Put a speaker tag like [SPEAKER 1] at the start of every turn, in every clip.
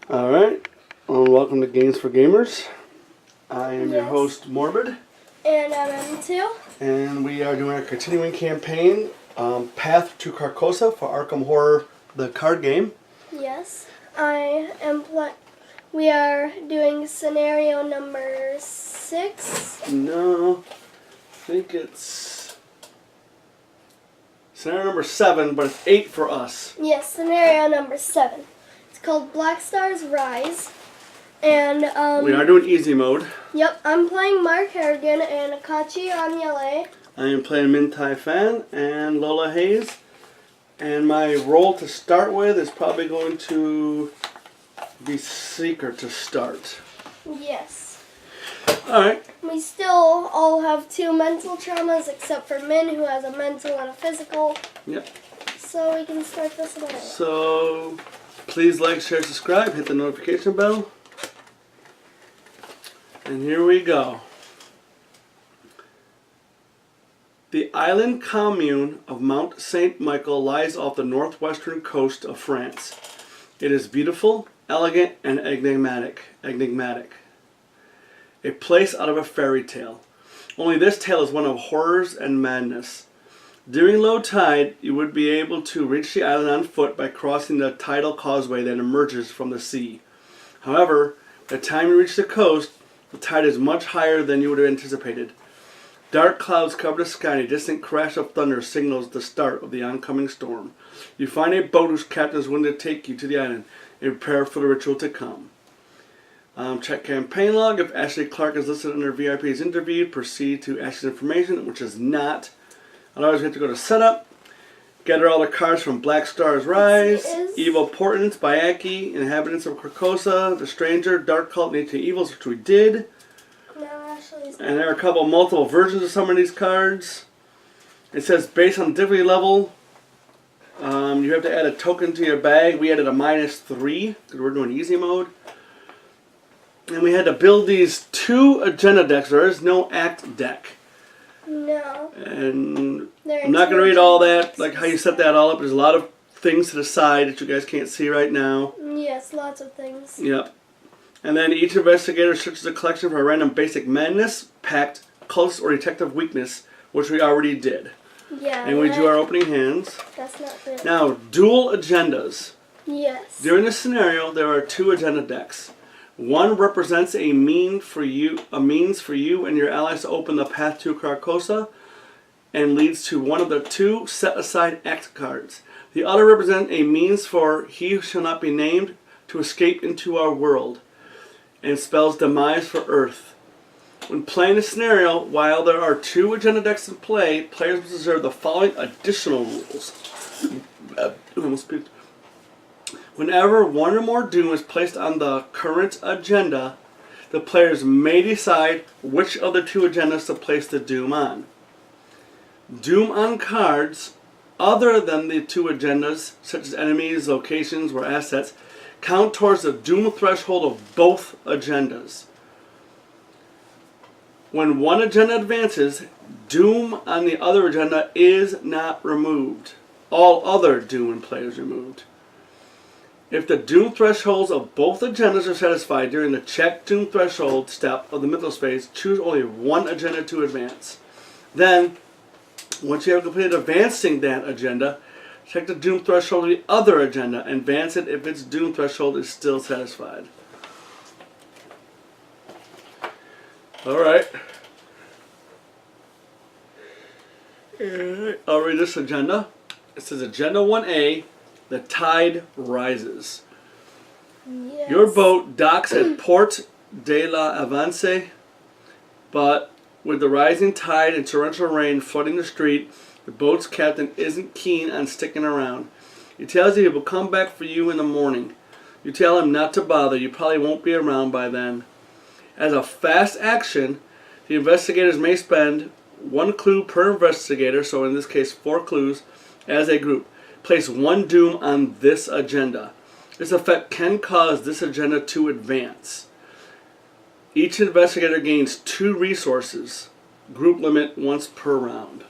[SPEAKER 1] Alright, well, welcome to Games for Gamers. I am your host, Morbid.
[SPEAKER 2] And I'm M2.
[SPEAKER 1] And we are doing our continuing campaign, Path to Carcosa for Arkham Horror, the card game.
[SPEAKER 2] Yes, we are doing scenario number 6.
[SPEAKER 1] No, I think it's scenario number 7, but it's 8 for us.
[SPEAKER 2] Yes, scenario number 7. It's called Black Stars Rise. And
[SPEAKER 1] we are doing easy mode.
[SPEAKER 2] Yep, I'm playing Mark Harrigan and Akachi Anyale.
[SPEAKER 1] I am playing Min Tai Fan and Lola Hayes. And my role to start with is probably going to be Seeker to start.
[SPEAKER 2] Yes.
[SPEAKER 1] Alright.
[SPEAKER 2] We still all have 2 mental traumas except for Min, who has a mental and a physical.
[SPEAKER 1] Yep.
[SPEAKER 2] So we can start this one.
[SPEAKER 1] So please like, share, subscribe, hit the notification bell. And here we go. The island commune of Mount Saint Michael lies off the northwestern coast of France. It is beautiful, elegant, and enigmatic. A place out of a fairy tale. Only this tale is one of horrors and madness. During low tide, you would be able to reach the island on foot by crossing the tidal causeway that emerges from the sea. However, by the time you reach the coast, the tide is much higher than you would have anticipated. Dark clouds cover the sky and a distant crash of thunder signals the start of the oncoming storm. You find a boat whose captain is willing to take you to the island and prepare for the ritual to come. Check campaign log. If Ashley Clark is listed under VIP is interviewed, proceed to Ashley's information, which is not. Otherwise, we have to go to setup. Gather all the cards from Black Stars Rise, Evil Portents, Bayaki, Inhabitants of Carcosa, The Stranger, Dark Cult, and 18 Evils, which we did.
[SPEAKER 2] No, Ashley's
[SPEAKER 1] And there are multiple versions of some of these cards. It says based on difficulty level, you have to add a token to your bag. We added a -3 because we're doing easy mode. And we had to build these 2 agenda decks. There is no act deck.
[SPEAKER 2] No.
[SPEAKER 1] And I'm not going to read all that, like how you set that all up. There's a lot of things to the side that you guys can't see right now.
[SPEAKER 2] Yes, lots of things.
[SPEAKER 1] Yep. And then each investigator searches a collection for a random basic madness, pact, close, or detective weakness, which we already did.
[SPEAKER 2] Yeah.
[SPEAKER 1] And we do our opening hands.
[SPEAKER 2] That's not good.
[SPEAKER 1] Now, dual agendas.
[SPEAKER 2] Yes.
[SPEAKER 1] During this scenario, there are 2 agenda decks. One represents a means for you and your allies to open the path to Carcosa, and leads to one of the 2 set-aside act cards. The other represents a means for he who shall not be named to escape into our world, and spells demise for Earth. When playing this scenario, while there are 2 agenda decks in play, players must observe the following additional rules. Whenever one or more doom is placed on the current agenda, the players may decide which of the 2 agendas to place the doom on. Doom on cards other than the 2 agendas, such as enemies, locations, or assets, count towards the doom threshold of both agendas. When one agenda advances, doom on the other agenda is not removed. All other doom in play is removed. If the doom thresholds of both agendas are satisfied during the check doom threshold step of the mythos phase, choose only one agenda to advance. Then, once you have completed advancing that agenda, check the doom threshold of the other agenda and advance it if its doom threshold is still satisfied. Alright. I'll read this agenda. It says Agenda 1A. The tide rises.
[SPEAKER 2] Yes.
[SPEAKER 1] Your boat docks at Port de la Avance, but with the rising tide and torrential rain flooding the street, the boat's captain isn't keen on sticking around. He tells you he will come back for you in the morning. You tell him not to bother, you probably won't be around by then. As a fast action, the investigators may spend 1 clue per investigator, so in this case 4 clues, as a group. Place 1 doom on this agenda. This effect can cause this agenda to advance. Each investigator gains 2 resources. Group limit once per round.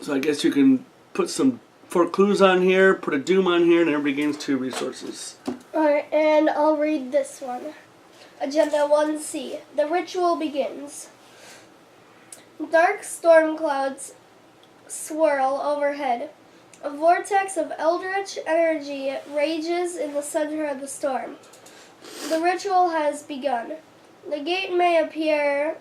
[SPEAKER 1] So I guess you can put some 4 clues on here, put a doom on here, and everybody gains 2 resources.
[SPEAKER 2] Alright. And I'll read this one. Agenda 1C. The ritual begins. Dark storm clouds swirl overhead. A vortex of eldritch energy rages in the center of the storm. The ritual has begun. The gate may appear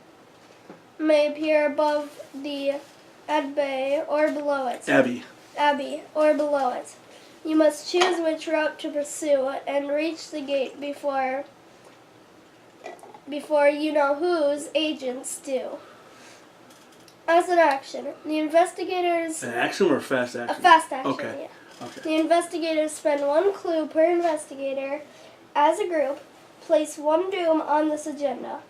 [SPEAKER 2] above the Abbey or below it. Abbey or below it. You must choose which route to pursue and reach the gate before you know whose agents do. As an action, the investigators...
[SPEAKER 1] An action or a fast action?
[SPEAKER 2] A fast action,
[SPEAKER 1] okay.
[SPEAKER 2] Yeah.
[SPEAKER 1] Okay.
[SPEAKER 2] The investigators spend 1 clue per investigator. As a group, place 1 doom on this agenda.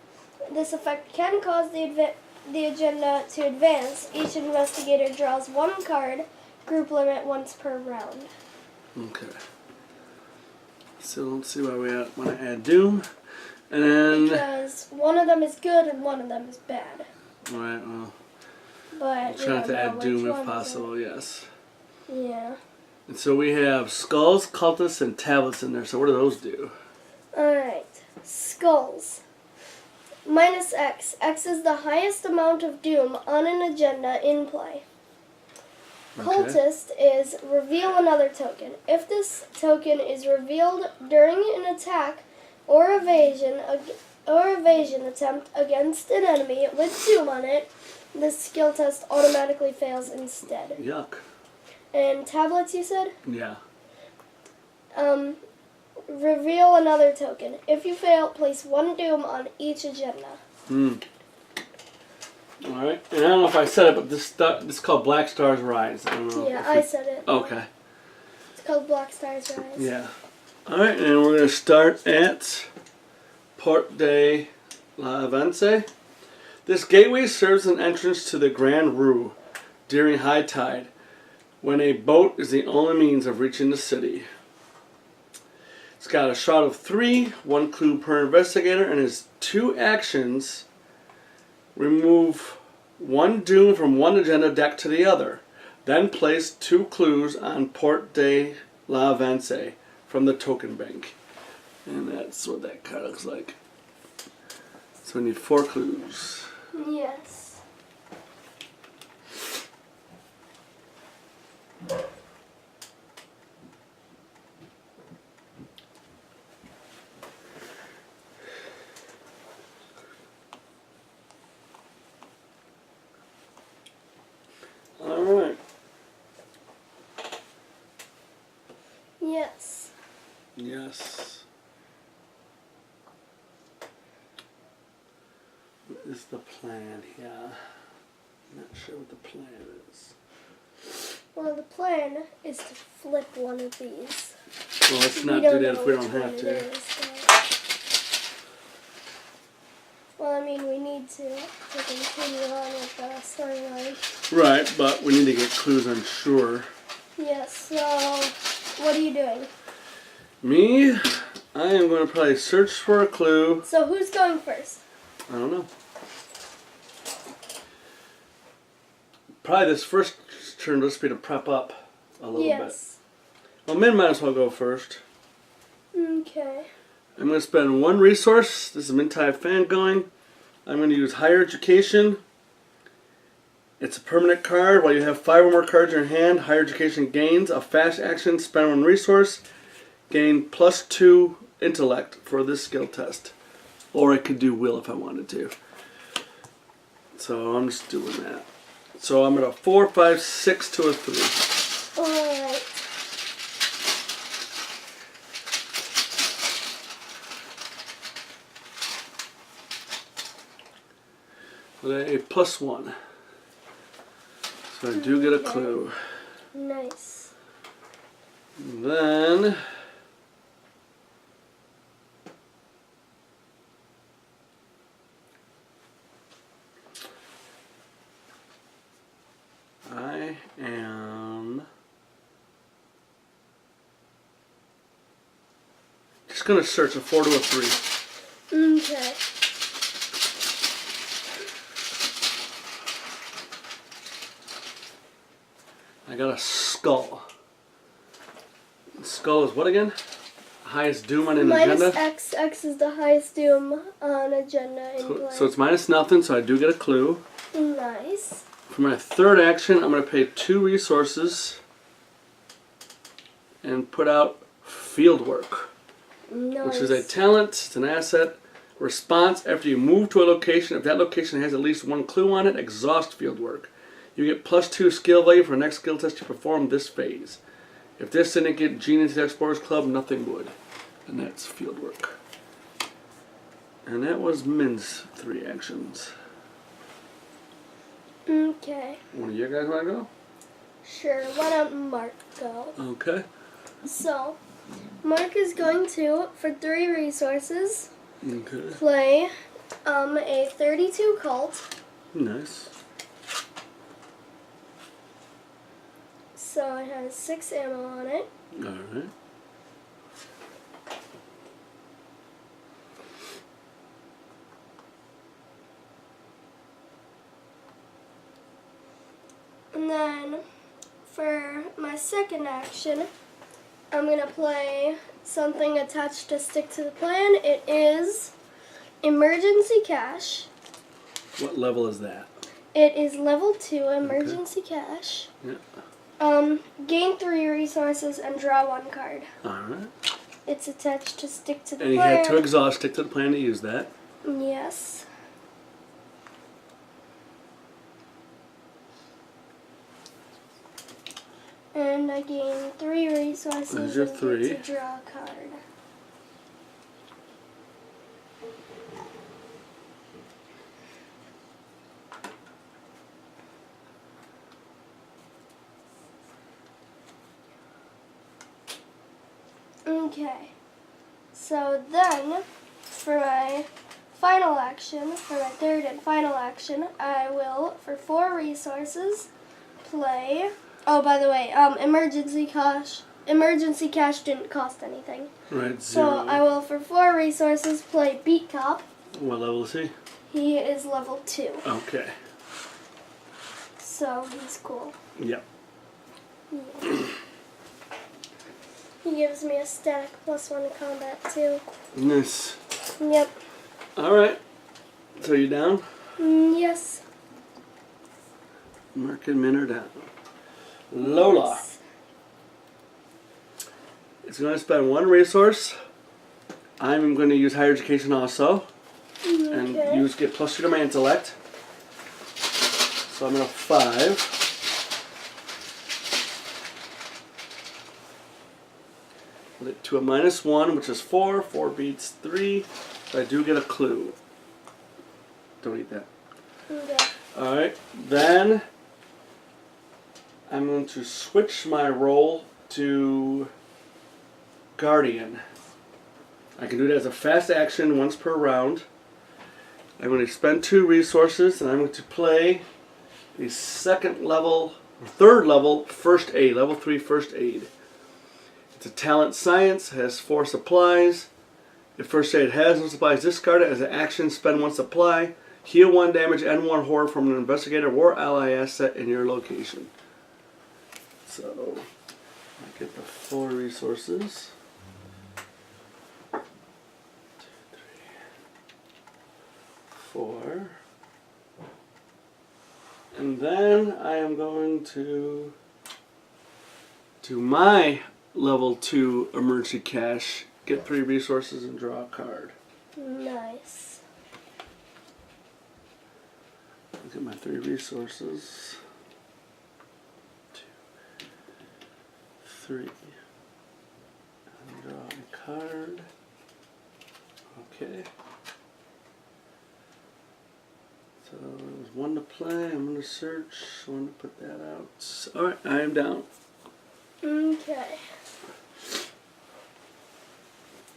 [SPEAKER 2] This effect can cause the agenda to advance. Each investigator draws 1 card. Group limit once per round.
[SPEAKER 1] Okay. So let's see why we want to add doom. And then...
[SPEAKER 2] Because one of them is good and one of them is bad.
[SPEAKER 1] Alright, well...
[SPEAKER 2] But
[SPEAKER 1] I'm trying to add doom if possible, yes.
[SPEAKER 2] Yeah.
[SPEAKER 1] And so we have skulls, cultists, and tablets in there. So what do those do?
[SPEAKER 2] Alright. Skulls. Minus X. X is the highest amount of doom on an agenda in play.
[SPEAKER 1] Okay.
[SPEAKER 2] Cultist is reveal another token. If this token is revealed during an attack or evasion attempt against an enemy with doom on it, this skill test automatically fails instead.
[SPEAKER 1] Yuck.
[SPEAKER 2] And tablets, you said?
[SPEAKER 1] Yeah.
[SPEAKER 2] Reveal another token. If you fail, place 1 doom on each agenda.
[SPEAKER 1] Alright. And I don't know if I said it, but this is called Black Stars Rise. I don't know.
[SPEAKER 2] Yeah, I said it.
[SPEAKER 1] Okay.
[SPEAKER 2] It's called Black Stars Rise.
[SPEAKER 1] Yeah. Alright, and we're going to start at Port de la Vence. This gateway serves as an entrance to the Grand Rue during high tide, when a boat is the only means of reaching the city. It's got a shroud of 3, 1 clue per investigator, and has 2 actions. Remove 1 doom from one agenda deck to the other. Then place 2 clues on Port de la Vence from the token bank. And that's what that card looks like. So we need 4 clues.
[SPEAKER 2] Yes.
[SPEAKER 1] All right.
[SPEAKER 2] Yes.
[SPEAKER 1] Yes. What is the plan here? I'm not sure what the plan is.
[SPEAKER 2] Well, the plan is to flip one of these.
[SPEAKER 1] Well, let's not do that if we don't have to.
[SPEAKER 2] Well, I mean, we need to continue on with the storyline.
[SPEAKER 1] Right, but we need to get clues, I'm sure.
[SPEAKER 2] Yes, so what are you doing?
[SPEAKER 1] Me? I am going to probably search for a clue.
[SPEAKER 2] So who's going first?
[SPEAKER 1] I don't know. Probably this first turn will just be to prep up a little bit. Well, Min might as well go first.
[SPEAKER 2] Okay.
[SPEAKER 1] I'm going to spend 1 resource. This is Mintai Fan going. I'm going to use Higher Education. It's a permanent card. While you have 5 or more cards in your hand, Higher Education gains a fast action. Spend 1 resource. Gain +2 intellect for this skill test. Or I could do Will if I wanted to. So I'm just doing that. So I'm at a 4, 5, 6 to a 3.
[SPEAKER 2] Alright.
[SPEAKER 1] With a +1. So I do get a clue.
[SPEAKER 2] Nice.
[SPEAKER 1] And then I am just going to search a 4 to a 3.
[SPEAKER 2] Okay.
[SPEAKER 1] I got a skull. Skull is what again? highest doom on an
[SPEAKER 2] minus
[SPEAKER 1] agenda.
[SPEAKER 2] X. X is the highest doom on agenda in play.
[SPEAKER 1] So it's minus nothing, so I do get a clue.
[SPEAKER 2] Nice.
[SPEAKER 1] For my third action, I'm going to pay 2 resources and put out field work,
[SPEAKER 2] Nice.
[SPEAKER 1] which is a talent. It's an asset. Response after you move to a location. If that location has at least 1 clue on it, exhaust field work. You get +2 skill value for the next skill test you perform this phase. If this didn't get Gene into the Explorers Club, nothing would. And that's field work. And that was Min's 3 actions.
[SPEAKER 2] Okay.
[SPEAKER 1] One of you guys want to go?
[SPEAKER 2] Sure. Why don't Mark go?
[SPEAKER 1] Okay.
[SPEAKER 2] So, Mark is going to, for 3 resources,
[SPEAKER 1] Okay.
[SPEAKER 2] play a 32 cult.
[SPEAKER 1] Nice.
[SPEAKER 2] So it has 6 ammo on it.
[SPEAKER 1] Alright.
[SPEAKER 2] And then for my second action, I'm going to play something attached to stick to the plan. It is emergency cash.
[SPEAKER 1] What level is that?
[SPEAKER 2] It is level 2 emergency cash.
[SPEAKER 1] Yeah.
[SPEAKER 2] Gain 3 resources and draw 1 card.
[SPEAKER 1] Alright.
[SPEAKER 2] It's attached to stick to the
[SPEAKER 1] And you
[SPEAKER 2] plan.
[SPEAKER 1] had to exhaust, stick to the plan to use that.
[SPEAKER 2] Yes. And I gain 3 resources
[SPEAKER 1] There's your
[SPEAKER 2] and
[SPEAKER 1] 3.
[SPEAKER 2] get to draw a card. Okay. So then, for my final action, for my third and final action, I will, for 4 resources, play. Oh, by the way, emergency cash. Emergency cash didn't cost anything.
[SPEAKER 1] Right, 0.
[SPEAKER 2] So I will, for 4 resources, play Beat Cop.
[SPEAKER 1] What level is he?
[SPEAKER 2] He is level 2,
[SPEAKER 1] Okay.
[SPEAKER 2] so he's cool.
[SPEAKER 1] Yep.
[SPEAKER 2] Yeah. He gives me a static +1 to combat too.
[SPEAKER 1] Nice.
[SPEAKER 2] Yep.
[SPEAKER 1] Alright. So you down?
[SPEAKER 2] Yes.
[SPEAKER 1] Mark and Min are down. Lola.
[SPEAKER 2] Yes.
[SPEAKER 1] It's going to spend 1 resource. I'm going to use higher education also. And
[SPEAKER 2] Okay.
[SPEAKER 1] get +2 to my intellect. So I'm going to 5. Put it to a -1, which is 4. 4 beats 3. So I do get a clue. Don't eat that.
[SPEAKER 2] Okay.
[SPEAKER 1] Alright, then I'm going to switch my role to Guardian. I can do it as a fast action once per round. I'm going to spend 2 resources and I'm going to play the third level first aid, level 3 first aid. It's a talent science, has 4 supplies. If first aid has no supplies, discard it as an action, spend 1 supply. Heal 1 damage and 1 horror from an investigator or ally asset in your location. So, I get the 4 resources. 2, 3, 4. And then I am going to do my level 2 emergency cash, get 3 resources and draw a card.
[SPEAKER 2] Nice.
[SPEAKER 1] Look at my 3 resources. 2, 3. And draw a card. Okay. So there's 1 to play. I'm going to search. 1 to put that out. Alright, I am down.
[SPEAKER 2] Okay.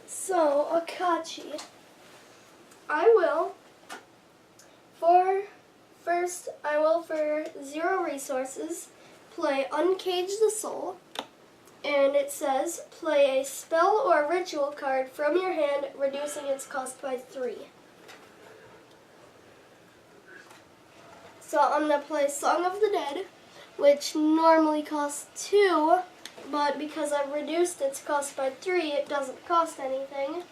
[SPEAKER 2] So, Akachi. I will, for 0 resources, play Uncage the Soul. And it says, play a spell or ritual card from your hand, reducing its cost by 3. So I'm going to play Song of the Dead, which normally costs 2, but because I've reduced its cost by 3, it doesn't cost anything.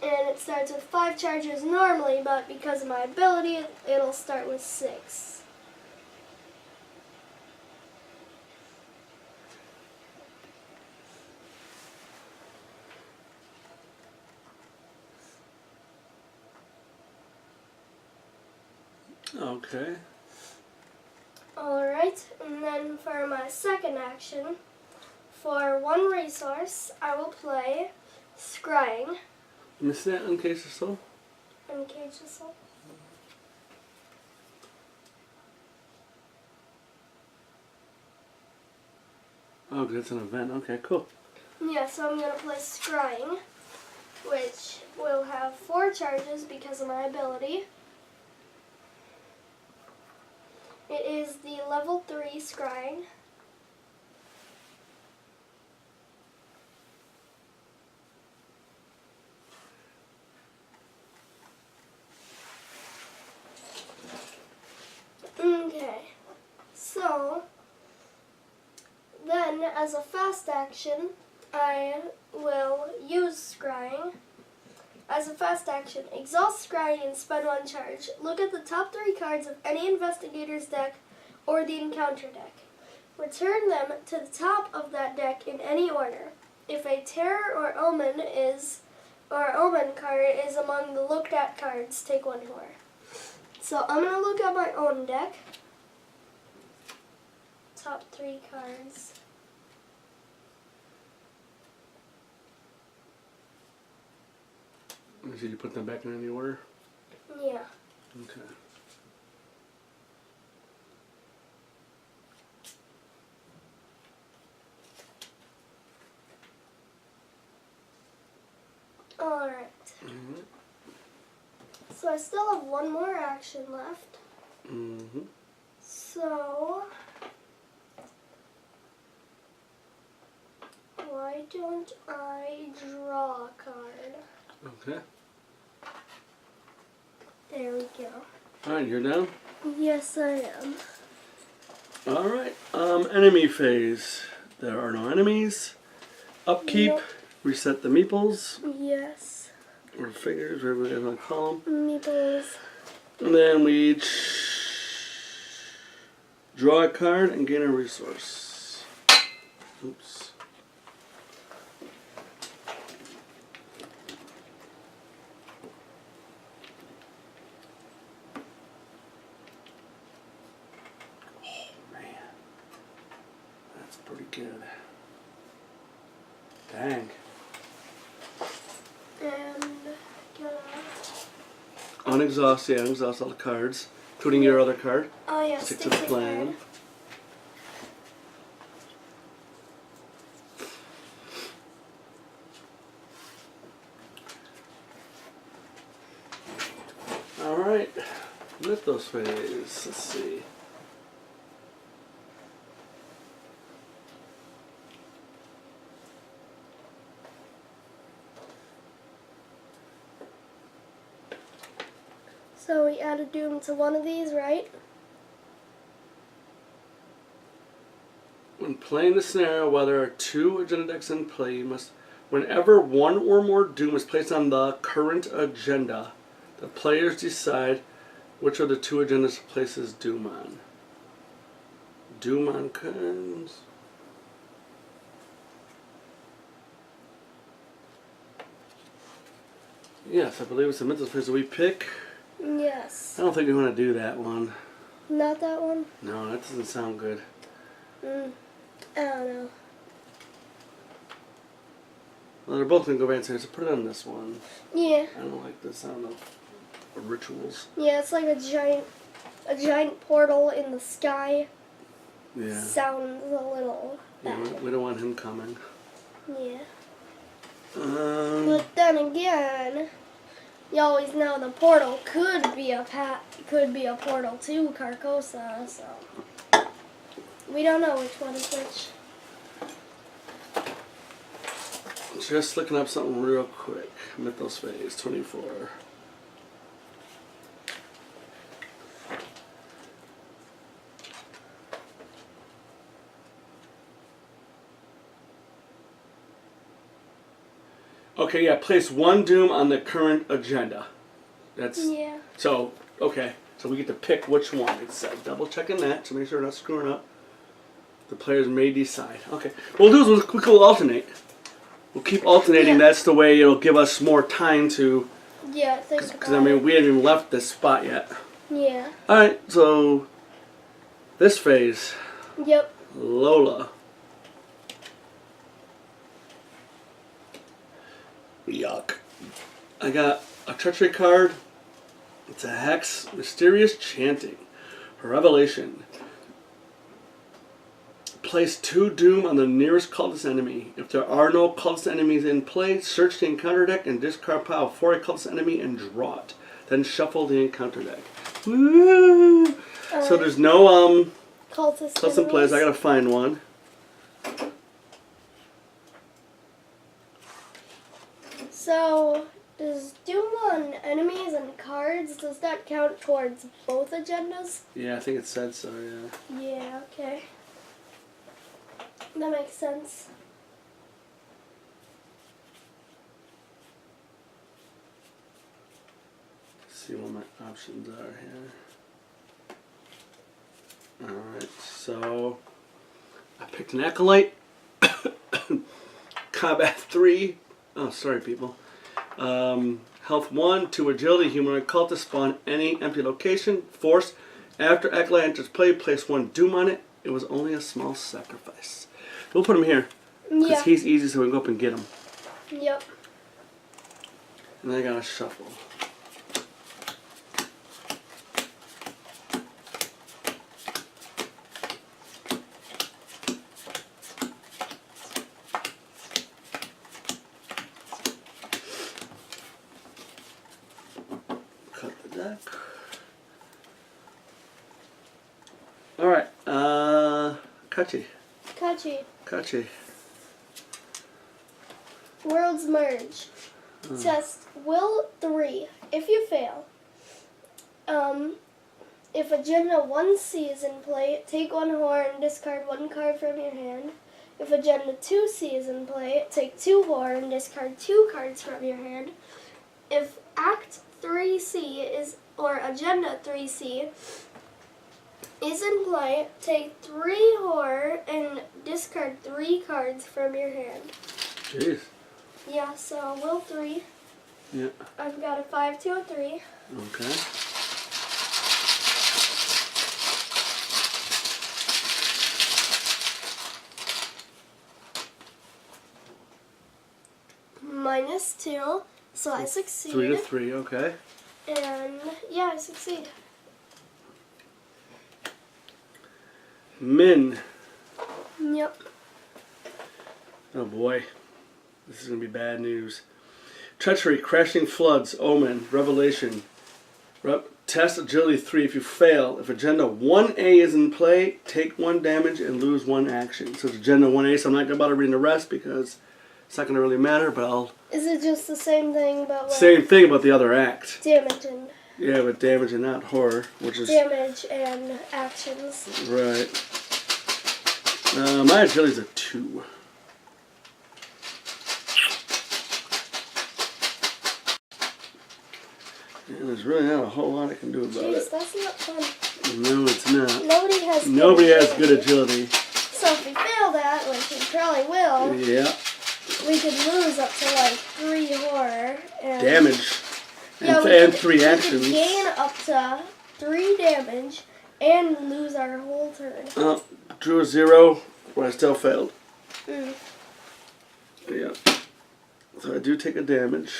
[SPEAKER 2] And it starts with 5 charges normally, but because of my ability, it'll start with 6.
[SPEAKER 1] Okay.
[SPEAKER 2] Alright, and then for my second action, for 1 resource, I will play Scrying.
[SPEAKER 1] Let me see that in case or so.
[SPEAKER 2] Uncage the soul.
[SPEAKER 1] Oh, that's an event. Okay, cool.
[SPEAKER 2] Yeah, so I'm going to play Scrying, which will have 4 charges because of my ability. It is the level 3 Scrying. Okay, so then as a fast action, I will use Scrying. As a fast action, exhaust Scrying and spend 1 charge. Look at the top 3 cards of any investigator's deck or the encounter deck. Return them to the top of that deck in any order. If a terror or omen card is among the looked at cards, take 1 more. So I'm going to look at my own deck. Top 3 cards.
[SPEAKER 1] So you put them back in any order?
[SPEAKER 2] Yeah.
[SPEAKER 1] Okay.
[SPEAKER 2] Alright.
[SPEAKER 1] Mm-hmm.
[SPEAKER 2] So I still have 1 more action left.
[SPEAKER 1] Mm-hmm.
[SPEAKER 2] So why don't I draw a card?
[SPEAKER 1] Okay.
[SPEAKER 2] There we go.
[SPEAKER 1] Alright, you're down?
[SPEAKER 2] Yes, I am.
[SPEAKER 1] Alright. Enemy phase. There are no enemies. Upkeep.
[SPEAKER 2] Nope.
[SPEAKER 1] Reset the meeples.
[SPEAKER 2] Yes.
[SPEAKER 1] Or figures, whatever you want to call them.
[SPEAKER 2] Meeples.
[SPEAKER 1] And then we each draw a card and gain a resource. Oops. Pretty good. Dang.
[SPEAKER 2] And
[SPEAKER 1] Unexhaust, yeah, unexhaust all the cards, including your other card.
[SPEAKER 2] oh yeah,
[SPEAKER 1] Stick to the plan. Alright. Mythos phase. Let's see.
[SPEAKER 2] So we add a doom to one of these, right?
[SPEAKER 1] When playing the scenario, while there are 2 agenda decks in play, you must, whenever 1 or more doom is placed on the current agenda, the players decide which of the 2 agendas to place this doom on. Doom on cards. Yes, I believe it's the Mythos phase that we pick.
[SPEAKER 2] Yes.
[SPEAKER 1] I don't think we want to do that one.
[SPEAKER 2] Not that one?
[SPEAKER 1] No, that doesn't sound good.
[SPEAKER 2] I don't know.
[SPEAKER 1] Well, they're both going to go back and say, so put it on this one.
[SPEAKER 2] Yeah.
[SPEAKER 1] I don't like the sound of rituals.
[SPEAKER 2] Yeah, it's like a giant portal in the sky.
[SPEAKER 1] Yeah.
[SPEAKER 2] Sounds a little
[SPEAKER 1] Yeah,
[SPEAKER 2] bad.
[SPEAKER 1] we don't want him coming.
[SPEAKER 2] Yeah.
[SPEAKER 1] Um,
[SPEAKER 2] But then again, you always know the portal could be a portal to Carcosa, so we don't know which one is which.
[SPEAKER 1] just looking up something real quick. Mythos phase 24. Okay, yeah, place one doom on the current agenda. That's
[SPEAKER 2] Yeah.
[SPEAKER 1] so okay. So we get to pick which one. It's double checking that to make sure we're not screwing up. The players may decide. Okay. What we'll do is we'll alternate. We'll keep alternating.
[SPEAKER 2] Yeah.
[SPEAKER 1] That's the way it'll give us more time to.
[SPEAKER 2] Yeah, think
[SPEAKER 1] Because
[SPEAKER 2] about
[SPEAKER 1] I mean,
[SPEAKER 2] it.
[SPEAKER 1] we haven't even left this spot yet.
[SPEAKER 2] Yeah.
[SPEAKER 1] All right. So this phase,
[SPEAKER 2] Yep.
[SPEAKER 1] Lola. Yuck. I got a treachery card. It's a hex. Mysterious chanting. Revelation. Place 2 doom on the nearest cultist enemy. If there are no cultist enemies in play, search the encounter deck and discard pile for a cultist enemy and draw it. Then shuffle the encounter deck. Woo! So there's no
[SPEAKER 2] Cultist
[SPEAKER 1] cultist in plays. I
[SPEAKER 2] enemies.
[SPEAKER 1] gotta find one.
[SPEAKER 2] So, does Doom on enemies and cards, does that count towards both agendas?
[SPEAKER 1] Yeah, I think it said so. Yeah.
[SPEAKER 2] Yeah, okay. That makes sense.
[SPEAKER 1] Let's see what my options are here. Alright, so I picked an Acolyte. Combat 3. Oh, sorry, people. Health 1, 2 agility, humanoid cultist, spawn any empty location. Force. After Acolyte enters play, place 1 doom on it. It was only a small sacrifice. We'll put him here. Because
[SPEAKER 2] Yeah.
[SPEAKER 1] he's easy, so we can go up and get him.
[SPEAKER 2] Yep.
[SPEAKER 1] And then I gotta shuffle. Cut the deck. Alright, Kachi.
[SPEAKER 2] Kachi. Worlds merge. Test will 3. If you fail, if Agenda 1C is in play, take 1 horn, discard 1 card from your hand. If Agenda 2C is in play, take 2 horn, discard 2 cards from your hand. If Act 3C is, or Agenda 3C is in play, take 3 horror and discard 3 cards from your hand.
[SPEAKER 1] Jeez.
[SPEAKER 2] Yeah, so will 3.
[SPEAKER 1] Yeah.
[SPEAKER 2] I've got a 5, 2, a 3.
[SPEAKER 1] Okay.
[SPEAKER 2] -2, so I succeed.
[SPEAKER 1] 3 to 3, okay.
[SPEAKER 2] And yeah, I succeed.
[SPEAKER 1] Min.
[SPEAKER 2] Yep.
[SPEAKER 1] Oh boy. This is going to be bad news. Treachery, Crashing Floods, Omen, Revelation. Test Agility 3 if you fail. If Agenda 1A is in play, take 1 damage and lose 1 action. So it's Agenda 1A, so I'm not going to bother reading the rest because it's not going to really matter, but I'll...
[SPEAKER 2] Is it just the same thing but like
[SPEAKER 1] Same thing about the other act.
[SPEAKER 2] damage and
[SPEAKER 1] Yeah, but damage and not horror, which is...
[SPEAKER 2] damage and actions?
[SPEAKER 1] Right. My agility's a 2. And there's really not a whole lot I can do about
[SPEAKER 2] Jeez,
[SPEAKER 1] it.
[SPEAKER 2] that's not fun.
[SPEAKER 1] No, it's not.
[SPEAKER 2] Nobody has
[SPEAKER 1] good agility.
[SPEAKER 2] So if we fail that, which we probably will,
[SPEAKER 1] Yeah.
[SPEAKER 2] we could lose up to like 3 horror and
[SPEAKER 1] Damage.
[SPEAKER 2] Yeah,
[SPEAKER 1] And 3 actions.
[SPEAKER 2] We could gain up to 3 damage and lose our whole turn.
[SPEAKER 1] Drew a 0, but I still failed.
[SPEAKER 2] Mm.
[SPEAKER 1] Yeah. So I do take a damage.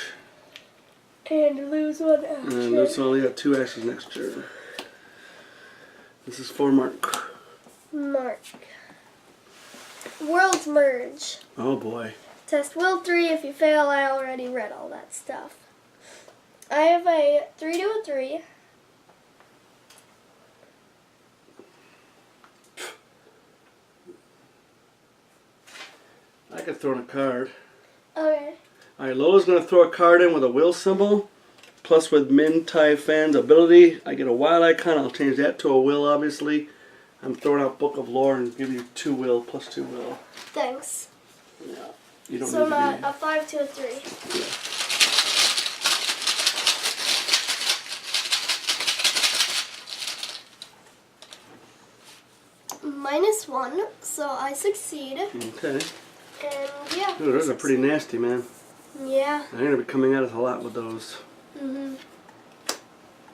[SPEAKER 2] And lose 1 action.
[SPEAKER 1] And this only got 2 actions next turn. This is for Mark.
[SPEAKER 2] Mark. Worlds merge.
[SPEAKER 1] Oh boy.
[SPEAKER 2] Test will 3. If you fail, I already read all that stuff. I have a 3 to a 3.
[SPEAKER 1] I could throw in a card.
[SPEAKER 2] Okay.
[SPEAKER 1] Alright, Lola's going to throw a card in with a will symbol. Plus with Min Tai Fan's ability, I get a wild icon. I'll change that to a will, obviously. I'm throwing out Book of Lore and give you 2 will plus 2 will.
[SPEAKER 2] Thanks.
[SPEAKER 1] Yeah. You don't
[SPEAKER 2] So
[SPEAKER 1] need
[SPEAKER 2] I'm
[SPEAKER 1] to
[SPEAKER 2] at a 5 to a 3. -1, so I succeed.
[SPEAKER 1] Okay.
[SPEAKER 2] And yeah.
[SPEAKER 1] Ooh, those are pretty nasty, man.
[SPEAKER 2] Yeah.
[SPEAKER 1] They're going to be coming at us a lot with those.
[SPEAKER 2] Mhm.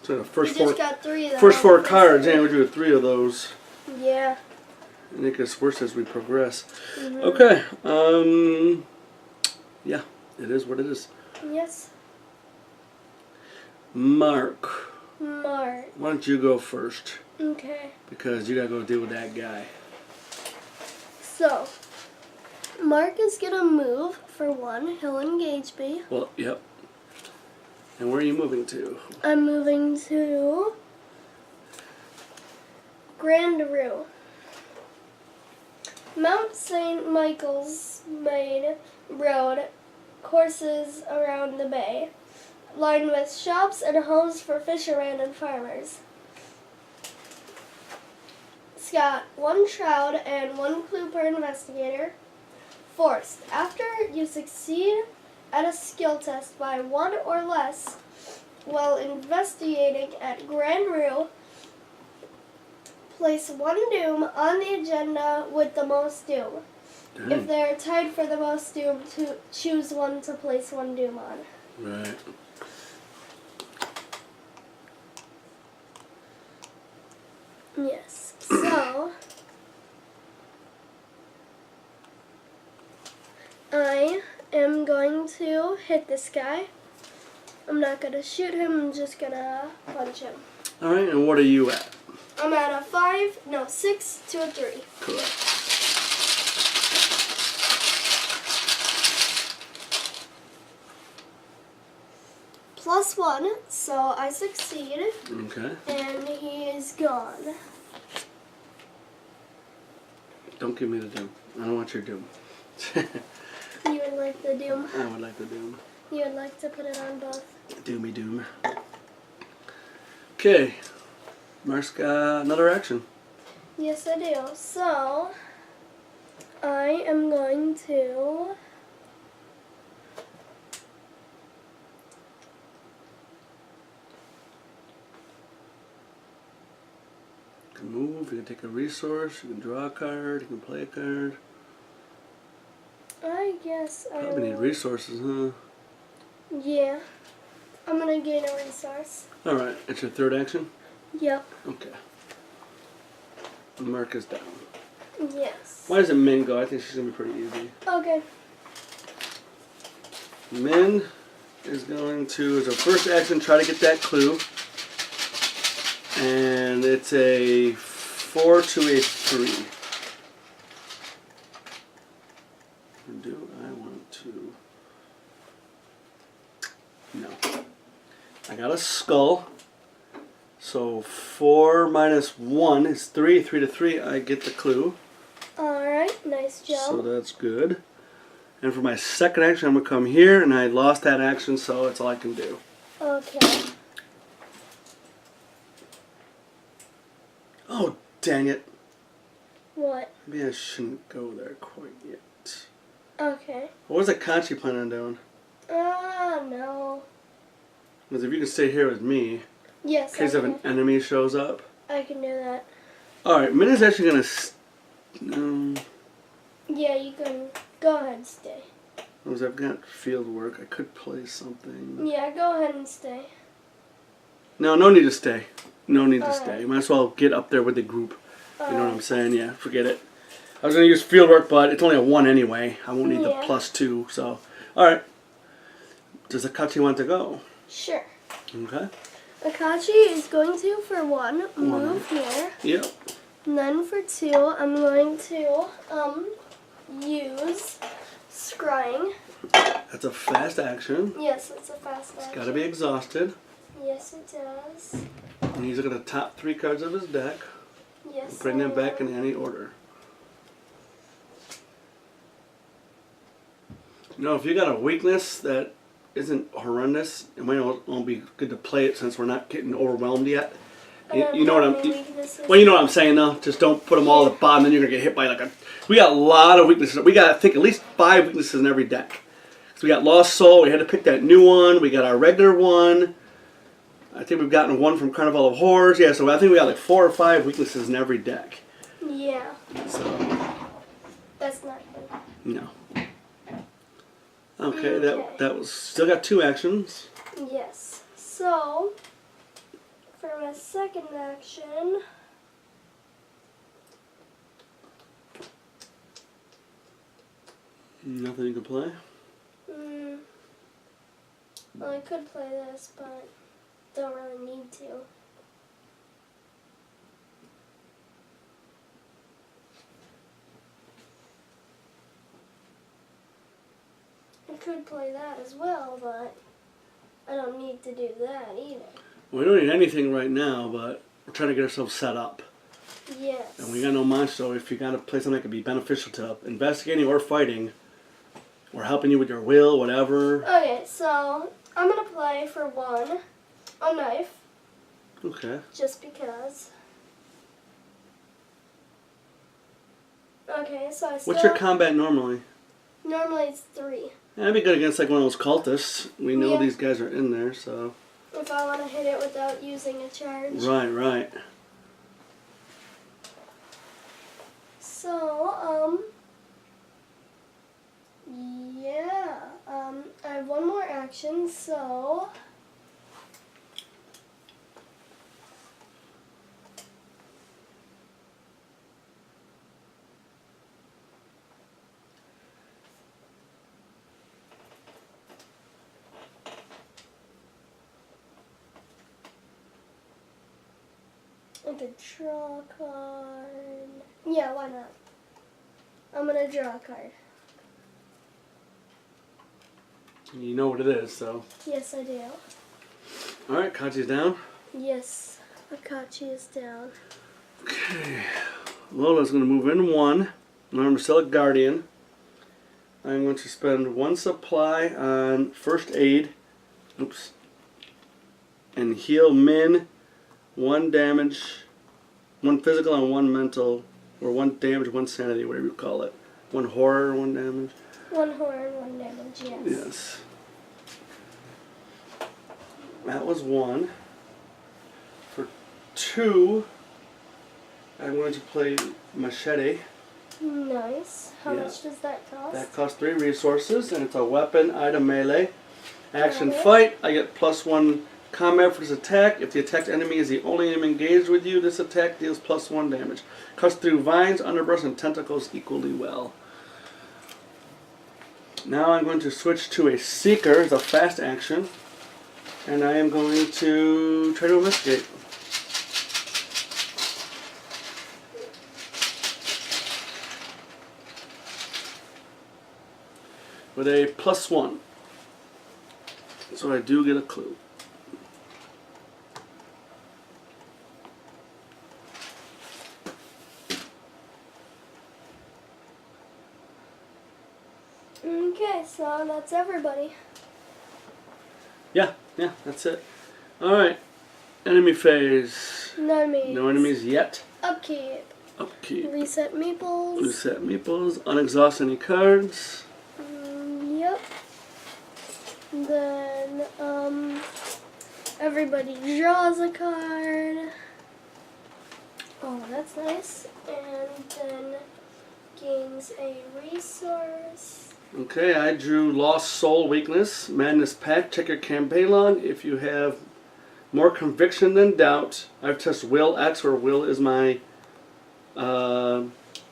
[SPEAKER 1] So the
[SPEAKER 2] We
[SPEAKER 1] first
[SPEAKER 2] just got 3 of them.
[SPEAKER 1] first 4 cards, and we drew 3 of those.
[SPEAKER 2] Yeah.
[SPEAKER 1] And it gets worse as we progress.
[SPEAKER 2] Mhm.
[SPEAKER 1] Okay. Yeah, it is what it is.
[SPEAKER 2] Yes.
[SPEAKER 1] Mark,
[SPEAKER 2] Mark.
[SPEAKER 1] why don't you go first?
[SPEAKER 2] Okay.
[SPEAKER 1] Because you got to go deal with that guy.
[SPEAKER 2] So, Mark is gonna move for 1. He'll engage me.
[SPEAKER 1] Well, yep. And where are you moving to?
[SPEAKER 2] I'm moving to Grand Rue. Mount St. Michael's main road courses around the bay, lined with shops and homes for fishermen and farmers. It's got 1 shroud and 1 clue per investigator. Forced. After you succeed at a skill test by 1 or less while investigating at Grand Rue, place 1 doom on the agenda with the most doom.
[SPEAKER 1] Dang.
[SPEAKER 2] If they are tied for the most doom, to choose 1 to place 1 doom on.
[SPEAKER 1] Right.
[SPEAKER 2] Yes. So I am going to hit this guy. I'm not gonna shoot him, I'm just gonna punch him.
[SPEAKER 1] Alright, and what are you at?
[SPEAKER 2] I'm at a 6 to a 3.
[SPEAKER 1] Correct.
[SPEAKER 2] +1, so I succeed,
[SPEAKER 1] Okay.
[SPEAKER 2] and he is gone.
[SPEAKER 1] Don't give me the doom. I don't want your doom.
[SPEAKER 2] You would like the doom?
[SPEAKER 1] I would like the doom.
[SPEAKER 2] You would like to put it on both?
[SPEAKER 1] Doomy doom. Okay. Mark's got another action.
[SPEAKER 2] Yes, I do. So, I am going to
[SPEAKER 1] You can move, you can take a resource, you can draw a card, you can play a card.
[SPEAKER 2] I guess I
[SPEAKER 1] Probably need
[SPEAKER 2] will.
[SPEAKER 1] resources, huh?
[SPEAKER 2] Yeah. I'm gonna gain a resource.
[SPEAKER 1] Alright, it's your third action?
[SPEAKER 2] Yep.
[SPEAKER 1] Okay. Mark is down.
[SPEAKER 2] Yes.
[SPEAKER 1] Why doesn't Min go? I think she's going to be pretty easy.
[SPEAKER 2] Okay.
[SPEAKER 1] Min is going to, as her first action, try to get that clue. And it's a 4 to a 3. Do I want to? No. I got a skull. So 4 minus 1 is 3. 3 to 3, I get the clue.
[SPEAKER 2] Alright, nice job.
[SPEAKER 1] So that's good. And for my second action, I'm going to come here, and I lost that action, so it's all I can do.
[SPEAKER 2] Okay.
[SPEAKER 1] Oh, dang it.
[SPEAKER 2] What?
[SPEAKER 1] Maybe I shouldn't go there quite yet.
[SPEAKER 2] Okay.
[SPEAKER 1] What was Akachi planning on doing?
[SPEAKER 2] No.
[SPEAKER 1] Because if you can stay here with me,
[SPEAKER 2] Yes,
[SPEAKER 1] in case if an enemy shows up.
[SPEAKER 2] I can do that.
[SPEAKER 1] Alright, Min is actually going to...
[SPEAKER 2] Yeah, you can go ahead and stay.
[SPEAKER 1] Because I've got field work. I could play something.
[SPEAKER 2] Yeah, go ahead and stay.
[SPEAKER 1] No need to stay. No need to
[SPEAKER 2] Alright.
[SPEAKER 1] stay. You might as well get up there with the group. You know what I'm
[SPEAKER 2] Alright.
[SPEAKER 1] saying? Yeah, forget it. I was going to use field work, but it's only a 1 anyway. I won't need the
[SPEAKER 2] Yeah.
[SPEAKER 1] +2, so... Alright. Does Akachi want to go?
[SPEAKER 2] Sure.
[SPEAKER 1] Okay.
[SPEAKER 2] Akachi is going to, for 1, move here.
[SPEAKER 1] Yep.
[SPEAKER 2] And then for 2, I'm going to use scrying.
[SPEAKER 1] That's a fast action.
[SPEAKER 2] Yes, it's a fast action.
[SPEAKER 1] It's got to be exhausted.
[SPEAKER 2] Yes, it does.
[SPEAKER 1] And he's looking at the top 3 cards of his deck.
[SPEAKER 2] Yes.
[SPEAKER 1] Bring them
[SPEAKER 2] I
[SPEAKER 1] back
[SPEAKER 2] am.
[SPEAKER 1] in any order. You know, if you got a weakness that isn't horrendous, it might not be good to play it since we're not getting overwhelmed yet. You know what well, you know what I'm saying though. Just don't put them all at the bottom, then you're gonna get hit by like a. We got a lot of weaknesses. We got I think at least 5 weaknesses in every deck. So we got Lost Soul. We had to pick that new one. We got our regular one. I think we've gotten one from Carnival of Horrors. Yeah, so I think we got like 4 or 5 weaknesses in every deck.
[SPEAKER 2] Yeah.
[SPEAKER 1] So.
[SPEAKER 2] That's not good.
[SPEAKER 1] No. Okay, that was still got 2 actions.
[SPEAKER 2] Yes. So for my second action,
[SPEAKER 1] Nothing you can play.
[SPEAKER 2] Well, I could play this, but don't really need to. I could play that as well, but I don't need to do that either.
[SPEAKER 1] Well, we don't need anything right now, but we're trying to get ourselves set up.
[SPEAKER 2] Yes.
[SPEAKER 1] And we got no monster, so if you got to play something that could be beneficial to investigating or fighting, or helping you with your will, whatever.
[SPEAKER 2] Okay, so I'm going to play for 1 a knife.
[SPEAKER 1] Okay.
[SPEAKER 2] Just because. Okay, so I still...
[SPEAKER 1] What's your combat normally?
[SPEAKER 2] Normally it's 3.
[SPEAKER 1] That'd be good against like one of those cultists. We know
[SPEAKER 2] Yeah.
[SPEAKER 1] these guys are in there, so.
[SPEAKER 2] If I want to hit it without using a charge.
[SPEAKER 1] Right.
[SPEAKER 2] So, yeah, I have 1 more action, so I could draw a card. Yeah, why not? I'm gonna draw a card.
[SPEAKER 1] You know what it is, so.
[SPEAKER 2] Yes, I do.
[SPEAKER 1] Alright, Kachi's down.
[SPEAKER 2] Yes, Akachi is down.
[SPEAKER 1] Okay. Lola's going to move in 1. Remember, still a guardian. I'm going to spend 1 supply on first aid. Oops. And heal Min 1 damage, 1 physical and 1 mental, or 1 damage, 1 sanity, whatever you call it. 1 horror, 1 damage.
[SPEAKER 2] 1 horror and 1 damage, yes.
[SPEAKER 1] Yes. That was 1. For 2, I'm going to play Machete.
[SPEAKER 2] Nice. How much does that cost?
[SPEAKER 1] That costs 3 resources, and it's a weapon, item, melee. Action
[SPEAKER 2] Okay.
[SPEAKER 1] fight, I get +1 combat for this attack. If the attacked enemy is the only enemy engaged with you, this attack deals +1 damage. Cuts through vines, underbrush, and tentacles equally well. Now I'm going to switch to a Seeker, it's a fast action. And I am going to try to investigate. With a +1. So I do get a clue.
[SPEAKER 2] Okay, so that's everybody.
[SPEAKER 1] Yeah, that's it. Alright. Enemy phase.
[SPEAKER 2] No enemies.
[SPEAKER 1] No enemies yet.
[SPEAKER 2] Upkeep.
[SPEAKER 1] Upkeep.
[SPEAKER 2] Reset meeples.
[SPEAKER 1] Reset meeples. Unexhaust any cards.
[SPEAKER 2] Yep. Then, everybody draws a card. Oh, that's nice. And then gains a resource.
[SPEAKER 1] Okay, I drew Lost Soul Weakness, Madness Pact. Check your campaign log. If you have more conviction than doubt, I've tested Will X, where Will is my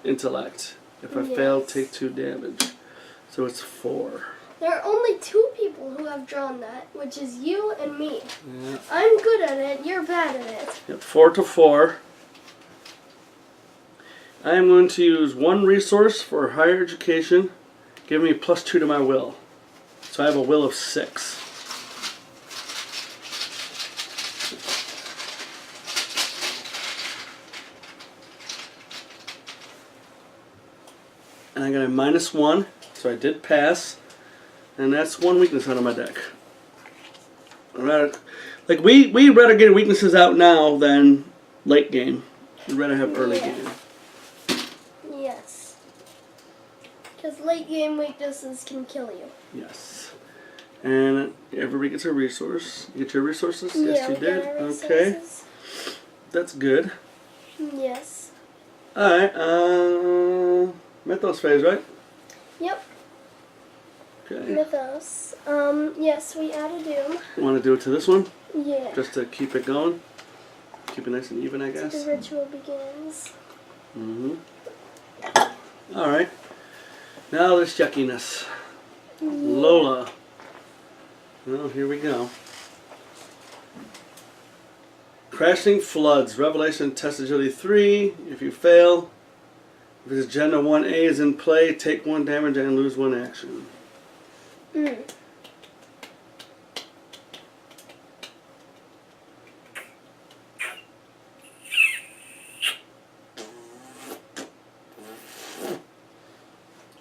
[SPEAKER 1] intellect. If I fail, take 2 damage. So it's 4.
[SPEAKER 2] There are only 2 people who have drawn that, which is you and me.
[SPEAKER 1] Yeah.
[SPEAKER 2] I'm good at it, you're bad at it.
[SPEAKER 1] Yep, 4 to 4. I am going to use 1 resource for higher education. Give me +2 to my will. So I have a will of 6. And I got a -1, so I did pass. And that's 1 weakness out of my deck. Alright, Like we rather get weaknesses out now than late game. We'd rather have early
[SPEAKER 2] Yeah.
[SPEAKER 1] game.
[SPEAKER 2] Yes. Because late game weaknesses can kill you.
[SPEAKER 1] Yes. And everybody gets a resource. You get your resources?
[SPEAKER 2] Yeah,
[SPEAKER 1] Yes, you
[SPEAKER 2] we
[SPEAKER 1] did.
[SPEAKER 2] got our
[SPEAKER 1] Okay.
[SPEAKER 2] resources.
[SPEAKER 1] That's good.
[SPEAKER 2] Yes.
[SPEAKER 1] Alright, Mythos phase, right?
[SPEAKER 2] Yep.
[SPEAKER 1] Okay.
[SPEAKER 2] Mythos. Yes, we added Doom.
[SPEAKER 1] Want to do it to this one?
[SPEAKER 2] Yeah.
[SPEAKER 1] Just to keep it going? Keep it nice and even, I
[SPEAKER 2] So
[SPEAKER 1] guess.
[SPEAKER 2] the ritual begins.
[SPEAKER 1] Mm-hmm. Alright. Now there's yuckiness.
[SPEAKER 2] Yeah.
[SPEAKER 1] Lola. Well, here we go. Crashing Floods. Revelation Test Agility 3. If you fail, if his Agenda 1A is in play, take 1 damage and lose 1 action.
[SPEAKER 2] Mm.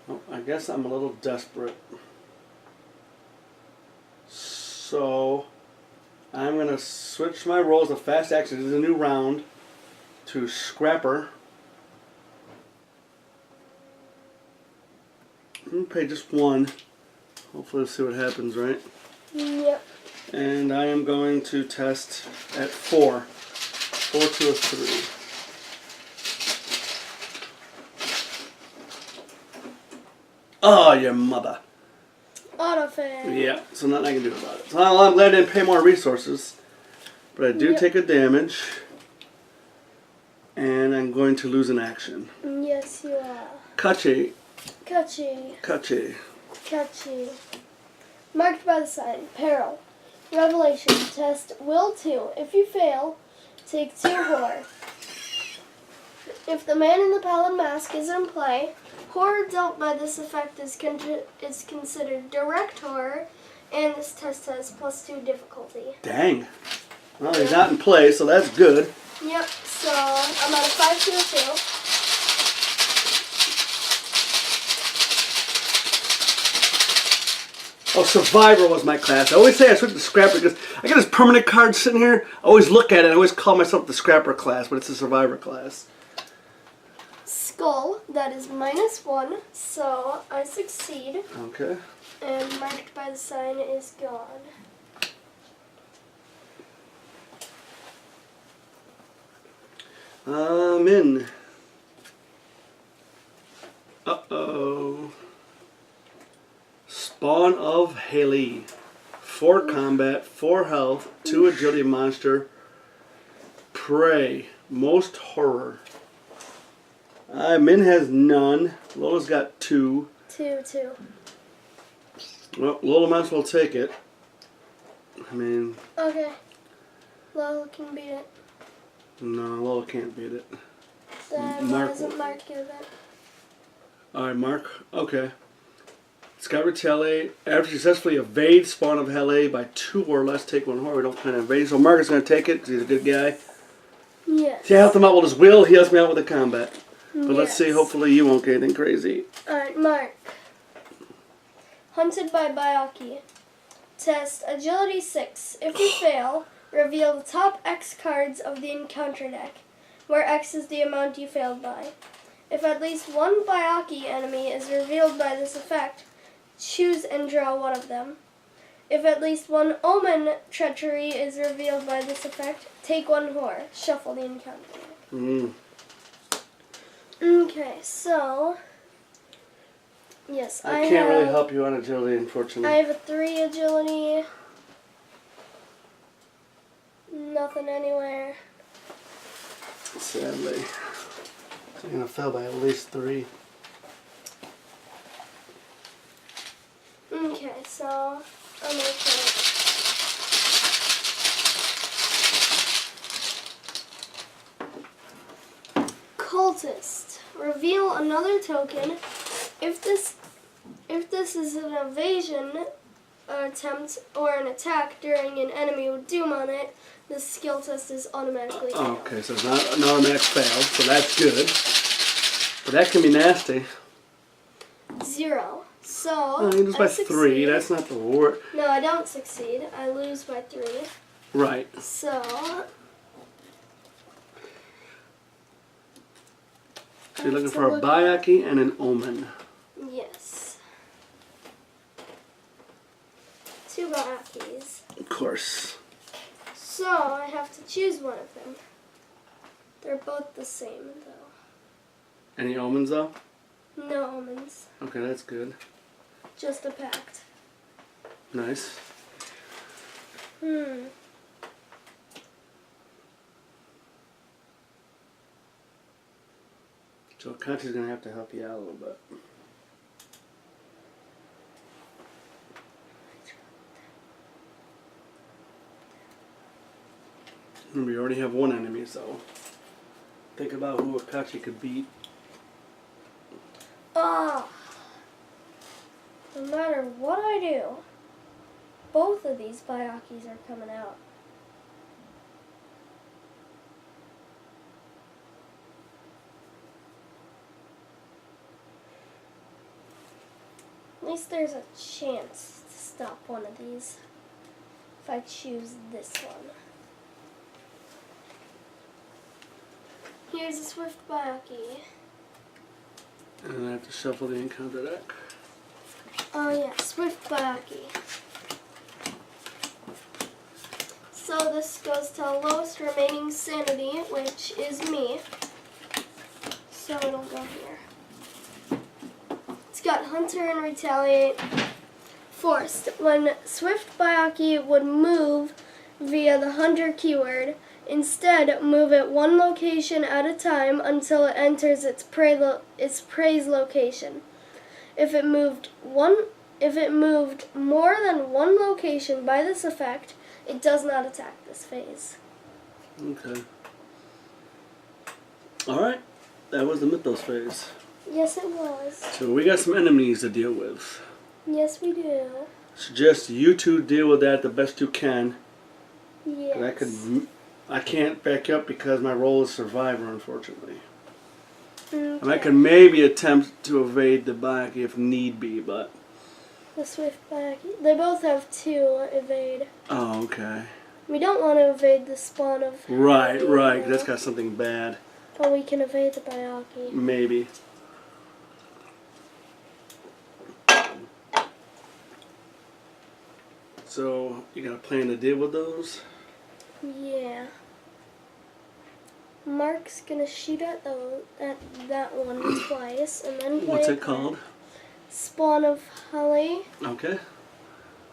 [SPEAKER 1] Oh, I guess I'm a little desperate. So, I'm going to switch my roles to fast action. This is a new round. To Scrapper. I'm going to pay just 1. Hopefully we'll see what happens, right?
[SPEAKER 2] Yep.
[SPEAKER 1] And I am going to test at 4. 4 to a 3. Oh, your mother.
[SPEAKER 2] Autofail.
[SPEAKER 1] Yeah, so nothing I can do about it. So I'm glad I didn't pay more resources. But I do
[SPEAKER 2] Yep.
[SPEAKER 1] take a damage. And I'm going to lose an action.
[SPEAKER 2] Yes, you are.
[SPEAKER 1] Kachi.
[SPEAKER 2] Kachi.
[SPEAKER 1] Kachi.
[SPEAKER 2] Kachi. Marked by the sign. Peril. Revelation. Test Will 2. If you fail, take 2 horror. If the man in the pallid mask is in play, horror dealt by this effect is considered direct horror, and this test has +2 difficulty.
[SPEAKER 1] Dang. Well, he's not in play, so that's good.
[SPEAKER 2] Yep, so I'm at a 5 to a 2.
[SPEAKER 1] Oh, Survivor was my class. I always say I switched to Scrapper because I got this permanent card sitting here. I always look at it. I always call myself the Scrapper class, but it's the Survivor class.
[SPEAKER 2] Skull, that is -1, so I succeed.
[SPEAKER 1] Okay.
[SPEAKER 2] And marked by the sign is gone.
[SPEAKER 1] I'm in. Uh-oh. Spawn of Haley. 4 combat, 4 health, 2 agility monster. Prey. Most horror. Min has none. Lola's got 2.
[SPEAKER 2] 2.
[SPEAKER 1] Well, Lola might as well take it. I mean,
[SPEAKER 2] Okay. Lola can beat it.
[SPEAKER 1] no, Lola can't beat it.
[SPEAKER 2] Then
[SPEAKER 1] Mark-
[SPEAKER 2] why doesn't Mark give it?
[SPEAKER 1] Alright, Mark. Okay. It's got retaliate. After successfully evade spawn of Hele by 2 or less, take 1 horror. We don't plan to evade. So Mark is going to take it because he's a good guy.
[SPEAKER 2] Yes.
[SPEAKER 1] See, I helped him out with his will. He helps me out with the combat. But let's see.
[SPEAKER 2] Yes.
[SPEAKER 1] Hopefully you won't get anything crazy.
[SPEAKER 2] Alright, Mark. Hunted by Byakuya. Test Agility 6. If you fail, reveal the top X cards of the encounter deck, where X is the amount you failed by. If at least 1 Byakuya enemy is revealed by this effect, choose and draw 1 of them. If at least 1 Omen treachery is revealed by this effect, take 1 horror. Shuffle the encounter deck. Okay, so yes,
[SPEAKER 1] I can't really help you on agility, unfortunately.
[SPEAKER 2] I have a 3 agility. Nothing anywhere.
[SPEAKER 1] Sadly. I'm going to fail by at least 3.
[SPEAKER 2] Okay, so I'm okay. Cultist. Reveal another token. If this is an evasion attempt or an attack during an enemy with Doom on it, the skill test is automatically failed.
[SPEAKER 1] Okay, so it's not an automatic fail, so that's good. But that can be nasty.
[SPEAKER 2] 0. So
[SPEAKER 1] Oh, you lose
[SPEAKER 2] I
[SPEAKER 1] by
[SPEAKER 2] succeed.
[SPEAKER 1] 3. That's not the war.
[SPEAKER 2] No, I don't succeed. I lose by 3.
[SPEAKER 1] Right.
[SPEAKER 2] So
[SPEAKER 1] you're looking for a Bayaki and an Omen.
[SPEAKER 2] yes. 2 Bayakis.
[SPEAKER 1] Of course.
[SPEAKER 2] So I have to choose one of them. They're both the same though.
[SPEAKER 1] Any Omens though?
[SPEAKER 2] No omens.
[SPEAKER 1] Okay, that's good.
[SPEAKER 2] Just a pact.
[SPEAKER 1] Nice. So Kachi's gonna have to help you out a little bit. Remember, you already have one enemy, so think about who Akachi could beat.
[SPEAKER 2] Ah! No matter what I do, both of these Bayakis are coming out. At least there's a chance to stop one of these if I choose this one. Here's a Swift Bayaki.
[SPEAKER 1] And I have to shuffle the encounter deck.
[SPEAKER 2] Oh yeah, Swift Bayaki. So this goes to lowest remaining sanity, which is me. So it'll go here. It's got Hunter and Retaliate. Forced. When Swift Bayaki would move via the Hunter keyword, instead move it one location at a time until it enters its prey's location. If it moved more than one location by this effect, it does not attack this phase.
[SPEAKER 1] Okay. Alright. That was the Mythos phase.
[SPEAKER 2] Yes, it was.
[SPEAKER 1] So we got some enemies to deal with.
[SPEAKER 2] Yes, we do.
[SPEAKER 1] Suggest you two deal with that the best you can.
[SPEAKER 2] Yes.
[SPEAKER 1] I can't back up because my role is survivor, unfortunately.
[SPEAKER 2] Okay.
[SPEAKER 1] And I can maybe attempt to evade the Bayaki if need be, but...
[SPEAKER 2] The Swift Bayaki. They both have 2 evade.
[SPEAKER 1] Oh, okay.
[SPEAKER 2] We don't want to evade the spawn of...
[SPEAKER 1] Right, 'cause that's got something bad.
[SPEAKER 2] But we can evade the Bayaki.
[SPEAKER 1] Maybe. So, you got a plan to deal with those?
[SPEAKER 2] Yeah. Mark's gonna shoot at that one twice, and then play
[SPEAKER 1] What's
[SPEAKER 2] a
[SPEAKER 1] it called?
[SPEAKER 2] Spawn of Holly.
[SPEAKER 1] Okay.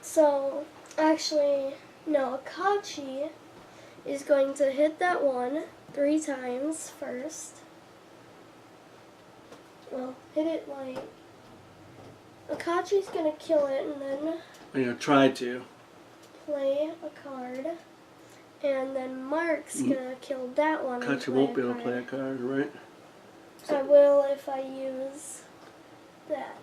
[SPEAKER 2] So, actually, no, Akachi is going to hit that one 3 times first. Well, hit it like... Akachi's gonna kill it and then
[SPEAKER 1] I'm going to try to.
[SPEAKER 2] play a card. And then Mark's gonna kill that one.
[SPEAKER 1] Kachi won't be able to play a card, right?
[SPEAKER 2] I will if I use that.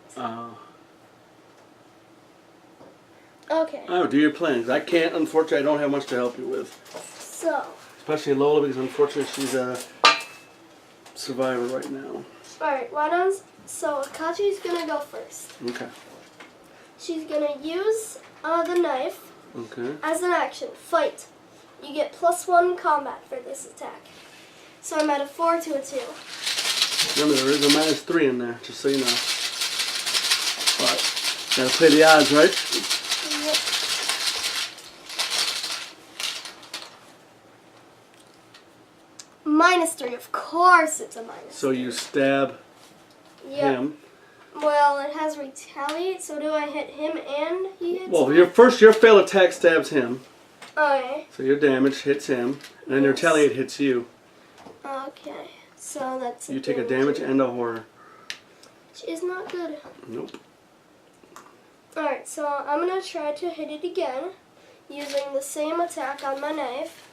[SPEAKER 2] Okay.
[SPEAKER 1] Oh, do your plan. 'Cause I can't, unfortunately, I don't have much to help you with.
[SPEAKER 2] So.
[SPEAKER 1] Especially Lola, because unfortunately she's a survivor right now.
[SPEAKER 2] Alright, so Akachi's gonna go first.
[SPEAKER 1] Okay.
[SPEAKER 2] She's gonna use the knife as an action. Fight. You get +1 combat for this attack. So I'm at a 4 to a 2.
[SPEAKER 1] Remember, there is a -3 in there, just so you know. But, gotta play the odds, right?
[SPEAKER 2] Yep. -3, of course it's a -3.
[SPEAKER 1] So you stab him.
[SPEAKER 2] Well, it has retaliate, so do I hit him and he hits
[SPEAKER 1] Well,
[SPEAKER 2] me?
[SPEAKER 1] your failed attack stabs him.
[SPEAKER 2] Okay.
[SPEAKER 1] So your damage hits him, and then your retaliate hits you.
[SPEAKER 2] Okay. So that's
[SPEAKER 1] You take a damage and a horror.
[SPEAKER 2] which is not good.
[SPEAKER 1] Nope.
[SPEAKER 2] Alright, so I'm going to try to hit it again using the same attack on my knife.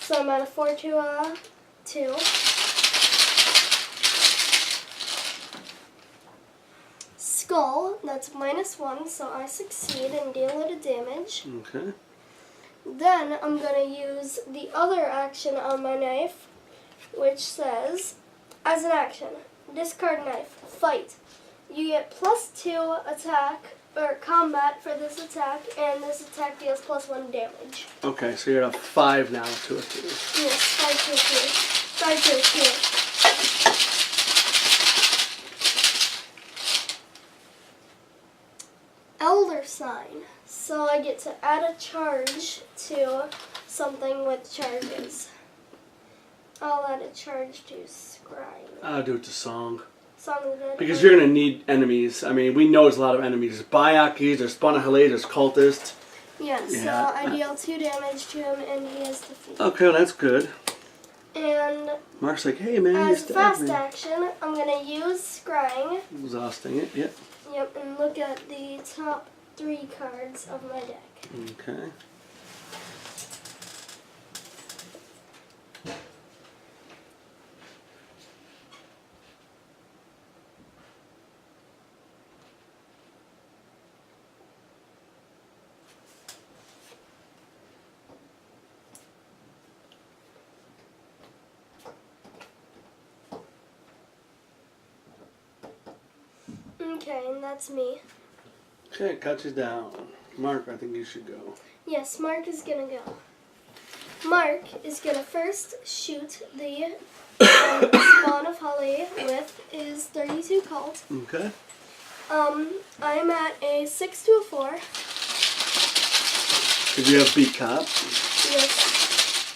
[SPEAKER 2] So I'm at a 4 to a 2. Skull, that's -1, so I succeed and deal it a damage.
[SPEAKER 1] Okay.
[SPEAKER 2] Then I'm going to use the other action on my knife, which says, as an action, discard knife, fight. you get +2 attack or combat for this attack, and this attack deals +1 damage.
[SPEAKER 1] Okay, so you're at a 5 now to a 2.
[SPEAKER 2] Yes, 5 to a 2. 5 to a 2. Elder Sign. So I get to add a charge to something with charges. I'll add a charge to Scrying.
[SPEAKER 1] I'll do it to Song.
[SPEAKER 2] Song of the Dead.
[SPEAKER 1] Because you're going to need enemies. I mean, we know there's a lot of enemies. There's Bayakis, there's Spanahalei, there's Cultists.
[SPEAKER 2] Yeah, so I deal 2 damage to him and he is defeated.
[SPEAKER 1] Okay, well, that's good.
[SPEAKER 2] And
[SPEAKER 1] Mark's like, hey man,
[SPEAKER 2] as
[SPEAKER 1] you
[SPEAKER 2] fast
[SPEAKER 1] stabbed me.
[SPEAKER 2] action, I'm going to use Scrying.
[SPEAKER 1] Exhausting it, yep.
[SPEAKER 2] Yep, and look at the top 3 cards of my deck.
[SPEAKER 1] Okay.
[SPEAKER 2] Okay, and that's me.
[SPEAKER 1] Okay, cut you down. Mark, I think you should go.
[SPEAKER 2] Yes, Mark is going to go. Mark is going to first shoot the Spawn of Holly with his 32 cult.
[SPEAKER 1] Okay.
[SPEAKER 2] I'm at a 6 to a 4.
[SPEAKER 1] Did you have beat cop?
[SPEAKER 2] Yes.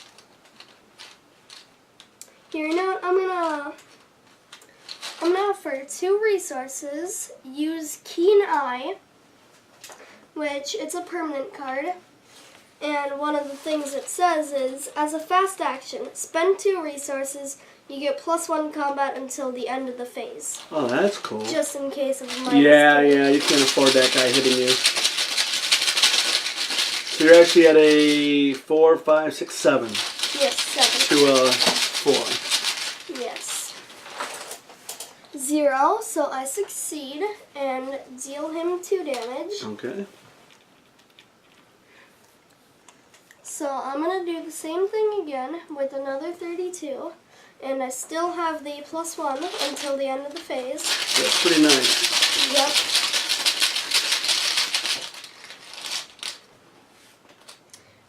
[SPEAKER 2] Here, you know what? I'm gonna offer 2 resources. Use Keen Eye, which it's a permanent card. And one of the things it says is, as a fast action, spend 2 resources. You get +1 combat until the end of the phase.
[SPEAKER 1] Oh, that's cool.
[SPEAKER 2] Just in case of
[SPEAKER 1] Yeah, you can't afford that guy hitting you. So you're actually at a 4, 5, 6, 7.
[SPEAKER 2] Yes, 7.
[SPEAKER 1] To a 4.
[SPEAKER 2] Yes. 0, so I succeed and deal him 2 damage.
[SPEAKER 1] Okay.
[SPEAKER 2] So I'm going to do the same thing again with another 32. And I still have the +1 until the end of the phase.
[SPEAKER 1] That's pretty nice.
[SPEAKER 2] Yep.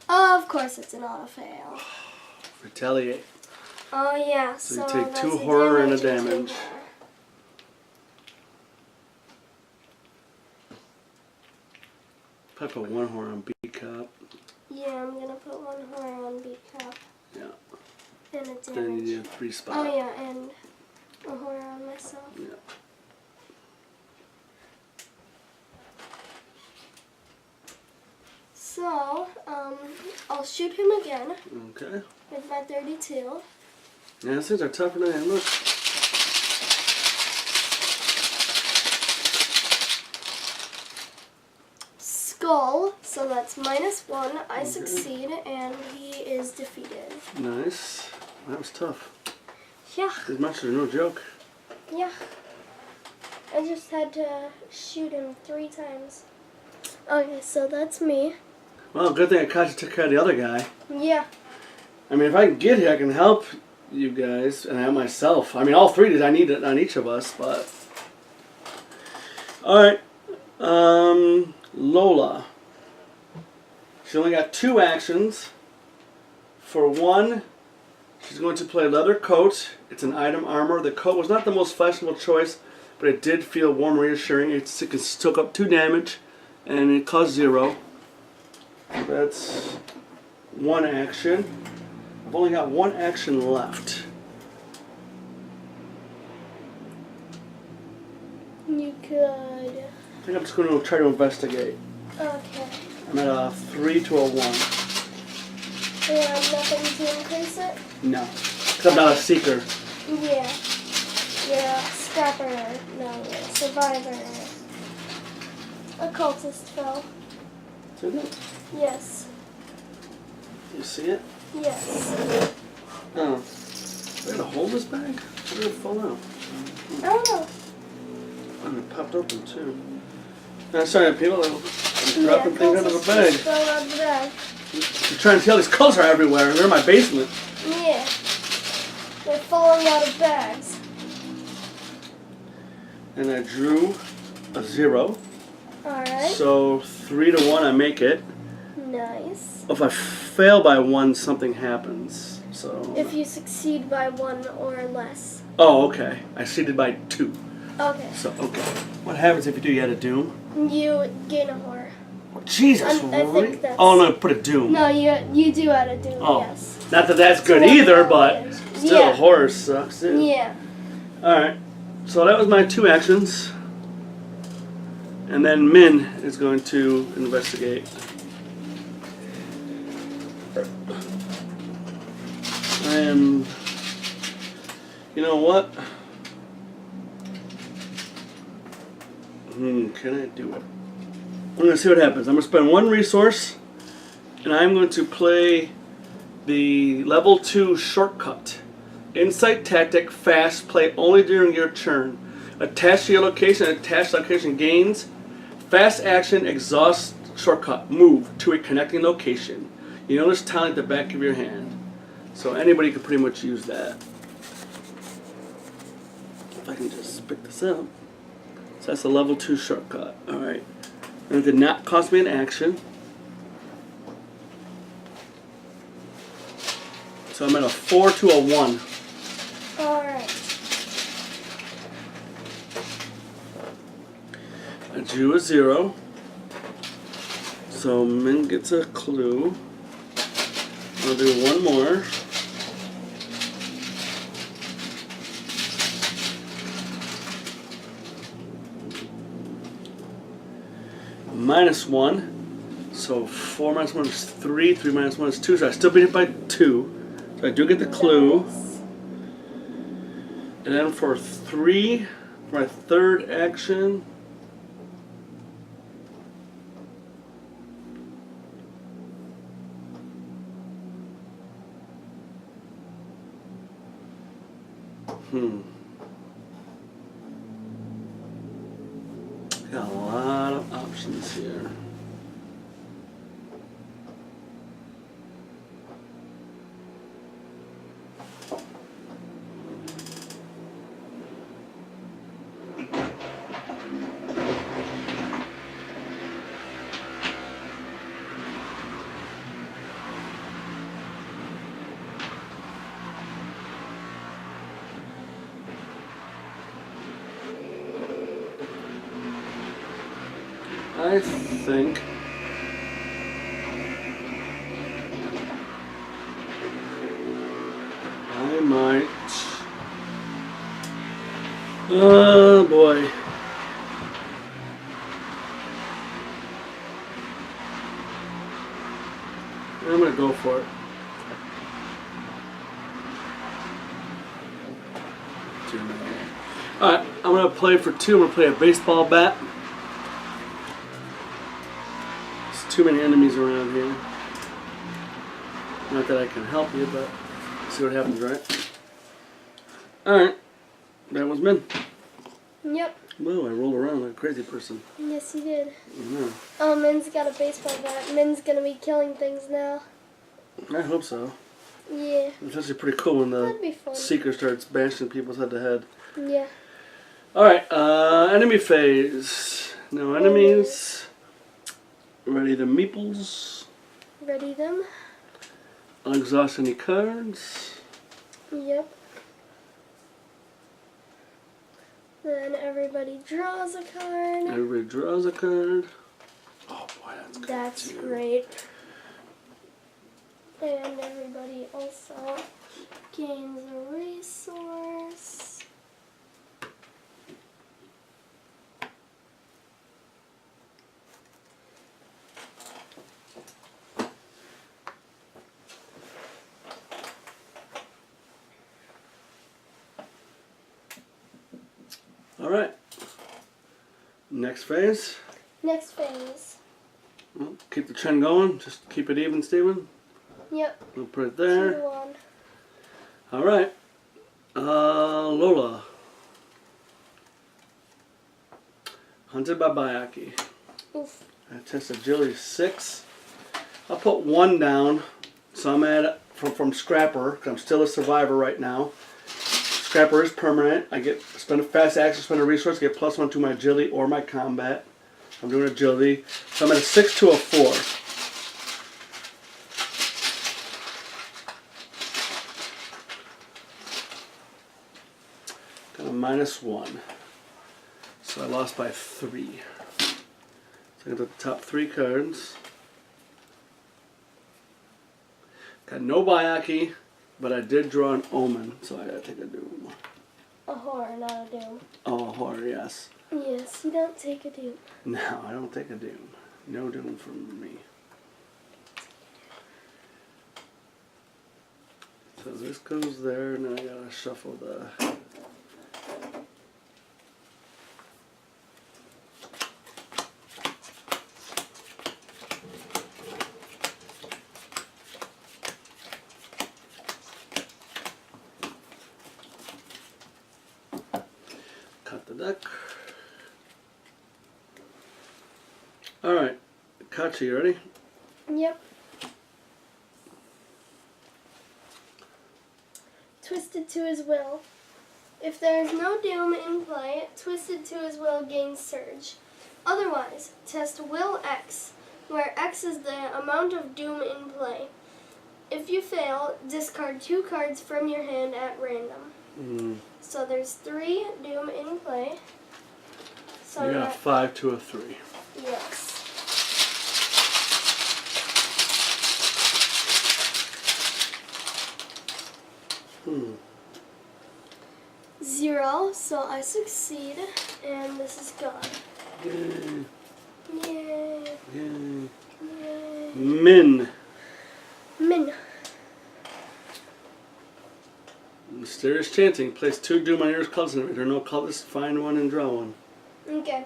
[SPEAKER 2] Of course it's an auto-fail.
[SPEAKER 1] Retaliate.
[SPEAKER 2] Oh yeah,
[SPEAKER 1] So you take
[SPEAKER 2] that's
[SPEAKER 1] 2
[SPEAKER 2] a
[SPEAKER 1] horror and a
[SPEAKER 2] and 2
[SPEAKER 1] damage.
[SPEAKER 2] horror.
[SPEAKER 1] Probably put 1 horror on beat cop.
[SPEAKER 2] Yeah, I'm gonna put 1 horror on beat cop.
[SPEAKER 1] Yeah.
[SPEAKER 2] And a
[SPEAKER 1] Then
[SPEAKER 2] damage.
[SPEAKER 1] you do 3 spot.
[SPEAKER 2] Oh yeah, and a horror on myself.
[SPEAKER 1] Yeah.
[SPEAKER 2] So, I'll shoot him again
[SPEAKER 1] Okay.
[SPEAKER 2] with my 32.
[SPEAKER 1] Yeah, these things are tougher than they look.
[SPEAKER 2] Skull, so that's -1. I
[SPEAKER 1] Okay.
[SPEAKER 2] succeed, and he is defeated.
[SPEAKER 1] Nice. That was tough.
[SPEAKER 2] Yeah,
[SPEAKER 1] These monsters are no joke.
[SPEAKER 2] yeah. I just had to shoot him 3 times. Okay, so that's me.
[SPEAKER 1] Well, good thing I caught you took care of the other guy.
[SPEAKER 2] Yeah.
[SPEAKER 1] I mean, if I can get here, I can help you guys, and I myself. I mean, all 3 of these I need it on each of us, but... Alright. Lola. She only got 2 actions. For 1, she's going to play Leather Coat. It's an item armor. The coat was not the most fashionable choice, but it did feel warm, reassuring. It took up 2 damage, and it cost 0. That's 1 action. I've only got 1 action left.
[SPEAKER 2] You could.
[SPEAKER 1] I think I'm just going to try to investigate.
[SPEAKER 2] Okay.
[SPEAKER 1] I'm at a 3 to a 1.
[SPEAKER 2] And nothing to increase it?
[SPEAKER 1] No. Because I'm not a seeker.
[SPEAKER 2] Yeah. You're a scrapper. No, you're a survivor. Occultist fell.
[SPEAKER 1] Is it?
[SPEAKER 2] Yes.
[SPEAKER 1] You see it?
[SPEAKER 2] Yes.
[SPEAKER 1] Oh. I got a hole in this bag? How did it fall out?
[SPEAKER 2] I don't know.
[SPEAKER 1] Oh, it popped open too. Sorry, people. I'm dropping things out of the
[SPEAKER 2] occultist
[SPEAKER 1] bag.
[SPEAKER 2] just fell out of the bag.
[SPEAKER 1] You're trying to tell these colors are everywhere. They're in my basement.
[SPEAKER 2] Yeah. They're falling out of bags.
[SPEAKER 1] And I drew a 0.
[SPEAKER 2] Alright.
[SPEAKER 1] So 3 to 1, I make it.
[SPEAKER 2] Nice.
[SPEAKER 1] If I fail by 1, something happens. So.
[SPEAKER 2] If you succeed by 1 or less.
[SPEAKER 1] Oh, okay. I succeeded by 2.
[SPEAKER 2] Okay.
[SPEAKER 1] So, okay. What happens if you do? You add a doom?
[SPEAKER 2] You gain a horror.
[SPEAKER 1] Jesus,
[SPEAKER 2] I think that's...
[SPEAKER 1] Oh, no, put a doom.
[SPEAKER 2] No, you do add a doom,
[SPEAKER 1] Oh.
[SPEAKER 2] yes.
[SPEAKER 1] Not that that's good
[SPEAKER 2] So
[SPEAKER 1] either, but still,
[SPEAKER 2] yeah.
[SPEAKER 1] horror sucks too.
[SPEAKER 2] Yeah.
[SPEAKER 1] Alright, so that was my 2 actions. And then Min is going to investigate. I am... You know what? Can I do it? I'm going to see what happens. I'm going to spend 1 resource, and I'm going to play the level 2 shortcut. Insight tactic, fast, play only during your turn. Attached to your location, attached location gains. Fast action, exhaust shortcut, move to a connecting location. You notice tile at the back of your hand. So anybody could pretty much use that. If I can just pick this up. So that's a level 2 shortcut. Alright. And it did not cost me an action. So I'm at a 4 to a 1.
[SPEAKER 2] Alright.
[SPEAKER 1] I drew a 0. So Min gets a clue. I'll do 1 more. -1. So 4 minus 1 is 3. 3 minus 1 is 2. So I still beat it by 2. So I do get the clue.
[SPEAKER 2] Nice.
[SPEAKER 1] And then for 3, for my 3rd action. Got a lot of options here. I think I might. Oh boy. I'm gonna go for it. Alright, I'm gonna play for 2. I'm gonna play a baseball bat. Too many enemies around here. Not that I can help you, but see what happens, right? Alright. That was Min.
[SPEAKER 2] Yep.
[SPEAKER 1] Whoa, I rolled around like a crazy person.
[SPEAKER 2] Yes, you did.
[SPEAKER 1] Yeah.
[SPEAKER 2] Oh, Min's got a baseball bat. Min's gonna be killing things now.
[SPEAKER 1] I hope so.
[SPEAKER 2] Yeah.
[SPEAKER 1] It's actually pretty cool when
[SPEAKER 2] That'd be
[SPEAKER 1] the
[SPEAKER 2] fun.
[SPEAKER 1] Seeker starts bashing people's head to head.
[SPEAKER 2] Yeah.
[SPEAKER 1] Alright, enemy phase. No enemies. Ready the meeples.
[SPEAKER 2] Ready them?
[SPEAKER 1] I'll exhaust any cards.
[SPEAKER 2] Yep. Then everybody draws a card.
[SPEAKER 1] Everybody draws a card. Oh boy, that's good.
[SPEAKER 2] That's
[SPEAKER 1] too.
[SPEAKER 2] great. And everybody also gains a resource.
[SPEAKER 1] Alright. Next phase.
[SPEAKER 2] Next phase.
[SPEAKER 1] Well, keep the trend going. Just keep it even, Steven.
[SPEAKER 2] Yep.
[SPEAKER 1] We'll put it there.
[SPEAKER 2] 2-1.
[SPEAKER 1] Alright. Lola. Hunted by Bayaki.
[SPEAKER 2] Oof.
[SPEAKER 1] I tested agility 6. I'll put 1 down. So I'm at from Scrapper, because I'm still a survivor right now. Scrapper is permanent. I get spend a fast action, spend a resource, get +1 to my agility or my combat. I'm doing agility. So I'm at a 6 to a 4. Got a -1. So I lost by 3. So I got the top 3 cards. Got no Bayaki, but I did draw an Omen, so I gotta take a Doom.
[SPEAKER 2] A horror, not a doom.
[SPEAKER 1] Oh, a horror, yes.
[SPEAKER 2] Yes, you don't take a doom.
[SPEAKER 1] No, I don't take a Doom. No Doom from me. So this goes there, and then I gotta shuffle the... Cut the deck. Alright, Kachi, you ready?
[SPEAKER 2] Yep. Twisted to his will. If there is no doom in play, twisted to his will gains surge. Otherwise, test will X, where X is the amount of doom in play. If you fail, discard 2 cards from your hand at random. So there's 3 doom in play. So
[SPEAKER 1] You got a 5 to a 3.
[SPEAKER 2] yes.
[SPEAKER 1] Hmm.
[SPEAKER 2] 0, so I succeed, and this is gone.
[SPEAKER 1] Yay.
[SPEAKER 2] Yay.
[SPEAKER 1] Yay.
[SPEAKER 2] Yay.
[SPEAKER 1] Min.
[SPEAKER 2] Min.
[SPEAKER 1] Mysterious chanting. Place 2 Doom on your cultist. If there are no cultists, find one and draw one.
[SPEAKER 2] Okay.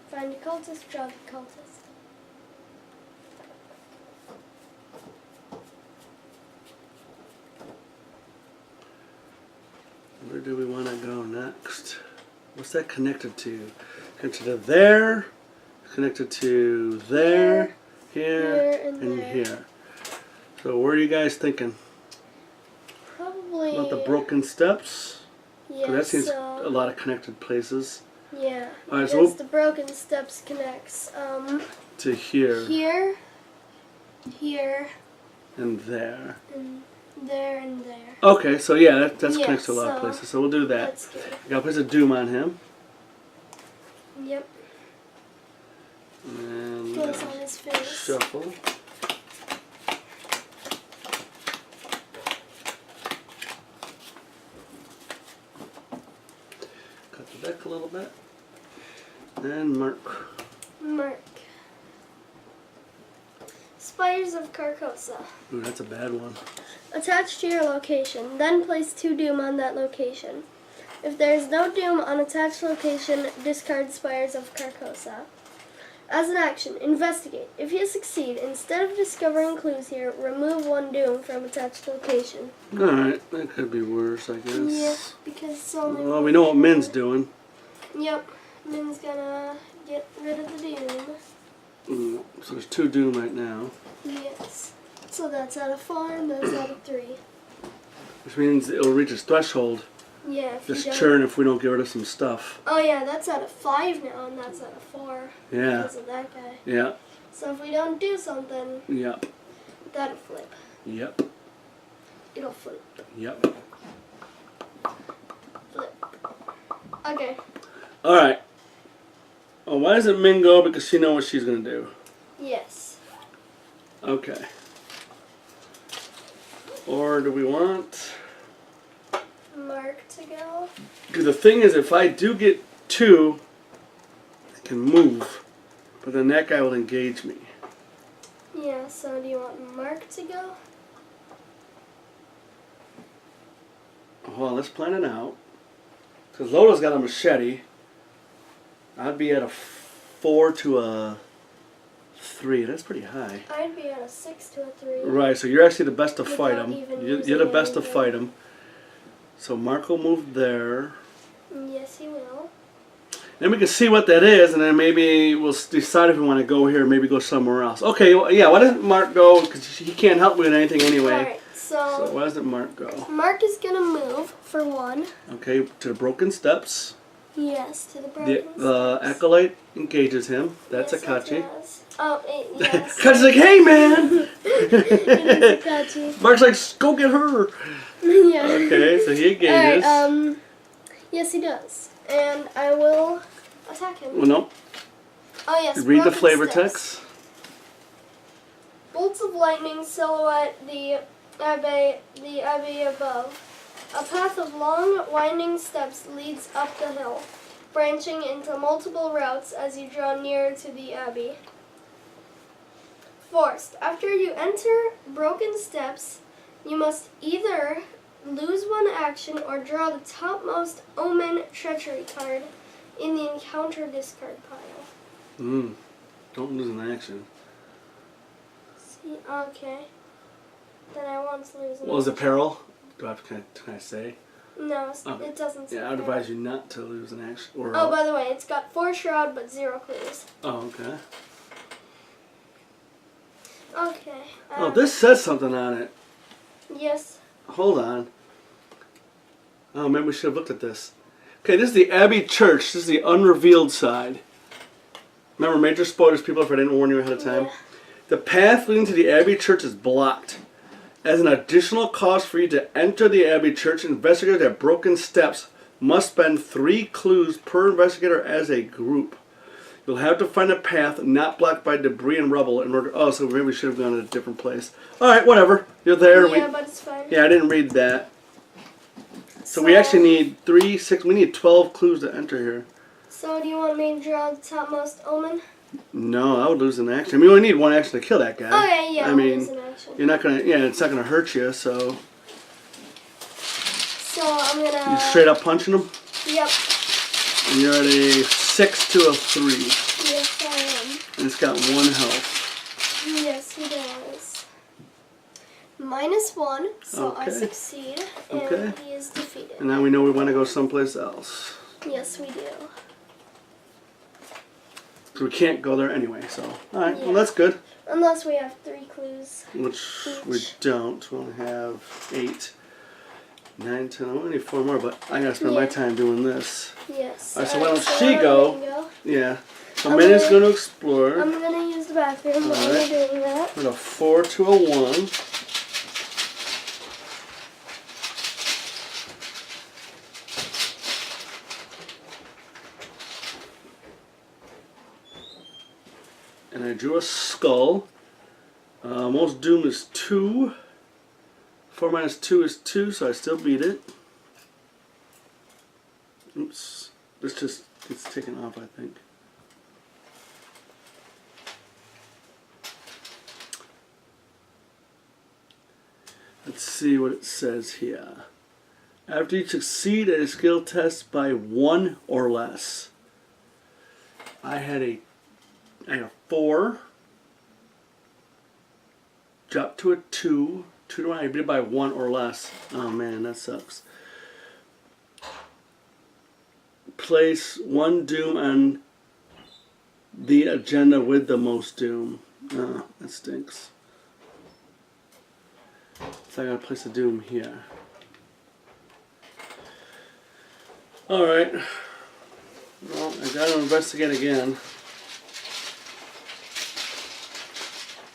[SPEAKER 2] Find a cultist, draw the cultist.
[SPEAKER 1] Where do we want to go next? What's that connected to? Connected to there, connected to there, here,
[SPEAKER 2] and
[SPEAKER 1] and
[SPEAKER 2] there.
[SPEAKER 1] here. So where are you guys thinking?
[SPEAKER 2] Probably.
[SPEAKER 1] About the broken steps?
[SPEAKER 2] Yeah.
[SPEAKER 1] 'Cause that seems
[SPEAKER 2] so,
[SPEAKER 1] a lot of connected places.
[SPEAKER 2] Yeah.
[SPEAKER 1] All right,
[SPEAKER 2] because
[SPEAKER 1] so we'll,
[SPEAKER 2] the broken steps connects
[SPEAKER 1] to here
[SPEAKER 2] here, here,
[SPEAKER 1] and there.
[SPEAKER 2] and there, and there.
[SPEAKER 1] Okay, so yeah, that's
[SPEAKER 2] Yeah,
[SPEAKER 1] connects to a lot of
[SPEAKER 2] so
[SPEAKER 1] places. So we'll do that.
[SPEAKER 2] That's good.
[SPEAKER 1] I gotta place a Doom on him.
[SPEAKER 2] Yep.
[SPEAKER 1] And
[SPEAKER 2] Goes on his face.
[SPEAKER 1] shuffle. Cut the deck a little bit. And mark.
[SPEAKER 2] Mark. Spires of Carcosa.
[SPEAKER 1] Ooh, that's a bad one.
[SPEAKER 2] Attach to your location, then place 2 doom on that location. If there is no doom on attached location, discard Spires of Carcosa. As an action, investigate. If you succeed, instead of discovering clues here, remove 1 doom from attached location.
[SPEAKER 1] Alright, that could be worse, I guess.
[SPEAKER 2] Yeah, because it's only
[SPEAKER 1] Well, we know what Min's doing.
[SPEAKER 2] Yep, Min's gonna get rid of the doom.
[SPEAKER 1] So there's 2 Doom right now.
[SPEAKER 2] Yes. So that's out of 4 and that's out of 3.
[SPEAKER 1] Which means it'll reach its threshold.
[SPEAKER 2] Yeah, if
[SPEAKER 1] This
[SPEAKER 2] you don't...
[SPEAKER 1] churn if we don't get rid of some stuff.
[SPEAKER 2] Oh yeah, that's out of 5 now and that's out of 4.
[SPEAKER 1] Yeah.
[SPEAKER 2] Because of that guy.
[SPEAKER 1] Yeah.
[SPEAKER 2] So if we don't do something,
[SPEAKER 1] Yep.
[SPEAKER 2] that'll flip.
[SPEAKER 1] Yep.
[SPEAKER 2] It'll flip.
[SPEAKER 1] Yep.
[SPEAKER 2] Flip. Okay.
[SPEAKER 1] Alright. Oh, why doesn't Min go? Because she knows what she's going to do.
[SPEAKER 2] Yes.
[SPEAKER 1] Okay. Or do we want...
[SPEAKER 2] Mark to go.
[SPEAKER 1] Because the thing is, if I do get 2, I can move. But then that guy will engage me.
[SPEAKER 2] Yeah, so do you want Mark to go?
[SPEAKER 1] Well, let's plan it out. Because Lola's got a machete. I'd be at a 4 to a 3. That's pretty high.
[SPEAKER 2] I'd be at a 6 to a 3.
[SPEAKER 1] Right, so you're actually the best to
[SPEAKER 2] Without
[SPEAKER 1] fight him.
[SPEAKER 2] even
[SPEAKER 1] You're
[SPEAKER 2] using
[SPEAKER 1] the best to
[SPEAKER 2] anything.
[SPEAKER 1] fight him. So Mark will move there.
[SPEAKER 2] Yes, he will.
[SPEAKER 1] Then we can see what that is, and then maybe we'll decide if we want to go here or maybe go somewhere else. Okay, well, yeah, why doesn't Mark go? Because he can't help me with anything anyway.
[SPEAKER 2] Alright, So
[SPEAKER 1] where does Mark go?
[SPEAKER 2] Mark is gonna move for one.
[SPEAKER 1] Okay, to the broken steps.
[SPEAKER 2] Yes, to the broken
[SPEAKER 1] The
[SPEAKER 2] steps.
[SPEAKER 1] acolyte engages him. That's
[SPEAKER 2] Yes, it
[SPEAKER 1] Akachi.
[SPEAKER 2] does. Oh, yes.
[SPEAKER 1] Akachi's like, hey man!
[SPEAKER 2] It is Akachi.
[SPEAKER 1] Mark's like, go get her!
[SPEAKER 2] Yeah.
[SPEAKER 1] Okay, so he engages.
[SPEAKER 2] Alright, yes he does. And I will attack him.
[SPEAKER 1] Well, no.
[SPEAKER 2] Oh yes,
[SPEAKER 1] Read the
[SPEAKER 2] broken
[SPEAKER 1] flavor
[SPEAKER 2] steps.
[SPEAKER 1] text.
[SPEAKER 2] Bolts of lightning silhouette the abbey above. A path of long, winding steps leads up the hill, branching into multiple routes as you draw nearer to the abbey. Forced. After you enter broken steps, you must either lose one action or draw the topmost Omen Treachery card in the encounter discard pile.
[SPEAKER 1] Don't lose an action.
[SPEAKER 2] See, okay. Then I want to lose an
[SPEAKER 1] What was it,
[SPEAKER 2] action.
[SPEAKER 1] peril? Can I say?
[SPEAKER 2] No,
[SPEAKER 1] Okay.
[SPEAKER 2] it doesn't say
[SPEAKER 1] Yeah, I would
[SPEAKER 2] that.
[SPEAKER 1] advise you not to lose an action. Or
[SPEAKER 2] Oh, by the way, it's got 4 shroud but 0 clues.
[SPEAKER 1] Oh, okay.
[SPEAKER 2] Okay.
[SPEAKER 1] Oh, this says something on it.
[SPEAKER 2] Yes.
[SPEAKER 1] Hold on. Oh, maybe we should have looked at this. Okay, this is the Abbey Church. This is the unrevealed side. Remember, major spoilers, people, if I didn't warn you ahead of time.
[SPEAKER 2] Yeah.
[SPEAKER 1] The path leading to the Abbey Church is blocked. As an additional cost for you to enter the Abbey Church, investigators at Broken Steps must spend 3 clues per investigator as a group. You'll have to find a path not blocked by debris and rubble in order. Oh, so maybe we should have gone to a different place. All right, whatever. You're there.
[SPEAKER 2] Yeah, but it's fine.
[SPEAKER 1] Yeah, I didn't read that. So we actually need 3, 6. We need 12 clues to enter here.
[SPEAKER 2] So do you want me to draw the topmost Omen?
[SPEAKER 1] No, I would lose an action. I mean, we only need 1 action to kill that guy.
[SPEAKER 2] Okay, yeah,
[SPEAKER 1] I
[SPEAKER 2] I'll
[SPEAKER 1] mean,
[SPEAKER 2] lose an action.
[SPEAKER 1] you're not gonna. Yeah, it's not gonna hurt you. So
[SPEAKER 2] So I'm gonna.
[SPEAKER 1] you straight up punching him,
[SPEAKER 2] Yep.
[SPEAKER 1] and you're at a 6 to a 3,
[SPEAKER 2] Yes, I am.
[SPEAKER 1] and it's got 1 health.
[SPEAKER 2] Yes, he does. -1, so I
[SPEAKER 1] Okay.
[SPEAKER 2] succeed, and
[SPEAKER 1] Okay.
[SPEAKER 2] he is defeated.
[SPEAKER 1] And now we know we want to go someplace else.
[SPEAKER 2] Yes, we do.
[SPEAKER 1] So we can't go there anyway. So all right,
[SPEAKER 2] Yeah.
[SPEAKER 1] well that's good.
[SPEAKER 2] Unless we have 3 clues.
[SPEAKER 1] Which we don't. We only have 8, 9, 10. I only need 4 more, but I gotta spend my
[SPEAKER 2] Yeah.
[SPEAKER 1] time doing this.
[SPEAKER 2] Yes.
[SPEAKER 1] All right, so why don't she
[SPEAKER 2] why don't
[SPEAKER 1] go?
[SPEAKER 2] we go?
[SPEAKER 1] Yeah. So
[SPEAKER 2] I'm
[SPEAKER 1] Minnie's
[SPEAKER 2] gonna-
[SPEAKER 1] going to explore.
[SPEAKER 2] I'm gonna use the bathroom while
[SPEAKER 1] Alright.
[SPEAKER 2] you're doing that.
[SPEAKER 1] With a 4 to a 1. And I drew a skull. Most doom is 2. 4 minus 2 is 2, so I still beat it. Oops. This just gets taken off, I think. Let's see what it says here. After you succeed at a skill test by 1 or less. I had a 4. Dropped to a 2. 2 to 1. I beat it by 1 or less. Oh man, that sucks. Place 1 doom on the agenda with the most doom. Oh, that stinks. So I gotta place a doom here. Alright. Well, I gotta investigate again.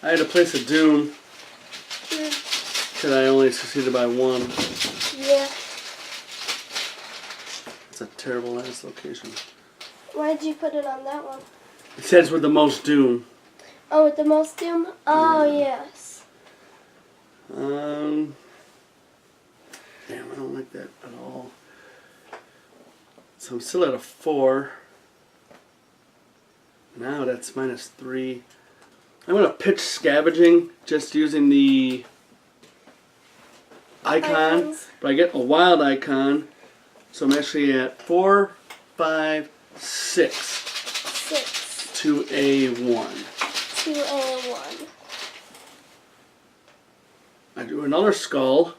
[SPEAKER 1] I had to place a doom because I only succeeded by 1.
[SPEAKER 2] Yeah.
[SPEAKER 1] It's a terrible ass location.
[SPEAKER 2] Why did you put it on that one?
[SPEAKER 1] It says with the most doom.
[SPEAKER 2] Oh, with the most doom? Oh, yes.
[SPEAKER 1] Damn, I don't like that at all. So I'm still at a 4. Now that's -3. I'm going to pitch scavenging just using the icon.
[SPEAKER 2] Icons.
[SPEAKER 1] But I get a wild icon. So I'm actually at 4, 5, 6
[SPEAKER 2] 6
[SPEAKER 1] to a 1.
[SPEAKER 2] to a 1.
[SPEAKER 1] I do another skull.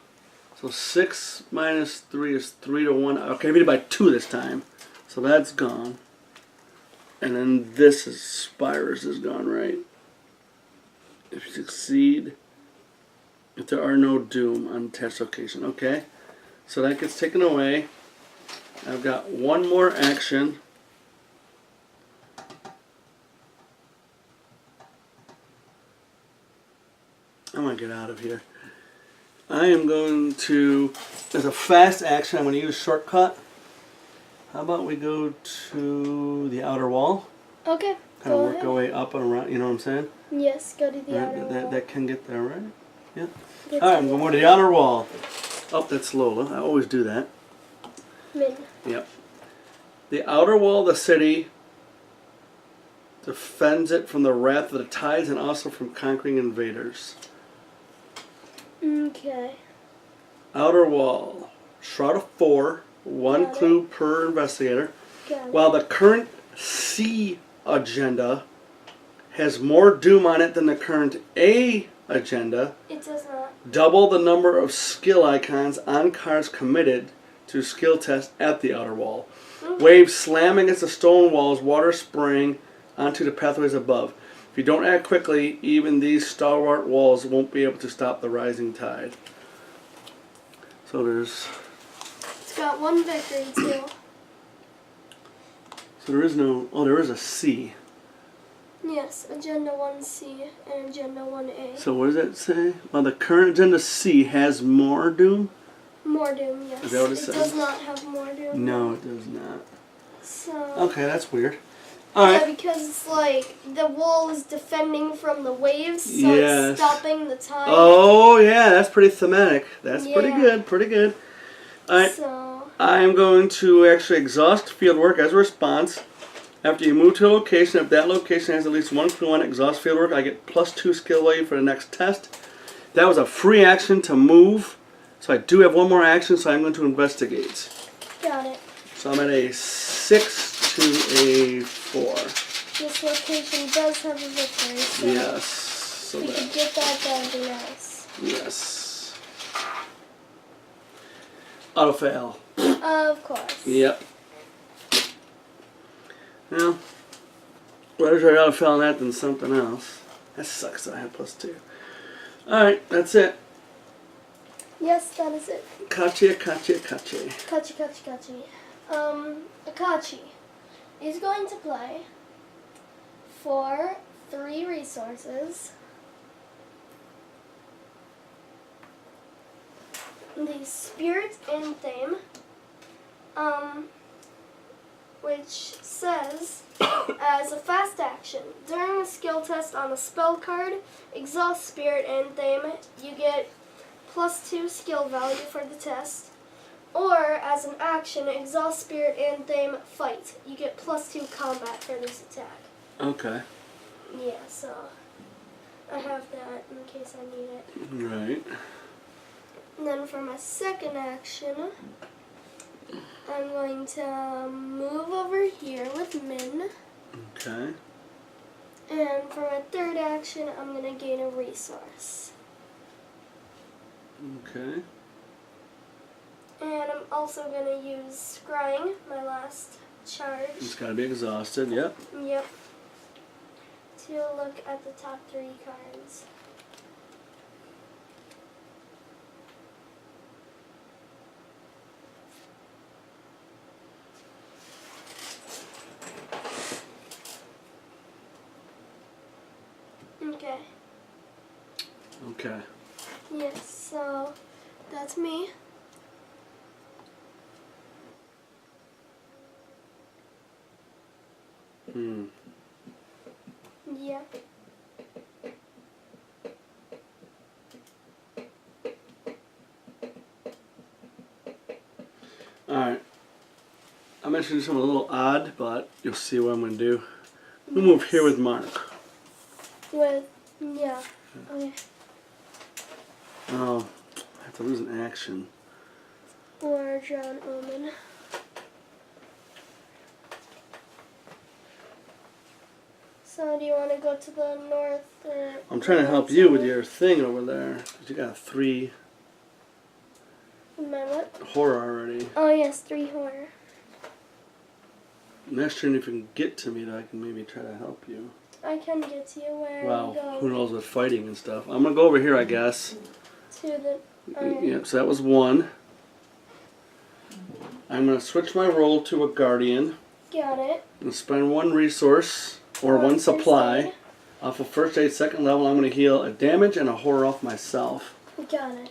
[SPEAKER 1] So 6 minus 3 is 3 to 1. Okay, I beat it by 2 this time. So that's gone. And then this is Spirus is gone, right? If you succeed If there are no doom on attached location. Okay. So that gets taken away. I've got one more action. I'm going to get out of here. I am going to, as a fast action, I'm going to use shortcut. How about we go to the outer wall?
[SPEAKER 2] Okay.
[SPEAKER 1] Kind of
[SPEAKER 2] Go
[SPEAKER 1] work
[SPEAKER 2] ahead.
[SPEAKER 1] our way up and around, you know what I'm saying?
[SPEAKER 2] Yes, go to the
[SPEAKER 1] Right,
[SPEAKER 2] outer wall.
[SPEAKER 1] that can get there, right? Yeah.
[SPEAKER 2] Get
[SPEAKER 1] Alright,
[SPEAKER 2] to
[SPEAKER 1] I'm
[SPEAKER 2] the
[SPEAKER 1] going to the outer wall. Oh, that's Lola. I always do that.
[SPEAKER 2] Min.
[SPEAKER 1] Yep. The outer wall of the city defends it from the wrath of the tides and also from conquering invaders.
[SPEAKER 2] Okay.
[SPEAKER 1] Outer wall. Shroud of 4. One
[SPEAKER 2] Got
[SPEAKER 1] clue per investigator.
[SPEAKER 2] Got it.
[SPEAKER 1] While the current C agenda has more doom on it than the current A agenda,
[SPEAKER 2] It does not.
[SPEAKER 1] double the number of skill icons on cards committed to skill test at the outer wall. Waves slam against the stone walls, water spraying onto the pathways above. If you don't act quickly, even these stalwart walls won't be able to stop the rising tide. So there's...
[SPEAKER 2] It's got one victory too.
[SPEAKER 1] So there is no... Oh, there is a C.
[SPEAKER 2] Yes, Agenda 1C and Agenda 1A.
[SPEAKER 1] So what does that say? Well, the current agenda C has more doom?
[SPEAKER 2] More doom, yes.
[SPEAKER 1] Is that what it
[SPEAKER 2] It
[SPEAKER 1] says?
[SPEAKER 2] does not have more doom.
[SPEAKER 1] No, it does not.
[SPEAKER 2] So...
[SPEAKER 1] Okay, that's weird.
[SPEAKER 2] Yeah,
[SPEAKER 1] Alright.
[SPEAKER 2] because it's like the wall is defending from the waves, so
[SPEAKER 1] Yes.
[SPEAKER 2] it's stopping the tide.
[SPEAKER 1] Oh, yeah, that's pretty thematic. That's pretty
[SPEAKER 2] Yeah.
[SPEAKER 1] good, pretty good. Alright,
[SPEAKER 2] So,
[SPEAKER 1] I am going to actually exhaust field work as a response. After you move to a location, if that location has at least one clue on it, exhaust field work, I get +2 skill value for the next test. That was a free action to move, so I do have one more action, so I'm going to investigate.
[SPEAKER 2] got it.
[SPEAKER 1] So I'm at a 6 to a 4.
[SPEAKER 2] This location does have a victory, so
[SPEAKER 1] Yes. So
[SPEAKER 2] if we could
[SPEAKER 1] that,
[SPEAKER 2] get that would be nice.
[SPEAKER 1] yes. Auto fail.
[SPEAKER 2] Of course.
[SPEAKER 1] Yep. Well, better I auto fail on that than something else. That sucks that I had +2. Alright, that's it.
[SPEAKER 2] Yes, that is it.
[SPEAKER 1] Kachi, Kachi, Kachi.
[SPEAKER 2] Kachi. Akachi is going to play for 3 resources. The Spirit Anthem, which says, as a fast action, during a skill test on a spell card, exhaust Spirit Anthem, you get +2 skill value for the test. Or, as an action, exhaust Spirit Anthem, fight. You get +2 combat for this attack.
[SPEAKER 1] Okay.
[SPEAKER 2] Yeah, so I have that in case I need it.
[SPEAKER 1] Right.
[SPEAKER 2] And then for my second action, I'm going to move over here with Min.
[SPEAKER 1] Okay.
[SPEAKER 2] And for my third action, I'm going to gain a resource.
[SPEAKER 1] Okay.
[SPEAKER 2] And I'm also going to use Scrying, my last charge.
[SPEAKER 1] It's got to be exhausted, yep.
[SPEAKER 2] Yep. To look at the top 3 cards. Okay.
[SPEAKER 1] Okay.
[SPEAKER 2] Yes, so that's me.
[SPEAKER 1] Hmm.
[SPEAKER 2] Yeah.
[SPEAKER 1] Alright. I mentioned something a little odd, but you'll see what I'm going to do. We'll move here with Mark.
[SPEAKER 2] Yeah. Okay.
[SPEAKER 1] Oh, I have to lose an action.
[SPEAKER 2] Or John Omen. So do you want to go to the north? Or
[SPEAKER 1] I'm trying to help you with your thing over there. 'Cause you got 3
[SPEAKER 2] My what?
[SPEAKER 1] horror already.
[SPEAKER 2] Oh yes, 3 horror.
[SPEAKER 1] I'm not sure if you can get to me, that I can maybe try to help you.
[SPEAKER 2] I can get to you. Where are you
[SPEAKER 1] Wow,
[SPEAKER 2] going?
[SPEAKER 1] who knows with fighting and stuff. I'm going to go over here, I guess.
[SPEAKER 2] 2 then. Alright.
[SPEAKER 1] Yep, so that was 1. I'm going to switch my roll to a guardian.
[SPEAKER 2] Got it.
[SPEAKER 1] And spend 1 resource, or 1
[SPEAKER 2] First
[SPEAKER 1] supply.
[SPEAKER 2] aid.
[SPEAKER 1] Off of first aid, second level, I'm going to heal a damage and a horror off myself.
[SPEAKER 2] Got it.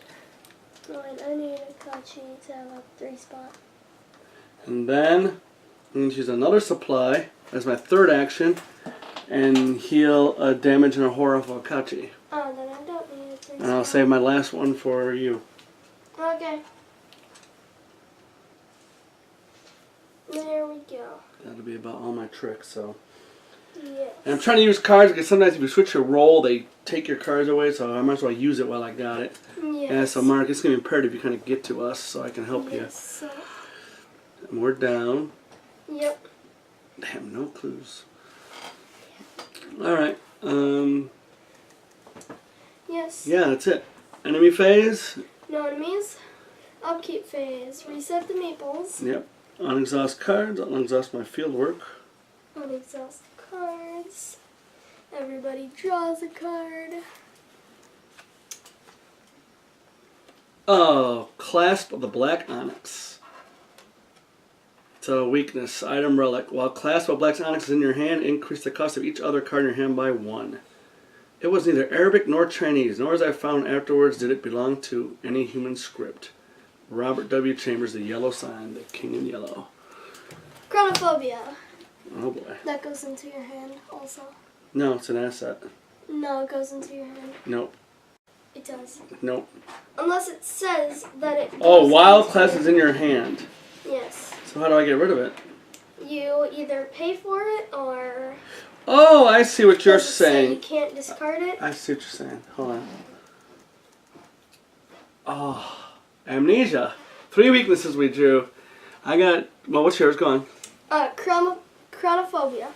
[SPEAKER 2] Wait, I need a Kachi to have a 3 spot.
[SPEAKER 1] And then I'm going to use another supply as my third action and heal a damage and a horror off of Akachi.
[SPEAKER 2] Oh, then I don't need a 3
[SPEAKER 1] And I'll
[SPEAKER 2] spot.
[SPEAKER 1] save my last one for you.
[SPEAKER 2] Okay. There we go.
[SPEAKER 1] That'll be about all my tricks, so.
[SPEAKER 2] Yes.
[SPEAKER 1] And I'm trying to use cards because sometimes if you switch your roll, they take your cards away, so I might as well use it while I got it.
[SPEAKER 2] Yes.
[SPEAKER 1] And so, Mark, it's going to be imperative you kind of get to us so I can help
[SPEAKER 2] Yes.
[SPEAKER 1] you. And we're down.
[SPEAKER 2] Yep.
[SPEAKER 1] Damn, no clues. Alright.
[SPEAKER 2] Yes.
[SPEAKER 1] Yeah, that's it. Enemy phase.
[SPEAKER 2] No enemies. Upkeep phase. Reset the meeples.
[SPEAKER 1] Yep. Unexhaust cards. I'll unexhaust my field work.
[SPEAKER 2] Unexhaust cards. Everybody draws a card.
[SPEAKER 1] Oh, Clasp of the Black Onyx. It's a weakness. Item relic. While Clasp of Black Onyx is in your hand, increase the cost of each other card in your hand by 1. It was neither Arabic nor Chinese, nor as I found afterwards did it belong to any human script. Robert W. Chambers, The Yellow Sign, The King in Yellow.
[SPEAKER 2] Chronophobia.
[SPEAKER 1] Oh boy.
[SPEAKER 2] That goes into your hand also.
[SPEAKER 1] No, it's an asset.
[SPEAKER 2] No, it goes into your hand.
[SPEAKER 1] Nope.
[SPEAKER 2] It does.
[SPEAKER 1] Nope.
[SPEAKER 2] Unless it says that it
[SPEAKER 1] Oh,
[SPEAKER 2] goes
[SPEAKER 1] while
[SPEAKER 2] into
[SPEAKER 1] Class
[SPEAKER 2] your-
[SPEAKER 1] is in your hand.
[SPEAKER 2] Yes.
[SPEAKER 1] So how do I get rid of it?
[SPEAKER 2] You either pay for it or...
[SPEAKER 1] Oh, I see what you're
[SPEAKER 2] Does it say
[SPEAKER 1] saying.
[SPEAKER 2] you can't discard it?
[SPEAKER 1] I see what you're saying. Hold on. Oh, amnesia. 3 weaknesses we drew. I got, well, what's yours? Go on.
[SPEAKER 2] Chronophobia.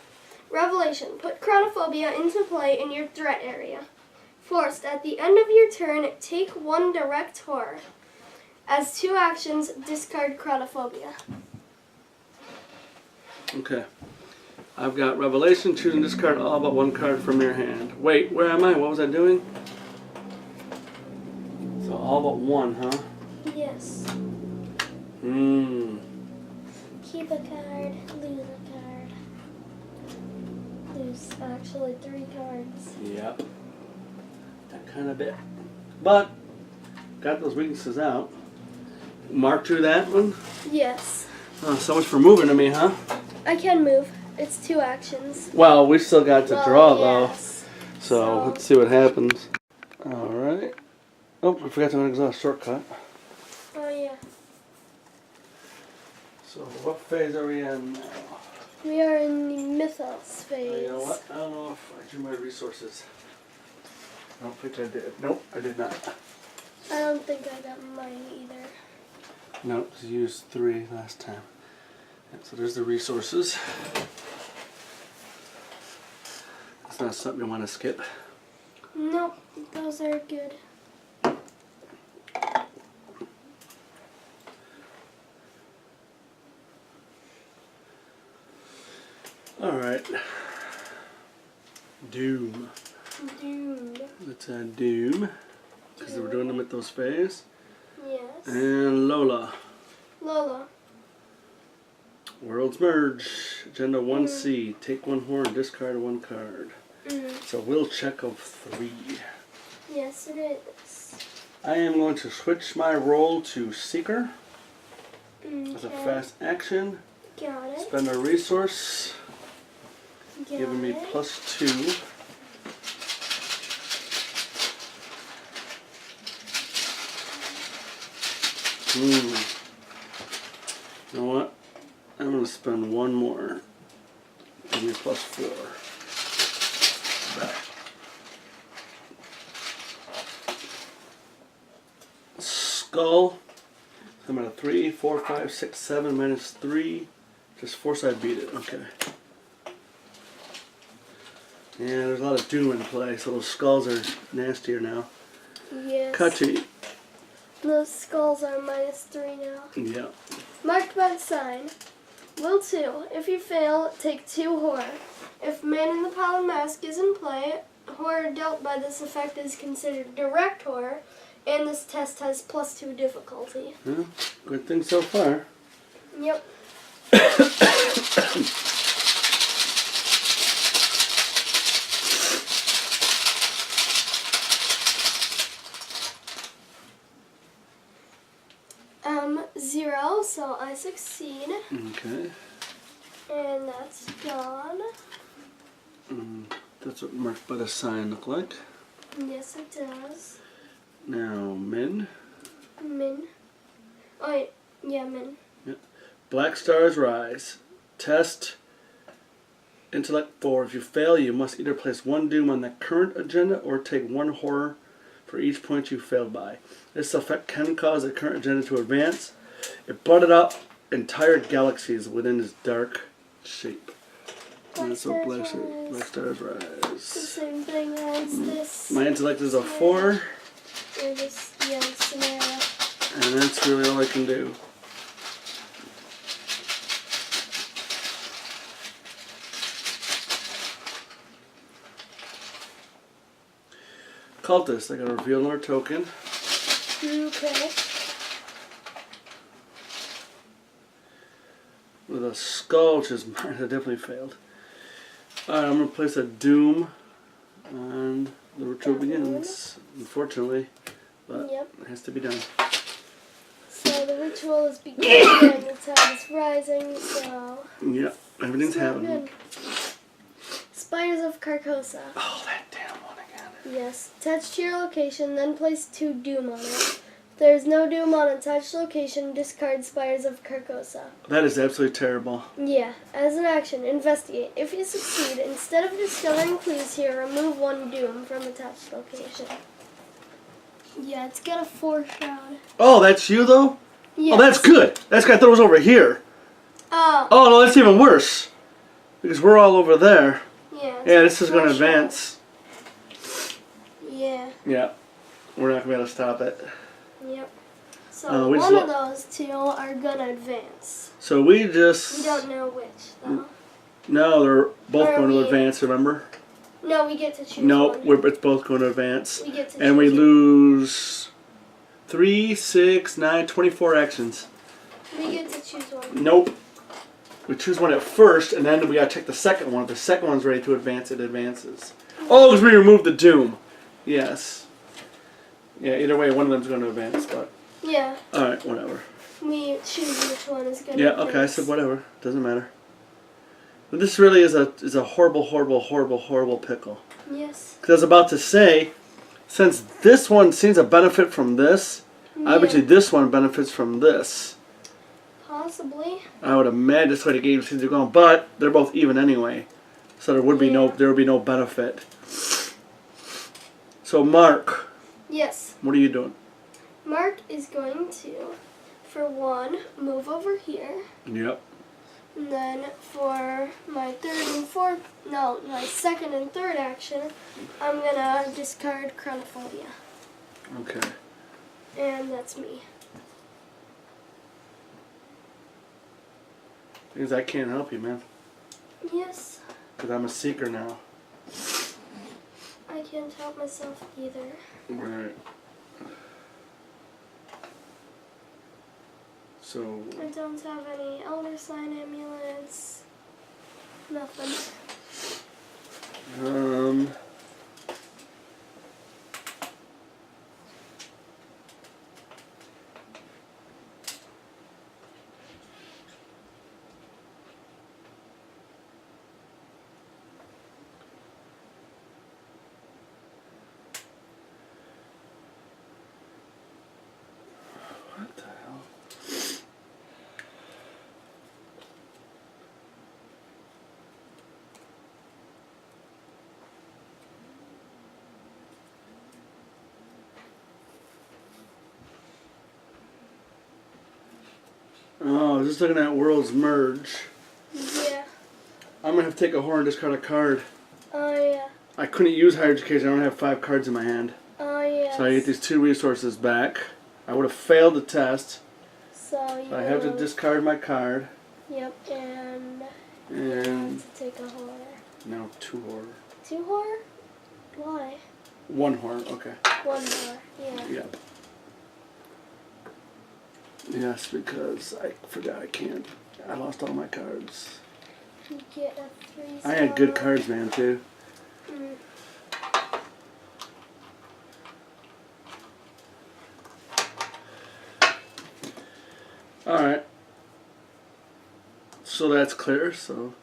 [SPEAKER 2] Revelation. Put chronophobia into play in your threat area. Forced. At the end of your turn, take 1 direct horror. As 2 actions, discard chronophobia.
[SPEAKER 1] Okay. I've got Revelation. Choose and discard all but 1 card from your hand. Wait, where am I? What was I doing? So all but 1, huh?
[SPEAKER 2] Yes. Keep a card, lose a card. Lose actually 3 cards.
[SPEAKER 1] Yep. That kind of bit. But, got those weaknesses out. Mark drew that one?
[SPEAKER 2] Yes.
[SPEAKER 1] Oh, so much for moving to me, huh?
[SPEAKER 2] I can move. It's 2 actions.
[SPEAKER 1] Well, we still got to
[SPEAKER 2] Well,
[SPEAKER 1] draw,
[SPEAKER 2] yes.
[SPEAKER 1] though. So, let's see what happens. Alright. Oh, we forgot to exhaust shortcut.
[SPEAKER 2] Oh, yeah.
[SPEAKER 1] So, what phase are we in now?
[SPEAKER 2] We are in the mythos phase.
[SPEAKER 1] You know what? I don't know if I drew my resources. I don't think I did. Nope, I did not.
[SPEAKER 2] I don't think I got mine either.
[SPEAKER 1] No, because you used 3 last time. Yeah, so there's the resources. That's not something you want to skip.
[SPEAKER 2] Nope, those are good.
[SPEAKER 1] Alright. Doom.
[SPEAKER 2] Doom.
[SPEAKER 1] Let's add Doom. Because we're doing them at those phase.
[SPEAKER 2] Yes.
[SPEAKER 1] And Lola.
[SPEAKER 2] Lola.
[SPEAKER 1] Worlds Merge. Agenda 1C. Take 1 horn, discard 1 card. It's a will check of 3.
[SPEAKER 2] Yes, it is.
[SPEAKER 1] I am going to switch my role to Seeker as a
[SPEAKER 2] Okay.
[SPEAKER 1] fast action.
[SPEAKER 2] Got it.
[SPEAKER 1] Spend a resource,
[SPEAKER 2] Got
[SPEAKER 1] giving me
[SPEAKER 2] it.
[SPEAKER 1] +2. You know what? I'm going to spend 1 more. Give me +4. Skull. I'm at a 3, 4, 5, 6, 7 minus 3. Just force I beat it. Okay. Yeah, there's a lot of doom in play, so those skulls are nastier now.
[SPEAKER 2] Yes.
[SPEAKER 1] Kachi.
[SPEAKER 2] Those skulls are -3 now.
[SPEAKER 1] Yeah.
[SPEAKER 2] Marked by the sign. Will 2. If you fail, take 2 horror. If Man in the Pollen Mask is in play, horror dealt by this effect is considered direct horror And this test has +2 difficulty.
[SPEAKER 1] Yeah, good thing so far.
[SPEAKER 2] Yep. Zero, so I succeed.
[SPEAKER 1] Okay.
[SPEAKER 2] And that's gone.
[SPEAKER 1] That's what marked by the sign look like.
[SPEAKER 2] Yes, it does.
[SPEAKER 1] Now, min.
[SPEAKER 2] Min. Oh, wait. Yeah, min.
[SPEAKER 1] Black stars rise. Test intellect 4. If you fail, you must either place 1 doom on the current agenda or take 1 horror for each point you failed by. This effect can cause the current agenda to advance. It blotted out entire galaxies within its dark shape. And that's what Black Stars
[SPEAKER 2] The
[SPEAKER 1] Rise.
[SPEAKER 2] same thing as this.
[SPEAKER 1] My intellect is a 4,
[SPEAKER 2] Or this, yeah, scenario.
[SPEAKER 1] and that's really all I can do. Cultist, I gotta reveal another token.
[SPEAKER 2] Okay.
[SPEAKER 1] With a skull, which is mine, I definitely failed. Alright, I'm gonna place a doom and the ritual begins. Unfortunately, but
[SPEAKER 2] Yep.
[SPEAKER 1] it has to be done.
[SPEAKER 2] So the ritual is beginning and the tide is rising, so...
[SPEAKER 1] Yeah, everything's
[SPEAKER 2] it's not
[SPEAKER 1] happening.
[SPEAKER 2] good. Spiders of Carcosa.
[SPEAKER 1] Oh, that damn one again.
[SPEAKER 2] Yes. Attach to your location, then place 2 doom on it. If there is no doom on attached location, discard Spiders of Carcosa.
[SPEAKER 1] That is absolutely terrible.
[SPEAKER 2] Yeah. As an action, investigate. If you succeed, instead of discovering clues here, remove 1 doom from attached location. Yeah, it's got a 4 shroud.
[SPEAKER 1] Oh, that's you though?
[SPEAKER 2] Yes.
[SPEAKER 1] Oh, that's good. That's got those over here.
[SPEAKER 2] Oh.
[SPEAKER 1] Oh no, that's even worse. Because we're all over there.
[SPEAKER 2] Yeah.
[SPEAKER 1] Yeah, this is going to
[SPEAKER 2] 4 shroud.
[SPEAKER 1] advance.
[SPEAKER 2] Yeah.
[SPEAKER 1] Yeah, we're not going to be able to stop it.
[SPEAKER 2] Yep. So
[SPEAKER 1] we
[SPEAKER 2] one
[SPEAKER 1] just
[SPEAKER 2] of those 2 are gonna advance.
[SPEAKER 1] So we just...
[SPEAKER 2] We don't know which, though.
[SPEAKER 1] No, they're both
[SPEAKER 2] Or
[SPEAKER 1] going to
[SPEAKER 2] we-
[SPEAKER 1] advance, remember?
[SPEAKER 2] No, we get to choose
[SPEAKER 1] No,
[SPEAKER 2] one.
[SPEAKER 1] it's both going to advance.
[SPEAKER 2] We get to
[SPEAKER 1] And we
[SPEAKER 2] choose
[SPEAKER 1] lose 3, 6, 9, 24 actions.
[SPEAKER 2] one. We get to choose one.
[SPEAKER 1] Nope. We choose one at first, and then we gotta check the second one. If the second one's ready to advance, it advances. Oh, because we removed the doom. Yes. Yeah, either way, one of them's going to advance, but...
[SPEAKER 2] Yeah,
[SPEAKER 1] Alright, whatever.
[SPEAKER 2] we choose which one is gonna
[SPEAKER 1] Yeah,
[SPEAKER 2] advance.
[SPEAKER 1] okay, I said whatever. Doesn't matter. But this really is a horrible, horrible, horrible, horrible pickle.
[SPEAKER 2] Yes.
[SPEAKER 1] Because I was about to say, since this one seems to benefit from this, obviously
[SPEAKER 2] Yeah,
[SPEAKER 1] this one benefits from this.
[SPEAKER 2] possibly.
[SPEAKER 1] I would imagine that's why the game seems to go on, but they're both even anyway, so there would be
[SPEAKER 2] Yeah.
[SPEAKER 1] no benefit. So Mark,
[SPEAKER 2] Yes.
[SPEAKER 1] what are you doing?
[SPEAKER 2] Mark is going to, for 1, move over here.
[SPEAKER 1] Yep.
[SPEAKER 2] And then for my my second and third action, I'm gonna discard Chronophobia.
[SPEAKER 1] Okay.
[SPEAKER 2] And that's me.
[SPEAKER 1] Because I can't help you, man.
[SPEAKER 2] Yes.
[SPEAKER 1] Because I'm a seeker now.
[SPEAKER 2] I can't help myself either.
[SPEAKER 1] Right. So,
[SPEAKER 2] I don't have any Elder Sign amulets. Nothing.
[SPEAKER 1] what the hell? Oh, I was just looking at Worlds Merge.
[SPEAKER 2] Yeah.
[SPEAKER 1] I'm going to have to take a horror and discard a card.
[SPEAKER 2] Oh yeah. I
[SPEAKER 1] I couldn't use Higher Education. I don't have 5 cards in my hand.
[SPEAKER 2] Oh yeah.
[SPEAKER 1] So I get these 2 resources back. I would have failed the test.
[SPEAKER 2] So you.
[SPEAKER 1] So I have to discard my card.
[SPEAKER 2] Yep, and.
[SPEAKER 1] And
[SPEAKER 2] to take a horror.
[SPEAKER 1] now 2 horror.
[SPEAKER 2] 2 horror? Why?
[SPEAKER 1] 1 horror, okay.
[SPEAKER 2] 1 horror. Yeah.
[SPEAKER 1] Yep. Yes, because I forgot I can't. I lost all my cards.
[SPEAKER 2] You get a 3
[SPEAKER 1] I had good
[SPEAKER 2] star.
[SPEAKER 1] cards, man, too.
[SPEAKER 2] Mm.
[SPEAKER 1] Alright. So that's clear, so.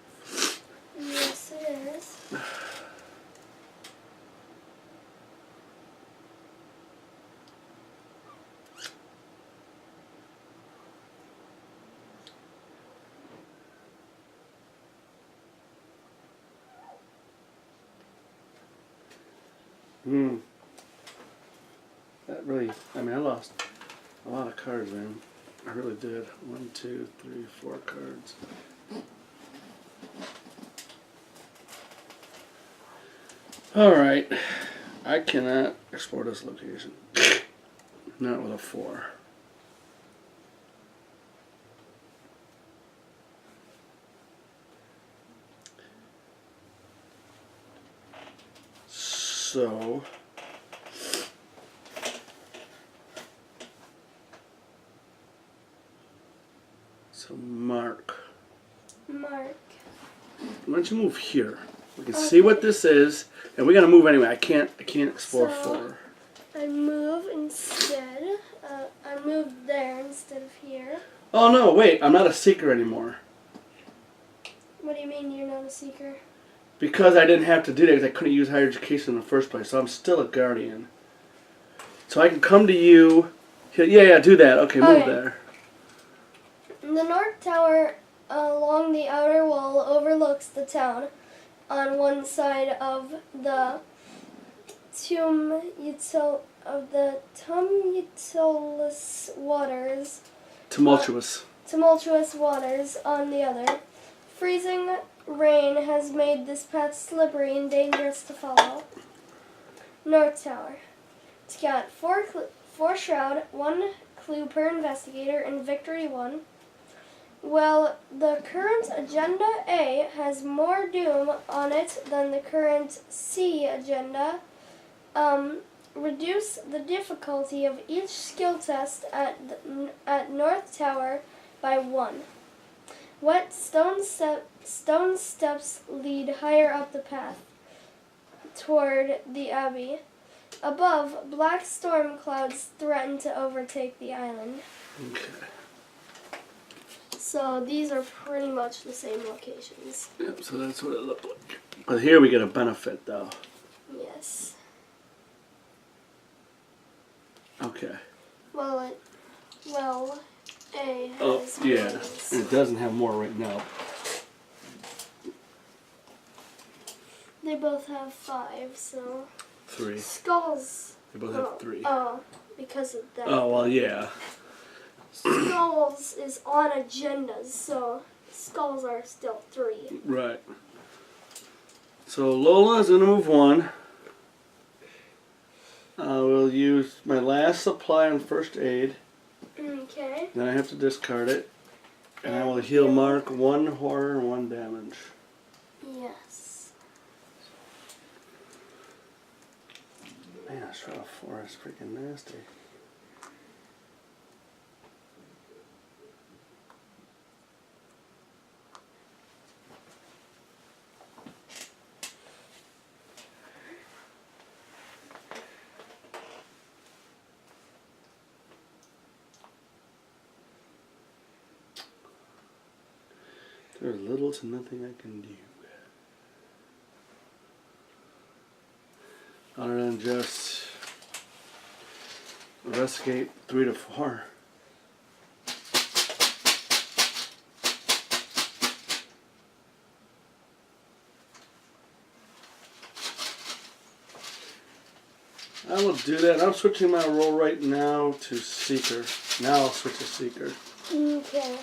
[SPEAKER 2] Yes, it is.
[SPEAKER 1] That really, I mean, I lost a lot of cards, man. I really did. 1, 2, 3, 4 cards. Alright. I cannot explore this location. Not with a 4. So. So Mark.
[SPEAKER 2] Mark.
[SPEAKER 1] Why don't you move here? We can see what this is, and we gotta move anyway. I can't explore
[SPEAKER 2] So-
[SPEAKER 1] 4.
[SPEAKER 2] I move instead. I moved there instead of here.
[SPEAKER 1] Oh no, wait, I'm not a seeker anymore.
[SPEAKER 2] What do you mean you're not a seeker?
[SPEAKER 1] Because I didn't have to do that because I couldn't use higher education in the first place, so I'm still a guardian. So I can come to you. Yeah, do that. Okay, move
[SPEAKER 2] Okay.
[SPEAKER 1] there.
[SPEAKER 2] The North Tower along the outer wall overlooks the town on one side of the tumultuous waters.
[SPEAKER 1] Tumultuous.
[SPEAKER 2] Waters on the other. Freezing rain has made this path slippery and dangerous to follow. North Tower. It's got four shroud, 1 clue per investigator, and victory 1. Well, the current Agenda A has more doom on it than the current C agenda. Reduce the difficulty of each skill test at North Tower by 1. Wet stone steps lead higher up the path toward the Abbey. Above, black storm clouds threaten to overtake the island.
[SPEAKER 1] Okay.
[SPEAKER 2] So these are pretty much the same locations.
[SPEAKER 1] Yep, so that's what it looked like. But here we get a benefit, though.
[SPEAKER 2] Yes.
[SPEAKER 1] Okay.
[SPEAKER 2] Well, A has
[SPEAKER 1] Oh, yeah.
[SPEAKER 2] ones.
[SPEAKER 1] And it doesn't have more right now.
[SPEAKER 2] They both have 5, so
[SPEAKER 1] 3.
[SPEAKER 2] skulls.
[SPEAKER 1] They both have 3.
[SPEAKER 2] Oh, because of that.
[SPEAKER 1] Oh, well, yeah.
[SPEAKER 2] Skulls is on agendas, so skulls are still 3.
[SPEAKER 1] Right. So Lola's going to move 1. We'll use my last supply on first aid.
[SPEAKER 2] Okay.
[SPEAKER 1] Then I have to discard it. And I will heal Mark 1 horror and 1 damage.
[SPEAKER 2] Yes.
[SPEAKER 1] Man, a shroud of 4 is freaking nasty. There's little to nothing I can do. Other than just investigate 3 to 4. I will do that. I'm switching my role right now to Seeker. Now I'll switch to Seeker.
[SPEAKER 2] Okay.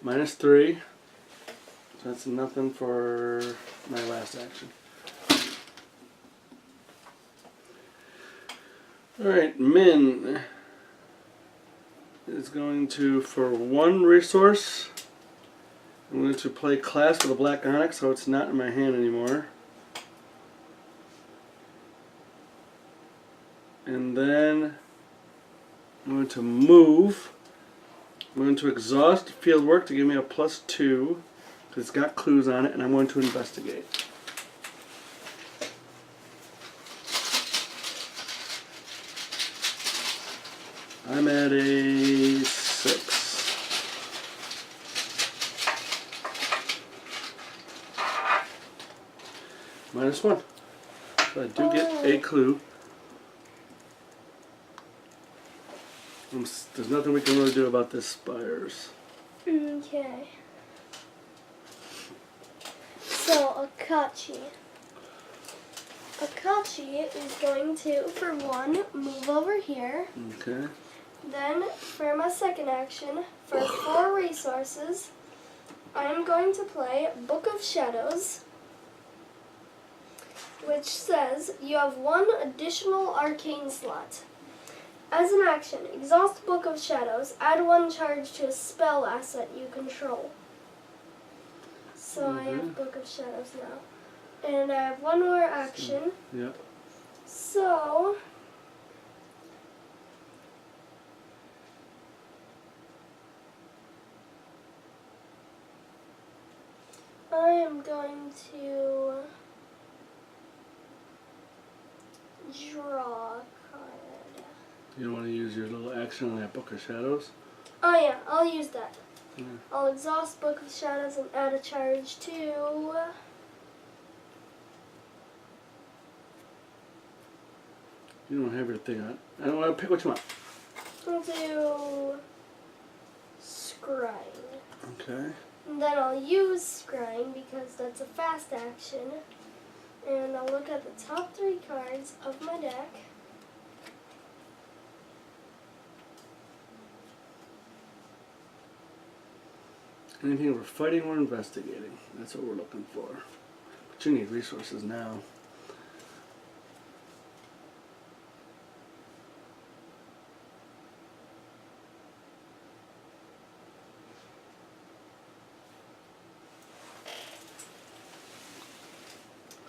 [SPEAKER 1] -3. So that's nothing for my last action. Alright, Min is going to, for 1 resource, I'm going to play Class with a Black Onyx, so it's not in my hand anymore. And then I'm going to move. I'm going to exhaust field work to give me a +2 because it's got clues on it, and I'm going to investigate. I'm at a 6. -1. So I do get a clue. There's nothing we can really do about this spires.
[SPEAKER 2] Okay. So, Akachi. Akachi is going to, for one, move over here.
[SPEAKER 1] Okay.
[SPEAKER 2] Then, for my second action, for 4 resources, I am going to play Book of Shadows, which says you have 1 additional arcane slot. As an action, exhaust Book of Shadows, add 1 charge to a spell asset you control. So I have Book of Shadows now. And I have 1 more action.
[SPEAKER 1] Yeah.
[SPEAKER 2] So I am going to draw a card.
[SPEAKER 1] You don't want to use your little action on that Book of Shadows?
[SPEAKER 2] Oh yeah, I'll use that.
[SPEAKER 1] Yeah.
[SPEAKER 2] I'll exhaust Book of Shadows and add a charge to...
[SPEAKER 1] You don't have your thing on. I don't want to pick what you want.
[SPEAKER 2] I'll do Scrying.
[SPEAKER 1] Okay.
[SPEAKER 2] And then I'll use Scrying because that's a fast action. And I'll look at the top 3 cards of my deck.
[SPEAKER 1] Anything we're fighting or investigating. That's what we're looking for. But you need resources now.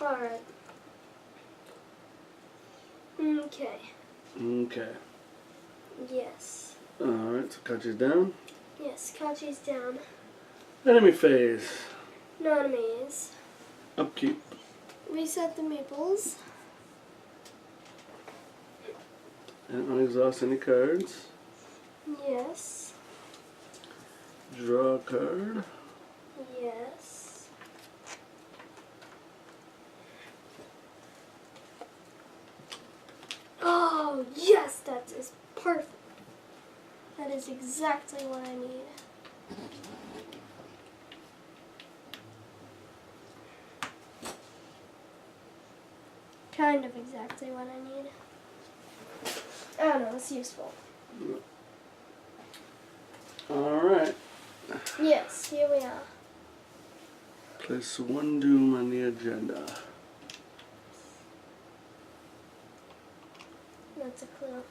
[SPEAKER 2] Alright. Okay.
[SPEAKER 1] Okay.
[SPEAKER 2] Yes.
[SPEAKER 1] Alright, so Kachi's down.
[SPEAKER 2] Yes, Kachi's down.
[SPEAKER 1] Enemy phase.
[SPEAKER 2] No enemies.
[SPEAKER 1] Upkeep.
[SPEAKER 2] Reset the maples.
[SPEAKER 1] And unexhaust any cards.
[SPEAKER 2] Yes.
[SPEAKER 1] Draw a card.
[SPEAKER 2] Yes. Oh, yes, that is perfect. That is exactly what I need. Kind of exactly what I need. I don't know, it's useful.
[SPEAKER 1] Alright.
[SPEAKER 2] Yes, here we are.
[SPEAKER 1] Place 1 doom on the agenda.
[SPEAKER 2] That's a clue.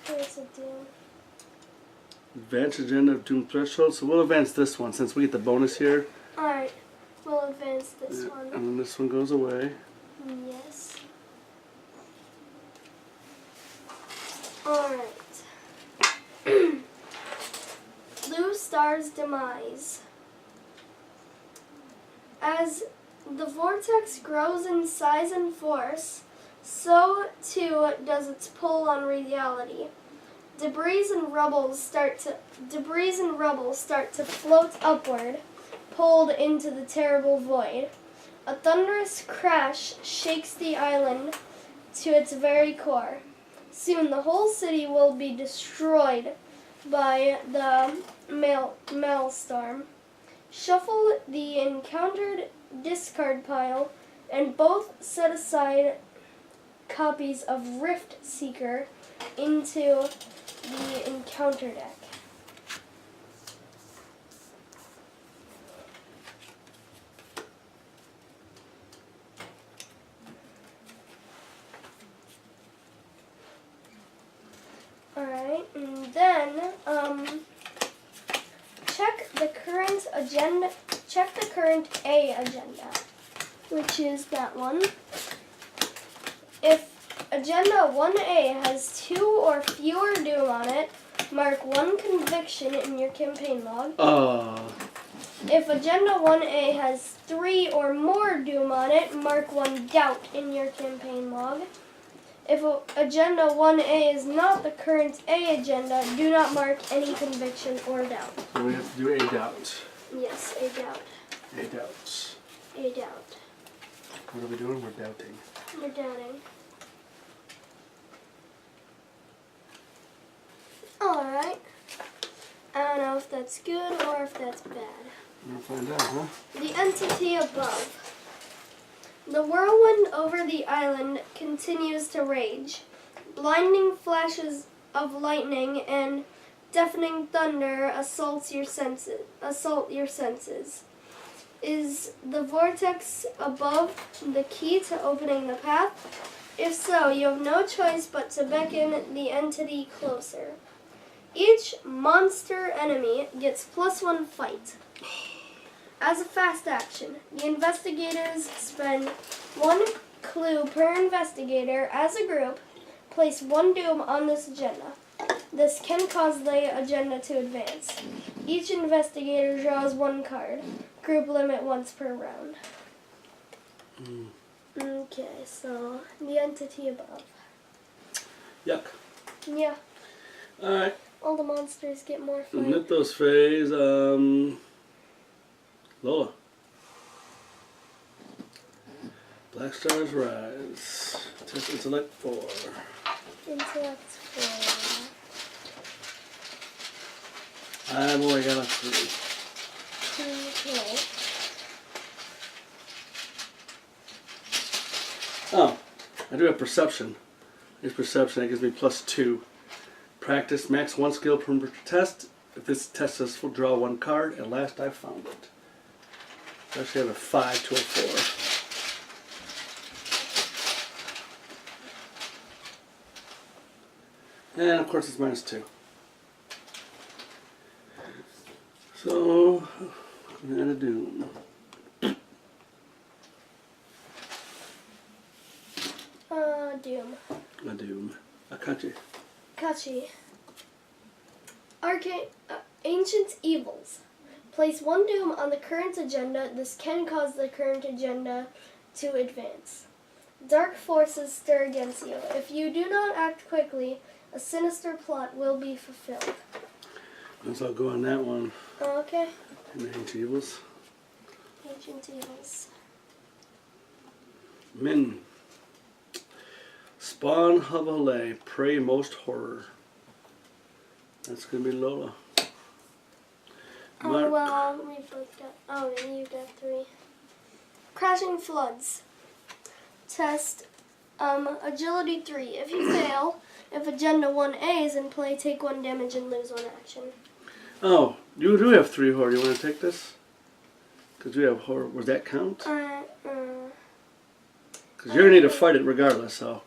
[SPEAKER 2] There's a doom.
[SPEAKER 1] Advance agenda of doom threshold. So we'll advance this one since we get the bonus here.
[SPEAKER 2] Alright, we'll advance this
[SPEAKER 1] Yeah,
[SPEAKER 2] one.
[SPEAKER 1] and then this one goes away.
[SPEAKER 2] Yes. Alright. Blue Star's demise. As the vortex grows in size and force, so too does its pull on reality. Debris and rubble start to float upward, pulled into the terrible void. A thunderous crash shakes the island to its very core. Soon the whole city will be destroyed by the maelstrom. Shuffle the encountered discard pile and both set aside copies of Rift Seeker into the encounter deck. Alright, and then check the current agenda, check the current A agenda, which is that one. If Agenda 1A has 2 or fewer doom on it, mark 1 conviction in your campaign log. If Agenda 1A has 3 or more doom on it, mark 1 doubt in your campaign log. If Agenda 1A is not the current A agenda, do not mark any conviction or doubt.
[SPEAKER 1] So we have to do a doubt.
[SPEAKER 2] Yes, a doubt.
[SPEAKER 1] A doubt.
[SPEAKER 2] A doubt.
[SPEAKER 1] What are we doing? We're doubting.
[SPEAKER 2] We're doubting. Alright. I don't know if that's good or if that's bad.
[SPEAKER 1] We'll find out, huh?
[SPEAKER 2] The entity above. The whirlwind over the island continues to rage. Blinding flashes of lightning and deafening thunder assault your senses. Is the vortex above the key to opening the path? If so, you have no choice but to beckon the entity closer. Each monster enemy gets +1 fight. As a fast action, the investigators spend 1 clue per investigator. As a group, place 1 doom on this agenda. This can cause the agenda to advance. Each investigator draws 1 card. Group limit once per round. Okay, so the entity above.
[SPEAKER 1] Yuck.
[SPEAKER 2] Yeah,
[SPEAKER 1] Alright.
[SPEAKER 2] all the monsters get more fight.
[SPEAKER 1] Mythos phase. Lola. Black Stars Rise. Test intellect 4.
[SPEAKER 2] Intellect 4.
[SPEAKER 1] I've only got a 3.
[SPEAKER 2] Okay.
[SPEAKER 1] Oh, I do have perception. Here's perception. That gives me +2. Practice max 1 skill per test. If this test is successful, draw 1 card. At last, I found it. I actually have a 5 to a 4. And of course, it's -2. So, I'm gonna add a doom.
[SPEAKER 2] Doom.
[SPEAKER 1] A doom. Akachi.
[SPEAKER 2] Kachi. Ancient evils. Place 1 doom on the current agenda. This can cause the current agenda to advance. Dark forces stir against you. If you do not act quickly, a sinister plot will be fulfilled.
[SPEAKER 1] Let's all go on that one.
[SPEAKER 2] Okay.
[SPEAKER 1] And the Ancient Evils.
[SPEAKER 2] Ancient evils.
[SPEAKER 1] Min. Spawn Havale. Prey most horror. That's gonna be Lola.
[SPEAKER 2] Oh, well, we both got. Oh, and you got 3. Crashing floods. Test agility 3. If you fail, if agenda 1A is in play, take 1 damage and lose 1 action.
[SPEAKER 1] Oh, you do have 3 horror. You want to take this? Because we have horror. Would that count? Because you're gonna need to fight it regardless. So.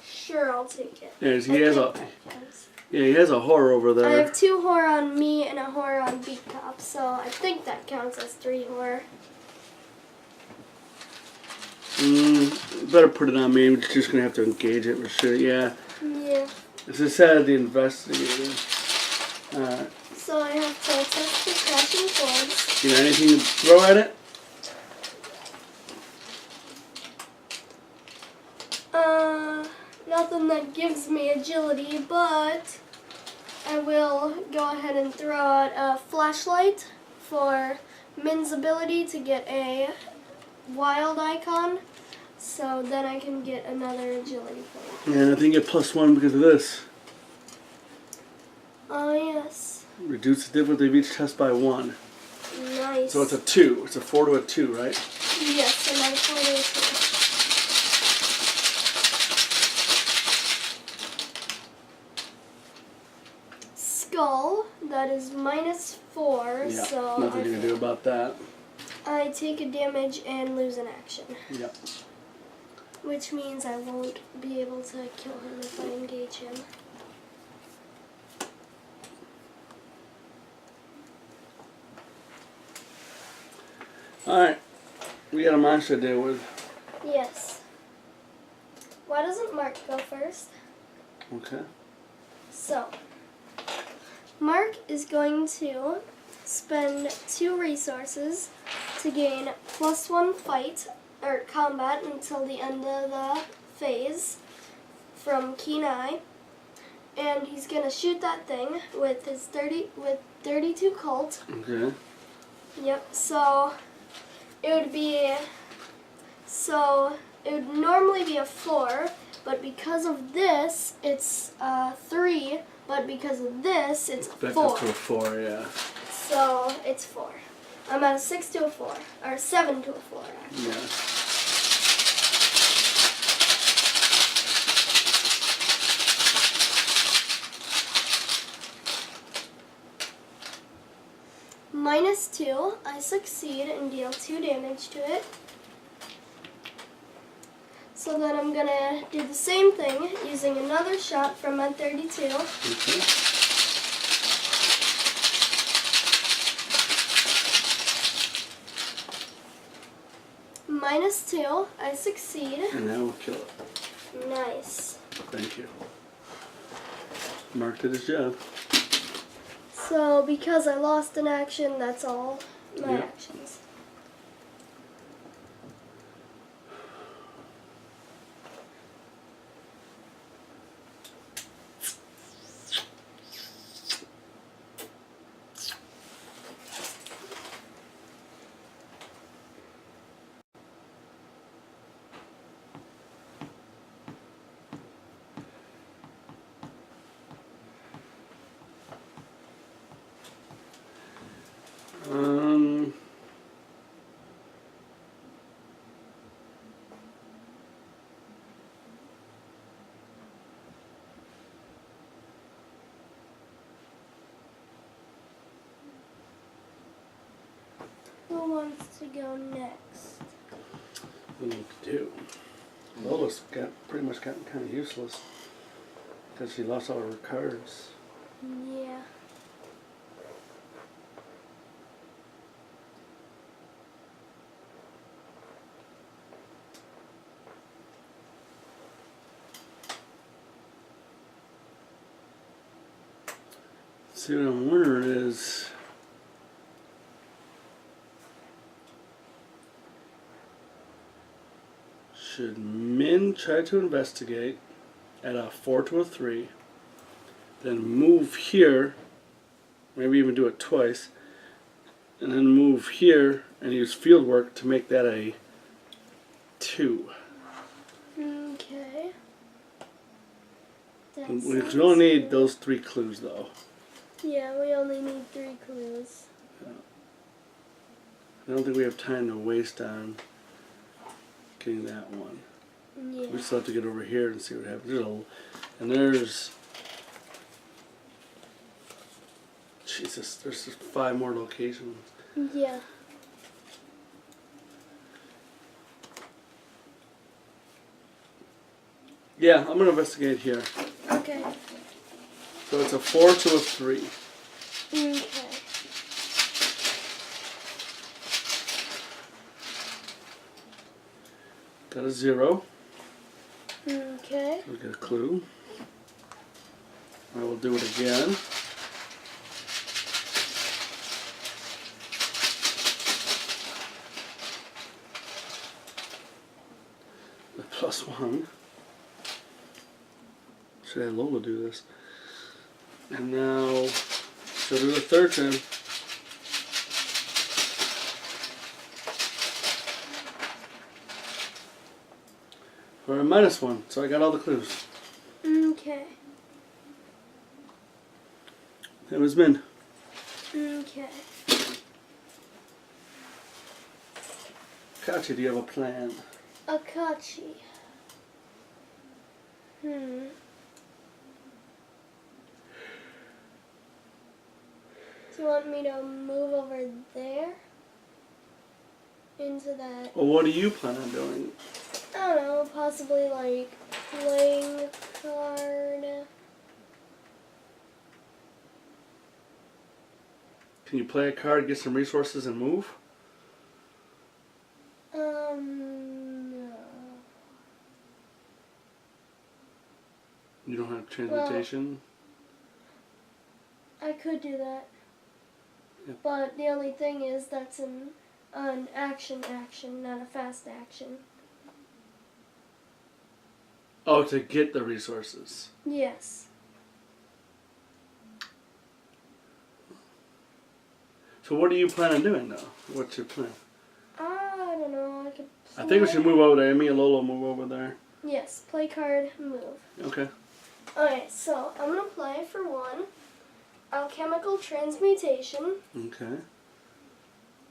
[SPEAKER 2] Sure, I'll take it.
[SPEAKER 1] Yeah, he has a horror over there.
[SPEAKER 2] I have 2 horror on me and a horror on Beat Cop, so I think that counts as 3 horror.
[SPEAKER 1] Better put it on me. We're just gonna have to engage it for sure. Yeah.
[SPEAKER 2] Yeah.
[SPEAKER 1] This is said the investigator.
[SPEAKER 2] So I have to test the crashing floods.
[SPEAKER 1] You got anything to throw at it?
[SPEAKER 2] Nothing that gives me agility, but I will go ahead and throw out a flashlight for Min's ability to get a wild icon, so then I can get another agility point.
[SPEAKER 1] Yeah, I think you get +1 because of this.
[SPEAKER 2] Oh, yes.
[SPEAKER 1] Reduce the difficulty of each test by 1.
[SPEAKER 2] Nice.
[SPEAKER 1] So it's a 2. It's a 4 to a 2, right?
[SPEAKER 2] Yes, and I'm 4 to a 2. Skull, that is -4,
[SPEAKER 1] Yeah.
[SPEAKER 2] so
[SPEAKER 1] Nothing you can do about that.
[SPEAKER 2] I take a damage and lose an action.
[SPEAKER 1] Yep.
[SPEAKER 2] Which means I won't be able to kill him if I engage him.
[SPEAKER 1] Alright. We got a monster to deal with.
[SPEAKER 2] Yes. Why doesn't Mark go first?
[SPEAKER 1] Okay.
[SPEAKER 2] So, Mark is going to spend 2 resources to gain +1 fight or combat until the end of the phase from Keen Eye, and he's gonna shoot that thing with his 32 Colt.
[SPEAKER 1] Okay.
[SPEAKER 2] Yep. So it would normally be a 4, but because of this, it's 3. But because of this, it's
[SPEAKER 1] Back
[SPEAKER 2] 4.
[SPEAKER 1] up to a 4, yeah.
[SPEAKER 2] So it's 4. I'm at a 6 to a 4, or 7 to a 4 actually.
[SPEAKER 1] Yeah.
[SPEAKER 2] -2, I succeed and deal 2 damage to it. So then I'm gonna do the same thing using another shot from my 32.
[SPEAKER 1] Okay.
[SPEAKER 2] -2, I succeed.
[SPEAKER 1] And now we'll kill it.
[SPEAKER 2] Nice.
[SPEAKER 1] Thank you. Mark did his job.
[SPEAKER 2] So because I lost an action, that's all my
[SPEAKER 1] Yep.
[SPEAKER 2] actions.
[SPEAKER 1] Um.
[SPEAKER 2] Who wants to go next?
[SPEAKER 1] I don't know what to do. Lola's pretty much gotten kind of useless because she lost all her cards.
[SPEAKER 2] Yeah.
[SPEAKER 1] See, what I'm wondering is, should Min try to investigate at a 4 to a 3, then move here, maybe even do it twice, and then move here and use field work to make that a 2.
[SPEAKER 2] Okay. That
[SPEAKER 1] We
[SPEAKER 2] sounds
[SPEAKER 1] only need
[SPEAKER 2] good.
[SPEAKER 1] those 3 clues though.
[SPEAKER 2] Yeah, we only need 3 clues.
[SPEAKER 1] I don't think we have time to waste on getting that one.
[SPEAKER 2] Yeah.
[SPEAKER 1] We still have to get over here and see what happens. There's Jesus, there's just 5 more locations.
[SPEAKER 2] Yeah.
[SPEAKER 1] Yeah, I'm gonna investigate here.
[SPEAKER 2] Okay.
[SPEAKER 1] So it's a 4 to a 3.
[SPEAKER 2] Okay.
[SPEAKER 1] Got a 0.
[SPEAKER 2] Okay.
[SPEAKER 1] We get a clue. I will do it again. The +1. Should have Lola do this. And now she'll do the third time. For a -1, so I got all the clues.
[SPEAKER 2] Okay.
[SPEAKER 1] It was Min.
[SPEAKER 2] Okay.
[SPEAKER 1] Kachi, do you have a plan?
[SPEAKER 2] Akachi. Do you want me to move over there? Into that,
[SPEAKER 1] Well, what do you plan on doing?
[SPEAKER 2] I don't know, possibly like playing a card.
[SPEAKER 1] Can you play a card, get some resources, and move?
[SPEAKER 2] No.
[SPEAKER 1] Transmutation.
[SPEAKER 2] I could do that.
[SPEAKER 1] Yep.
[SPEAKER 2] But the only thing is that's an action, not a fast action.
[SPEAKER 1] Oh, to get the resources.
[SPEAKER 2] Yes.
[SPEAKER 1] So what do you plan on doing, though? What's your plan?
[SPEAKER 2] I don't know. I could
[SPEAKER 1] I think we should move over there. Me and Lolo move over there.
[SPEAKER 2] Yes, play card, move.
[SPEAKER 1] Okay.
[SPEAKER 2] Alright, so I'm going to play for one. Alchemical Transmutation.
[SPEAKER 1] Okay.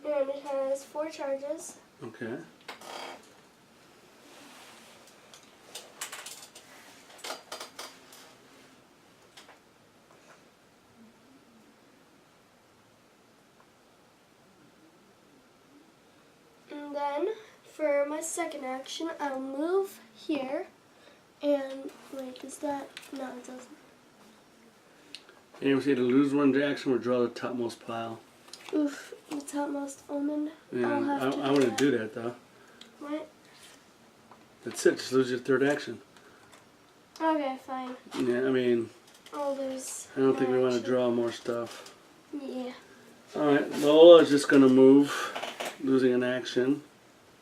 [SPEAKER 2] And it has 4 charges.
[SPEAKER 1] Okay.
[SPEAKER 2] And then, for my second action, I'll move here. And, wait, does that? No, it doesn't.
[SPEAKER 1] And you see to lose one action or draw the topmost pile.
[SPEAKER 2] Oof, the topmost almond.
[SPEAKER 1] Yeah,
[SPEAKER 2] I'll have to
[SPEAKER 1] I want to do that, though.
[SPEAKER 2] What?
[SPEAKER 1] That's it. Just lose your third action.
[SPEAKER 2] Okay, fine.
[SPEAKER 1] Yeah, I mean,
[SPEAKER 2] Oh, there's...
[SPEAKER 1] I don't think we want to
[SPEAKER 2] action.
[SPEAKER 1] draw more stuff.
[SPEAKER 2] Yeah.
[SPEAKER 1] Alright, Lola is just going to move, losing an action.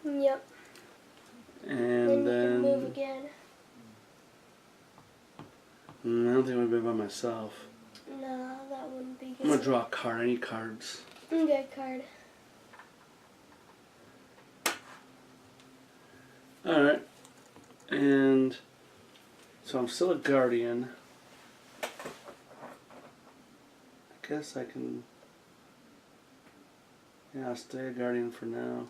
[SPEAKER 2] Yep.
[SPEAKER 1] And
[SPEAKER 2] then you can move again.
[SPEAKER 1] I don't think I've been by myself.
[SPEAKER 2] No, that wouldn't be good.
[SPEAKER 1] I'm going to draw a card. I need cards.
[SPEAKER 2] Okay, card.
[SPEAKER 1] Alright. And so I'm still a guardian. I guess I can... Yeah, I'll stay a guardian for now.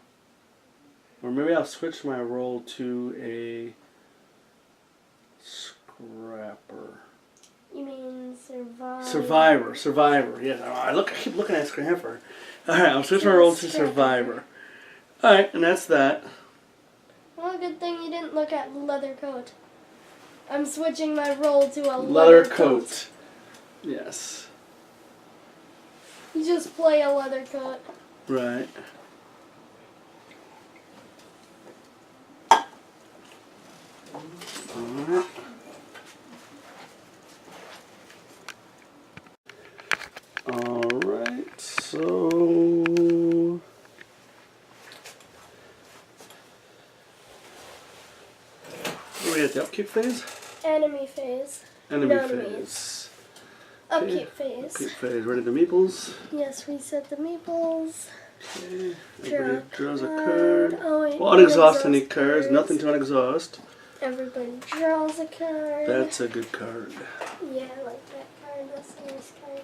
[SPEAKER 1] Or maybe I'll switch my role to a scrapper.
[SPEAKER 2] You mean
[SPEAKER 1] Survivor. Yes, I keep looking at scrapper. Alright, I'll switch my role to survivor. Alright, and that's that.
[SPEAKER 2] Well, good thing you didn't look at leather coat. I'm switching my role to a
[SPEAKER 1] Leather coat. Yes.
[SPEAKER 2] You just play a leather coat.
[SPEAKER 1] Right. Alright. Alright, so... Are we at the upkeep phase?
[SPEAKER 2] Enemy phase.
[SPEAKER 1] Enemy
[SPEAKER 2] No
[SPEAKER 1] phase.
[SPEAKER 2] enemies. Upkeep phase.
[SPEAKER 1] Upkeep phase. Ready the meeples?
[SPEAKER 2] Yes, we set the meeples.
[SPEAKER 1] Okay.
[SPEAKER 2] Draw
[SPEAKER 1] Everybody
[SPEAKER 2] a
[SPEAKER 1] draws a
[SPEAKER 2] card.
[SPEAKER 1] card.
[SPEAKER 2] Oh, wait,
[SPEAKER 1] Well, unexhaust any
[SPEAKER 2] unexhaust
[SPEAKER 1] cards.
[SPEAKER 2] cards.
[SPEAKER 1] Nothing to unexhaust.
[SPEAKER 2] Everybody draws a card.
[SPEAKER 1] That's a good card.
[SPEAKER 2] Yeah, I like that card. That's a nice card.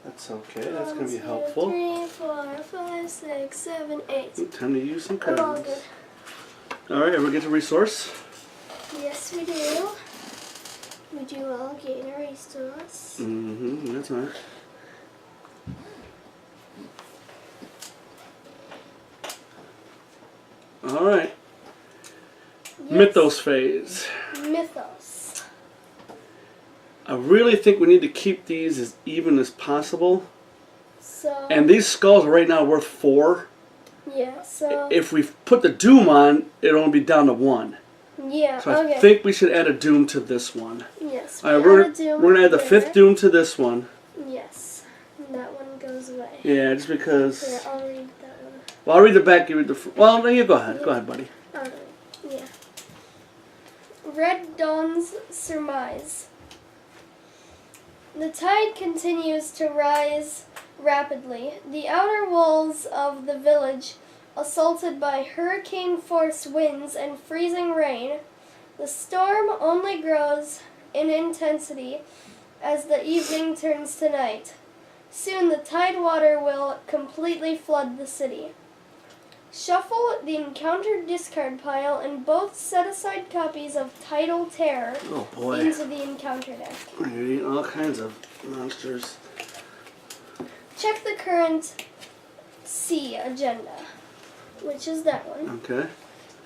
[SPEAKER 1] That's okay. That's going to
[SPEAKER 2] 1,
[SPEAKER 1] be
[SPEAKER 2] 2,
[SPEAKER 1] helpful.
[SPEAKER 2] 3, 4, 5, 6, 7, 8.
[SPEAKER 1] Ooh, time to use some
[SPEAKER 2] I'm all
[SPEAKER 1] cards.
[SPEAKER 2] good.
[SPEAKER 1] Alright, ever get a resource?
[SPEAKER 2] Yes, we do. We do all gain a resource.
[SPEAKER 1] Mm-hmm, that's right. Alright.
[SPEAKER 2] Yes.
[SPEAKER 1] Mythos phase.
[SPEAKER 2] Mythos.
[SPEAKER 1] I really think we need to keep these as even as possible.
[SPEAKER 2] So.
[SPEAKER 1] And these skulls are right now worth 4.
[SPEAKER 2] Yeah, so.
[SPEAKER 1] If we put the doom on, it'll only be down to 1.
[SPEAKER 2] Yeah,
[SPEAKER 1] So I
[SPEAKER 2] okay.
[SPEAKER 1] think we should add a doom to this one.
[SPEAKER 2] Yes,
[SPEAKER 1] Alright,
[SPEAKER 2] we're
[SPEAKER 1] we're gonna add the 5th doom to this one.
[SPEAKER 2] Yes, and that one goes away.
[SPEAKER 1] Yeah, just because.
[SPEAKER 2] Here, I'll read that one.
[SPEAKER 1] Well, I'll read the back. You read the. Well, no, you go ahead. Go ahead, buddy.
[SPEAKER 2] Alright, yeah. Red Dawn's Surmise. The tide continues to rise rapidly. The outer walls of the village, assaulted by hurricane-force winds and freezing rain, the storm only grows in intensity as the evening turns to night. Soon the tide water will completely flood the city. Shuffle the encountered discard pile and both set aside copies of Tidal Terror
[SPEAKER 1] Oh boy.
[SPEAKER 2] into the encounter deck.
[SPEAKER 1] You're eating all kinds of monsters.
[SPEAKER 2] Check the current C agenda, which is that one.
[SPEAKER 1] Okay.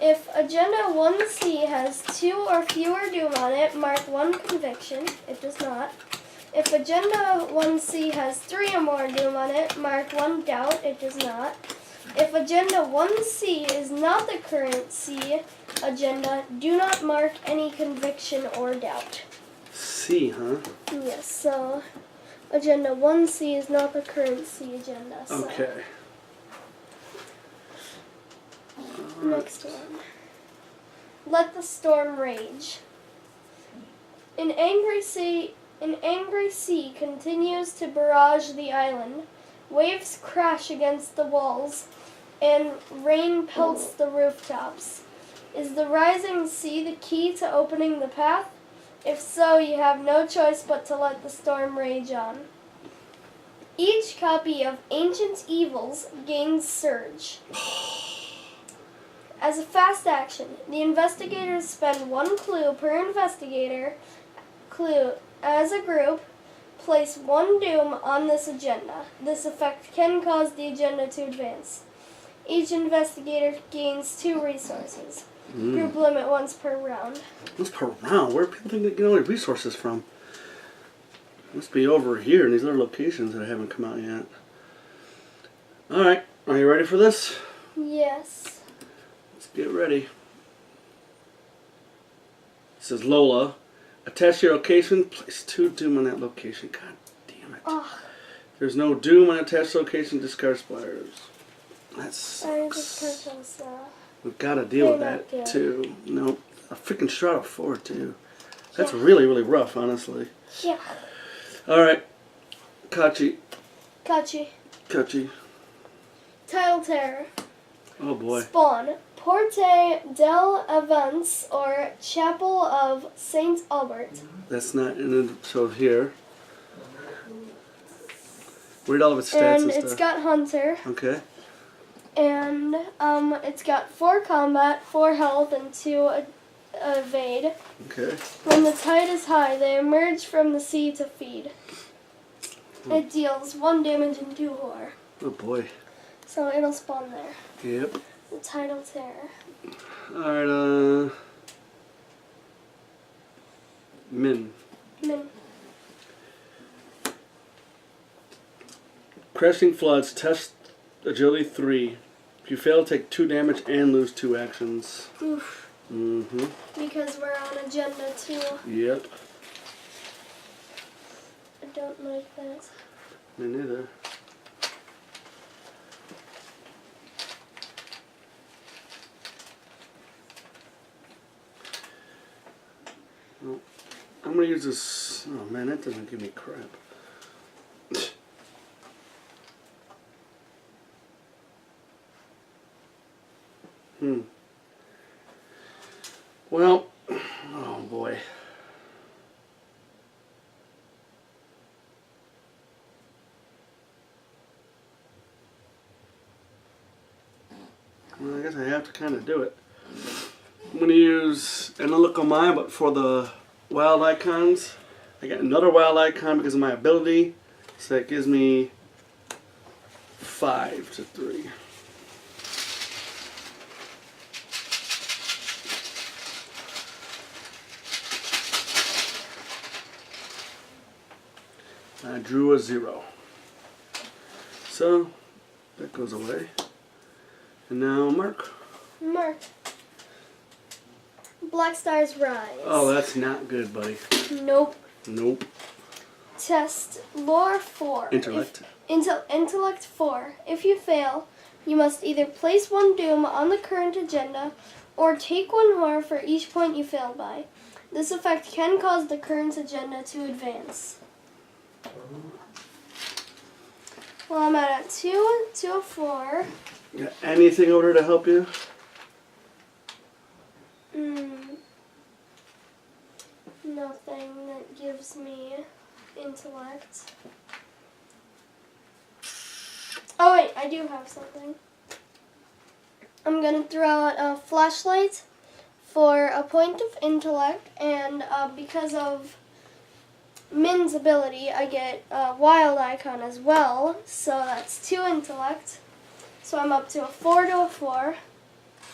[SPEAKER 2] If Agenda 1C has 2 or fewer doom on it, mark 1 conviction. It does not. If Agenda 1C has 3 or more doom on it, mark 1 doubt. It does not. If Agenda 1C is not the current C agenda, do not mark any conviction or doubt.
[SPEAKER 1] C, huh?
[SPEAKER 2] Yes, so Agenda 1C is not the current C agenda. So.
[SPEAKER 1] Okay.
[SPEAKER 2] Next one. Let the storm rage. An angry sea continues to barrage the island. Waves crash against the walls, and rain pelts the rooftops. Is the rising sea the key to opening the path? If so, you have no choice but to let the storm rage on. Each copy of Ancient Evils gains Surge. As a fast action, the investigators spend 1 clue per investigator clue. As a group, place 1 doom on this agenda. This effect can cause the agenda to advance. Each investigator gains 2 resources. Group limit once per round.
[SPEAKER 1] Once per round? Where do people think they get all their resources from? Must be over here in these other locations that haven't come out yet. Alright, are you ready for this?
[SPEAKER 2] Yes.
[SPEAKER 1] Let's get ready. It says Lola. Attach your location, place 2 doom on that location. God damn it.
[SPEAKER 2] Ugh.
[SPEAKER 1] There's no doom on attached location, discard splatters. That sucks.
[SPEAKER 2] Carcosa.
[SPEAKER 1] We've got to deal with
[SPEAKER 2] They're not
[SPEAKER 1] that
[SPEAKER 2] good.
[SPEAKER 1] too. Nope. A freaking Shroud of 4 too. That's really, really rough, honestly.
[SPEAKER 2] Yeah.
[SPEAKER 1] Alright. Kachi.
[SPEAKER 2] Kachi. Tile Terror.
[SPEAKER 1] Oh boy.
[SPEAKER 2] Spawn. Porte del Avance or Chapel of Saint Albert.
[SPEAKER 1] That's not in the, so here. Read all of its stats
[SPEAKER 2] And
[SPEAKER 1] and
[SPEAKER 2] it's
[SPEAKER 1] stuff.
[SPEAKER 2] got Hunter.
[SPEAKER 1] Okay.
[SPEAKER 2] And it's got 4 combat, 4 health, and 2 evade.
[SPEAKER 1] Okay.
[SPEAKER 2] When the tide is high, they emerge from the sea to feed. It deals 1 damage and 2 horror.
[SPEAKER 1] Oh boy.
[SPEAKER 2] So it'll spawn there.
[SPEAKER 1] Yep.
[SPEAKER 2] The Tidal Terror.
[SPEAKER 1] Alright, Min.
[SPEAKER 2] Min.
[SPEAKER 1] Crashing Floods, test agility 3. If you fail, take 2 damage and lose 2 actions.
[SPEAKER 2] Oof.
[SPEAKER 1] Mm-hmm.
[SPEAKER 2] Because we're on agenda 2.
[SPEAKER 1] Yep.
[SPEAKER 2] I don't like that.
[SPEAKER 1] Me neither. Well, I'm gonna use this. Oh man, that doesn't give me crap. Well, oh boy. Well, I guess I have to kind of do it. I'm going to use an look on mine, but for the wild icons, I got another wild icon because of my ability. So that gives me 5 to 3. I drew a 0. So that goes away. And now Mark.
[SPEAKER 2] Mark. Black Stars Rise.
[SPEAKER 1] Oh, that's not good, buddy.
[SPEAKER 2] Nope.
[SPEAKER 1] Nope.
[SPEAKER 2] Test Lore 4.
[SPEAKER 1] Intellect.
[SPEAKER 2] Intellect 4. If you fail, you must either place 1 doom on the current agenda or take 1 horror for each point you fail by. This effect can cause the current agenda to advance. Well, I'm at a 2 to a 4.
[SPEAKER 1] Got anything over there to help you?
[SPEAKER 2] Nothing that gives me intellect. Oh wait, I do have something. I'm gonna throw out a flashlight for a point of intellect, and because of Min's ability, I get a wild icon as well, so that's 2 intellect. So I'm up to a 4 to a 4.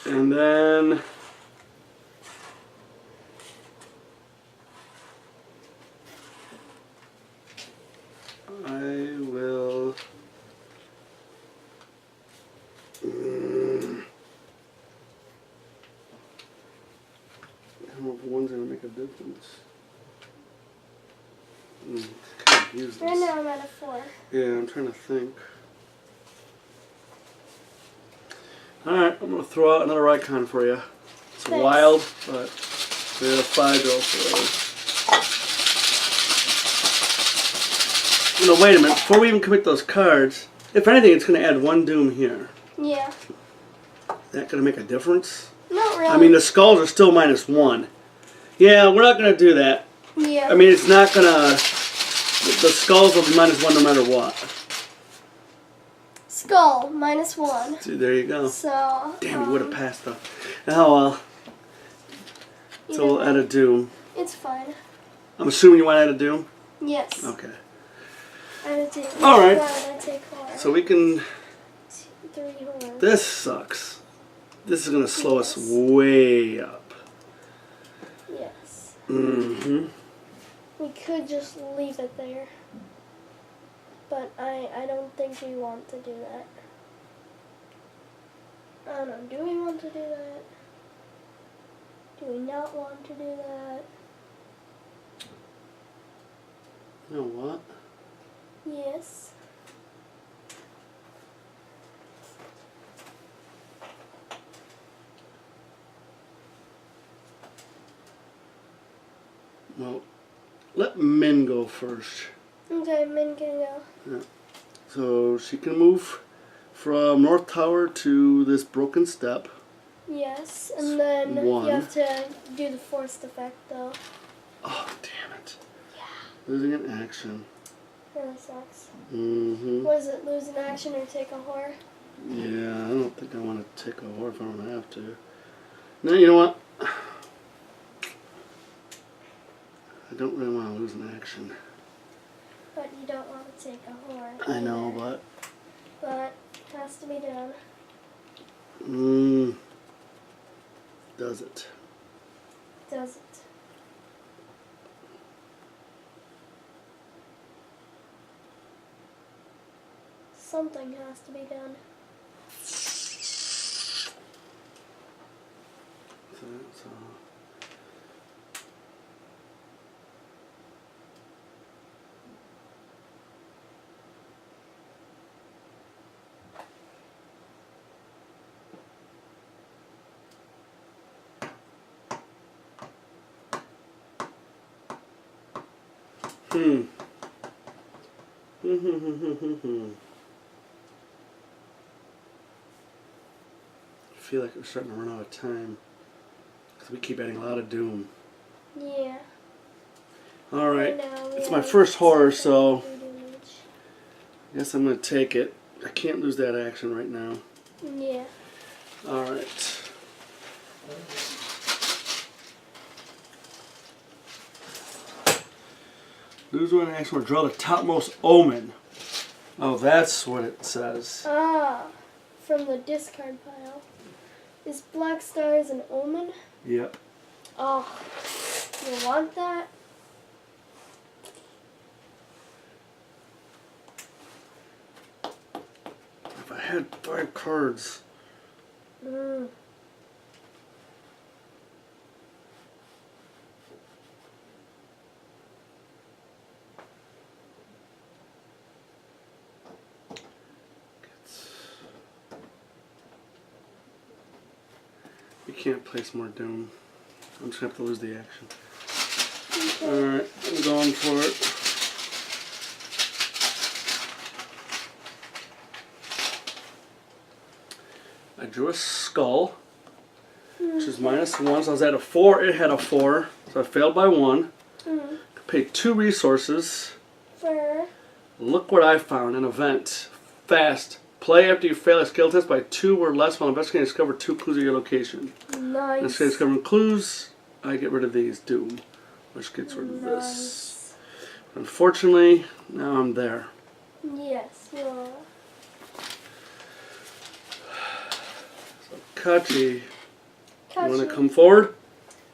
[SPEAKER 1] And then I will I don't know if one's gonna make a difference. Can't use
[SPEAKER 2] Right
[SPEAKER 1] this.
[SPEAKER 2] now I'm at a 4.
[SPEAKER 1] Yeah, I'm trying to think. Alright, I'm going to throw out another icon for you. It's
[SPEAKER 2] Thanks.
[SPEAKER 1] wild, but we had a 5 go for it. No, wait a minute. Before we even commit those cards, if anything, it's going to add 1 doom here.
[SPEAKER 2] Yeah.
[SPEAKER 1] Is that going to make a difference?
[SPEAKER 2] Not really.
[SPEAKER 1] I mean, the skulls are still -1. Yeah, we're not going to do that.
[SPEAKER 2] yeah.
[SPEAKER 1] I mean, it's not going to... The skulls will be -1 no matter what.
[SPEAKER 2] Skull, -1.
[SPEAKER 1] See, there you go.
[SPEAKER 2] So.
[SPEAKER 1] Damn, we would have passed though. Oh well. So we'll add a doom.
[SPEAKER 2] It's fine.
[SPEAKER 1] I'm assuming you want to add a doom?
[SPEAKER 2] Yes.
[SPEAKER 1] Okay.
[SPEAKER 2] Add a 2.
[SPEAKER 1] All right.
[SPEAKER 2] I take 4.
[SPEAKER 1] So we can...
[SPEAKER 2] 3 horror.
[SPEAKER 1] This sucks. This is going to slow us
[SPEAKER 2] Yes.
[SPEAKER 1] way up.
[SPEAKER 2] Yes.
[SPEAKER 1] Mm-hmm.
[SPEAKER 2] We could just leave it there. But I don't think we want to do that. I don't know. Do we want to do that? Do we not want to do that?
[SPEAKER 1] You know what?
[SPEAKER 2] Yes.
[SPEAKER 1] Well, let Min go first.
[SPEAKER 2] Okay, Min can go.
[SPEAKER 1] So she can move from North Tower to this broken step.
[SPEAKER 2] Yes, and then
[SPEAKER 1] 1.
[SPEAKER 2] you have to do the forced effect though.
[SPEAKER 1] Oh, damn it.
[SPEAKER 2] Yeah.
[SPEAKER 1] Losing an action.
[SPEAKER 2] That sucks.
[SPEAKER 1] Mm-hmm.
[SPEAKER 2] What is it, lose an action or take a horror?
[SPEAKER 1] Yeah, I don't think I want to take a horror if I don't have to. No, you know what? I don't really want to lose an action.
[SPEAKER 2] But you don't want to take a horror.
[SPEAKER 1] I know,
[SPEAKER 2] either.
[SPEAKER 1] but...
[SPEAKER 2] But it has to be done.
[SPEAKER 1] Does it?
[SPEAKER 2] Does it? Something has to be done.
[SPEAKER 1] So, I feel like we're starting to run out of time. Because we keep adding a lot of doom.
[SPEAKER 2] Yeah.
[SPEAKER 1] Alright.
[SPEAKER 2] Right now we
[SPEAKER 1] It's my
[SPEAKER 2] have
[SPEAKER 1] first horror,
[SPEAKER 2] 7
[SPEAKER 1] so
[SPEAKER 2] damage.
[SPEAKER 1] I guess I'm going to take it. I can't lose that action right now.
[SPEAKER 2] Yeah.
[SPEAKER 1] Alright. Lose one action or draw the topmost omen. Oh, that's what it says.
[SPEAKER 2] Ah, from the discard pile. Is Black Stars an omen?
[SPEAKER 1] Yep.
[SPEAKER 2] Oh, you want that?
[SPEAKER 1] If I had 5 cards.
[SPEAKER 2] Mm.
[SPEAKER 1] You can't place more doom. I'm just going to have to lose the action.
[SPEAKER 2] Okay.
[SPEAKER 1] Alright, I'm going for it. I drew a skull, which is -1, so I was at a 4, it had a 4, so I failed by 1.
[SPEAKER 2] Mm.
[SPEAKER 1] Paid 2 resources.
[SPEAKER 2] For
[SPEAKER 1] Look what I found, an event. Fast. Play after you fail a skill test by 2 or less while investigating and discover 2 clues of your location.
[SPEAKER 2] nice.
[SPEAKER 1] Instead of discovering clues, I get rid of these. Doom. Which gets rid of this.
[SPEAKER 2] Nice.
[SPEAKER 1] Unfortunately, now I'm there.
[SPEAKER 2] Yes, you are.
[SPEAKER 1] Kachi, you want to
[SPEAKER 2] Kachi.
[SPEAKER 1] come forward?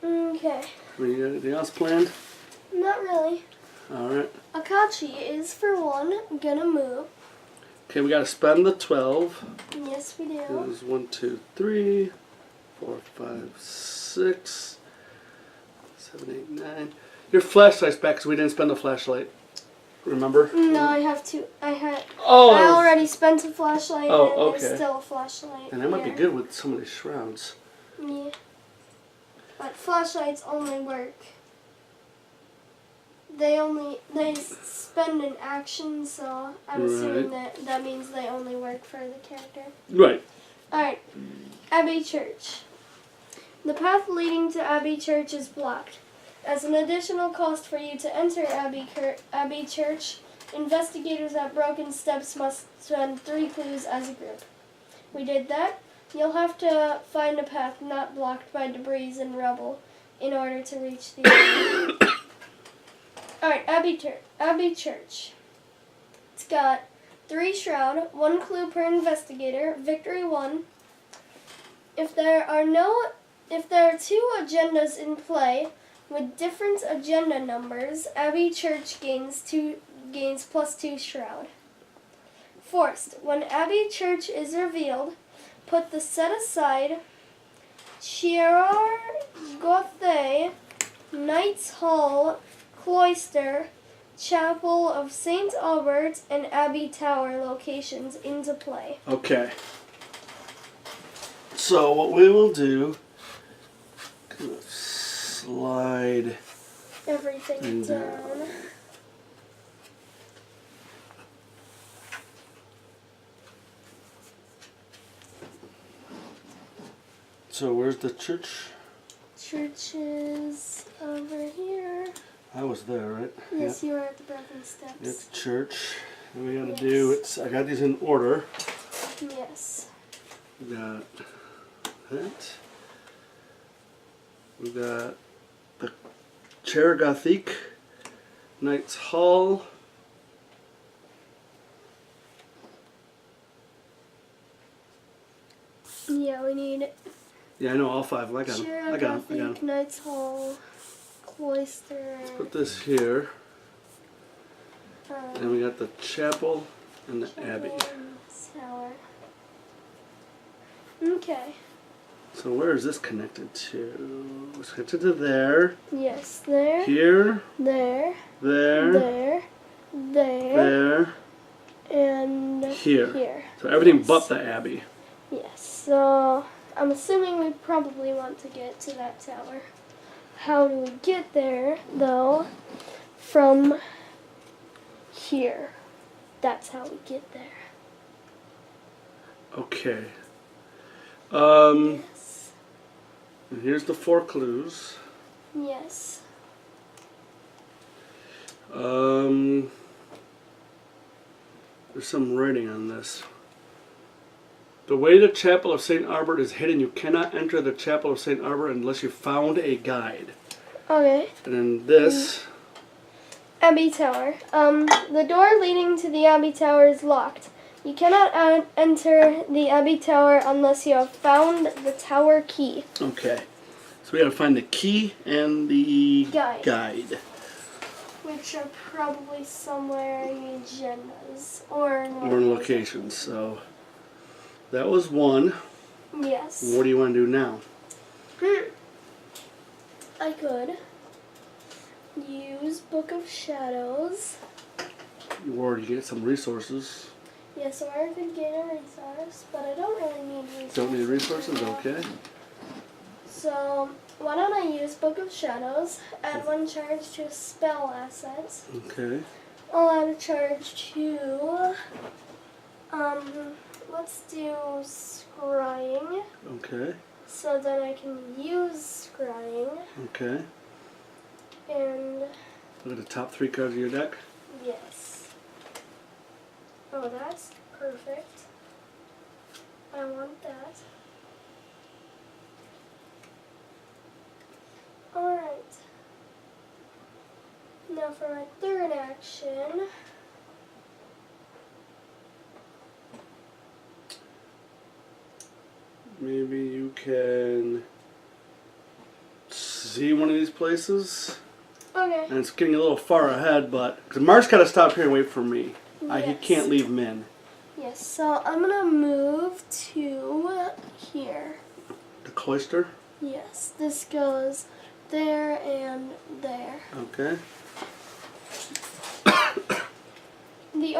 [SPEAKER 2] Okay.
[SPEAKER 1] I mean, you got anything else planned?
[SPEAKER 2] Not really.
[SPEAKER 1] Alright.
[SPEAKER 2] Akachi is, for one, gonna move.
[SPEAKER 1] Okay, we got to spend the 12.
[SPEAKER 2] Yes, we do.
[SPEAKER 1] It was 1, 2, 3, 4, 5, 6, 7, 8, 9. Your flashlight's back because we didn't spend the flashlight. Remember?
[SPEAKER 2] No, I have to. I
[SPEAKER 1] Oh,
[SPEAKER 2] already spent a flashlight,
[SPEAKER 1] Oh,
[SPEAKER 2] and
[SPEAKER 1] okay.
[SPEAKER 2] there's still a flashlight.
[SPEAKER 1] and that might be
[SPEAKER 2] here.
[SPEAKER 1] good with some of these shrouds.
[SPEAKER 2] Yeah. But flashlights only work. They spend an action, so I'm assuming that means they only work for the character.
[SPEAKER 1] Right.
[SPEAKER 2] Alright. Abbey Church. The path leading to Abbey Church is blocked. As an additional cost for you to enter Abbey Church, investigators at Broken Steps must spend 3 clues as a group. We did that. You'll have to find a path not blocked by debris and rubble in order to reach the area. Alright, Abbey Church. It's got 3 shroud, 1 clue per investigator, victory 1. If there are 2 agendas in play with different agenda numbers, Abbey Church gains +2 shroud. Forced. When Abbey Church is revealed, put the set aside Chiar Gothe, Knights Hall, Cloister, Chapel of St. Albert, and Abbey Tower locations into play.
[SPEAKER 1] Okay. So what we will do, kind of slide
[SPEAKER 2] Everything down.
[SPEAKER 1] So where's the church?
[SPEAKER 2] Church is over here.
[SPEAKER 1] I was there, right?
[SPEAKER 2] Yes, you were at the Broken Steps.
[SPEAKER 1] It's the church. And we gotta do I got these in order.
[SPEAKER 2] Yes.
[SPEAKER 1] We got that. We got the Chair Gothique, Knights Hall.
[SPEAKER 2] Yeah, we need
[SPEAKER 1] Yeah, I know all 5. I got them.
[SPEAKER 2] Chair
[SPEAKER 1] I got them.
[SPEAKER 2] Gothic, Knights Hall, Cloister.
[SPEAKER 1] Put this here. And
[SPEAKER 2] Um,
[SPEAKER 1] we got the chapel and the abbey.
[SPEAKER 2] Tower. Okay.
[SPEAKER 1] So where is this connected to? It's connected to there.
[SPEAKER 2] Yes, there.
[SPEAKER 1] Here.
[SPEAKER 2] There.
[SPEAKER 1] There.
[SPEAKER 2] There. There.
[SPEAKER 1] There.
[SPEAKER 2] And
[SPEAKER 1] Here.
[SPEAKER 2] here.
[SPEAKER 1] So everything
[SPEAKER 2] Yes.
[SPEAKER 1] but the abbey.
[SPEAKER 2] Yes. So I'm assuming we probably want to get to that tower. How do we get there, though? From here. That's how we get there.
[SPEAKER 1] Okay.
[SPEAKER 2] Yes.
[SPEAKER 1] And here's the 4 clues.
[SPEAKER 2] Yes.
[SPEAKER 1] There's some writing on this. The way the Chapel of St. Albert is hidden, you cannot enter the Chapel of St. Albert unless you found a guide.
[SPEAKER 2] Okay.
[SPEAKER 1] And then this.
[SPEAKER 2] Abbey Tower. The door leading to the Abbey Tower is locked. You cannot enter the Abbey Tower unless you have found the tower key.
[SPEAKER 1] Okay. So we gotta find the key and the guide.
[SPEAKER 2] Which are probably somewhere in agendas or
[SPEAKER 1] in locations. So that was 1.
[SPEAKER 2] Yes.
[SPEAKER 1] What do you want to do now?
[SPEAKER 2] I could use Book of Shadows.
[SPEAKER 1] Or you get some resources.
[SPEAKER 2] Yes, or I could gain a resource, but I don't really need resources.
[SPEAKER 1] Don't need resources? Okay.
[SPEAKER 2] So, why don't I use Book of Shadows, add 1 charge to spell assets.
[SPEAKER 1] Okay.
[SPEAKER 2] I'll add a charge to, let's do scrying,
[SPEAKER 1] Okay.
[SPEAKER 2] so that I can use scrying,
[SPEAKER 1] Okay.
[SPEAKER 2] and
[SPEAKER 1] Look at the top 3 cards of your deck.
[SPEAKER 2] yes. Oh, that's perfect. I want that. Alright. Now for my 3rd action.
[SPEAKER 1] Maybe you can see one of these places.
[SPEAKER 2] Okay.
[SPEAKER 1] And it's getting a little far ahead, but because Mark's got to stop here and wait for me. He
[SPEAKER 2] Yes.
[SPEAKER 1] can't leave Min.
[SPEAKER 2] Yes, so I'm gonna move to here.
[SPEAKER 1] The cloister.
[SPEAKER 2] Yes, this goes there and there.
[SPEAKER 1] Okay.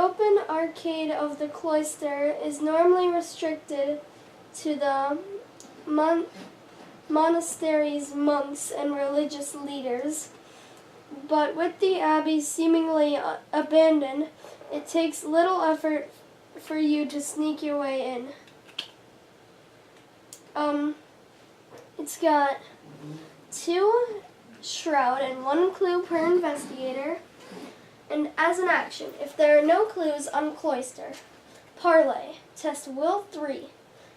[SPEAKER 2] open arcade of the cloister is normally restricted to the monastery's monks and religious leaders, but with the abbey seemingly abandoned, it takes little effort for you to sneak your way in. It's got 2 shroud and 1 clue per investigator. And as an action, if there are no clues on cloister, parlay, test will 3.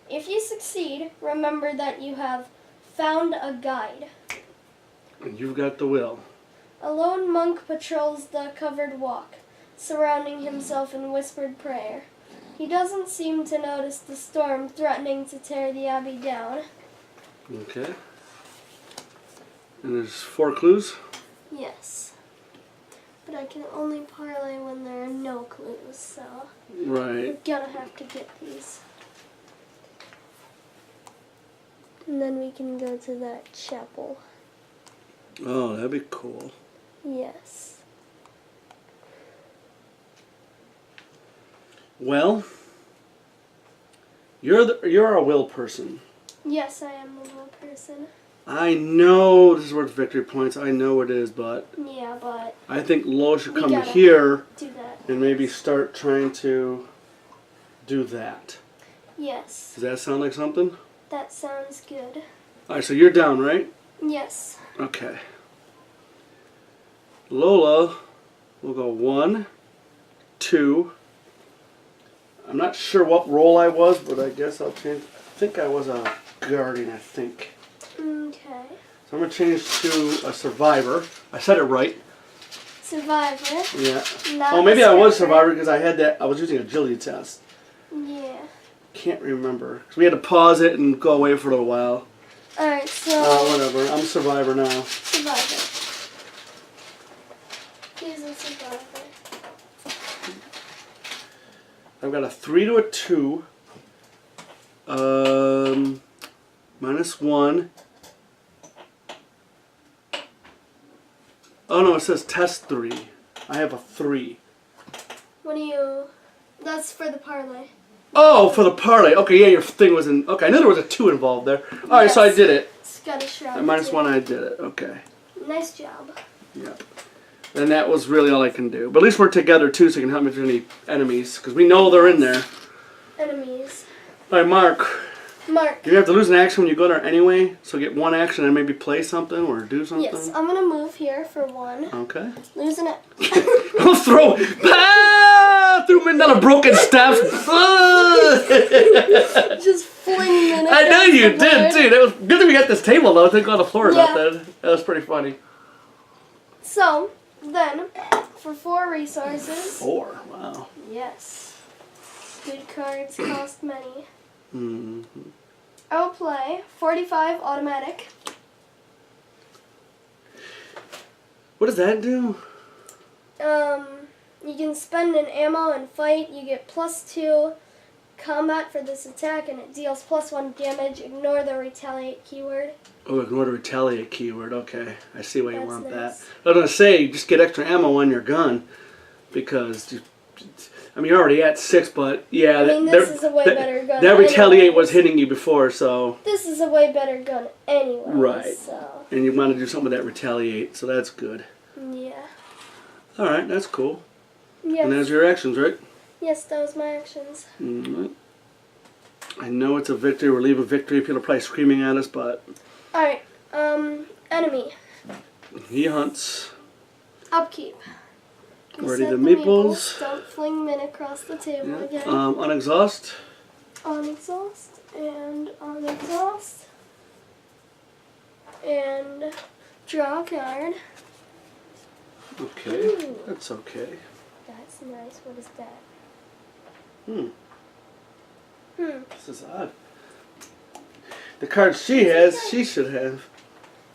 [SPEAKER 2] If you succeed, remember that you have found a guide.
[SPEAKER 1] And you've got the will.
[SPEAKER 2] A lone monk patrols the covered walk, surrounding himself in whispered prayer. He doesn't seem to notice the storm threatening to tear the abbey down.
[SPEAKER 1] Okay. And there's 4 clues?
[SPEAKER 2] Yes. But I can only parlay when there are no clues, so
[SPEAKER 1] Right.
[SPEAKER 2] we're gonna have to get these. And then we can go to that chapel.
[SPEAKER 1] Oh, that'd be cool.
[SPEAKER 2] Yes.
[SPEAKER 1] Well, you're a will person.
[SPEAKER 2] Yes, I am a little person.
[SPEAKER 1] I know this is worth victory points. I know it is, but
[SPEAKER 2] Yeah, but
[SPEAKER 1] I think Lo should
[SPEAKER 2] we
[SPEAKER 1] come
[SPEAKER 2] gotta
[SPEAKER 1] here
[SPEAKER 2] do that.
[SPEAKER 1] and maybe start trying to do that.
[SPEAKER 2] Yes,
[SPEAKER 1] Does that sound like something?
[SPEAKER 2] that sounds good.
[SPEAKER 1] All right, so you're down, right?
[SPEAKER 2] Yes.
[SPEAKER 1] Okay. Lola will go 1, 2. I'm not sure what role I was, but I guess I'll change. I think I was a guardian, I think.
[SPEAKER 2] Okay.
[SPEAKER 1] So I'm going to change to a survivor. I said it right.
[SPEAKER 2] Survivor.
[SPEAKER 1] Yeah.
[SPEAKER 2] Not
[SPEAKER 1] Oh, maybe I was
[SPEAKER 2] stripper.
[SPEAKER 1] survivor because I had that. I was using agility test.
[SPEAKER 2] Yeah.
[SPEAKER 1] Can't remember. So we had to pause it and go away for a little while.
[SPEAKER 2] Alright, so
[SPEAKER 1] Whatever. I'm survivor now.
[SPEAKER 2] survivor. He's a survivor.
[SPEAKER 1] I've got a 3 to a 2. -1. Oh no, it says test 3. I have a 3.
[SPEAKER 2] What do you... That's for the parlay.
[SPEAKER 1] Oh, for the parlay. Okay, yeah, your thing was in. Okay, I knew there was a 2 involved there. All right, so I
[SPEAKER 2] Yes.
[SPEAKER 1] did it.
[SPEAKER 2] It's got a shroud.
[SPEAKER 1] At -1,
[SPEAKER 2] too.
[SPEAKER 1] I did it. Okay.
[SPEAKER 2] Nice job.
[SPEAKER 1] Yep. And that was really all I can do. But at least we're together too, so you can help me with any enemies, because we know they're in there.
[SPEAKER 2] Enemies.
[SPEAKER 1] All right, Mark.
[SPEAKER 2] Mark.
[SPEAKER 1] You have to lose an action when you go there anyway, so get 1 action and maybe play something or do something.
[SPEAKER 2] Yes, I'm gonna move here for 1.
[SPEAKER 1] Okay.
[SPEAKER 2] Losing it.
[SPEAKER 1] I'll throw. Ah! Threw me down a broken steps. Ah!
[SPEAKER 2] Just flinging it.
[SPEAKER 1] I know
[SPEAKER 2] across
[SPEAKER 1] you
[SPEAKER 2] the
[SPEAKER 1] did
[SPEAKER 2] board.
[SPEAKER 1] too. That was good that we got this table though. I think on the floor about
[SPEAKER 2] Yeah.
[SPEAKER 1] that. That was pretty funny.
[SPEAKER 2] So, then, for 4 resources.
[SPEAKER 1] 4. Wow.
[SPEAKER 2] Yes. Good cards cost money.
[SPEAKER 1] Hmm.
[SPEAKER 2] I'll play 45 automatic.
[SPEAKER 1] What does that do?
[SPEAKER 2] You can spend an ammo and fight. You get +2 combat for this attack, and it deals +1 damage. Ignore the retaliate keyword.
[SPEAKER 1] Oh, ignore the retaliate keyword. Okay, I see why you
[SPEAKER 2] That's
[SPEAKER 1] want
[SPEAKER 2] nice.
[SPEAKER 1] that. I was gonna say just get extra ammo on your gun, because you're already at 6, but yeah,
[SPEAKER 2] I mean, this is a way better gun.
[SPEAKER 1] That retaliate
[SPEAKER 2] anyways.
[SPEAKER 1] was hitting you before, so
[SPEAKER 2] This is a way better gun anyway.
[SPEAKER 1] Right.
[SPEAKER 2] So,
[SPEAKER 1] and you want to do something with that retaliate, so that's good.
[SPEAKER 2] yeah.
[SPEAKER 1] All right, that's cool.
[SPEAKER 2] Yes.
[SPEAKER 1] And there's your actions, right?
[SPEAKER 2] Yes, that was my actions.
[SPEAKER 1] Alright. I know it's a victory. We're leaving victory. People are probably screaming at us, but
[SPEAKER 2] Alright, enemy.
[SPEAKER 1] he hunts.
[SPEAKER 2] Upkeep.
[SPEAKER 1] Ready
[SPEAKER 2] Reset
[SPEAKER 1] the meeples.
[SPEAKER 2] Don't fling men across the table
[SPEAKER 1] Yeah.
[SPEAKER 2] again.
[SPEAKER 1] Unexhaust.
[SPEAKER 2] On exhaust and on exhaust. And draw a card.
[SPEAKER 1] Okay,
[SPEAKER 2] Ooh.
[SPEAKER 1] that's okay.
[SPEAKER 2] That's nice. What is that?
[SPEAKER 1] This is odd. The card she has, she should have.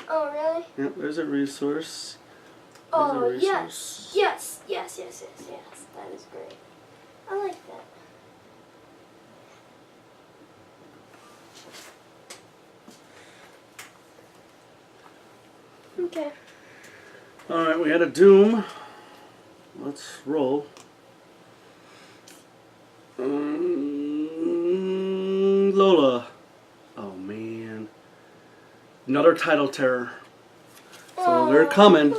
[SPEAKER 2] Oh, really?
[SPEAKER 1] Yep, there's a resource.
[SPEAKER 2] Oh,
[SPEAKER 1] There's a
[SPEAKER 2] yes. Yes. Yes, yes, yes, yes. That is great. I like that. Okay.
[SPEAKER 1] Alright, we had a doom. Let's roll. Lola. Oh man. Another title terror. So they're coming.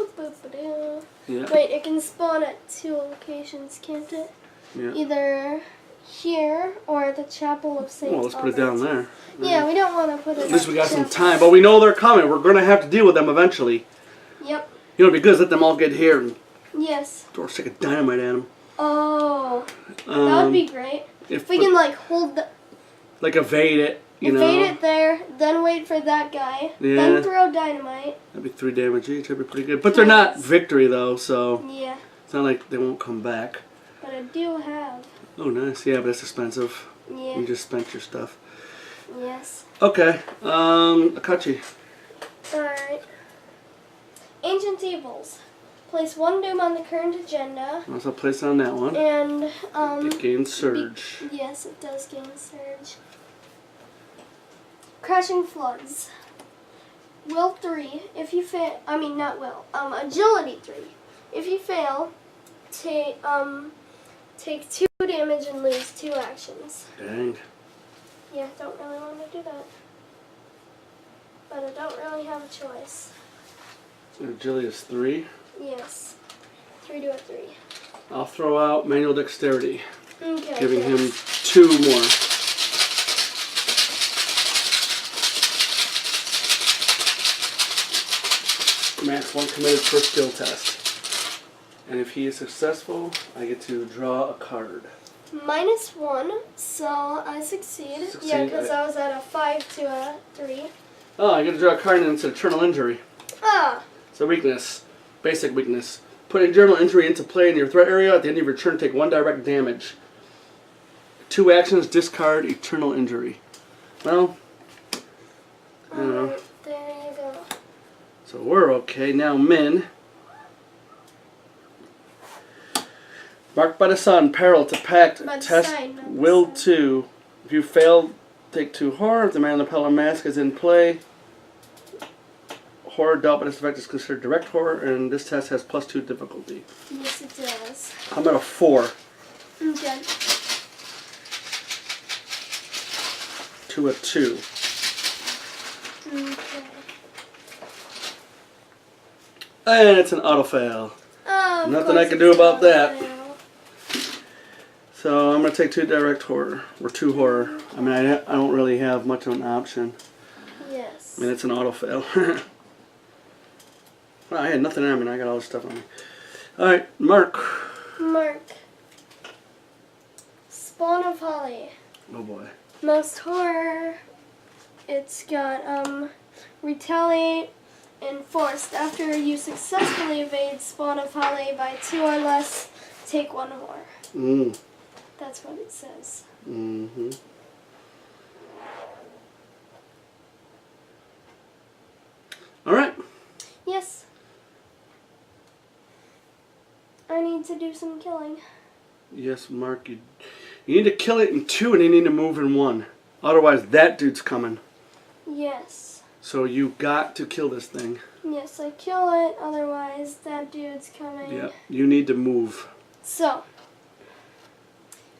[SPEAKER 1] Yeah.
[SPEAKER 2] Wait, it can spawn at 2 locations, can't it?
[SPEAKER 1] Yeah.
[SPEAKER 2] Either here or at the Chapel of St.
[SPEAKER 1] Well, let's put it down there.
[SPEAKER 2] Yeah, we don't want to put it
[SPEAKER 1] At least we got
[SPEAKER 2] chapel.
[SPEAKER 1] some time. But we know they're coming. We're going to have to deal with them eventually.
[SPEAKER 2] Yep.
[SPEAKER 1] You know, it'd be good to let them all get here and
[SPEAKER 2] Yes.
[SPEAKER 1] throw a stick of dynamite at them.
[SPEAKER 2] Oh, that would be great. If we can, like, hold the...
[SPEAKER 1] Like, evade it, you know.
[SPEAKER 2] Evade it there, then wait for that guy,
[SPEAKER 1] Yeah.
[SPEAKER 2] then throw dynamite.
[SPEAKER 1] That'd be 3 damage each. That'd be pretty good. But they're not victory, though, so...
[SPEAKER 2] Yeah.
[SPEAKER 1] It's not like they won't come back.
[SPEAKER 2] But I do have.
[SPEAKER 1] Oh, nice. Yeah, but it's expensive.
[SPEAKER 2] Yeah.
[SPEAKER 1] You just spent your stuff.
[SPEAKER 2] Yes.
[SPEAKER 1] Okay. Akachi.
[SPEAKER 2] Alright. Ancient Evils. Place 1 doom on the current agenda.
[SPEAKER 1] Also place on that one.
[SPEAKER 2] And,
[SPEAKER 1] It gains surge.
[SPEAKER 2] yes, it does gain surge. Crashing Floods. Will 3. If you fail, I mean, not will. Agility 3. If you fail, take 2 damage and lose 2 actions.
[SPEAKER 1] Dang.
[SPEAKER 2] Yeah, don't really want to do that. But I don't really have a choice.
[SPEAKER 1] So agility is 3.
[SPEAKER 2] Yes. 3 to a 3.
[SPEAKER 1] I'll throw out manual dexterity,
[SPEAKER 2] Okay.
[SPEAKER 1] giving him
[SPEAKER 2] thanks.
[SPEAKER 1] 2 more. Max 1 committed per skill test. And if he is successful, I get to draw a card.
[SPEAKER 2] -1, so I succeed. Yeah, because I was at a 5 to a 3.
[SPEAKER 1] Oh, I get to draw a card and it's an eternal injury.
[SPEAKER 2] Ah!
[SPEAKER 1] It's a weakness. Basic weakness. Put a eternal injury into play in your threat area. At the end of your turn, take 1 direct damage. 2 actions, discard eternal injury. Well, I don't know.
[SPEAKER 2] Alright, there you go.
[SPEAKER 1] So we're okay. Now, Min. Marked by the sun, peril to pact,
[SPEAKER 2] By the
[SPEAKER 1] test,
[SPEAKER 2] sign, not the
[SPEAKER 1] will
[SPEAKER 2] sun.
[SPEAKER 1] 2. If you fail, take 2 horror. If the man in the Pelham mask is in play, horror dealt by this effect is considered direct horror, and this test has +2 difficulty.
[SPEAKER 2] Yes, it does.
[SPEAKER 1] I'm at a 4
[SPEAKER 2] Okay.
[SPEAKER 1] to a 2.
[SPEAKER 2] Okay.
[SPEAKER 1] And it's an auto fail.
[SPEAKER 2] Oh, of
[SPEAKER 1] Nothing I
[SPEAKER 2] course
[SPEAKER 1] can do
[SPEAKER 2] it's
[SPEAKER 1] about
[SPEAKER 2] not
[SPEAKER 1] that.
[SPEAKER 2] fail.
[SPEAKER 1] So I'm going to take 2 direct horror, or 2 horror. I mean, I don't really have much of an option.
[SPEAKER 2] Yes.
[SPEAKER 1] I mean, it's an auto fail. Well, I had nothing on me, and I got all this stuff on me. Alright, Mark.
[SPEAKER 2] Mark. Spawn of Holly.
[SPEAKER 1] Oh boy.
[SPEAKER 2] Most horror. It's got retaliate and forced. After you successfully evade Spawn of Holly by 2 or less, take 1 horror.
[SPEAKER 1] Mm.
[SPEAKER 2] That's what it says.
[SPEAKER 1] Mm-hmm. Alright.
[SPEAKER 2] Yes. I need to do some killing.
[SPEAKER 1] Yes, Mark, you need to kill it in 2 and you need to move in 1. Otherwise, that dude's coming.
[SPEAKER 2] Yes.
[SPEAKER 1] So you got to kill this thing.
[SPEAKER 2] Yes, I kill it, otherwise that dude's coming.
[SPEAKER 1] Yep. You need to move.
[SPEAKER 2] So,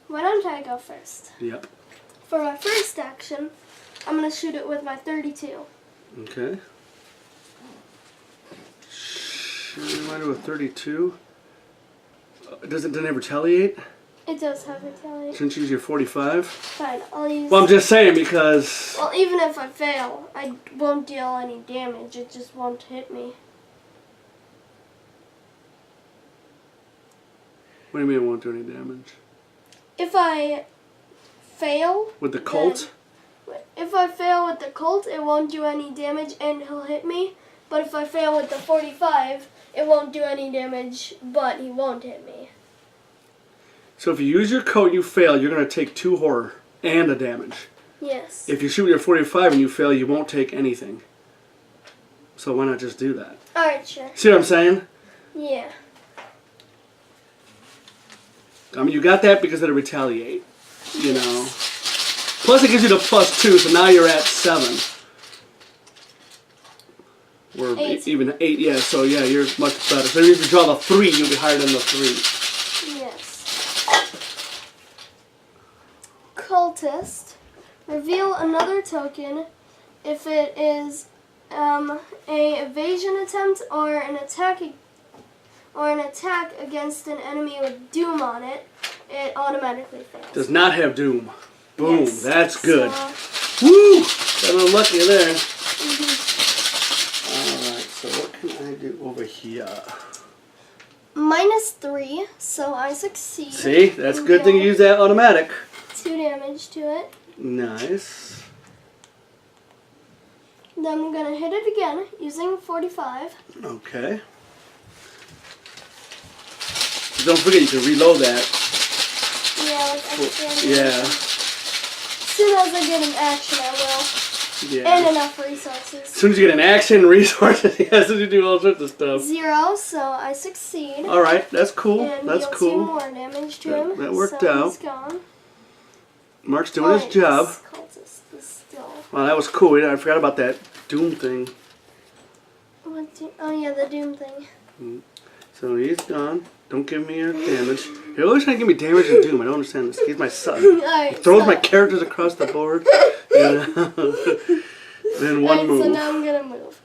[SPEAKER 2] why don't I go first?
[SPEAKER 1] Yep.
[SPEAKER 2] For my first action, I'm going to shoot it with my 32.
[SPEAKER 1] Okay. Shoot him with 32. Didn't it retaliate?
[SPEAKER 2] It does have retaliation.
[SPEAKER 1] Shouldn't you use your 45?
[SPEAKER 2] Fine, I'll use...
[SPEAKER 1] Well, I'm just saying because...
[SPEAKER 2] Well, even if I fail, I won't deal any damage. It just won't hit me.
[SPEAKER 1] What do you mean it won't do any damage?
[SPEAKER 2] If I fail...
[SPEAKER 1] With the Colt?
[SPEAKER 2] If I fail with the Colt, it won't do any damage and he'll hit me. But if I fail with the 45, it won't do any damage, but he won't hit me.
[SPEAKER 1] So if you use your coat and you fail, you're going to take 2 horror and a damage.
[SPEAKER 2] Yes.
[SPEAKER 1] If you shoot with your 45 and you fail, you won't take anything. So why not just do that?
[SPEAKER 2] Alright, sure.
[SPEAKER 1] See what I'm saying?
[SPEAKER 2] Yeah.
[SPEAKER 1] I mean, you got that because of the retaliate, you know. Plus it gives you the +2, so now you're at 7. Or
[SPEAKER 2] 8.
[SPEAKER 1] even 8, yeah, so yeah, you're much better. So if you draw the 3, you'll be higher than the 3.
[SPEAKER 2] Yes. cultist. Reveal another token if it is a evasion attempt or an attack against an enemy with doom on it. It automatically fails.
[SPEAKER 1] Does not have doom. Boom.
[SPEAKER 2] Yes.
[SPEAKER 1] That's good.
[SPEAKER 2] So,
[SPEAKER 1] Woo! Got a little lucky there.
[SPEAKER 2] mhm.
[SPEAKER 1] Alright, so what can I do over here?
[SPEAKER 2] -3, so I succeed.
[SPEAKER 1] See? That's a good thing you use that automatic.
[SPEAKER 2] 2 damage to it.
[SPEAKER 1] Nice.
[SPEAKER 2] Then I'm going to hit it again using 45.
[SPEAKER 1] Okay. Don't forget you can reload that.
[SPEAKER 2] Yeah, like extra.
[SPEAKER 1] Yeah.
[SPEAKER 2] As soon as I get an action, I will.
[SPEAKER 1] Yeah.
[SPEAKER 2] And enough resources.
[SPEAKER 1] As soon as you get an action, resources, he has to do all sorts of stuff.
[SPEAKER 2] 0, so I succeed.
[SPEAKER 1] Alright, that's cool.
[SPEAKER 2] And
[SPEAKER 1] That's
[SPEAKER 2] deal 2
[SPEAKER 1] cool.
[SPEAKER 2] more damage to
[SPEAKER 1] That-
[SPEAKER 2] him.
[SPEAKER 1] that worked
[SPEAKER 2] so
[SPEAKER 1] out.
[SPEAKER 2] He's gone.
[SPEAKER 1] Mark's doing his job.
[SPEAKER 2] This cultist is still.
[SPEAKER 1] Well, that was cool. I forgot about that doom thing.
[SPEAKER 2] Oh yeah, the doom thing.
[SPEAKER 1] So he's gone. Don't give me your damage. You're always trying to give me damage and doom. I don't understand this. He's my son.
[SPEAKER 2] Alright,
[SPEAKER 1] He throws
[SPEAKER 2] so,
[SPEAKER 1] my characters across the board. You know? Then one
[SPEAKER 2] alright,
[SPEAKER 1] move.
[SPEAKER 2] so now I'm gonna move.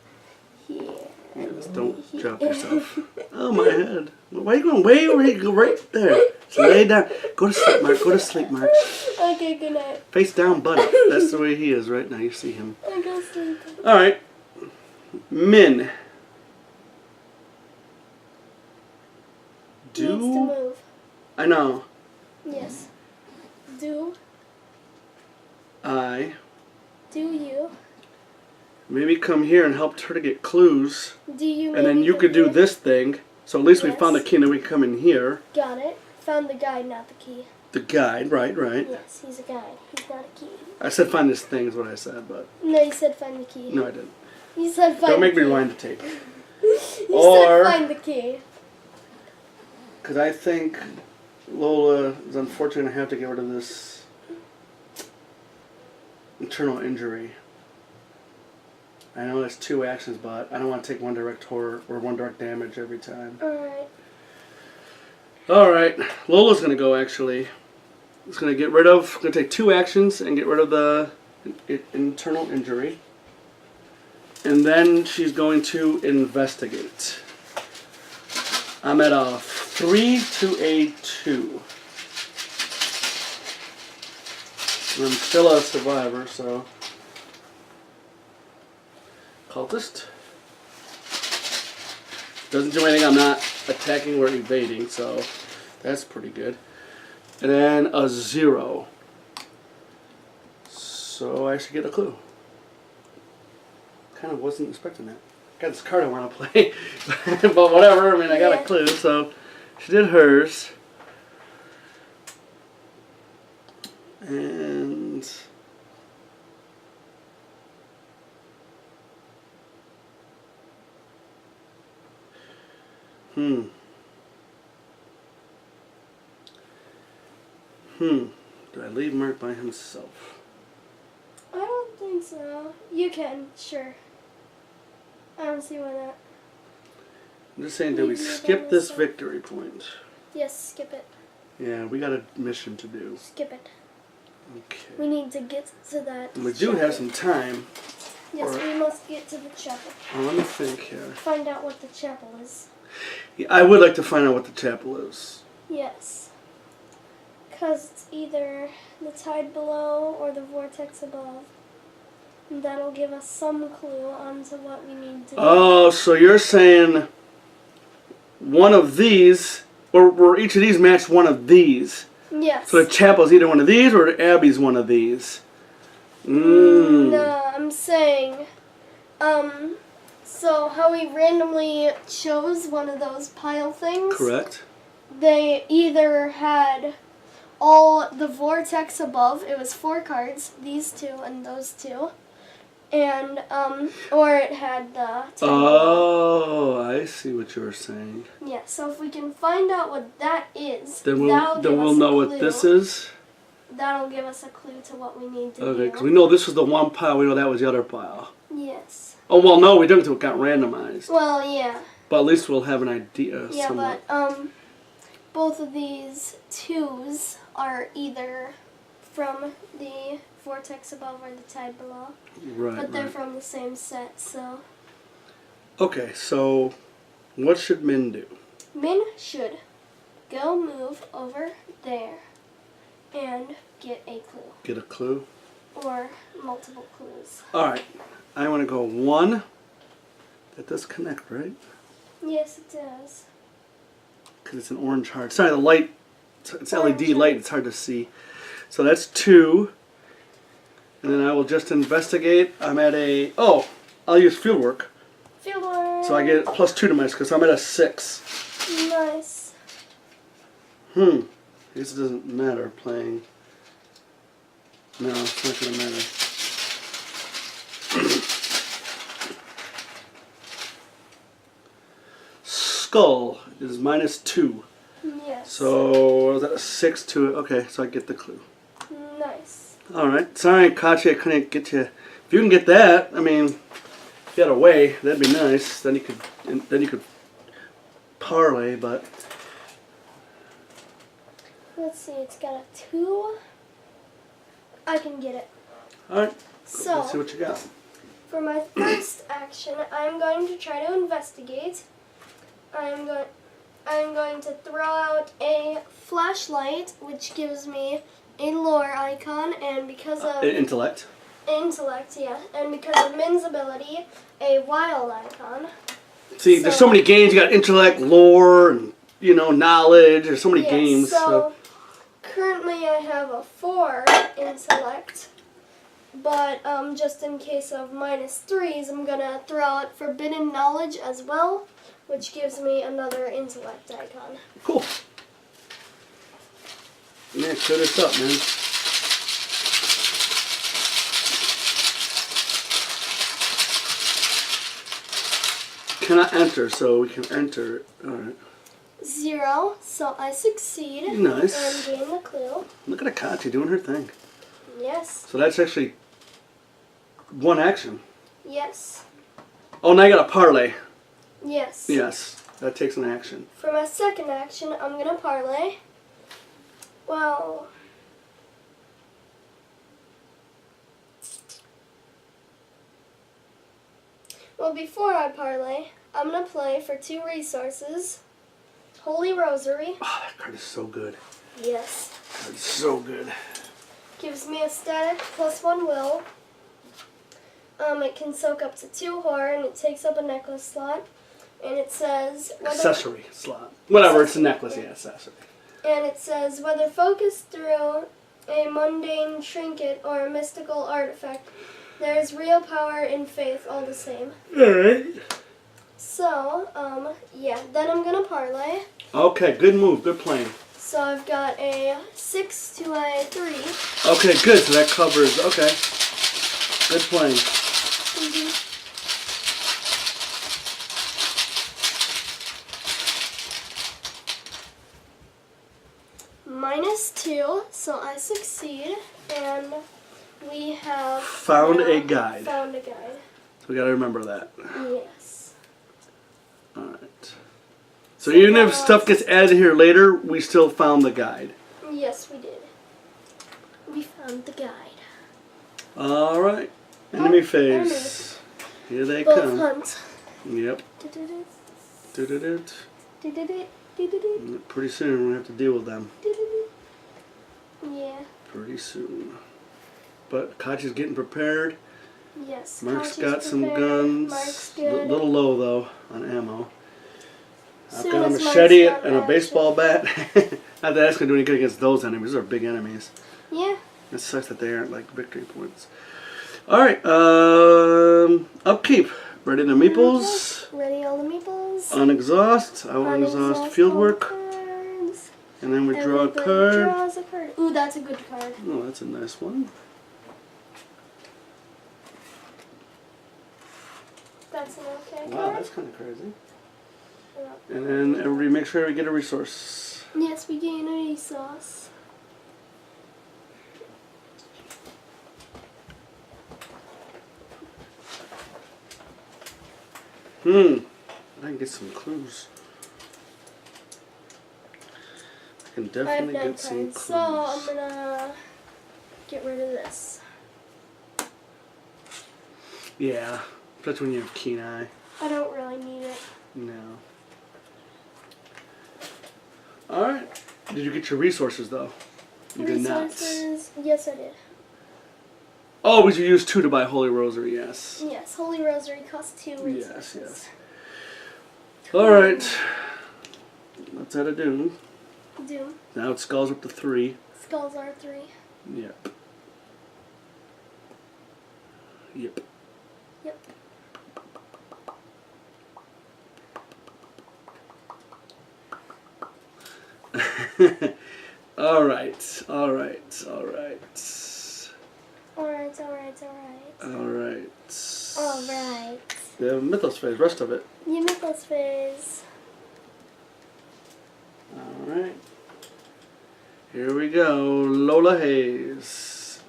[SPEAKER 2] Here.
[SPEAKER 1] Just don't drop yourself. Oh, my head. Why are you going way over here? Go right there. Just lay down. Go to sleep, Mark. Go to sleep, Mark.
[SPEAKER 2] Okay, good night.
[SPEAKER 1] Face down, butt up. That's the way he is right now. You see him.
[SPEAKER 2] I go sleep.
[SPEAKER 1] Alright. Min.
[SPEAKER 2] Needs to move.
[SPEAKER 1] I know.
[SPEAKER 2] Yes. Do
[SPEAKER 1] I
[SPEAKER 2] you?
[SPEAKER 1] maybe come here and help her to get clues.
[SPEAKER 2] Do you?
[SPEAKER 1] And then
[SPEAKER 2] maybe
[SPEAKER 1] you could do
[SPEAKER 2] come
[SPEAKER 1] this thing. So at least we
[SPEAKER 2] Yes.
[SPEAKER 1] found the key and then we come in here.
[SPEAKER 2] here? Got it. Found the guide, not the key.
[SPEAKER 1] The guide, right.
[SPEAKER 2] Yes, he's a guide. He's not a key.
[SPEAKER 1] I said find this thing is what I said, but
[SPEAKER 2] No, you said find the key.
[SPEAKER 1] no I didn't.
[SPEAKER 2] You said find
[SPEAKER 1] Don't make
[SPEAKER 2] the
[SPEAKER 1] me
[SPEAKER 2] key.
[SPEAKER 1] rewind the tape.
[SPEAKER 2] You
[SPEAKER 1] Or-
[SPEAKER 2] said find the key.
[SPEAKER 1] Because I think Lola is unfortunately going to have to get rid of this internal injury. I know it's 2 actions, but I don't want to take 1 direct horror or 1 direct damage every time.
[SPEAKER 2] Alright.
[SPEAKER 1] Alright, Lola's going to go actually. It's going to get rid of, going to take 2 actions and get rid of the internal injury. And then she's going to investigate. I'm at a 3 to a 2. And I'm still a survivor, so. Cultist. Doesn't do anything, I'm not attacking or evading, so that's pretty good. And then a 0. So I should get a clue. Kind of wasn't expecting that. Got this card I want to play, but whatever. I mean, I got a clue. So she did hers, and Do I leave Mark by himself?
[SPEAKER 2] I don't think so. You can, sure. I don't see why not.
[SPEAKER 1] I'm just saying, do we
[SPEAKER 2] Leave me by
[SPEAKER 1] skip this
[SPEAKER 2] myself.
[SPEAKER 1] victory point?
[SPEAKER 2] Yes, skip it.
[SPEAKER 1] Yeah, we got a mission to do.
[SPEAKER 2] Skip it.
[SPEAKER 1] Okay.
[SPEAKER 2] We need to get to that.
[SPEAKER 1] And we do
[SPEAKER 2] chapel.
[SPEAKER 1] have some time.
[SPEAKER 2] Yes,
[SPEAKER 1] or-
[SPEAKER 2] we must get to the chapel.
[SPEAKER 1] Oh, let me think here.
[SPEAKER 2] Find out what the chapel is.
[SPEAKER 1] Yeah, I would like to find out what the chapel is.
[SPEAKER 2] Yes. Because it's either the tide below or the vortex above. And that'll give us some clue onto what we need to do.
[SPEAKER 1] Oh, so you're saying one of these, or each of these match one of these.
[SPEAKER 2] Yes.
[SPEAKER 1] So the chapel's either one of these or the abbey's one of these.
[SPEAKER 2] No, I'm saying, so how we randomly chose one of those pile things.
[SPEAKER 1] Correct.
[SPEAKER 2] They either had all the vortex above, it was 4 cards, these 2 and those 2. And, or it had the tide below.
[SPEAKER 1] Oh, I see what you're saying.
[SPEAKER 2] Yeah, so if we can find out what that is,
[SPEAKER 1] Then
[SPEAKER 2] that'll give
[SPEAKER 1] we'll
[SPEAKER 2] us
[SPEAKER 1] know
[SPEAKER 2] a
[SPEAKER 1] what
[SPEAKER 2] clue.
[SPEAKER 1] this is.
[SPEAKER 2] That'll give us a clue to what we need to
[SPEAKER 1] Okay,
[SPEAKER 2] do.
[SPEAKER 1] because we know this was the one pile. We know that was the other pile.
[SPEAKER 2] Yes.
[SPEAKER 1] Oh well, no, we didn't until it got randomized.
[SPEAKER 2] Well, yeah.
[SPEAKER 1] But at least we'll have an idea.
[SPEAKER 2] Yeah,
[SPEAKER 1] somewhat.
[SPEAKER 2] but both of these 2s are either from the vortex above or the tide below.
[SPEAKER 1] Right.
[SPEAKER 2] But they're
[SPEAKER 1] right.
[SPEAKER 2] from the same set, so.
[SPEAKER 1] Okay, so what should Min do?
[SPEAKER 2] Min should go move over there and get a clue.
[SPEAKER 1] Get a clue?
[SPEAKER 2] Or multiple clues.
[SPEAKER 1] Alright, I want to go 1. That does connect, right?
[SPEAKER 2] Yes, it does.
[SPEAKER 1] Because it's an orange heart. Sorry, the light, it's LED
[SPEAKER 2] Orange
[SPEAKER 1] light,
[SPEAKER 2] heart.
[SPEAKER 1] it's hard to see. So that's 2. And then I will just investigate. I'm at a, oh, I'll use field work.
[SPEAKER 2] Field work.
[SPEAKER 1] So I get +2 to my, because I'm at a 6.
[SPEAKER 2] Nice.
[SPEAKER 1] I guess it doesn't matter playing. No, it's not going to matter. Skull is -2.
[SPEAKER 2] Yes.
[SPEAKER 1] So is that a 6 to it? Okay, so I get the clue.
[SPEAKER 2] Nice.
[SPEAKER 1] Alright, sorry Kachi, I couldn't get you. If you can get that, I mean, if you had a way, that'd be nice. Then you could parlay, but
[SPEAKER 2] Let's see, it's got a 2. I can get it.
[SPEAKER 1] alright,
[SPEAKER 2] So,
[SPEAKER 1] let's see what you got.
[SPEAKER 2] for my first action, I'm going to try to investigate. I'm going to throw out a flashlight, which gives me a lore icon, and because of
[SPEAKER 1] Intellect.
[SPEAKER 2] intellect, yeah, and because of Min's ability, a wild icon.
[SPEAKER 1] See, there's so many games. You got intellect, lore, and knowledge. There's so many
[SPEAKER 2] Yes,
[SPEAKER 1] games.
[SPEAKER 2] So currently I have a 4 intellect, but just in case of -3s, I'm gonna throw out forbidden knowledge as well, which gives me another intellect icon.
[SPEAKER 1] Cool. Yeah, clear this up, man. Cannot enter, so we can enter it. Alright.
[SPEAKER 2] 0, so I succeed
[SPEAKER 1] Nice.
[SPEAKER 2] and gain the clue.
[SPEAKER 1] Look at Akati doing her thing.
[SPEAKER 2] Yes,
[SPEAKER 1] So that's actually 1 action.
[SPEAKER 2] yes,
[SPEAKER 1] Oh, now you got a parlay.
[SPEAKER 2] yes.
[SPEAKER 1] Yes, that takes an action.
[SPEAKER 2] For my second action, I'm gonna parlay. Well, before I parlay, I'm gonna play for 2 resources. Holy Rosary.
[SPEAKER 1] Oh, that card is so good.
[SPEAKER 2] Yes.
[SPEAKER 1] That card is so good.
[SPEAKER 2] Gives me a static +1 will. It can soak up to 2 horror, and it takes up a necklace slot. And it says
[SPEAKER 1] Accessory slot. Whatever, it's a necklace, yeah, accessory.
[SPEAKER 2] And it says whether focused through a mundane trinket or a mystical artifact, there is real power in faith all the same.
[SPEAKER 1] Alright.
[SPEAKER 2] So, yeah, then I'm gonna parlay.
[SPEAKER 1] Okay, good move, good playing.
[SPEAKER 2] So I've got a 6 to a 3.
[SPEAKER 1] Okay, good, so that covers, okay. Good playing.
[SPEAKER 2] -2, so I succeed, and we have
[SPEAKER 1] Found
[SPEAKER 2] now
[SPEAKER 1] a guide.
[SPEAKER 2] Found a guide.
[SPEAKER 1] So we gotta remember that.
[SPEAKER 2] Yes.
[SPEAKER 1] Alright. So even if stuff gets added here later, we still found the guide.
[SPEAKER 2] Yes, we did. We found the guide.
[SPEAKER 1] Alright. Enemy phase. Here they
[SPEAKER 2] Both
[SPEAKER 1] come.
[SPEAKER 2] hunt.
[SPEAKER 1] Yep.
[SPEAKER 2] Du-du-du. Du-du-du. Du-du-du.
[SPEAKER 1] Pretty soon we're gonna have to deal with them.
[SPEAKER 2] Du-du-du. Yeah.
[SPEAKER 1] Pretty soon. But Kachi's getting prepared.
[SPEAKER 2] Yes.
[SPEAKER 1] Mark's
[SPEAKER 2] Kachi's
[SPEAKER 1] got some
[SPEAKER 2] prepared.
[SPEAKER 1] guns.
[SPEAKER 2] Mark's
[SPEAKER 1] A
[SPEAKER 2] good.
[SPEAKER 1] little low though on ammo. I've
[SPEAKER 2] Soon
[SPEAKER 1] got a
[SPEAKER 2] as Mark's
[SPEAKER 1] machete
[SPEAKER 2] got
[SPEAKER 1] and a
[SPEAKER 2] action.
[SPEAKER 1] baseball bat. Not that that's gonna do any good against those enemies. Those are big enemies.
[SPEAKER 2] Yeah.
[SPEAKER 1] It sucks that they aren't like victory points. Alright, upkeep. Ready the meeples.
[SPEAKER 2] Ready all the meeples.
[SPEAKER 1] Unexhaust. I will unexhaust field work.
[SPEAKER 2] Cards.
[SPEAKER 1] And then we draw a
[SPEAKER 2] Everybody
[SPEAKER 1] card.
[SPEAKER 2] draws a card. Ooh, that's a good card.
[SPEAKER 1] Oh, that's a nice one.
[SPEAKER 2] That's an okay
[SPEAKER 1] Wow,
[SPEAKER 2] card.
[SPEAKER 1] that's kind of crazy.
[SPEAKER 2] Yeah.
[SPEAKER 1] And then everybody make sure we get a resource.
[SPEAKER 2] Yes, we gain a resource.
[SPEAKER 1] I can get some clues. I can
[SPEAKER 2] I have
[SPEAKER 1] definitely
[SPEAKER 2] 9
[SPEAKER 1] get some
[SPEAKER 2] cards,
[SPEAKER 1] clues.
[SPEAKER 2] so I'm gonna get rid of this.
[SPEAKER 1] Yeah, that's when you have keen eye.
[SPEAKER 2] I don't really need it.
[SPEAKER 1] No. Alright. Did you get your resources, though? You
[SPEAKER 2] Resources? Yes, I did.
[SPEAKER 1] Oh, but you used 2 to buy Holy Rosary, yes.
[SPEAKER 2] Yes, Holy Rosary costs 2 resources.
[SPEAKER 1] Yes. Alright. Let's add a Doom.
[SPEAKER 2] Doom.
[SPEAKER 1] Now it skulls up to 3.
[SPEAKER 2] Skulls are 3.
[SPEAKER 1] Yep. Yep.
[SPEAKER 2] Yep.
[SPEAKER 1] Alright.
[SPEAKER 2] Alright.
[SPEAKER 1] The Mythos phase, rest of it.
[SPEAKER 2] The Mythos phase.
[SPEAKER 1] Alright. Here we go. Lola Hayes.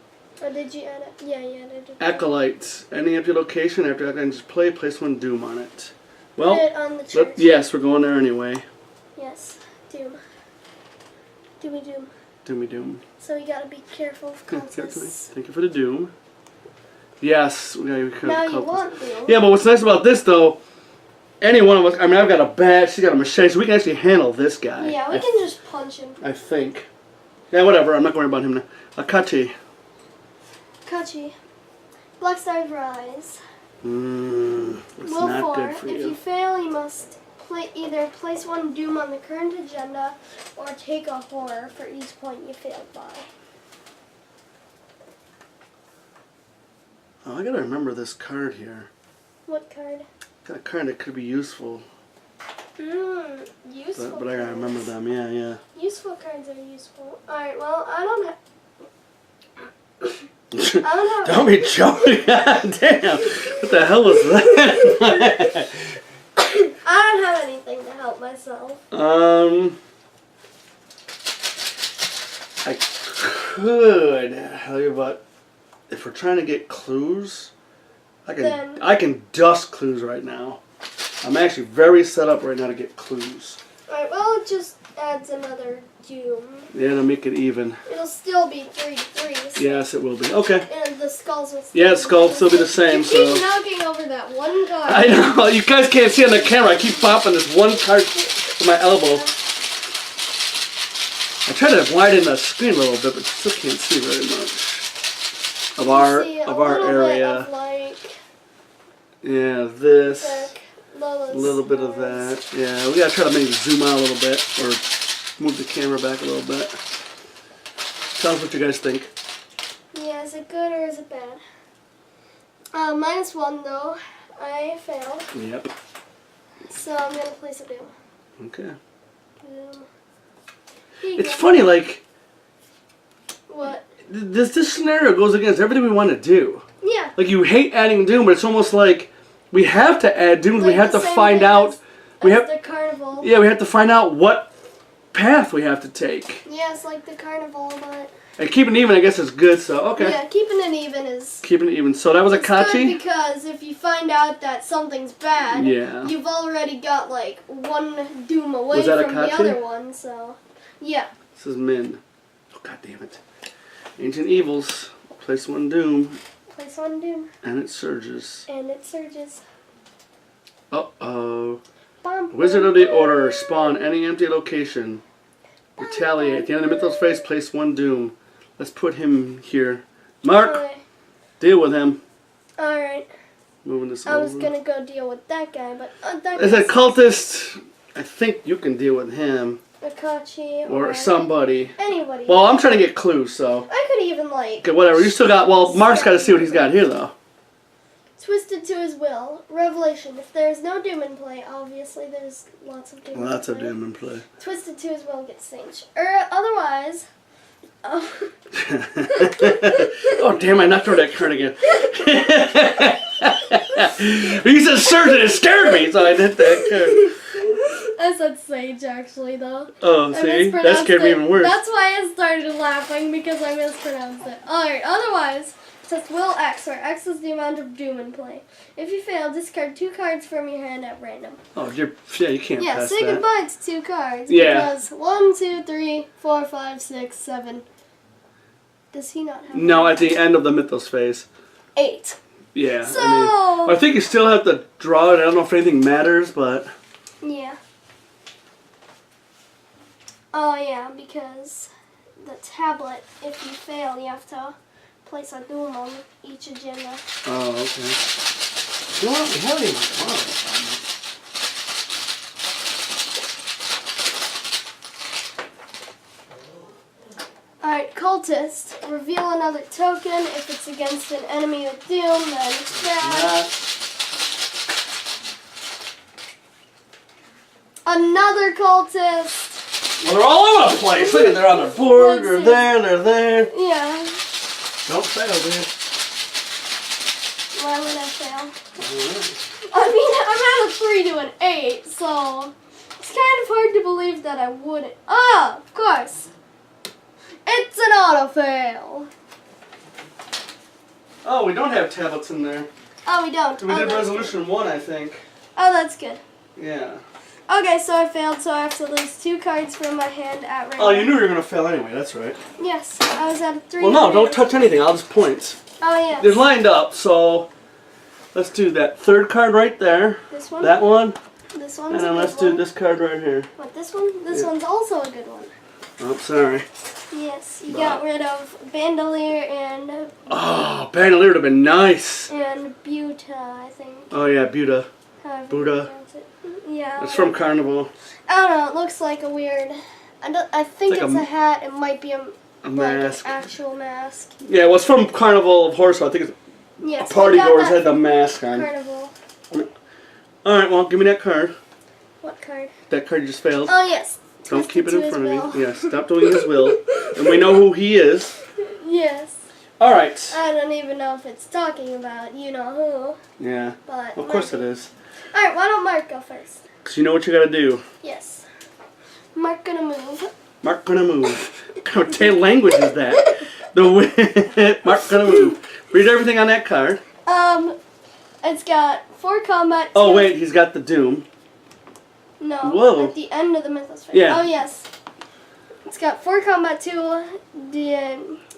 [SPEAKER 2] Or did you add it? Yeah, you added it.
[SPEAKER 1] Acolyte. Any empty location after I can just place 1 Doom on it.
[SPEAKER 2] Put
[SPEAKER 1] Well,
[SPEAKER 2] it on the church.
[SPEAKER 1] yes, we're going there anyway.
[SPEAKER 2] Yes. Doom. Doomy Doom.
[SPEAKER 1] Doomy Doom.
[SPEAKER 2] So we gotta be careful of cultists.
[SPEAKER 1] Thank you for the Doom. Yes, we gotta be careful.
[SPEAKER 2] Now you want Doom.
[SPEAKER 1] Yeah, but what's nice about this, though, any one of us, I mean, I've got a bat, she's got a machete, so we can actually handle this guy.
[SPEAKER 2] Yeah, we can just punch him.
[SPEAKER 1] I think. Yeah, whatever, I'm not going to worry about him now. Akachi.
[SPEAKER 2] Kachi. Black Star's Rise.
[SPEAKER 1] It's
[SPEAKER 2] Will
[SPEAKER 1] not
[SPEAKER 2] 4.
[SPEAKER 1] good for
[SPEAKER 2] If you fail, you must either place 1 Doom on the current agenda or take a horror for each point you failed by.
[SPEAKER 1] Oh, I gotta remember this card here.
[SPEAKER 2] What card?
[SPEAKER 1] Got a card that could be useful.
[SPEAKER 2] Useful
[SPEAKER 1] But I gotta remember them, yeah.
[SPEAKER 2] Useful cards are useful. Alright, well, I don't have...
[SPEAKER 1] Don't be joking. God damn. What the hell was that?
[SPEAKER 2] I don't have anything to help myself.
[SPEAKER 1] I could tell you, but if we're trying to get clues, I can dust clues right now. I'm actually very set up right now to get clues.
[SPEAKER 2] Alright, well, it just adds another Doom.
[SPEAKER 1] Yeah, to make it even.
[SPEAKER 2] It'll still be 3 to 3. So
[SPEAKER 1] Yes, it will be. Okay.
[SPEAKER 2] and the skulls will still
[SPEAKER 1] Yeah, skulls will still be the same.
[SPEAKER 2] You
[SPEAKER 1] So
[SPEAKER 2] keep knocking over that one card.
[SPEAKER 1] I know. You guys can't see on the camera. I keep bopping this one card with my elbow. I try to widen the screen a little bit, but still can't see very much of our area. Yeah, this. A little bit of that. Yeah, we gotta try to maybe zoom out a little bit or move the camera back a little bit. Tell us what you guys think.
[SPEAKER 2] Yeah, is it good or is it bad? -1 though. I failed.
[SPEAKER 1] Yep.
[SPEAKER 2] So I'm gonna place a Doom.
[SPEAKER 1] Okay.
[SPEAKER 2] Doom.
[SPEAKER 1] It's funny, like
[SPEAKER 2] What?
[SPEAKER 1] this scenario goes against everything we want to do.
[SPEAKER 2] Yeah.
[SPEAKER 1] Like you hate adding Doom, but it's almost like we have to add Dooms.
[SPEAKER 2] Like
[SPEAKER 1] we have
[SPEAKER 2] the
[SPEAKER 1] to
[SPEAKER 2] same
[SPEAKER 1] find
[SPEAKER 2] thing
[SPEAKER 1] out.
[SPEAKER 2] as the carnival.
[SPEAKER 1] Yeah, we have to find out what path we have to take.
[SPEAKER 2] Yeah, it's like the carnival, but...
[SPEAKER 1] And keeping it even, I guess, is good, so, okay.
[SPEAKER 2] Yeah, keeping it even is...
[SPEAKER 1] Keeping it even. So that was a
[SPEAKER 2] It's
[SPEAKER 1] Kachi?
[SPEAKER 2] good because if you find out that something's bad,
[SPEAKER 1] Yeah.
[SPEAKER 2] you've already got, like, 1 Doom away
[SPEAKER 1] Was that a
[SPEAKER 2] from the
[SPEAKER 1] Kachi?
[SPEAKER 2] other one, so... Yeah.
[SPEAKER 1] This is Min. Oh, god damn it. Ancient Evils. Place 1 Doom.
[SPEAKER 2] Place 1 Doom.
[SPEAKER 1] And it surges.
[SPEAKER 2] And it surges.
[SPEAKER 1] Uh-oh.
[SPEAKER 2] Bum,
[SPEAKER 1] Wizard
[SPEAKER 2] bum,
[SPEAKER 1] of the
[SPEAKER 2] bum.
[SPEAKER 1] Order. Spawn any empty location. Retaliate. At the end of the Mythos phase, place 1 Doom. Let's put him here. Mark!
[SPEAKER 2] Okay.
[SPEAKER 1] Deal with him.
[SPEAKER 2] Alright.
[SPEAKER 1] Moving this
[SPEAKER 2] I
[SPEAKER 1] over.
[SPEAKER 2] was gonna go deal with that guy, but that
[SPEAKER 1] As a
[SPEAKER 2] guy's
[SPEAKER 1] cultist, I think you can deal with him.
[SPEAKER 2] Akachi
[SPEAKER 1] Or somebody.
[SPEAKER 2] anybody.
[SPEAKER 1] Well, I'm trying to get clues, so.
[SPEAKER 2] I could even, like...
[SPEAKER 1] Okay, whatever. You still got... Well, Mark's got to see what he's got here, though.
[SPEAKER 2] Twisted to his will. Revelation. If there's no Doom in play, obviously there's lots of Doom in
[SPEAKER 1] Lots
[SPEAKER 2] play.
[SPEAKER 1] of Doom in play.
[SPEAKER 2] Twisted to his will gets singed. Otherwise... Oh.
[SPEAKER 1] Oh, damn, I knocked over that card again. He said surgeon, it scared me, so I did that card.
[SPEAKER 2] I said sage, actually, though.
[SPEAKER 1] Oh,
[SPEAKER 2] I
[SPEAKER 1] see? That
[SPEAKER 2] mispronounced
[SPEAKER 1] scared me
[SPEAKER 2] it.
[SPEAKER 1] even worse.
[SPEAKER 2] That's why I started laughing, because I mispronounced it. Alright, otherwise, it says Will X, where X is the amount of Doom in play. If you fail, discard 2 cards from your hand at random.
[SPEAKER 1] Oh, you can't
[SPEAKER 2] Yeah,
[SPEAKER 1] pass
[SPEAKER 2] say
[SPEAKER 1] that.
[SPEAKER 2] goodbye to 2 cards.
[SPEAKER 1] Yeah.
[SPEAKER 2] Because 1, 2, 3, 4, 5, 6, 7. Does he not have
[SPEAKER 1] No, at the end of the Mythos phase.
[SPEAKER 2] 8.
[SPEAKER 1] Yeah.
[SPEAKER 2] So...
[SPEAKER 1] I think you still have to draw it. I don't know if anything matters, but...
[SPEAKER 2] Yeah. Oh, yeah, because the tablet, if you fail, you have to place a doom on each agenda.
[SPEAKER 1] Oh, okay. You know what? We haven't even drawn it.
[SPEAKER 2] Alright, cultist. Reveal another token. If it's against an enemy with doom, then it's bad. Another cultist.
[SPEAKER 1] Well, they're all over the place. Look at, they're on their board. They're there. They're there.
[SPEAKER 2] Yeah.
[SPEAKER 1] Don't fail, dude.
[SPEAKER 2] Why would I fail? I mean, I'm at a 3 to an 8, so it's kind of hard to believe that I wouldn't. Oh, of course. It's an auto fail.
[SPEAKER 1] Oh, we don't have tablets in there.
[SPEAKER 2] Oh, we don't.
[SPEAKER 1] We did resolution 1, I think.
[SPEAKER 2] Oh, that's good.
[SPEAKER 1] Yeah.
[SPEAKER 2] Okay, so I failed, so I have to lose 2 cards from my hand at random.
[SPEAKER 1] Oh, you knew you were going to fail anyway. That's right.
[SPEAKER 2] Yes, I was at a 3.
[SPEAKER 1] Well, no, don't touch anything. I'll just point.
[SPEAKER 2] Oh, yes.
[SPEAKER 1] They're lined up, so let's do that third card right there.
[SPEAKER 2] This one?
[SPEAKER 1] That one.
[SPEAKER 2] This one's
[SPEAKER 1] And then let's do this card right here.
[SPEAKER 2] What, this one? This one's also a good one.
[SPEAKER 1] Oh, sorry.
[SPEAKER 2] Yes, you got rid of Bandolier and...
[SPEAKER 1] Oh, Bandolier would have been nice.
[SPEAKER 2] And Buta, I think.
[SPEAKER 1] Oh, yeah, Buddha.
[SPEAKER 2] However you
[SPEAKER 1] Buddha.
[SPEAKER 2] pronounce it. Yeah.
[SPEAKER 1] It's from Carnival.
[SPEAKER 2] I don't know, it looks like a weird... I think
[SPEAKER 1] It's
[SPEAKER 2] it's
[SPEAKER 1] like
[SPEAKER 2] a hat. It might be
[SPEAKER 1] a
[SPEAKER 2] like
[SPEAKER 1] mask.
[SPEAKER 2] an actual mask.
[SPEAKER 1] Yeah, well, it's from Carnival of Horse. I think it's
[SPEAKER 2] Yes,
[SPEAKER 1] Party
[SPEAKER 2] I got
[SPEAKER 1] Goers
[SPEAKER 2] that
[SPEAKER 1] had the
[SPEAKER 2] from
[SPEAKER 1] mask on.
[SPEAKER 2] Carnival.
[SPEAKER 1] Alright, well, give me that card.
[SPEAKER 2] What card?
[SPEAKER 1] That card you just failed.
[SPEAKER 2] Oh, yes.
[SPEAKER 1] Don't keep it
[SPEAKER 2] to
[SPEAKER 1] in
[SPEAKER 2] his
[SPEAKER 1] front
[SPEAKER 2] will.
[SPEAKER 1] of me. Yeah, stop doing his will. And we know who he is.
[SPEAKER 2] Yes.
[SPEAKER 1] Alright.
[SPEAKER 2] I don't even know if it's talking about you-know-who,
[SPEAKER 1] Yeah.
[SPEAKER 2] but...
[SPEAKER 1] Of course it is.
[SPEAKER 2] Alright, why don't Mark go first?
[SPEAKER 1] Because you know what you gotta do.
[SPEAKER 2] Yes. Mark gonna move.
[SPEAKER 1] Mark gonna move. What kind of tail language is that? Mark gonna move. Read everything on that card.
[SPEAKER 2] It's got 4 combat.
[SPEAKER 1] Oh,
[SPEAKER 2] 2
[SPEAKER 1] wait, he's got the Doom.
[SPEAKER 2] No.
[SPEAKER 1] Whoa.
[SPEAKER 2] At the end of the Mythos phase.
[SPEAKER 1] Yeah.
[SPEAKER 2] Oh, yes. It's got 4 combat, 2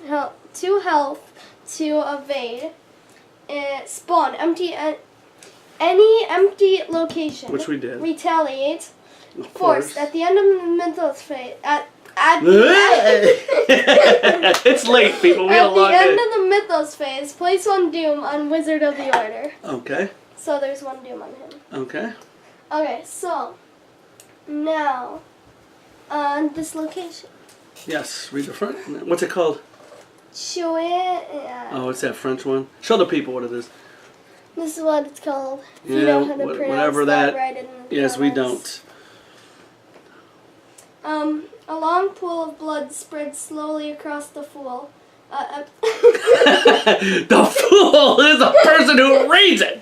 [SPEAKER 2] health, 2 evade. Spawn. Any empty location.
[SPEAKER 1] Which we did.
[SPEAKER 2] Retaliate.
[SPEAKER 1] Of
[SPEAKER 2] Forced.
[SPEAKER 1] course.
[SPEAKER 2] At the end of the Mythos phase.
[SPEAKER 1] It's late, people. We
[SPEAKER 2] At
[SPEAKER 1] had a
[SPEAKER 2] the
[SPEAKER 1] long
[SPEAKER 2] end
[SPEAKER 1] day.
[SPEAKER 2] of the Mythos phase, place 1 Doom on Wizard of the Order.
[SPEAKER 1] Okay.
[SPEAKER 2] So there's 1 Doom on him.
[SPEAKER 1] Okay.
[SPEAKER 2] Okay, so now on this location.
[SPEAKER 1] Yes, read the front. What's it called?
[SPEAKER 2] Show it.
[SPEAKER 1] Oh, it's that French one. Show the people what it is.
[SPEAKER 2] This is what it's called. If you
[SPEAKER 1] Yeah,
[SPEAKER 2] know how to pronounce
[SPEAKER 1] whatever
[SPEAKER 2] that,
[SPEAKER 1] that-
[SPEAKER 2] write it in the
[SPEAKER 1] Yes, we
[SPEAKER 2] comments.
[SPEAKER 1] don't.
[SPEAKER 2] A long pool of blood spreads slowly across the pool.
[SPEAKER 1] The fool is a person who reads it.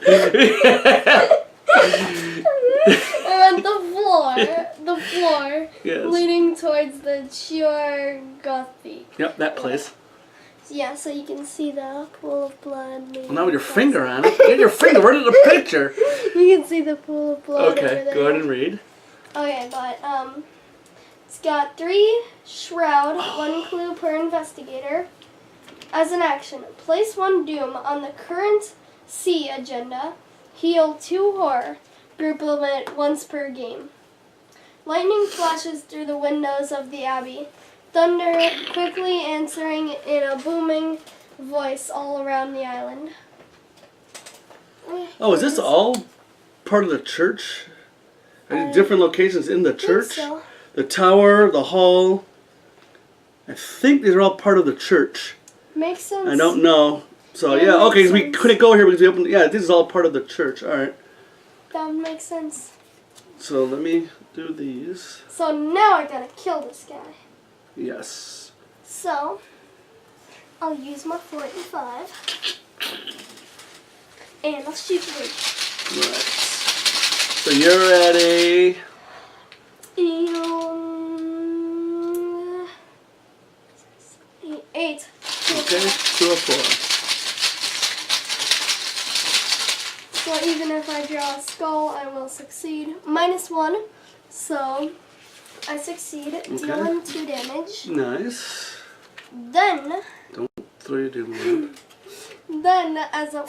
[SPEAKER 2] And the floor,
[SPEAKER 1] Yes.
[SPEAKER 2] leading towards the Chiorgothic.
[SPEAKER 1] Yep, that place.
[SPEAKER 2] Yeah, so you can see the pool of blood.
[SPEAKER 1] Well, not with your finger on it. Get your finger. Where did the picture?
[SPEAKER 2] You can see the pool of blood over
[SPEAKER 1] Okay,
[SPEAKER 2] there.
[SPEAKER 1] go ahead and read.
[SPEAKER 2] Okay, but it's got 3 shroud, 1 clue per investigator. As an action, place 1 doom on the current C agenda. Heal 2 horror. Group limit once per game. Lightning flashes through the windows of the abbey. Thunder quickly answering in a booming voice all around the island.
[SPEAKER 1] Oh, is this all part of the church? Are there different locations in the church?
[SPEAKER 2] So.
[SPEAKER 1] The tower, the hall. I think these are all part of the church.
[SPEAKER 2] Makes sense.
[SPEAKER 1] I don't know. So
[SPEAKER 2] Yeah,
[SPEAKER 1] yeah, okay,
[SPEAKER 2] makes
[SPEAKER 1] we
[SPEAKER 2] sense.
[SPEAKER 1] couldn't go here because we opened. Yeah, this is all part of the church. All right.
[SPEAKER 2] That would make sense.
[SPEAKER 1] So let me do these.
[SPEAKER 2] So now I gotta kill this guy.
[SPEAKER 1] Yes.
[SPEAKER 2] So, I'll use my 45. And I'll shoot you.
[SPEAKER 1] Right. So you're at a.
[SPEAKER 2] 8.
[SPEAKER 1] Okay, 2 or 4.
[SPEAKER 2] So even if I draw a skull, I will succeed. -1. So I succeed, dealing 2 damage.
[SPEAKER 1] Nice.
[SPEAKER 2] Then,
[SPEAKER 1] Don't throw your doom around.
[SPEAKER 2] then as a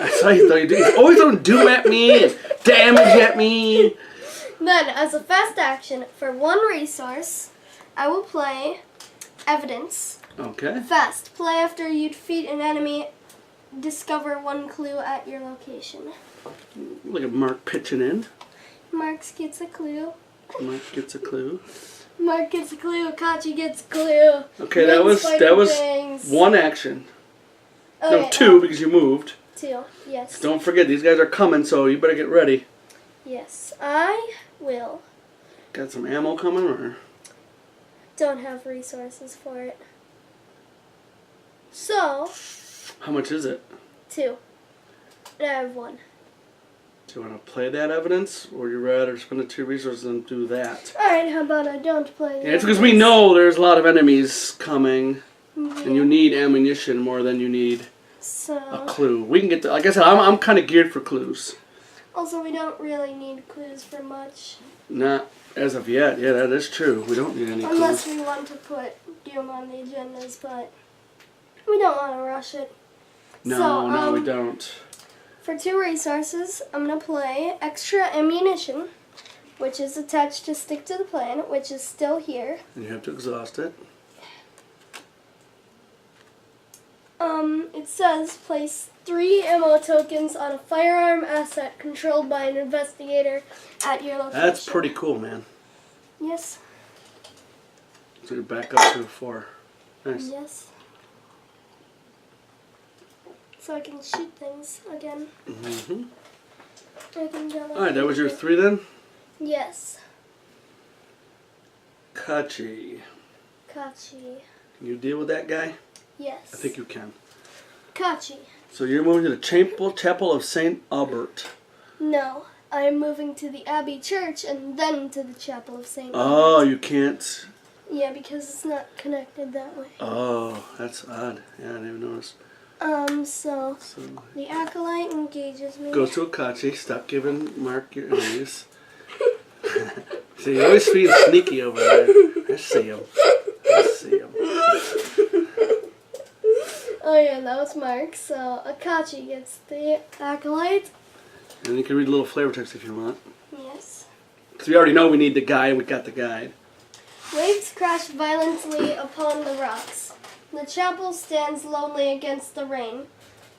[SPEAKER 1] I saw you throw your doom. You always don't doom at me and damage at me.
[SPEAKER 2] then as a fast action for one resource, I will play Evidence.
[SPEAKER 1] Okay.
[SPEAKER 2] Fast. Play after you defeat an enemy. Discover one clue at your location.
[SPEAKER 1] Look at Mark pitching in.
[SPEAKER 2] Marx gets a clue.
[SPEAKER 1] Mark gets a clue.
[SPEAKER 2] Mark gets a clue. Kachi gets a clue.
[SPEAKER 1] Okay, that was
[SPEAKER 2] Things.
[SPEAKER 1] one action.
[SPEAKER 2] Okay,
[SPEAKER 1] No, two because you moved.
[SPEAKER 2] Two. Yes.
[SPEAKER 1] Don't forget, these guys are coming, so you better get ready.
[SPEAKER 2] Yes, I will.
[SPEAKER 1] Got some ammo coming, or?
[SPEAKER 2] Don't have resources for it. So,
[SPEAKER 1] How much is it?
[SPEAKER 2] 2. And I have 1.
[SPEAKER 1] Do you want to play that evidence, or you rather spend the 2 resources and do that?
[SPEAKER 2] Alright, how about I don't play
[SPEAKER 1] Yeah, it's because we know there's a lot of enemies coming, and you
[SPEAKER 2] Yeah.
[SPEAKER 1] need ammunition more than you need a
[SPEAKER 2] So,
[SPEAKER 1] clue. We can get the, like I said, I'm kind of geared for clues.
[SPEAKER 2] also we don't really need clues for much.
[SPEAKER 1] Not as of yet. Yeah, that is true. We don't need any
[SPEAKER 2] Unless
[SPEAKER 1] clues.
[SPEAKER 2] we want to put Doom on the agendas, but we don't want to rush it.
[SPEAKER 1] No,
[SPEAKER 2] So,
[SPEAKER 1] we don't.
[SPEAKER 2] For 2 resources, I'm going to play Extra Ammunition, which is attached to Stick to the Plan, which is still here.
[SPEAKER 1] And you have to exhaust it.
[SPEAKER 2] It says place 3 ammo tokens on a firearm asset controlled by an investigator at your location.
[SPEAKER 1] That's pretty cool, man.
[SPEAKER 2] Yes.
[SPEAKER 1] So you're back up to 4. Nice.
[SPEAKER 2] Yes. So I can shoot things again.
[SPEAKER 1] Mm-hmm.
[SPEAKER 2] I can go
[SPEAKER 1] Alright, that was your 3 then?
[SPEAKER 2] Yes.
[SPEAKER 1] Kachi.
[SPEAKER 2] Kachi.
[SPEAKER 1] Can you deal with that guy?
[SPEAKER 2] Yes.
[SPEAKER 1] I think you can.
[SPEAKER 2] Kachi.
[SPEAKER 1] So you're moving to the Chapel of St. Albert.
[SPEAKER 2] No, I'm moving to the Abbey Church and then to the Chapel of St.
[SPEAKER 1] Oh, you can't.
[SPEAKER 2] Yeah, because it's not connected that way.
[SPEAKER 1] Oh, that's odd. Yeah, I didn't even notice.
[SPEAKER 2] So
[SPEAKER 1] So
[SPEAKER 2] the Acolyte engages me.
[SPEAKER 1] goes to Akachi. Stop giving Mark your enemies. See, you always feel sneaky over there. I see him. I see him.
[SPEAKER 2] Oh yeah, that was Mark. So Akachi gets the Acolyte.
[SPEAKER 1] And you can read a little flavor text if you want.
[SPEAKER 2] Yes.
[SPEAKER 1] Because we already know we need the guide. We got the guide.
[SPEAKER 2] Waves crash violently upon the rocks. The chapel stands lonely against the rain,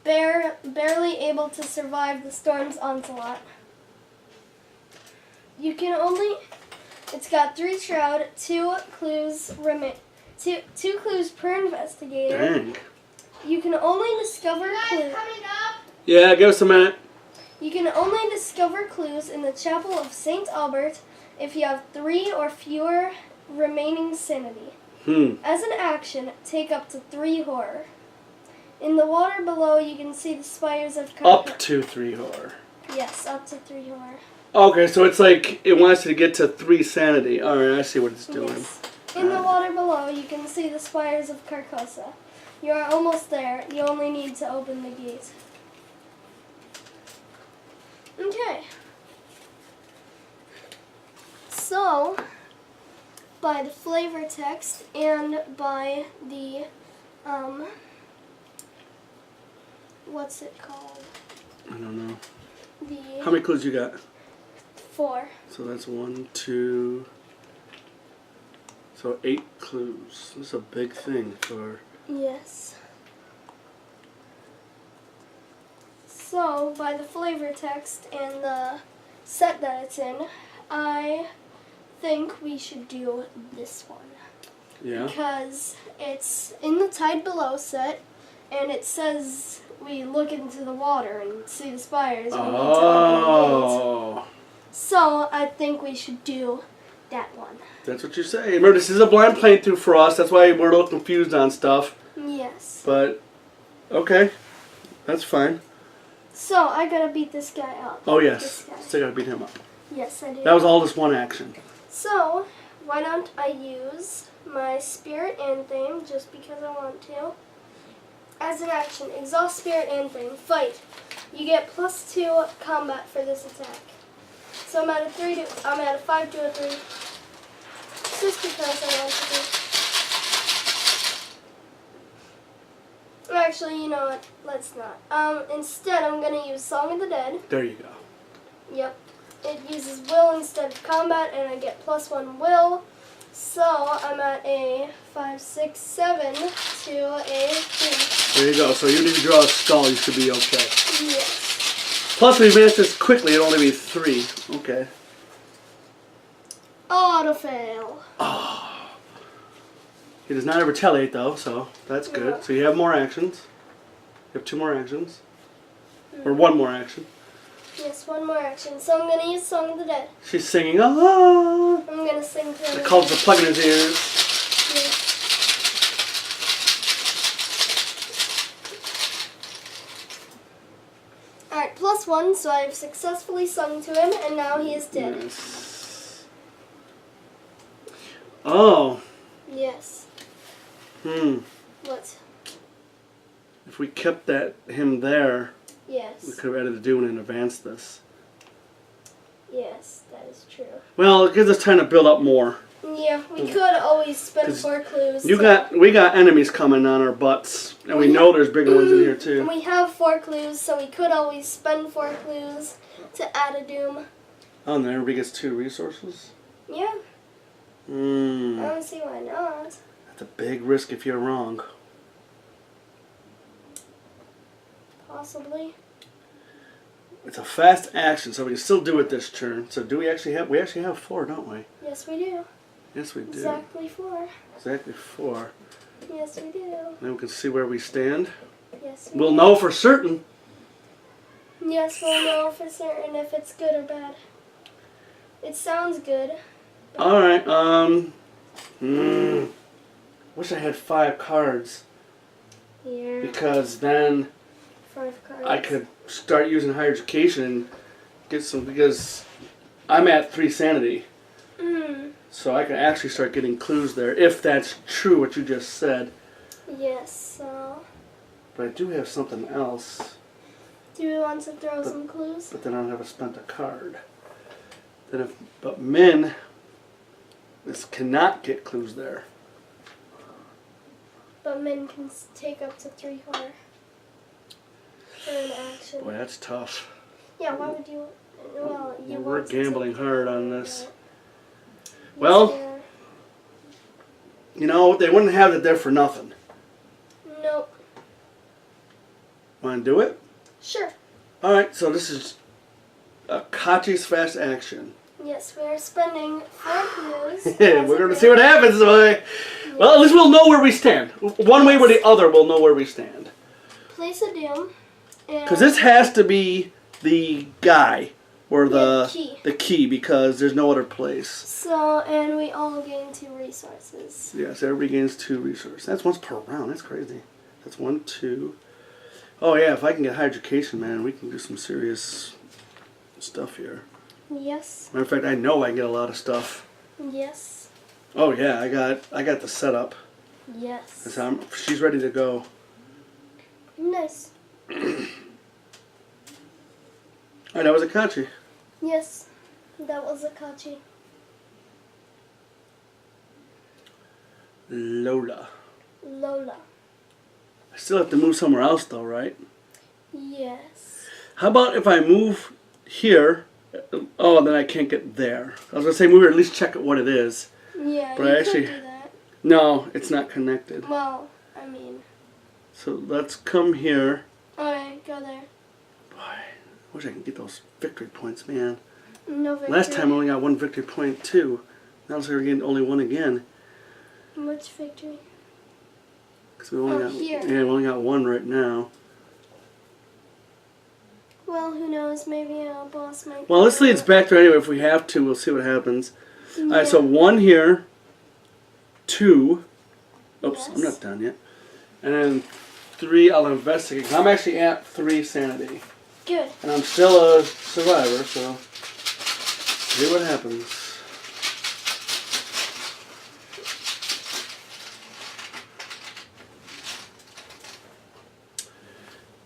[SPEAKER 2] barely able to survive the storm's onslaught. It's got 3 shroud, 2 clues two clues per investigator.
[SPEAKER 1] Dang.
[SPEAKER 2] You can only discover clues.
[SPEAKER 1] Yeah, give us a minute.
[SPEAKER 2] You can only discover clues in the Chapel of St. Albert if you have 3 or fewer remaining sanity. As an action, take up to 3 horror. In the water below, you can see the spires of Carcosa.
[SPEAKER 1] Up to 3 horror.
[SPEAKER 2] Yes, up to 3 horror.
[SPEAKER 1] Okay, so it's like it wants you to get to 3 sanity. Alright, I see what it's doing.
[SPEAKER 2] Yes. In the water below, you can see the spires of Carcosa. You are almost there. You only need to open the gate. Okay. So, by the flavor text and by the, what's it called?
[SPEAKER 1] I don't know.
[SPEAKER 2] The
[SPEAKER 1] How many clues you got?
[SPEAKER 2] 4.
[SPEAKER 1] So that's 1, 2. So 8 clues. This is a big thing for.
[SPEAKER 2] Yes. So, by the flavor text and the set that it's in, I think we should do this one.
[SPEAKER 1] Yeah.
[SPEAKER 2] Because it's in the Tide Below set, and it says we look into the water and see the spires. We need to open the gates.
[SPEAKER 1] Oh.
[SPEAKER 2] So, I think we should do that one.
[SPEAKER 1] That's what you say. Remember, this is a blind playthrough for us. That's why we're a little confused on stuff.
[SPEAKER 2] Yes.
[SPEAKER 1] But, okay. That's fine.
[SPEAKER 2] So, I gotta beat this guy up.
[SPEAKER 1] Oh, yes.
[SPEAKER 2] This guy.
[SPEAKER 1] Still gotta beat him up.
[SPEAKER 2] Yes, I do.
[SPEAKER 1] That was all just one action.
[SPEAKER 2] So, why don't I use my Spirit Anthem just because I want to? As an action, exhaust Spirit Anthem, fight. You get +2 combat for this attack. So I'm at a 5 to a 3. Just because I want to do. Actually, you know what? Let's not. Instead, I'm gonna use Song of the Dead.
[SPEAKER 1] There you go.
[SPEAKER 2] Yep. It uses will instead of combat, and I get +1 will. So I'm at a 5, 6, 7 to a 3.
[SPEAKER 1] There you go. So even if you draw a skull, you should be okay.
[SPEAKER 2] Yes.
[SPEAKER 1] Plus, if we manage this quickly, it'll only be 3. Okay.
[SPEAKER 2] Auto fail.
[SPEAKER 1] Oh. He does not retaliate, though, so that's good.
[SPEAKER 2] Yeah.
[SPEAKER 1] So you have more actions. You have 2 more actions. Or 1 more action.
[SPEAKER 2] Yes, 1 more action. So I'm gonna use Song of the Dead.
[SPEAKER 1] She's singing, ah!
[SPEAKER 2] I'm gonna sing to him.
[SPEAKER 1] It calls the plug in his ears.
[SPEAKER 2] Yes. Alright, +1, so I've successfully sung to him, and now he is dead.
[SPEAKER 1] Yes. Oh.
[SPEAKER 2] Yes. What?
[SPEAKER 1] If we kept him there, we
[SPEAKER 2] Yes.
[SPEAKER 1] could have added a Dune and advanced this.
[SPEAKER 2] Yes, that is true.
[SPEAKER 1] Well, it gives us time to build up more.
[SPEAKER 2] Yeah, we could always spend 4 clues.
[SPEAKER 1] We got enemies coming on our butts, and we know there's bigger ones in here too.
[SPEAKER 2] We have 4 clues, so we could always spend 4 clues to add a doom.
[SPEAKER 1] Oh, and then everybody gets 2 resources?
[SPEAKER 2] Yeah, I don't see why not.
[SPEAKER 1] That's a big risk if you're wrong.
[SPEAKER 2] Possibly.
[SPEAKER 1] It's a fast action, so we can still do it this turn. So do we actually have? We actually have 4, don't we?
[SPEAKER 2] Yes, we do.
[SPEAKER 1] Yes, we do.
[SPEAKER 2] Exactly 4.
[SPEAKER 1] Exactly 4.
[SPEAKER 2] Yes, we do.
[SPEAKER 1] Then we can see where we stand.
[SPEAKER 2] Yes,
[SPEAKER 1] We'll know for certain.
[SPEAKER 2] Yes, we'll know for certain if it's good or bad. It sounds good.
[SPEAKER 1] All right. Wish I had 5 cards
[SPEAKER 2] Yeah.
[SPEAKER 1] because then
[SPEAKER 2] 5 cards.
[SPEAKER 1] I could start using higher education and get some, because I'm at 3 sanity. So I can actually start getting clues there, if that's true what you just said.
[SPEAKER 2] Yes, so...
[SPEAKER 1] But I do have something else.
[SPEAKER 2] Do we want to throw some clues?
[SPEAKER 1] But then I don't have spent a card. But Min cannot get clues there.
[SPEAKER 2] But Min can take up to 3 horror for an action.
[SPEAKER 1] Boy, that's tough.
[SPEAKER 2] Yeah, why would you... Well, you
[SPEAKER 1] We're
[SPEAKER 2] want to
[SPEAKER 1] gambling
[SPEAKER 2] take
[SPEAKER 1] hard on
[SPEAKER 2] horror,
[SPEAKER 1] this.
[SPEAKER 2] but-
[SPEAKER 1] Well,
[SPEAKER 2] Yes,
[SPEAKER 1] you know, they wouldn't have it there for nothing.
[SPEAKER 2] nope.
[SPEAKER 1] Want to do it?
[SPEAKER 2] Sure.
[SPEAKER 1] Alright, so this is Kachi's fast action.
[SPEAKER 2] Yes, we are spending 4 clues.
[SPEAKER 1] We're going to see what happens. Well, at least we'll know where we stand. One way or the other, we'll know where we stand.
[SPEAKER 2] Place a doom.
[SPEAKER 1] Because this has to be the guy, or the key, because there's no other place.
[SPEAKER 2] So, and we all gain 2 resources.
[SPEAKER 1] Yes, everybody gains 2 resources. That's once per round. That's crazy. That's 1, 2. Oh yeah, if I can get higher education, man, we can do some serious stuff here.
[SPEAKER 2] Yes.
[SPEAKER 1] Matter of fact, I know I can get a lot of stuff.
[SPEAKER 2] Yes.
[SPEAKER 1] Oh yeah, I got the setup.
[SPEAKER 2] Yes.
[SPEAKER 1] She's ready to go.
[SPEAKER 2] Nice.
[SPEAKER 1] Alright, that was a Kachi.
[SPEAKER 2] Yes. That was a Kachi.
[SPEAKER 1] Lola.
[SPEAKER 2] Lola.
[SPEAKER 1] I still have to move somewhere else though, right?
[SPEAKER 2] Yes.
[SPEAKER 1] How about if I move here? Oh, then I can't get there. I was going to say move here, at least check what it is.
[SPEAKER 2] Yeah,
[SPEAKER 1] But
[SPEAKER 2] you
[SPEAKER 1] I actually,
[SPEAKER 2] could do that.
[SPEAKER 1] No, it's not connected.
[SPEAKER 2] Well, I mean...
[SPEAKER 1] So let's come here.
[SPEAKER 2] Alright, go there.
[SPEAKER 1] Boy, I wish I could get those victory points, man.
[SPEAKER 2] No victory.
[SPEAKER 1] Last time I only got 1 victory point too. Now we're getting only 1 again.
[SPEAKER 2] Which victory?
[SPEAKER 1] Cause we only got,
[SPEAKER 2] here.
[SPEAKER 1] yeah, we only got 1 right now.
[SPEAKER 2] Well, who knows? Maybe a boss might...
[SPEAKER 1] Well, this leads back to anyway. If we have to, we'll see what happens.
[SPEAKER 2] Yeah.
[SPEAKER 1] Alright, so 1 here. 2. Oops,
[SPEAKER 2] Yes.
[SPEAKER 1] I'm not done yet. And then 3, I'll investigate. 'Cause I'm actually at 3 sanity.
[SPEAKER 2] Good.
[SPEAKER 1] And I'm still a survivor, so see what happens.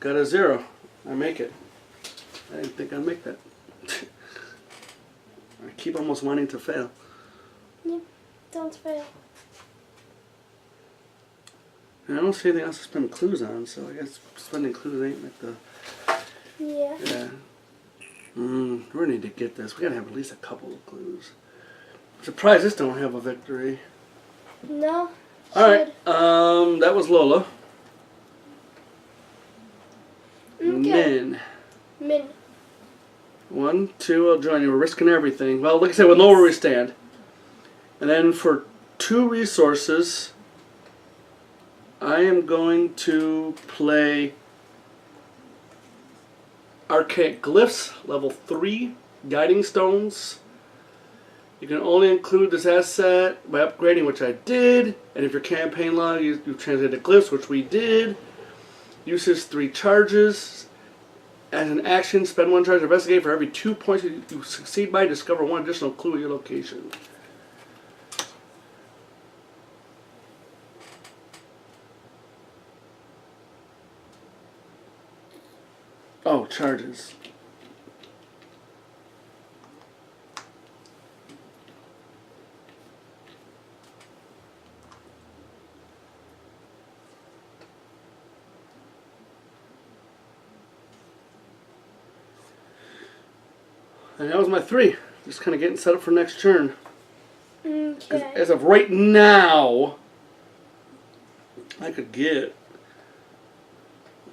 [SPEAKER 1] Got a 0. I make it. I didn't think I'd make that. I keep almost wanting to fail.
[SPEAKER 2] Yeah, don't fail.
[SPEAKER 1] And I don't see anything else to spend clues on, so I guess spending clues ain't like the...
[SPEAKER 2] Yeah.
[SPEAKER 1] Yeah. We need to get this. We gotta have at least a couple of clues. I'm surprised this don't have a victory.
[SPEAKER 2] No.
[SPEAKER 1] Alright, that was Lola.
[SPEAKER 2] Okay. Min.
[SPEAKER 1] 1, 2, I'll join you. We're risking everything. Well, like I said, we'll know where we stand. And then for 2 resources, I am going to play Archaic Glyphs, level 3, Guiding Stones. You can only include this asset by upgrading, which I did. And if your campaign log, you translated glyphs, which we did. Uses 3 charges. As an action, spend 1 charge to investigate. For every 2 points you succeed by, discover 1 additional clue at your location. Oh, charges. And that was my 3. Just kind of getting set up for next turn.
[SPEAKER 2] Okay.
[SPEAKER 1] As of right now, I could get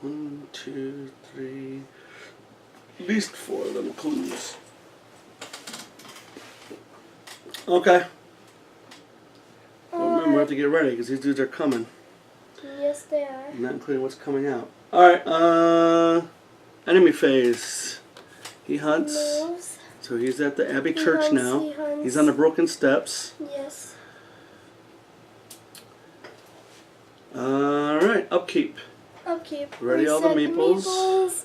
[SPEAKER 1] 1, 2, 3, at least 4 of them clues. Okay. Well, remember, we have to get ready because these dudes are coming.
[SPEAKER 2] Yes, they are.
[SPEAKER 1] Not including what's coming out. Alright, enemy phase. He hunts.
[SPEAKER 2] Moves.
[SPEAKER 1] So he's at the Abbey
[SPEAKER 2] He
[SPEAKER 1] Church
[SPEAKER 2] hunts,
[SPEAKER 1] now.
[SPEAKER 2] he hunts.
[SPEAKER 1] He's on the broken steps.
[SPEAKER 2] Yes.
[SPEAKER 1] Alright, upkeep.
[SPEAKER 2] Upkeep.
[SPEAKER 1] Ready all the
[SPEAKER 2] Reset
[SPEAKER 1] meeples.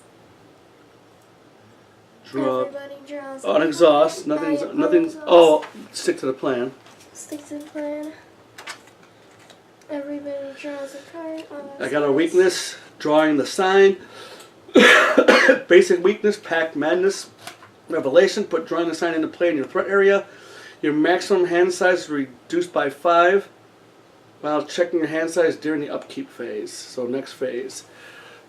[SPEAKER 1] Draw.
[SPEAKER 2] Everybody draws.
[SPEAKER 1] Oh, an exhaust. Nothing's. Oh, stick to the plan.
[SPEAKER 2] Stick to the plan. Everybody draws a card. Oh,
[SPEAKER 1] I got a weakness, drawing the sign. Basic weakness, Pact Madness. Revelation, put drawing the sign into play in your threat area. Your maximum hand size is reduced by 5 while checking your hand size during the upkeep phase. So next phase.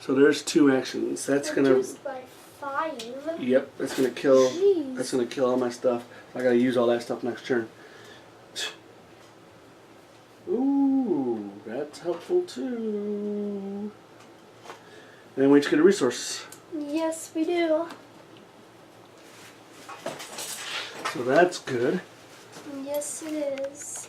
[SPEAKER 1] So there's 2 actions. That's gonna.
[SPEAKER 2] Reduced by 5.
[SPEAKER 1] Yep, that's gonna kill.
[SPEAKER 2] Jeez.
[SPEAKER 1] That's gonna kill all my stuff. I gotta use all that stuff next turn. Ooh, that's helpful too. And we each get a resource.
[SPEAKER 2] Yes, we do.
[SPEAKER 1] So that's good.
[SPEAKER 2] Yes, it is.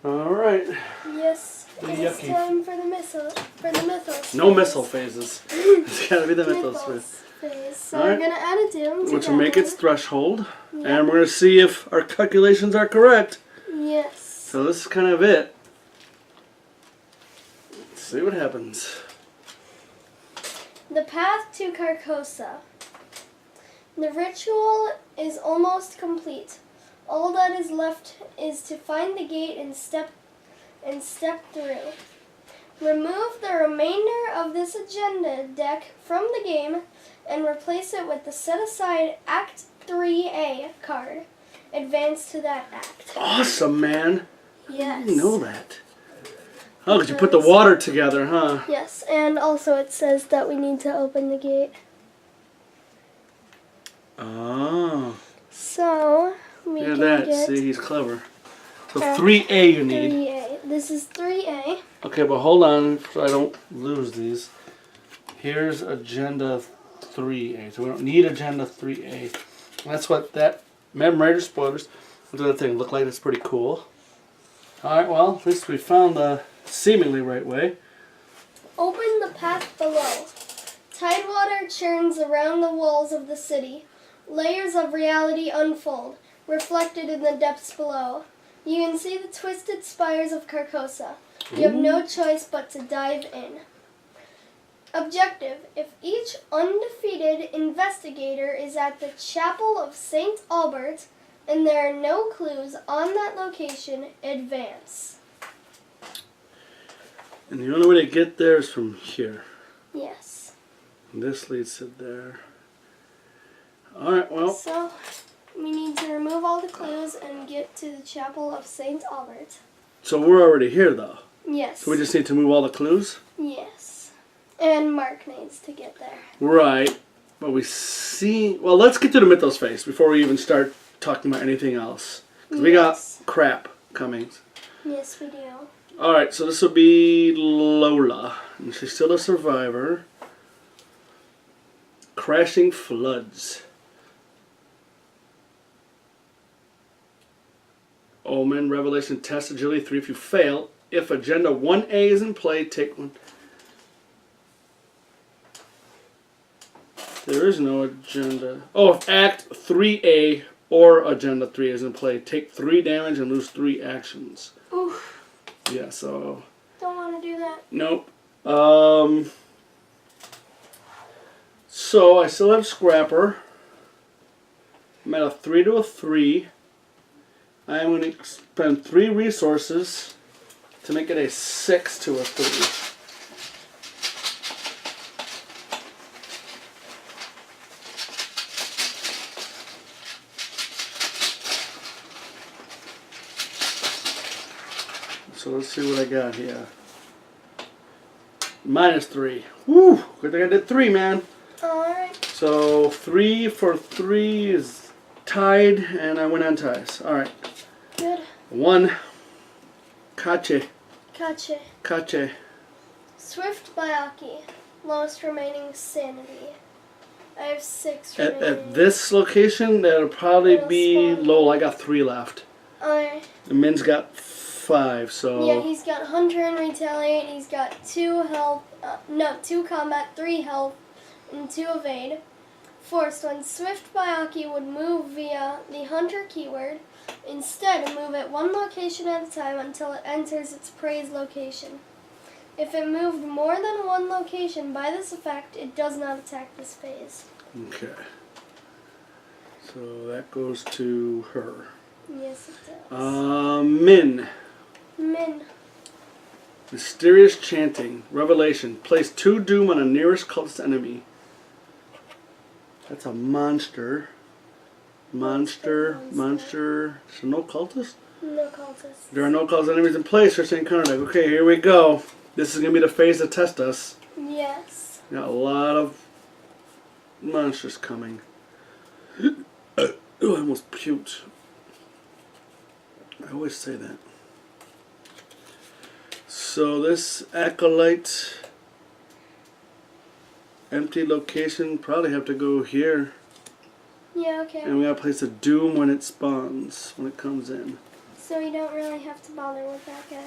[SPEAKER 1] All right.
[SPEAKER 2] Yes, it is
[SPEAKER 1] Yucky.
[SPEAKER 2] time for the missile. For the mythos.
[SPEAKER 1] No
[SPEAKER 2] phase.
[SPEAKER 1] missile phases. It's gotta be the mythos phase.
[SPEAKER 2] phase. So
[SPEAKER 1] All right.
[SPEAKER 2] we're gonna add it down.
[SPEAKER 1] Which will make its
[SPEAKER 2] together.
[SPEAKER 1] threshold.
[SPEAKER 2] Yep.
[SPEAKER 1] And we're gonna see if our calculations are correct.
[SPEAKER 2] Yes.
[SPEAKER 1] So this is kind of it. Let's see what happens.
[SPEAKER 2] The path to Carcosa. The ritual is almost complete. All that is left is to find the gate and step through. Remove the remainder of this agenda deck from the game and replace it with the set-aside Act 3A card. Advance to that act.
[SPEAKER 1] Awesome, man.
[SPEAKER 2] Yes.
[SPEAKER 1] I didn't know that. Oh, because you put the water together, huh?
[SPEAKER 2] Yes, and also it says that we need to open the gate.
[SPEAKER 1] Oh.
[SPEAKER 2] So, we
[SPEAKER 1] Look at
[SPEAKER 2] can
[SPEAKER 1] that.
[SPEAKER 2] get
[SPEAKER 1] See, he's clever. So 3A you need.
[SPEAKER 2] 3A. This is 3A.
[SPEAKER 1] Okay, but hold on so I don't lose these. Here's agenda 3A. So we don't need agenda 3A. That's what that major spoilers. What does that thing look like? That's pretty cool. Alright, well, at least we found the seemingly right way.
[SPEAKER 2] Open the path below. Tidewater churns around the walls of the city. Layers of reality unfold, reflected in the depths below. You can see the twisted spires of Carcosa. You have no choice but to dive in. Objective: if each undefeated investigator is at the Chapel of St. Albert and there are no clues on that location, advance.
[SPEAKER 1] And the only way to get there is from here.
[SPEAKER 2] Yes.
[SPEAKER 1] And this leads to there. Alright, well.
[SPEAKER 2] So, We need to remove all the clues and get to the Chapel of St. Albert.
[SPEAKER 1] So we're already here, though.
[SPEAKER 2] Yes.
[SPEAKER 1] So we just need to move all the clues?
[SPEAKER 2] Yes. And Mark needs to get there.
[SPEAKER 1] Right. But we see... Well, let's get to the Mythos phase before we even start talking about anything else. Because we got crap coming.
[SPEAKER 2] Yes, we do.
[SPEAKER 1] Alright, so this will be Lola. And she's still a survivor. Crashing floods. Omen, Revelation, Test, Agility 3 if you fail. If Agenda 1A is in play, take one. There is no agenda. Oh, if Act 3A or Agenda 3 is in play, take 3 damage and lose 3 actions.
[SPEAKER 2] Oof.
[SPEAKER 1] Yeah, so...
[SPEAKER 2] Don't want to do that.
[SPEAKER 1] Nope. So I still have Scrapper. I'm at a 3 to a 3. I am going to spend 3 resources to make it a 6 to a 3. So let's see what I got here. -3. Woo! Good thing I did 3, man.
[SPEAKER 2] Alright.
[SPEAKER 1] So 3 for 3 is tied, and I went on ties. Alright.
[SPEAKER 2] Good.
[SPEAKER 1] 1. Kache.
[SPEAKER 2] Gotcha. Swift Bayaki. Lowest remaining sanity. I have 6 remaining.
[SPEAKER 1] At this location, that'll probably
[SPEAKER 2] It'll
[SPEAKER 1] be
[SPEAKER 2] spawn.
[SPEAKER 1] low. I got 3 left.
[SPEAKER 2] Alright.
[SPEAKER 1] And Min's got 5, so...
[SPEAKER 2] Yeah, he's got Hunter and Retaliate. He's got 2 health. 2 combat, 3 health, and 2 evade. Forced when Swift Bayaki would move via the Hunter keyword. Instead, move at 1 location at a time until it enters its prey's location. If it moved more than 1 location by this effect, it does not attack this phase.
[SPEAKER 1] Okay. So that goes to her.
[SPEAKER 2] Yes, it does.
[SPEAKER 1] Min.
[SPEAKER 2] Min.
[SPEAKER 1] Mysterious chanting. Revelation. Place 2 doom on a nearest cultist enemy. That's a monster. Monster. So no cultist?
[SPEAKER 2] No cultists.
[SPEAKER 1] There are no cultist enemies in place for St. Conrad. Okay, here we go. This is going to be the phase to test us.
[SPEAKER 2] Yes.
[SPEAKER 1] Got a lot of monsters coming. Oh, I almost puked. I always say that. So this acolyte empty location probably have to go here.
[SPEAKER 2] Yeah, okay.
[SPEAKER 1] And we gotta place a doom when it spawns, when it comes in.
[SPEAKER 2] So we don't really have to bother with that guy.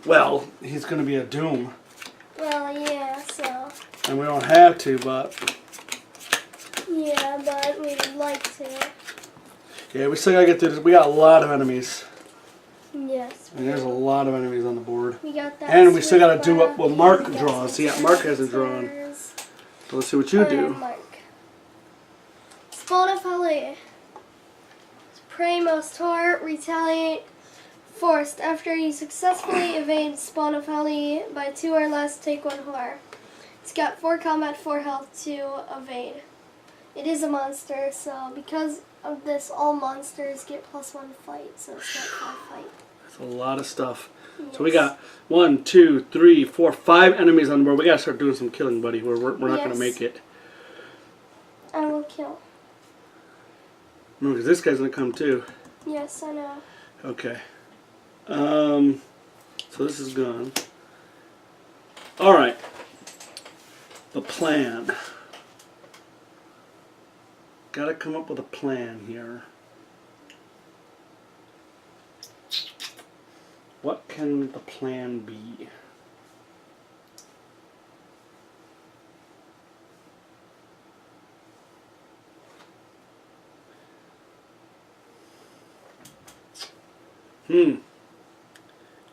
[SPEAKER 1] Well, he's gonna be a doom.
[SPEAKER 2] Well, yeah, so...
[SPEAKER 1] And we don't have to, but...
[SPEAKER 2] Yeah, but we would like to.
[SPEAKER 1] Yeah, we still gotta get through this. We got a lot of enemies.
[SPEAKER 2] Yes.
[SPEAKER 1] And there's a lot of enemies on the board.
[SPEAKER 2] We got that.
[SPEAKER 1] And we still gotta do
[SPEAKER 2] Swift
[SPEAKER 1] what Mark draws. Yeah, Mark hasn't drawn. So let's see what you do.
[SPEAKER 2] Mark. Spawn of Ali. Prey most horror, retaliate, forced. After you successfully evade Spawn of Ali by 2 or less, take 1 horror. It's got 4 combat, 4 health to evade. It is a monster, so because of this, all monsters get +1 fight, so it's not 5 fight.
[SPEAKER 1] That's a lot of stuff.
[SPEAKER 2] Yes.
[SPEAKER 1] So we got 1, 2, 3, 4, 5 enemies on the board. We gotta start doing some killing, buddy. We're not gonna make it.
[SPEAKER 2] I will kill.
[SPEAKER 1] No, because this guy's gonna come too.
[SPEAKER 2] Yes, I know.
[SPEAKER 1] Okay. So this is gone. Alright. The plan. Gotta come up with a plan here. What can the plan be?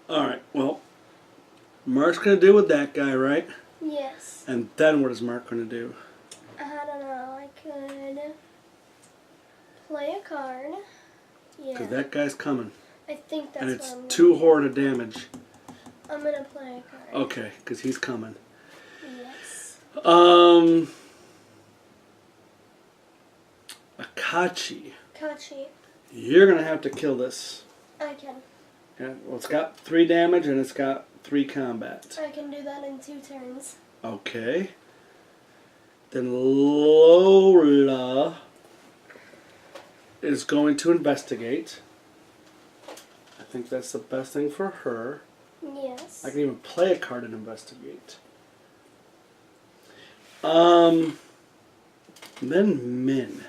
[SPEAKER 1] Alright, well, Mark's gonna deal with that guy, right?
[SPEAKER 2] Yes.
[SPEAKER 1] And then what is Mark gonna do?
[SPEAKER 2] I don't know. I could play a card. Yeah.
[SPEAKER 1] Because that guy's coming.
[SPEAKER 2] I think that's
[SPEAKER 1] And
[SPEAKER 2] what
[SPEAKER 1] it's
[SPEAKER 2] I'm gonna
[SPEAKER 1] 2
[SPEAKER 2] do.
[SPEAKER 1] horror to damage.
[SPEAKER 2] I'm gonna play a card.
[SPEAKER 1] Okay, because he's coming.
[SPEAKER 2] Yes.
[SPEAKER 1] Akachi.
[SPEAKER 2] Akachi.
[SPEAKER 1] You're going to have to kill this.
[SPEAKER 2] I can.
[SPEAKER 1] Yeah, well, it's got 3 damage and it's got 3 combat.
[SPEAKER 2] I can do that in 2 turns.
[SPEAKER 1] Okay. Then Lola is going to investigate. I think that's the best thing for her.
[SPEAKER 2] Yes.
[SPEAKER 1] I can even play a card and investigate. Then Min.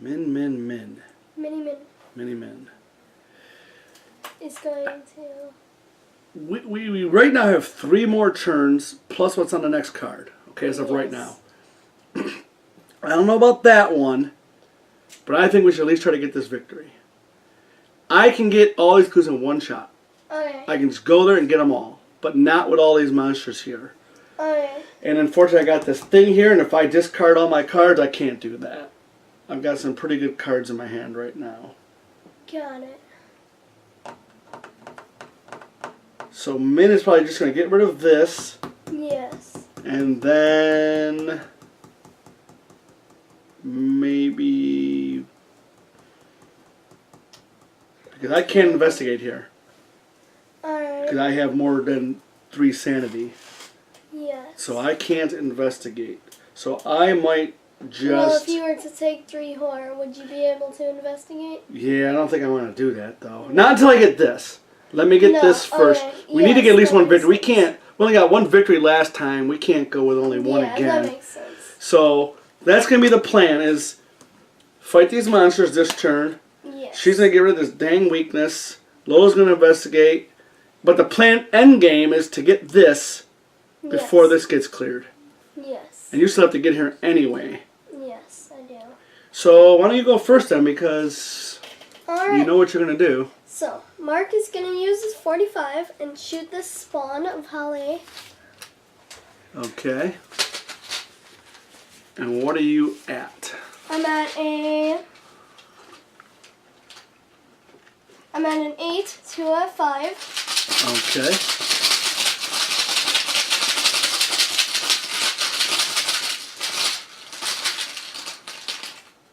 [SPEAKER 1] Min.
[SPEAKER 2] Mini Min is going to...
[SPEAKER 1] We right now have 3 more turns plus what's on the next card. Okay, as of right now. I don't know about that one, but I think we should at least try to get this victory. I can get all these clues in one shot.
[SPEAKER 2] Okay.
[SPEAKER 1] I can just go there and get them all, but not with all these monsters here.
[SPEAKER 2] Okay.
[SPEAKER 1] And unfortunately, I got this thing here, and if I discard all my cards, I can't do that. I've got some pretty good cards in my hand right now.
[SPEAKER 2] Got it.
[SPEAKER 1] So Min is probably just going to get rid of this,
[SPEAKER 2] Yes.
[SPEAKER 1] and then maybe... Because I can't investigate here.
[SPEAKER 2] Alright.
[SPEAKER 1] Because I have more than 3 sanity.
[SPEAKER 2] Yes.
[SPEAKER 1] So I can't investigate. So I might just...
[SPEAKER 2] Well, if you were to take 3 horror, would you be able to investigate?
[SPEAKER 1] Yeah, I don't think I want to do that, though. Not until I get this. Let me get this first.
[SPEAKER 2] Okay.
[SPEAKER 1] We need to get at least
[SPEAKER 2] that
[SPEAKER 1] 1
[SPEAKER 2] makes
[SPEAKER 1] victory. We
[SPEAKER 2] sense.
[SPEAKER 1] can't... We only got 1 victory last time. We can't go with only 1
[SPEAKER 2] Yeah,
[SPEAKER 1] again.
[SPEAKER 2] that makes sense.
[SPEAKER 1] So that's going to be the plan, is fight these monsters this turn.
[SPEAKER 2] Yes.
[SPEAKER 1] She's going to get rid of this dang weakness. Lola's going to investigate. But the plan end game is to get this before
[SPEAKER 2] Yes.
[SPEAKER 1] this gets cleared.
[SPEAKER 2] Yes.
[SPEAKER 1] And you still have to get here anyway.
[SPEAKER 2] Yes, I do.
[SPEAKER 1] So why don't you go first then, because
[SPEAKER 2] Alright.
[SPEAKER 1] you know what you're going to do.
[SPEAKER 2] So, Mark is going to use his 45 and shoot this spawn of Halle.
[SPEAKER 1] Okay. And what are you at?
[SPEAKER 2] I'm at an 8 to a 5.
[SPEAKER 1] Okay.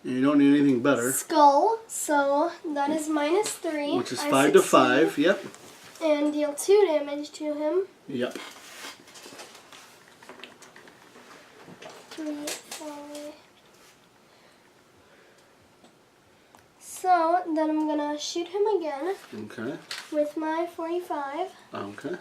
[SPEAKER 1] You don't need anything better.
[SPEAKER 2] Skull, so that is -3.
[SPEAKER 1] Which is
[SPEAKER 2] I
[SPEAKER 1] 5 to
[SPEAKER 2] succeed.
[SPEAKER 1] 5. Yep.
[SPEAKER 2] And deal 2 damage to him.
[SPEAKER 1] Yep.
[SPEAKER 2] 3, 4. So then I'm gonna shoot him again
[SPEAKER 1] Okay.
[SPEAKER 2] with my 45.
[SPEAKER 1] Okay.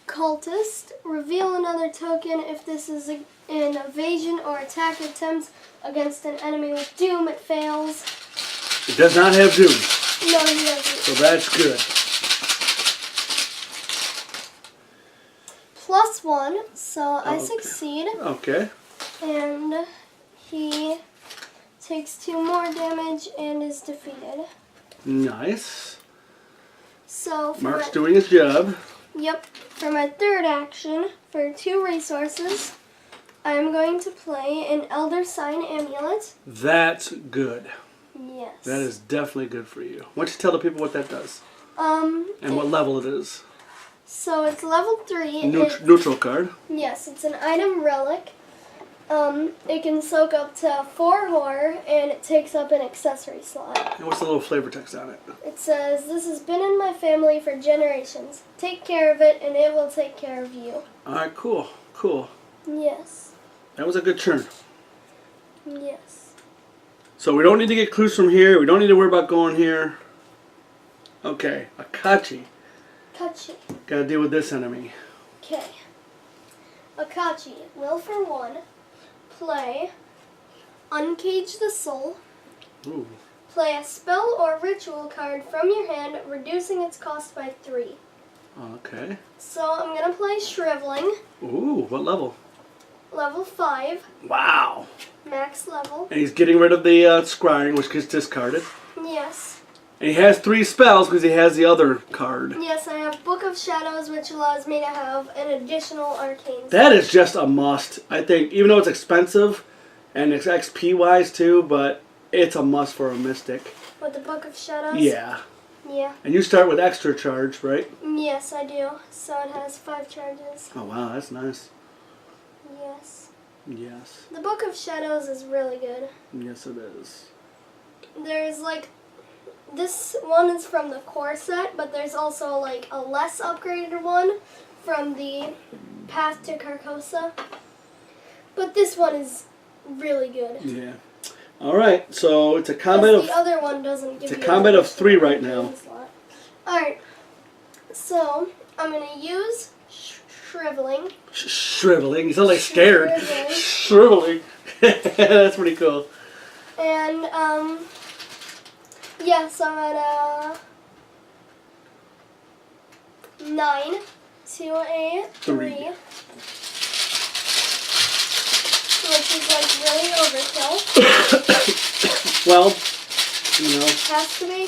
[SPEAKER 2] Cultist, reveal another token if this is an evasion or attack attempt against an enemy with doom. It fails.
[SPEAKER 1] It does not have doom,
[SPEAKER 2] No, he doesn't.
[SPEAKER 1] so that's good.
[SPEAKER 2] +1, so I
[SPEAKER 1] Okay.
[SPEAKER 2] succeed.
[SPEAKER 1] Okay.
[SPEAKER 2] And he takes 2 more damage and is defeated.
[SPEAKER 1] Nice.
[SPEAKER 2] So for
[SPEAKER 1] Mark's
[SPEAKER 2] my,
[SPEAKER 1] doing his job.
[SPEAKER 2] Yep. For my third action, for 2 resources, I am going to play an Elder Sign Amulet.
[SPEAKER 1] That's good.
[SPEAKER 2] Yes.
[SPEAKER 1] That is definitely good for you. Why don't you tell the people what that does?
[SPEAKER 2] And
[SPEAKER 1] what level it is?
[SPEAKER 2] So it's level 3.
[SPEAKER 1] Neutral card.
[SPEAKER 2] Yes, it's an item relic. It can soak up to 4 horror, and it takes up an accessory slot.
[SPEAKER 1] And what's the little flavor text on it?
[SPEAKER 2] It says, "This has been in my family for generations. Take care of it, and it will take care of you."
[SPEAKER 1] Alright, cool. Cool.
[SPEAKER 2] Yes.
[SPEAKER 1] That was a good turn.
[SPEAKER 2] Yes.
[SPEAKER 1] So we don't need to get clues from here. We don't need to worry about going here. Okay, Akachi.
[SPEAKER 2] Akachi.
[SPEAKER 1] Gotta deal with this enemy.
[SPEAKER 2] Okay. Akachi will, for 1, play Uncage the Soul.
[SPEAKER 1] Ooh.
[SPEAKER 2] Play a spell or ritual card from your hand, reducing its cost by 3.
[SPEAKER 1] Okay.
[SPEAKER 2] So I'm going to play Shriveling,
[SPEAKER 1] Ooh, what level?
[SPEAKER 2] level 5,
[SPEAKER 1] Wow.
[SPEAKER 2] max level.
[SPEAKER 1] And he's getting rid of the scrying, which gets discarded.
[SPEAKER 2] Yes.
[SPEAKER 1] And he has 3 spells because he has the other card.
[SPEAKER 2] Yes, I have Book of Shadows, which allows me to have an additional arcane.
[SPEAKER 1] That is just a must. I think, even though it's expensive, and it's XP-wise too, but it's a must for a mystic.
[SPEAKER 2] With the Book of Shadows?
[SPEAKER 1] Yeah.
[SPEAKER 2] Yeah.
[SPEAKER 1] And you start with extra charge, right?
[SPEAKER 2] Yes, I do. So it has 5 charges.
[SPEAKER 1] Oh, wow, that's nice.
[SPEAKER 2] Yes.
[SPEAKER 1] Yes.
[SPEAKER 2] The Book of Shadows is really good.
[SPEAKER 1] Yes, it is.
[SPEAKER 2] There's like, this one is from the core set, but there's also like a less upgraded one from the Path to Carcosa. But this one is really good.
[SPEAKER 1] Yeah. All right, so it's a combat of...
[SPEAKER 2] The other one doesn't give
[SPEAKER 1] It's a
[SPEAKER 2] you
[SPEAKER 1] combat of 3 right now.
[SPEAKER 2] Alright, so I'm going to use Shriveling.
[SPEAKER 1] Shriveling? You sound like scared.
[SPEAKER 2] Shriveling.
[SPEAKER 1] Shriveling. That's pretty cool.
[SPEAKER 2] And, yes, I'm at 9 to a 3. Which is like really overkill.
[SPEAKER 1] Well, you know.
[SPEAKER 2] Has to be.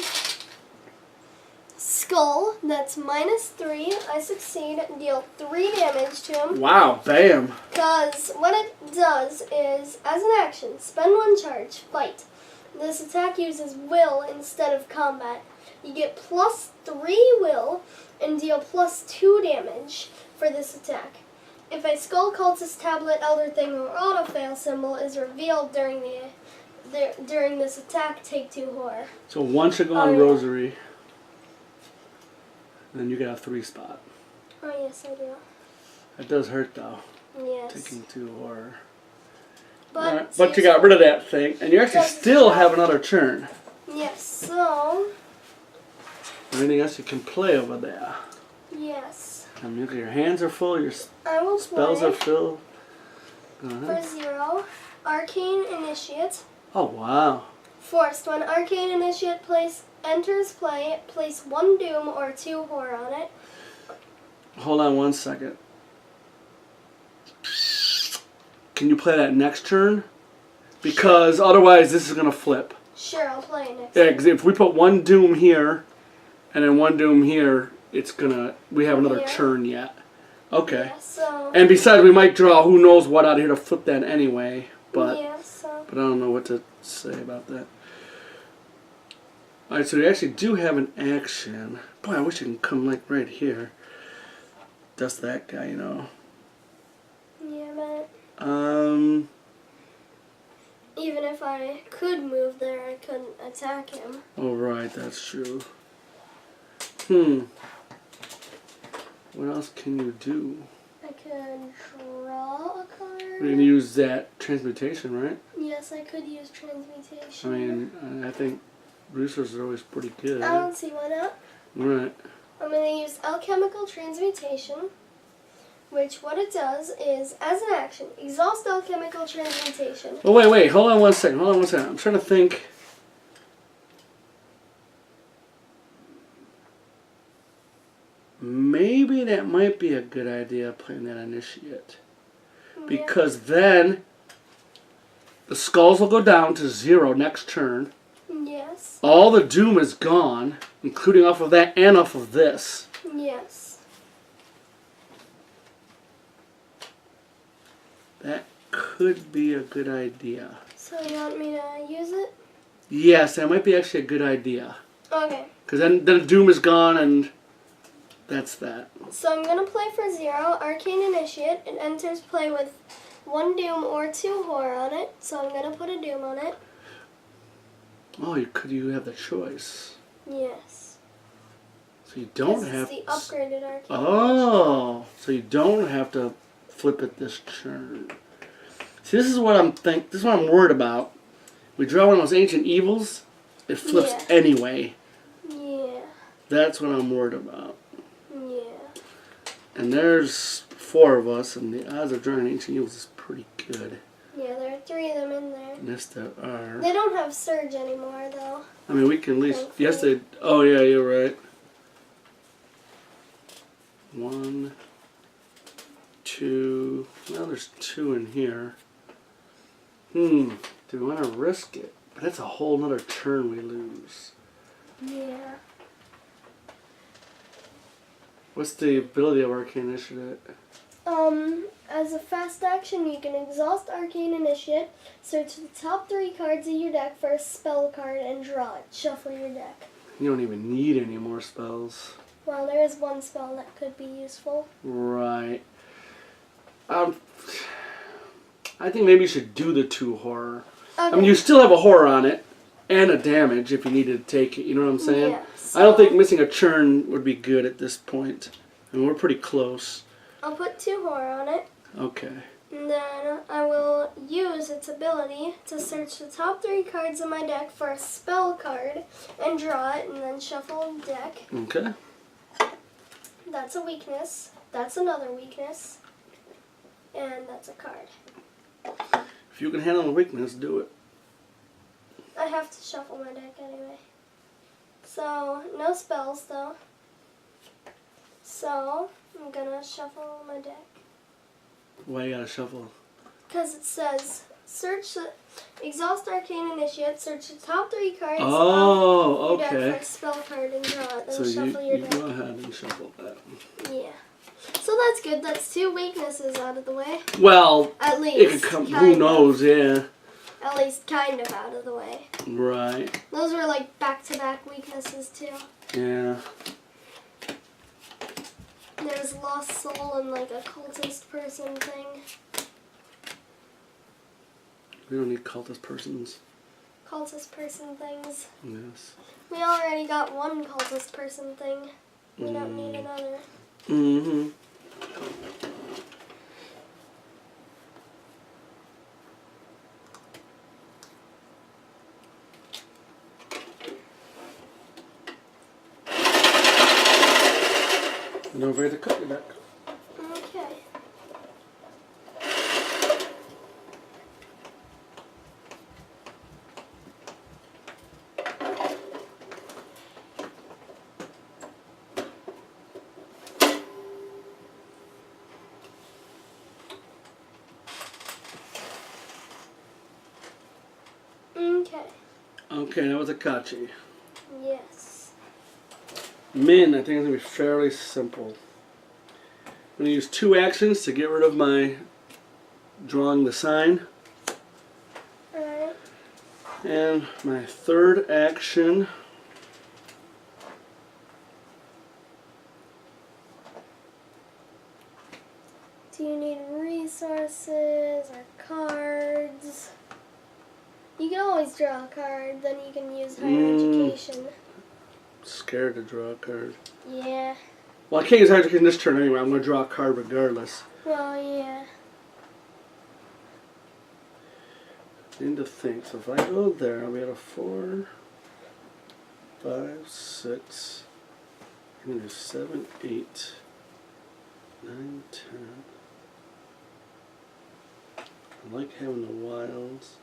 [SPEAKER 2] Skull, that's -3. I succeed, deal 3 damage to him.
[SPEAKER 1] Wow, bam.
[SPEAKER 2] Because what it does is, as an action, spend 1 charge, fight. This attack uses will instead of combat. You get +3 will and deal +2 damage for this attack. If a Skull Cultist tablet, Elder Thing, or Auto-Fail symbol is revealed during during this attack, take 2 horror.
[SPEAKER 1] So 1 should go on Rosary. And then you get a 3 spot.
[SPEAKER 2] Oh, yes, I do.
[SPEAKER 1] That does hurt, though.
[SPEAKER 2] Yes.
[SPEAKER 1] Taking 2 horror.
[SPEAKER 2] But,
[SPEAKER 1] right. But you got rid of that thing, and you actually still have another turn.
[SPEAKER 2] Yes, so...
[SPEAKER 1] Anything else you can play over there?
[SPEAKER 2] Yes.
[SPEAKER 1] I mean, your hands are full, your
[SPEAKER 2] I will
[SPEAKER 1] spells
[SPEAKER 2] play
[SPEAKER 1] are filled.
[SPEAKER 2] for 0, Arcane Initiate.
[SPEAKER 1] Oh, wow.
[SPEAKER 2] Forced. When Arcane Initiate enters play, place 1 Doom or 2 Horror on it.
[SPEAKER 1] Hold on 1 second. Can you play that next turn? Because otherwise this is going to flip.
[SPEAKER 2] Sure, I'll play it next
[SPEAKER 1] Yeah, because if we put 1 Doom here and then 1 Doom here, it's going to... We have another turn yet. Okay.
[SPEAKER 2] Yeah, so...
[SPEAKER 1] And besides, we might draw who knows what out here to flip that anyway. But,
[SPEAKER 2] yeah, so...
[SPEAKER 1] but I don't know what to say about that. Alright, so we actually do have an action. Boy, I wish it could come like right here. That's that guy, you know.
[SPEAKER 2] Yeah, but... Even if I could move there, I couldn't attack him.
[SPEAKER 1] Oh, right, that's true. What else can you do?
[SPEAKER 2] I could draw a card.
[SPEAKER 1] We can use that transmutation, right?
[SPEAKER 2] Yes, I could use transmutation.
[SPEAKER 1] I mean, I think resources are always pretty good.
[SPEAKER 2] I don't see why not.
[SPEAKER 1] Right.
[SPEAKER 2] I'm going to use Alchemical Transmutation, which what it does is, as an action, exhaust Alchemical Transmutation.
[SPEAKER 1] Oh, wait, hold on 1 second, I'm trying to think. Maybe that might be a good idea, playing that Initiate. Because then the skulls will go down to 0 next turn.
[SPEAKER 2] Yes.
[SPEAKER 1] All the Doom is gone, including off of that and off of this.
[SPEAKER 2] Yes.
[SPEAKER 1] That could be a good idea.
[SPEAKER 2] So you want me to use it?
[SPEAKER 1] Yes, that might be actually a good idea.
[SPEAKER 2] Okay.
[SPEAKER 1] Because then Doom is gone and that's that.
[SPEAKER 2] So I'm going to play for 0, Arcane Initiate. It enters play with 1 Doom or 2 Horror on it. So I'm going to put a Doom on it.
[SPEAKER 1] Oh, you have the choice.
[SPEAKER 2] Yes.
[SPEAKER 1] So you don't have...
[SPEAKER 2] It's the upgraded Arcane.
[SPEAKER 1] Oh, so you don't have to flip it this turn. See, this is what this is what I'm worried about. We draw one of those ancient evils, it flips anyway.
[SPEAKER 2] Yeah.
[SPEAKER 1] That's what I'm worried about.
[SPEAKER 2] Yeah.
[SPEAKER 1] And there's 4 of us, and the odds of drawing ancient evils is pretty good.
[SPEAKER 2] Yeah, there are 3 of them in there.
[SPEAKER 1] Yes, there are.
[SPEAKER 2] They don't have Surge anymore, though.
[SPEAKER 1] I mean, we can at least... Yes, they... Oh, yeah, you're right. 1, 2... Well, there's 2 in here. Do we want to risk it? But that's a whole nother turn we lose.
[SPEAKER 2] Yeah.
[SPEAKER 1] What's the ability of Arcane Initiate?
[SPEAKER 2] As a fast action, you can exhaust Arcane Initiate, search the top 3 cards of your deck for a spell card, and draw it. Shuffle your deck.
[SPEAKER 1] You don't even need any more spells.
[SPEAKER 2] Well, there is one spell that could be useful.
[SPEAKER 1] Right. I think maybe you should do the 2 horror.
[SPEAKER 2] Okay.
[SPEAKER 1] I mean, you still have a horror on it, and a damage if you needed to take it. You know what I'm saying?
[SPEAKER 2] Yeah,
[SPEAKER 1] I don't think missing a churn would be good at this point. I mean, we're pretty close.
[SPEAKER 2] I'll put 2 horror on it.
[SPEAKER 1] Okay.
[SPEAKER 2] And then I will use its ability to search the top 3 cards in my deck for a spell card and draw it and then shuffle the deck.
[SPEAKER 1] Okay.
[SPEAKER 2] That's a weakness. That's another weakness. And that's a card.
[SPEAKER 1] If you can handle a weakness, do it.
[SPEAKER 2] I have to shuffle my deck anyway. So, no spells though. So, I'm gonna shuffle my deck.
[SPEAKER 1] Why you gotta shuffle?
[SPEAKER 2] Because it says, exhaust Arcane Initiate, search the top 3 cards
[SPEAKER 1] Oh,
[SPEAKER 2] of your
[SPEAKER 1] okay.
[SPEAKER 2] deck for a spell card and draw it. Then
[SPEAKER 1] So
[SPEAKER 2] shuffle
[SPEAKER 1] you
[SPEAKER 2] your deck.
[SPEAKER 1] go ahead and shuffle that.
[SPEAKER 2] Yeah. So that's good. That's 2 weaknesses out of the way.
[SPEAKER 1] Well,
[SPEAKER 2] At least.
[SPEAKER 1] it could come. Who
[SPEAKER 2] kind of.
[SPEAKER 1] knows? Yeah.
[SPEAKER 2] At least kind of out of the way.
[SPEAKER 1] Right.
[SPEAKER 2] Those were like back-to-back weaknesses too.
[SPEAKER 1] Yeah.
[SPEAKER 2] There's Lost Soul and like a cultist person thing.
[SPEAKER 1] We don't need cultist persons.
[SPEAKER 2] Cultist person things.
[SPEAKER 1] Yes.
[SPEAKER 2] We already got 1 cultist person thing. We don't need another.
[SPEAKER 1] Mm-hmm. Don't forget to cut your deck.
[SPEAKER 2] Okay. Okay.
[SPEAKER 1] Okay, that was a Kachi.
[SPEAKER 2] Yes.
[SPEAKER 1] Min, I think it's going to be fairly simple. I'm going to use 2 actions to get rid of my drawing the sign.
[SPEAKER 2] Alright.
[SPEAKER 1] And my 3rd action,
[SPEAKER 2] Do you need resources or cards? You can always draw a card, then you can use higher education.
[SPEAKER 1] scared to draw a card.
[SPEAKER 2] Yeah.
[SPEAKER 1] Well, I can't use higher education this turn anyway. I'm going to draw a card regardless.
[SPEAKER 2] Well, yeah.
[SPEAKER 1] I need to think. So if I go there, I'll be at a 4, 5, 6. I'm going to do 7, 8, 9, 10. I like having the wilds.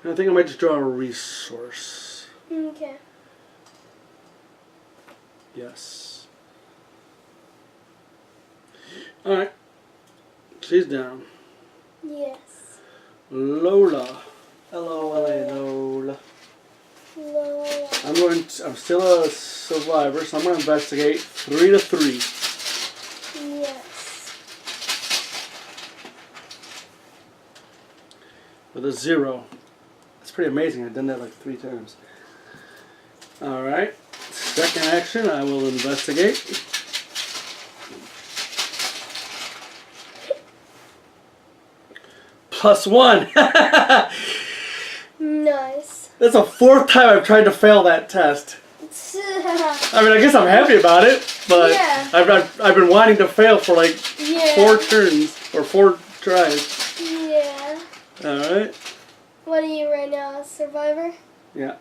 [SPEAKER 1] And I think I might just draw a resource.
[SPEAKER 2] Okay.
[SPEAKER 1] Yes. Alright. She's down.
[SPEAKER 2] Yes.
[SPEAKER 1] Lola. L-O-L-A, Lola.
[SPEAKER 2] Lola.
[SPEAKER 1] I'm still a survivor, so I'm going to investigate 3 to 3.
[SPEAKER 2] Yes.
[SPEAKER 1] With a 0. That's pretty amazing. I've done that like 3 times. Alright. Second action, I will investigate. +1.
[SPEAKER 2] Nice.
[SPEAKER 1] That's the 4th time I've tried to fail that test. I mean, I guess I'm happy about it, but
[SPEAKER 2] Yeah.
[SPEAKER 1] I've been wanting to fail for like
[SPEAKER 2] Yeah.
[SPEAKER 1] 4 turns or 4 tries.
[SPEAKER 2] Yeah.
[SPEAKER 1] Alright.
[SPEAKER 2] What are you right now, a survivor?
[SPEAKER 1] Yeah.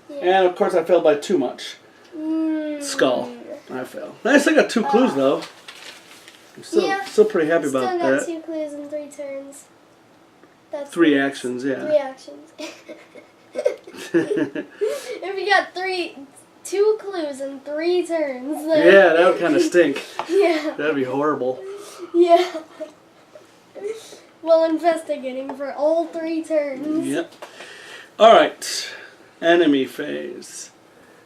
[SPEAKER 2] Yeah.
[SPEAKER 1] And of course I failed by too much. Skull. I failed. I still got 2 clues though. I'm still pretty happy
[SPEAKER 2] Still
[SPEAKER 1] about
[SPEAKER 2] got
[SPEAKER 1] that.
[SPEAKER 2] 2 clues in 3 turns. That's
[SPEAKER 1] 3
[SPEAKER 2] nice.
[SPEAKER 1] actions, yeah.
[SPEAKER 2] 3 actions. If you got 2 clues in 3 turns. Then
[SPEAKER 1] Yeah, that would kind of stink.
[SPEAKER 2] Yeah.
[SPEAKER 1] That'd be horrible.
[SPEAKER 2] Yeah. Well, investigating for all 3 turns.
[SPEAKER 1] Yep. Alright. Enemy phase.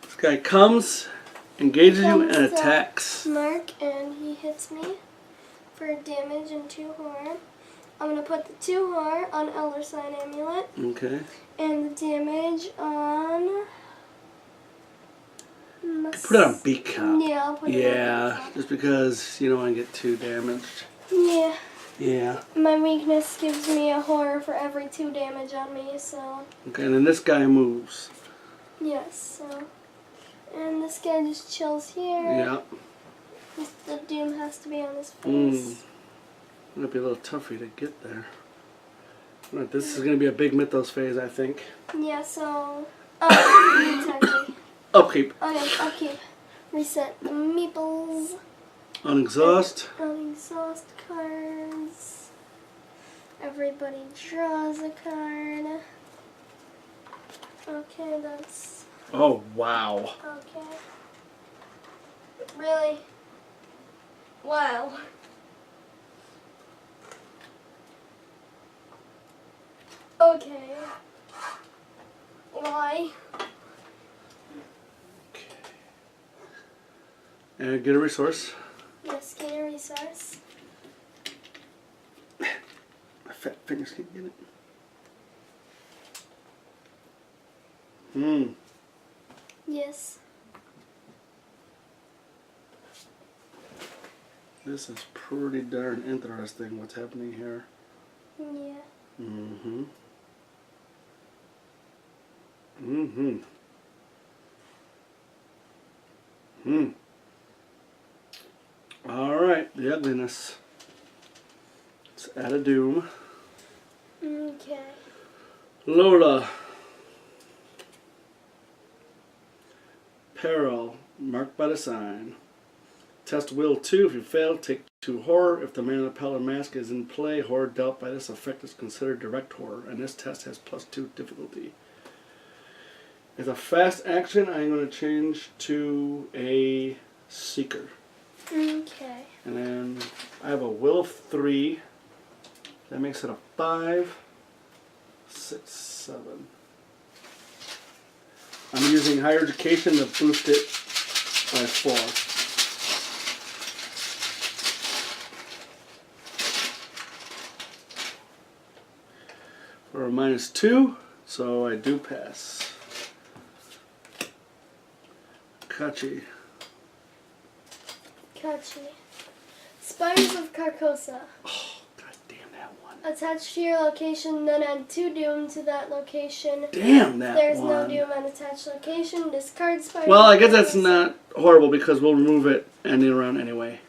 [SPEAKER 1] This guy comes, engages you, and
[SPEAKER 2] Comes up.
[SPEAKER 1] attacks.
[SPEAKER 2] Mark, and he hits me for damage and 2 horror. I'm going to put the 2 horror on Elder Sign Amulet
[SPEAKER 1] Okay.
[SPEAKER 2] and the damage on
[SPEAKER 1] Put it on beak cap.
[SPEAKER 2] Yeah, I'll put it on
[SPEAKER 1] Yeah,
[SPEAKER 2] beak cap.
[SPEAKER 1] just because you don't want to get too damaged.
[SPEAKER 2] Yeah.
[SPEAKER 1] Yeah.
[SPEAKER 2] My weakness gives me a horror for every 2 damage on me, so.
[SPEAKER 1] Okay, and then this guy moves.
[SPEAKER 2] Yes, so. And this guy just chills here.
[SPEAKER 1] Yeah.
[SPEAKER 2] The doom has to be on his
[SPEAKER 1] Mm.
[SPEAKER 2] face.
[SPEAKER 1] Might be a little tough for you to get there. Right, this is going to be a big Mythos phase, I think.
[SPEAKER 2] Yeah, so. Oh, exactly.
[SPEAKER 1] Upkeep.
[SPEAKER 2] Okay, upkeep. Reset the meeples.
[SPEAKER 1] Unexhaust.
[SPEAKER 2] Unexhaust cards. Everybody draws a card. Okay, that's
[SPEAKER 1] Oh, wow.
[SPEAKER 2] okay. Really? Wow. Okay. Why?
[SPEAKER 1] Okay. And get a resource.
[SPEAKER 2] Yes, get a resource.
[SPEAKER 1] My fat fingers can't get it. Hmm.
[SPEAKER 2] Yes.
[SPEAKER 1] This is pretty darn interesting what's happening here.
[SPEAKER 2] Yeah.
[SPEAKER 1] Mm-hmm. Mm-hmm. Hmm. Alright, the ugliness. Let's add a doom.
[SPEAKER 2] Okay.
[SPEAKER 1] Lola. Peril, marked by the sign. Test will 2. If you fail, take 2 horror. If the man in the pallid mask is in play, horror dealt by this effect is considered direct horror, and this test has +2 difficulty. As a fast action, I'm going to change to a seeker.
[SPEAKER 2] Okay.
[SPEAKER 1] And then I have a will of 3. That makes it a 5, 6, 7. I'm using higher education to boost it by 4. For a -2, so I do pass. Kachi.
[SPEAKER 2] Kachi. Spires of Carcosa.
[SPEAKER 1] Oh, god damn that one.
[SPEAKER 2] Attach to your location, then add 2 doom to that location.
[SPEAKER 1] Damn that
[SPEAKER 2] There's
[SPEAKER 1] one.
[SPEAKER 2] no doom at attached location. Discard Spires.
[SPEAKER 1] Well, I
[SPEAKER 2] of
[SPEAKER 1] guess that's
[SPEAKER 2] Carcosa.
[SPEAKER 1] not horrible because we'll remove it ending around anyway.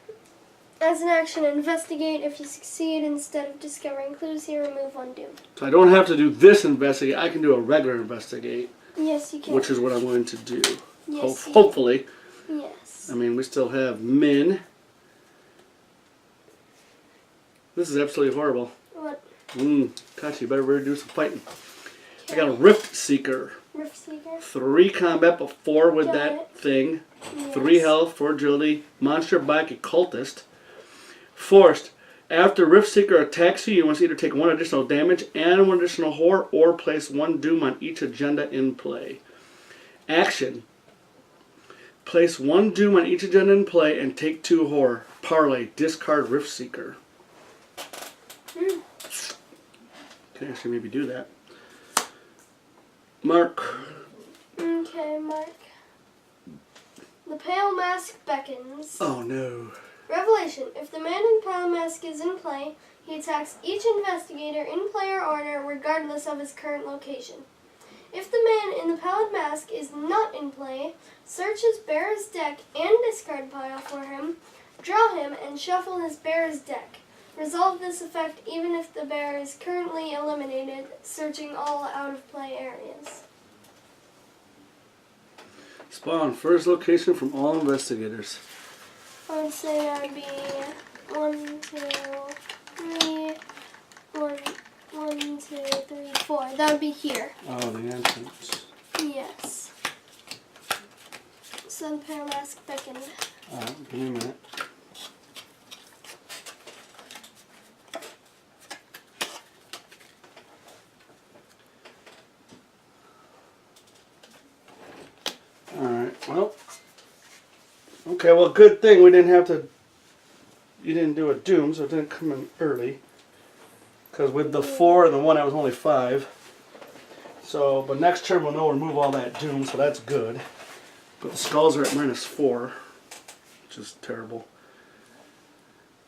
[SPEAKER 2] As an action, investigate. If you succeed, instead of discovering clues, you remove 1 doom.
[SPEAKER 1] So I don't have to do this investigate. I can do a regular investigate,
[SPEAKER 2] Yes, you can.
[SPEAKER 1] which is what I'm going to do.
[SPEAKER 2] Yes, you
[SPEAKER 1] Hopefully.
[SPEAKER 2] can. Yes.
[SPEAKER 1] I mean, we still have Min. This is absolutely horrible.
[SPEAKER 2] What?
[SPEAKER 1] Kachi, you better really do some fighting. I got a Rift Seeker.
[SPEAKER 2] Rift Seeker.
[SPEAKER 1] 3 combat, but 4 with
[SPEAKER 2] Got
[SPEAKER 1] that
[SPEAKER 2] it.
[SPEAKER 1] thing.
[SPEAKER 2] Yes.
[SPEAKER 1] 3 health, 4 agility. Monster Bike Occultist. Forced. After Rift Seeker attacks you, you must either take 1 additional damage and 1 additional horror, or place 1 doom on each agenda in play. Action. Place 1 doom on each agenda in play and take 2 horror. Parlay. Discard Rift Seeker. Can actually maybe do that. Mark.
[SPEAKER 2] Okay, Mark. The Pale Mask beckons.
[SPEAKER 1] Oh no.
[SPEAKER 2] Revelation. If the man in Pale Mask is in play, he attacks each investigator in player order regardless of his current location. If the man in the Pallid Mask is not in play, search his bearer's deck and discard pile for him, draw him, and shuffle his bearer's deck. Resolve this effect even if the bearer is currently eliminated, searching all out-of-play areas.
[SPEAKER 1] Spawn. First location from all investigators.
[SPEAKER 2] I would say that would be 1, 2, 3, 1, 2, 3, 4. That would be here.
[SPEAKER 1] Oh, the entrance.
[SPEAKER 2] Yes. So the Pale Mask beckoned.
[SPEAKER 1] Alright, give me a minute. Alright, well. Okay, well, good thing we didn't have to. You didn't do a doom, so it didn't come in early. Because with the 4 and the 1, I was only 5. So, but next turn we'll know to remove all that doom, so that's good. But the skulls are at -4, which is terrible.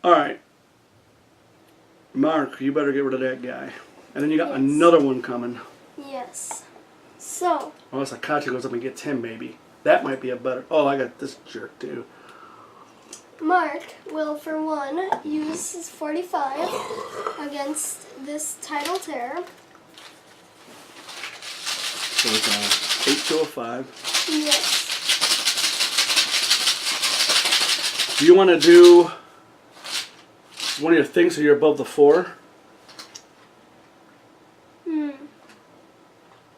[SPEAKER 1] Alright. Mark, you better get rid of that guy. And then you got another one coming.
[SPEAKER 2] Yes. So.
[SPEAKER 1] Oh, it's like Kachi goes up and gets him, maybe. That might be a better... Oh, I got this jerk, too.
[SPEAKER 2] Mark will, for one, use his 45 against this Tidal Terror.
[SPEAKER 1] So it's 8 to a 5.
[SPEAKER 2] Yes.
[SPEAKER 1] Do you want to do one of your things so you're above the 4?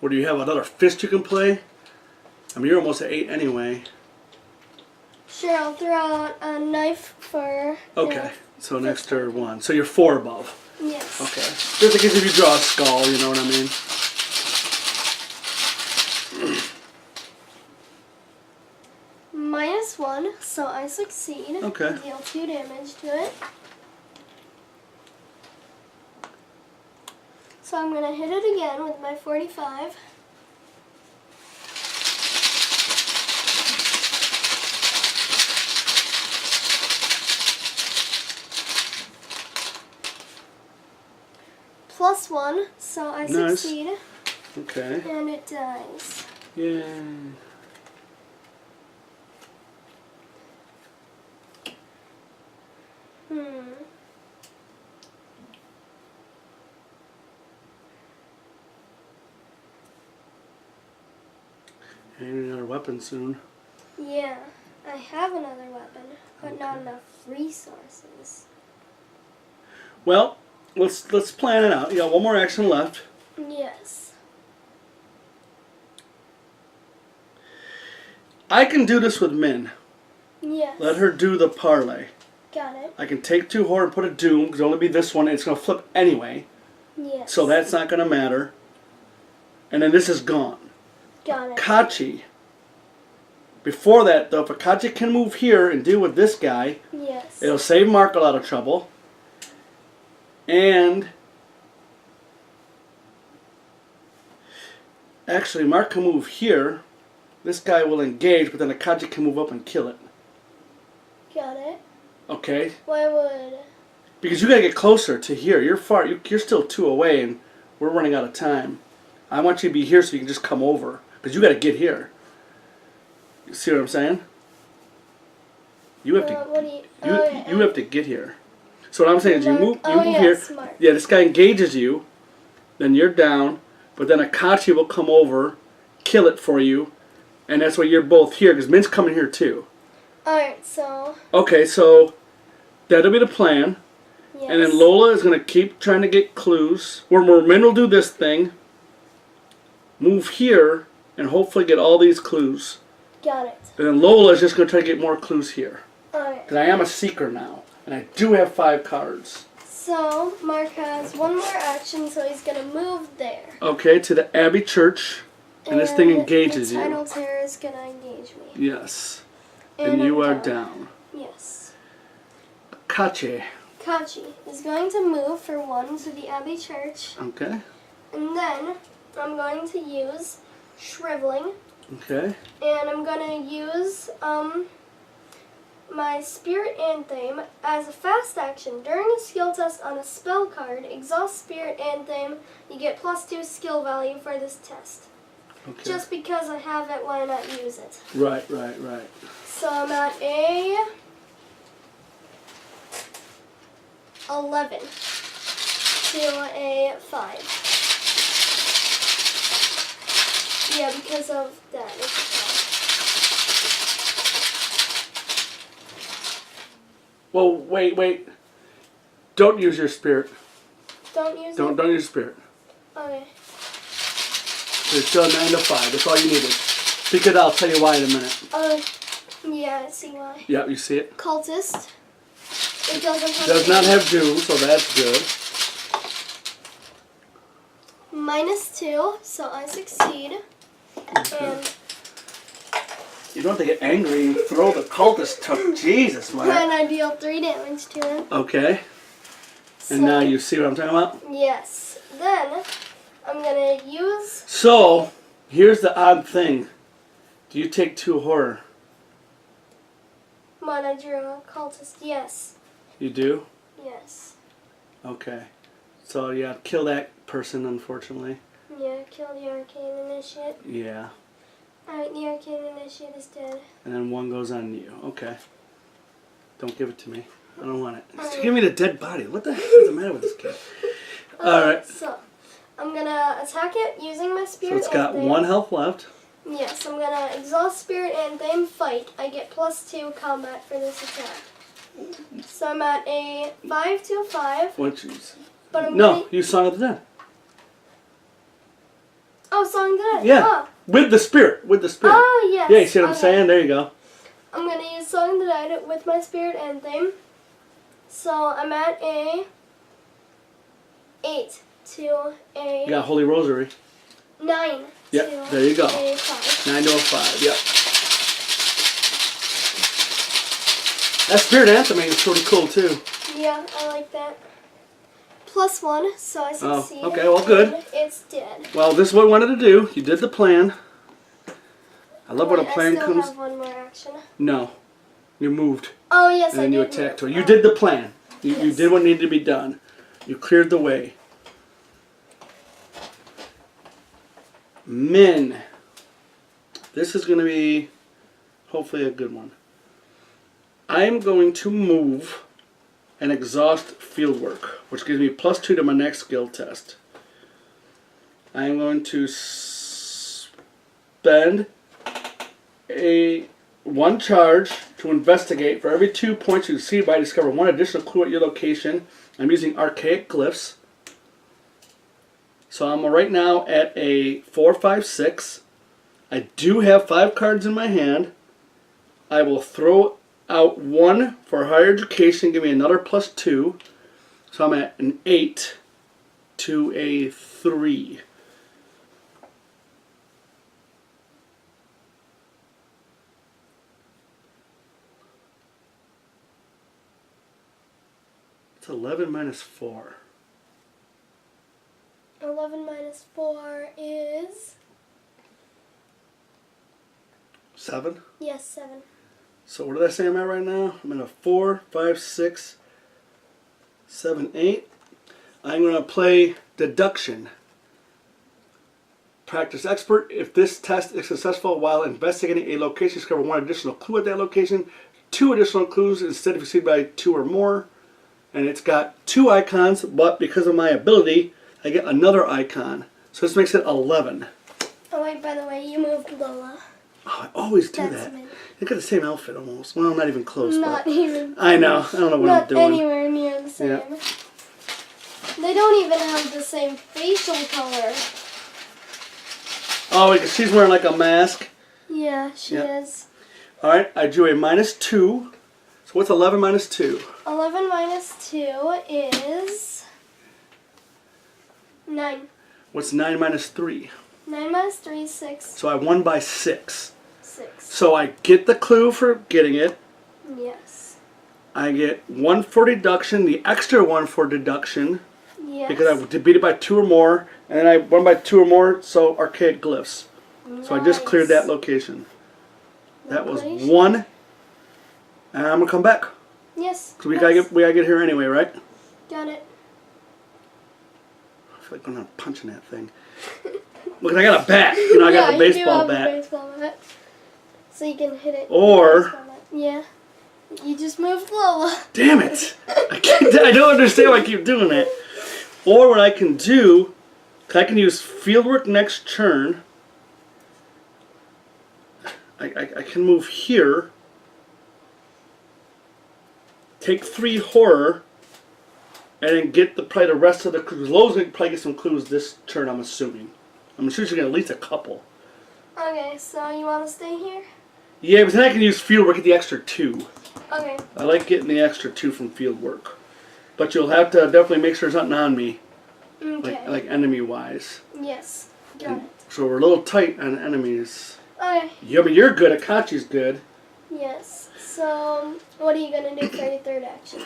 [SPEAKER 1] Or do you have another fist you can play? I mean, you're almost at 8 anyway.
[SPEAKER 2] Sure, I'll throw out a knife for...
[SPEAKER 1] Okay, so an extra 1. So you're 4 above.
[SPEAKER 2] Yes.
[SPEAKER 1] Okay. Just in case if you draw a skull, you know what I mean?
[SPEAKER 2] -1, so I succeed.
[SPEAKER 1] Okay.
[SPEAKER 2] Deal 2 damage to it. So I'm going to hit it again with my 45. +1, so I succeed.
[SPEAKER 1] Okay.
[SPEAKER 2] And it dies.
[SPEAKER 1] Yay. I need another weapon soon.
[SPEAKER 2] Yeah, I have another weapon, but not enough resources.
[SPEAKER 1] Well, let's plan it out. You got one more action left.
[SPEAKER 2] Yes.
[SPEAKER 1] I can do this with Min.
[SPEAKER 2] Yes.
[SPEAKER 1] Let her do the parlay.
[SPEAKER 2] Got it.
[SPEAKER 1] I can take 2 horror and put a doom, because it'll only be this one, and it's going to flip anyway.
[SPEAKER 2] Yes.
[SPEAKER 1] So that's not going to matter. And then this is gone.
[SPEAKER 2] Got it.
[SPEAKER 1] Kachi. Before that, though, if Kachi can move here and deal with this guy,
[SPEAKER 2] Yes.
[SPEAKER 1] it'll save Mark a lot of trouble. And actually, Mark can move here. This guy will engage, but then Akaji can move up and kill it.
[SPEAKER 2] Got it.
[SPEAKER 1] Okay?
[SPEAKER 2] Why would...
[SPEAKER 1] Because you gotta get closer to here. You're far. You're still 2 away, and we're running out of time. I want you to be here so you can just come over. Because you gotta get here. You see what I'm saying? You have to.
[SPEAKER 2] What do you...
[SPEAKER 1] You have to get here. So what I'm saying is you move
[SPEAKER 2] yeah,
[SPEAKER 1] here.
[SPEAKER 2] smart.
[SPEAKER 1] Yeah, this guy engages you, then you're down, but then Akachi will come over, kill it for you, and that's why you're both here, because Min's coming here too.
[SPEAKER 2] Alright, so...
[SPEAKER 1] Okay, so that'll be the plan.
[SPEAKER 2] Yes.
[SPEAKER 1] And then Lola is going to keep trying to get clues. Where Min will do this thing, move here, and hopefully get all these clues.
[SPEAKER 2] Got it.
[SPEAKER 1] And then Lola is just going to try to get more clues here.
[SPEAKER 2] Alright.
[SPEAKER 1] Because I am a seeker now. And I do have 5 cards.
[SPEAKER 2] So, Mark has one more action, so he's going to move there.
[SPEAKER 1] Okay, to the Abbey Church. And this thing engages you.
[SPEAKER 2] The Tidal Terror is going to engage me.
[SPEAKER 1] Yes. And you are down.
[SPEAKER 2] Yes.
[SPEAKER 1] Kachi.
[SPEAKER 2] Kachi is going to move for 1 to the Abbey Church.
[SPEAKER 1] Okay.
[SPEAKER 2] And then I'm going to use Shriveling.
[SPEAKER 1] Okay.
[SPEAKER 2] And I'm going to use my Spirit Anthem as a fast action. During a skill test on a spell card, exhaust Spirit Anthem, you get +2 skill value for this test.
[SPEAKER 1] Okay.
[SPEAKER 2] Just because I have it, why not use it?
[SPEAKER 1] Right.
[SPEAKER 2] So I'm at a 11 to a 5. Yeah, because of that. It's a 5.
[SPEAKER 1] Well, wait. Don't use your spirit.
[SPEAKER 2] Don't use it?
[SPEAKER 1] Don't use spirit.
[SPEAKER 2] Okay.
[SPEAKER 1] It's still 9 to 5. That's all you needed. Because I'll tell you why in a minute.
[SPEAKER 2] Yeah, I see why.
[SPEAKER 1] Yeah, you see it?
[SPEAKER 2] Cultist. It doesn't have
[SPEAKER 1] Does not have doom, so that's good.
[SPEAKER 2] -2, so I succeed.
[SPEAKER 1] Okay.
[SPEAKER 2] And
[SPEAKER 1] You don't have to get angry and throw the cultist to Jesus, man.
[SPEAKER 2] then I deal 3 damage to him.
[SPEAKER 1] Okay.
[SPEAKER 2] So,
[SPEAKER 1] And now you see what I'm talking about?
[SPEAKER 2] yes. Then I'm gonna use.
[SPEAKER 1] So, here's the odd thing. Do you take 2 horror?
[SPEAKER 2] Mine, I drew a cultist. Yes.
[SPEAKER 1] You do?
[SPEAKER 2] Yes.
[SPEAKER 1] Okay. So yeah, kill that person, unfortunately.
[SPEAKER 2] Yeah, kill the arcane initiate.
[SPEAKER 1] Yeah.
[SPEAKER 2] Alright, the arcane initiate is dead.
[SPEAKER 1] And then 1 goes on you. Okay. Don't give it to me. I don't want it. Just give me the dead body. What the heck is the matter with this kid? Alright.
[SPEAKER 2] So, I'm gonna attack it using my
[SPEAKER 1] So
[SPEAKER 2] spirit
[SPEAKER 1] it's got
[SPEAKER 2] anthem.
[SPEAKER 1] 1 health left.
[SPEAKER 2] Yes, I'm gonna exhaust spirit anthem, fight. I get +2 combat for this attack. So I'm at a 5-5.
[SPEAKER 1] What? Jeez.
[SPEAKER 2] But I'm
[SPEAKER 1] No,
[SPEAKER 2] gonna...
[SPEAKER 1] you Song of the Dead.
[SPEAKER 2] Oh, Song of the Dead.
[SPEAKER 1] Yeah.
[SPEAKER 2] Oh.
[SPEAKER 1] With the spirit. With the spirit.
[SPEAKER 2] Oh, yes.
[SPEAKER 1] Yeah, you see what I'm
[SPEAKER 2] Okay.
[SPEAKER 1] saying? There you go.
[SPEAKER 2] I'm gonna use Song of the Dead with my spirit anthem. So I'm at a 8 to a
[SPEAKER 1] You got Holy Rosary.
[SPEAKER 2] 9
[SPEAKER 1] Yep,
[SPEAKER 2] to
[SPEAKER 1] there you go.
[SPEAKER 2] a 5.
[SPEAKER 1] 9 to a 5. Yep. That spirit anthem is pretty cool too.
[SPEAKER 2] Yeah, I like that. +1, so I
[SPEAKER 1] Oh,
[SPEAKER 2] succeed.
[SPEAKER 1] okay, well, good.
[SPEAKER 2] And it's dead.
[SPEAKER 1] Well, this is what I wanted to do. You did the plan. I love when a
[SPEAKER 2] Wait,
[SPEAKER 1] plan
[SPEAKER 2] I still
[SPEAKER 1] comes.
[SPEAKER 2] have one more action.
[SPEAKER 1] No, you moved
[SPEAKER 2] Oh, yes,
[SPEAKER 1] and
[SPEAKER 2] I
[SPEAKER 1] then
[SPEAKER 2] did.
[SPEAKER 1] you attacked her.
[SPEAKER 2] move.
[SPEAKER 1] You
[SPEAKER 2] Oh.
[SPEAKER 1] did the plan. You
[SPEAKER 2] Yes.
[SPEAKER 1] did what needed to be done. You cleared the way. Men. This is going to be hopefully a good one. I am going to move and exhaust field work, which gives me +2 to my next skill test. I am going to spend a 1 charge to investigate. For every 2 points you succeed by, discover 1 additional clue at your location. I'm using archaic glyphs. So I'm right now at a 4, 5, 6. I do have 5 cards in my hand. I will throw out 1 for higher education, give me another +2. So I'm at an 8 to a 3. It's 11 minus 4.
[SPEAKER 2] 11 minus 4 is...
[SPEAKER 1] 7.
[SPEAKER 2] Yes, 7.
[SPEAKER 1] So what did I say I'm at right now? I'm at a 4, 5, 6, 7, 8. I'm going to play deduction. Practice expert. If this test is successful while investigating a location, discover 1 additional clue at that location. 2 additional clues instead if you succeed by 2 or more. And it's got 2 icons, but because of my ability, I get another icon. So this makes it 11.
[SPEAKER 2] Oh, wait, by the way, you moved Lola.
[SPEAKER 1] Oh, I always do
[SPEAKER 2] That's
[SPEAKER 1] that.
[SPEAKER 2] me.
[SPEAKER 1] They got the same outfit almost. Well, not even close.
[SPEAKER 2] Not
[SPEAKER 1] but
[SPEAKER 2] even...
[SPEAKER 1] I know. I don't know what
[SPEAKER 2] Not
[SPEAKER 1] I'm doing.
[SPEAKER 2] anywhere near the same.
[SPEAKER 1] Yeah.
[SPEAKER 2] They don't even have the same facial color.
[SPEAKER 1] Oh, because she's wearing like a mask.
[SPEAKER 2] Yeah, she
[SPEAKER 1] Yeah.
[SPEAKER 2] is.
[SPEAKER 1] Alright, I drew a -2. So what's 11 minus 2?
[SPEAKER 2] 11 minus 2 is... 9.
[SPEAKER 1] What's 9 minus 3?
[SPEAKER 2] 9 minus 3 is 6.
[SPEAKER 1] So I won by 6.
[SPEAKER 2] 6.
[SPEAKER 1] So I get the clue for getting it.
[SPEAKER 2] Yes.
[SPEAKER 1] I get 1 for deduction, the extra 1 for deduction.
[SPEAKER 2] Yes.
[SPEAKER 1] Because I beat it by 2 or more. And then I won by 2 or more, so archaic glyphs. So I just cleared that location. That was
[SPEAKER 2] Location.
[SPEAKER 1] 1. And I'm going to come back.
[SPEAKER 2] Yes.
[SPEAKER 1] So we gotta get here anyway, right?
[SPEAKER 2] Got it.
[SPEAKER 1] I feel like I'm not punching that thing. Look, I got a bat. You know, I got
[SPEAKER 2] Yeah,
[SPEAKER 1] the
[SPEAKER 2] you do
[SPEAKER 1] baseball
[SPEAKER 2] have a
[SPEAKER 1] bat.
[SPEAKER 2] baseball bat. So you can hit it.
[SPEAKER 1] Or-
[SPEAKER 2] with the baseball bat. Yeah. You just moved Lola.
[SPEAKER 1] Damn it! I don't understand why I keep doing that. Or what I can do, I can use fieldwork next turn. I can move here. Take 3 horror. And then get probably the rest of the clues. Lowe's going to probably get some clues this turn, I'm assuming. I'm sure she's going to get at least a couple.
[SPEAKER 2] Okay, so you want to stay here?
[SPEAKER 1] Yeah, but then I can use fieldwork, get the extra 2.
[SPEAKER 2] Okay.
[SPEAKER 1] I like getting the extra 2 from fieldwork. But you'll have to definitely make sure there's nothing on me,
[SPEAKER 2] Okay.
[SPEAKER 1] like enemy-wise.
[SPEAKER 2] Yes. Got it.
[SPEAKER 1] So we're a little tight on enemies.
[SPEAKER 2] Okay.
[SPEAKER 1] Yeah, but you're good. Akachi's good.
[SPEAKER 2] Yes. So, what are you going to do for your third action?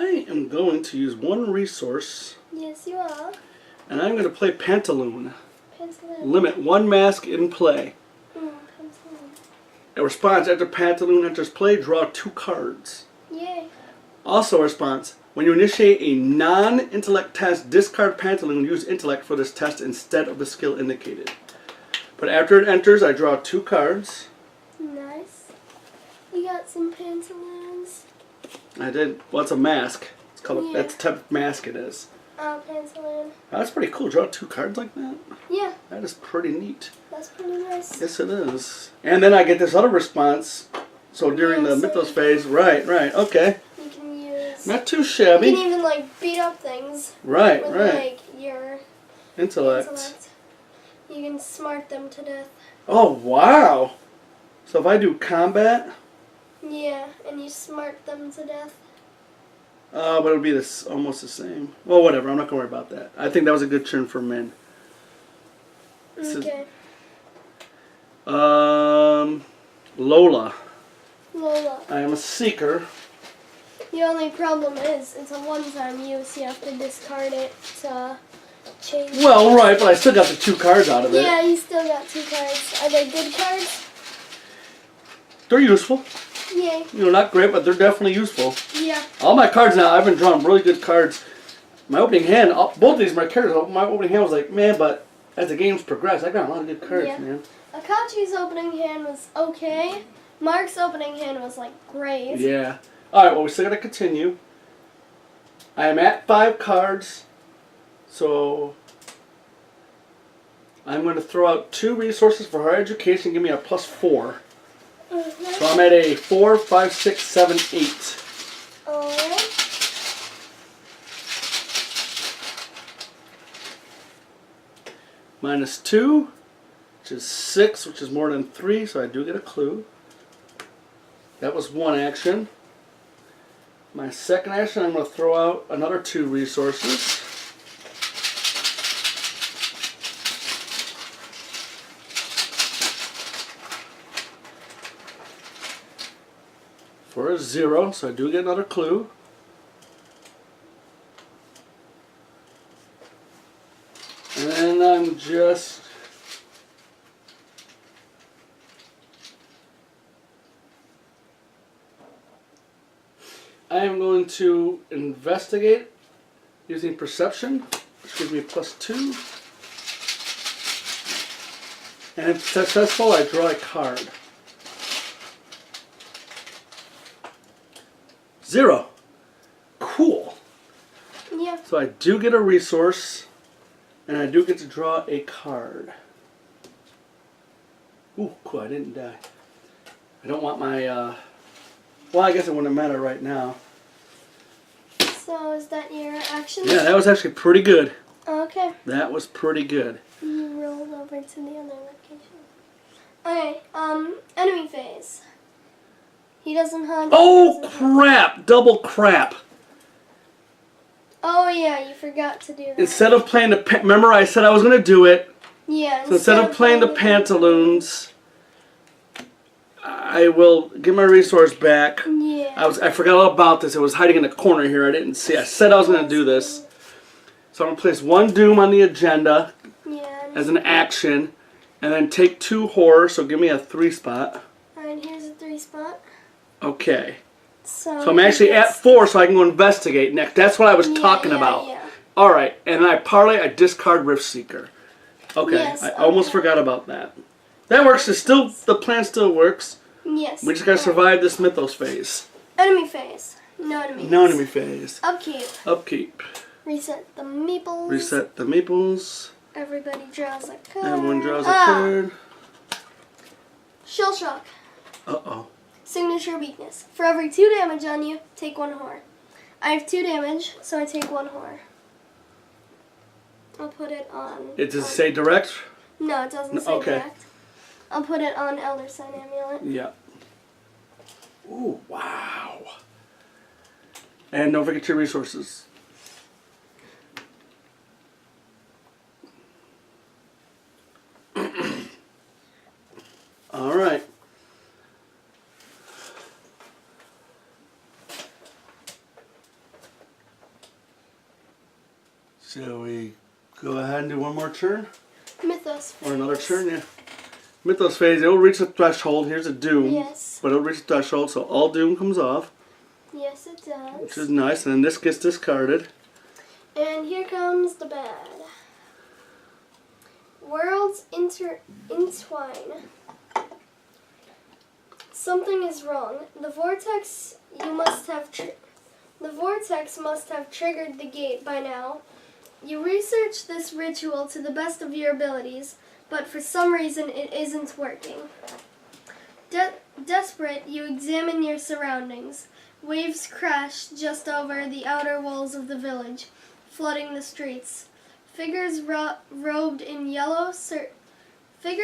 [SPEAKER 1] I am going to use one resource,
[SPEAKER 2] Yes, you are.
[SPEAKER 1] and I'm going to play Pantaloon.
[SPEAKER 2] Pantaloon.
[SPEAKER 1] Limit one mask in play.
[SPEAKER 2] Pantaloon.
[SPEAKER 1] A response after Pantaloon enters play, draw 2 cards.
[SPEAKER 2] Yay.
[SPEAKER 1] Also a response. When you initiate a non-intellect test, discard Pantaloon, use intellect for this test instead of the skill indicated. But after it enters, I draw 2 cards.
[SPEAKER 2] Nice. You got some pantaloons.
[SPEAKER 1] I did. Well, it's a mask. It's called.
[SPEAKER 2] Yeah.
[SPEAKER 1] That's the type of mask it is.
[SPEAKER 2] Pantaloon.
[SPEAKER 1] That's pretty cool. Draw 2 cards like that.
[SPEAKER 2] Yeah,
[SPEAKER 1] That is pretty neat.
[SPEAKER 2] that's pretty nice.
[SPEAKER 1] Yes, it is. And then I get this other response. So during the
[SPEAKER 2] so
[SPEAKER 1] Mythos phase, right, okay.
[SPEAKER 2] You can use.
[SPEAKER 1] Not too
[SPEAKER 2] You
[SPEAKER 1] shabby.
[SPEAKER 2] can even like beat up things
[SPEAKER 1] Right,
[SPEAKER 2] with
[SPEAKER 1] right.
[SPEAKER 2] like your
[SPEAKER 1] Intellect.
[SPEAKER 2] intellect. You can smart them to death.
[SPEAKER 1] Oh, wow. So if I do combat,
[SPEAKER 2] Yeah, and you smart them to death.
[SPEAKER 1] but it'll be this almost the same. Well, whatever. I'm not going to worry about that. I think that was a good turn for Min. This is-
[SPEAKER 2] Okay.
[SPEAKER 1] Lola.
[SPEAKER 2] Lola.
[SPEAKER 1] I am a seeker.
[SPEAKER 2] The only problem is it's a one-time use. You have to discard it to change.
[SPEAKER 1] Well, right, but I still got the 2 cards out of it.
[SPEAKER 2] Yeah, you still got 2 cards. Are they good cards?
[SPEAKER 1] They're useful.
[SPEAKER 2] Yay.
[SPEAKER 1] You know, not great, but they're definitely useful.
[SPEAKER 2] Yeah.
[SPEAKER 1] All my cards now, I've been drawing really good cards. My opening hand, both of these my characters, my opening hand was like, man, but as the games progress, I got a lot of good cards,
[SPEAKER 2] Yeah.
[SPEAKER 1] man.
[SPEAKER 2] Akachi's opening hand was okay. Mark's opening hand was like great.
[SPEAKER 1] Yeah. All right, well, we still got to continue. I am at 5 cards, so I'm going to throw out 2 resources for higher education, give me a +4. So I'm at a 4, 5, 6, 7, 8.
[SPEAKER 2] Alright.
[SPEAKER 1] -2, which is 6, which is more than 3, so I do get a clue. That was one action. My second action, I'm going to throw out another 2 resources. For a 0, so I do get another clue. And then I'm just... I am going to investigate using perception, which gives me +2. And if successful, I draw a card. 0. Cool.
[SPEAKER 2] Yeah.
[SPEAKER 1] So I do get a resource, and I do get to draw a card. Ooh, cool, I didn't die. I don't want my, well, I guess it wouldn't matter right now.
[SPEAKER 2] So is that your action?
[SPEAKER 1] Yeah, that was actually pretty good.
[SPEAKER 2] Okay.
[SPEAKER 1] That was pretty good.
[SPEAKER 2] You rolled over to the other location. Okay, enemy phase. He doesn't hunt.
[SPEAKER 1] Oh,
[SPEAKER 2] he doesn't hunt.
[SPEAKER 1] crap! Double crap.
[SPEAKER 2] Oh yeah, you forgot to do that.
[SPEAKER 1] Instead of playing the, remember I said I was going to do it.
[SPEAKER 2] Yeah.
[SPEAKER 1] So instead of playing the pantaloons, I will get my resource back.
[SPEAKER 2] Yeah.
[SPEAKER 1] I forgot all about this. It was hiding in the corner here. I didn't see. I said I was going to do this. So I'm going to place 1 doom on the agenda
[SPEAKER 2] Yeah.
[SPEAKER 1] as an action, and then take 2 horror. So give me a 3 spot.
[SPEAKER 2] Alright, here's a 3 spot.
[SPEAKER 1] Okay.
[SPEAKER 2] So
[SPEAKER 1] So I'm actually at 4, so I can go investigate next. That's what I was talking about.
[SPEAKER 2] Yeah.
[SPEAKER 1] All right, and I parlay. I discard Rift Seeker. Okay,
[SPEAKER 2] Yes,
[SPEAKER 1] I almost forgot about that. That works. It's still, the plan still works.
[SPEAKER 2] Yes.
[SPEAKER 1] We just gotta survive this Mythos phase.
[SPEAKER 2] Enemy phase. No enemies.
[SPEAKER 1] No enemy phase.
[SPEAKER 2] Upkeep.
[SPEAKER 1] Upkeep.
[SPEAKER 2] Reset the meeples.
[SPEAKER 1] Reset the meeples.
[SPEAKER 2] Everybody draws a card.
[SPEAKER 1] Everyone draws a card.
[SPEAKER 2] Shell shock.
[SPEAKER 1] Uh-oh.
[SPEAKER 2] Signature weakness. For every 2 damage on you, take 1 horror. I have 2 damage, so I take 1 horror. I'll put it on.
[SPEAKER 1] Does it say direct?
[SPEAKER 2] No, it doesn't say
[SPEAKER 1] okay.
[SPEAKER 2] direct. I'll put it on Elder Sign Amulet.
[SPEAKER 1] Yeah. Ooh, wow. And don't forget your resources. All right. Shall we go ahead and do one more turn?
[SPEAKER 2] Mythos phase.
[SPEAKER 1] Or another turn, yeah. Mythos phase, it'll reach the threshold. Here's a doom.
[SPEAKER 2] Yes.
[SPEAKER 1] But it'll reach the threshold, so all doom comes off.
[SPEAKER 2] Yes, it does.
[SPEAKER 1] Which is nice, and then this gets discarded.
[SPEAKER 2] And here comes the bad. Worlds entwine. Something is wrong. The vortex must have triggered the gate by now. You research this ritual to the best of your abilities, but for some reason it isn't working. Desperate, you examine your surroundings. Waves crash just over the outer walls of the village, flooding the streets. Figures robed in yellow search through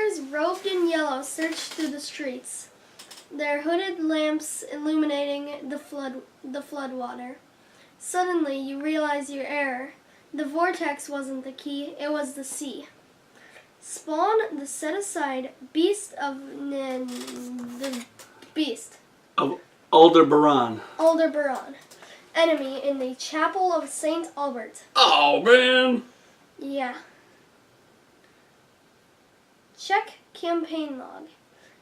[SPEAKER 2] the streets, their hooded lamps illuminating the floodwater. Suddenly, you realize your error. The vortex wasn't the key; it was the sea. Spawn the set-aside beast of the beast.
[SPEAKER 1] Of Aldebaran.
[SPEAKER 2] Aldebaran, enemy in the chapel of Saint Albert.
[SPEAKER 1] Oh, man!
[SPEAKER 2] Yeah. Check campaign log.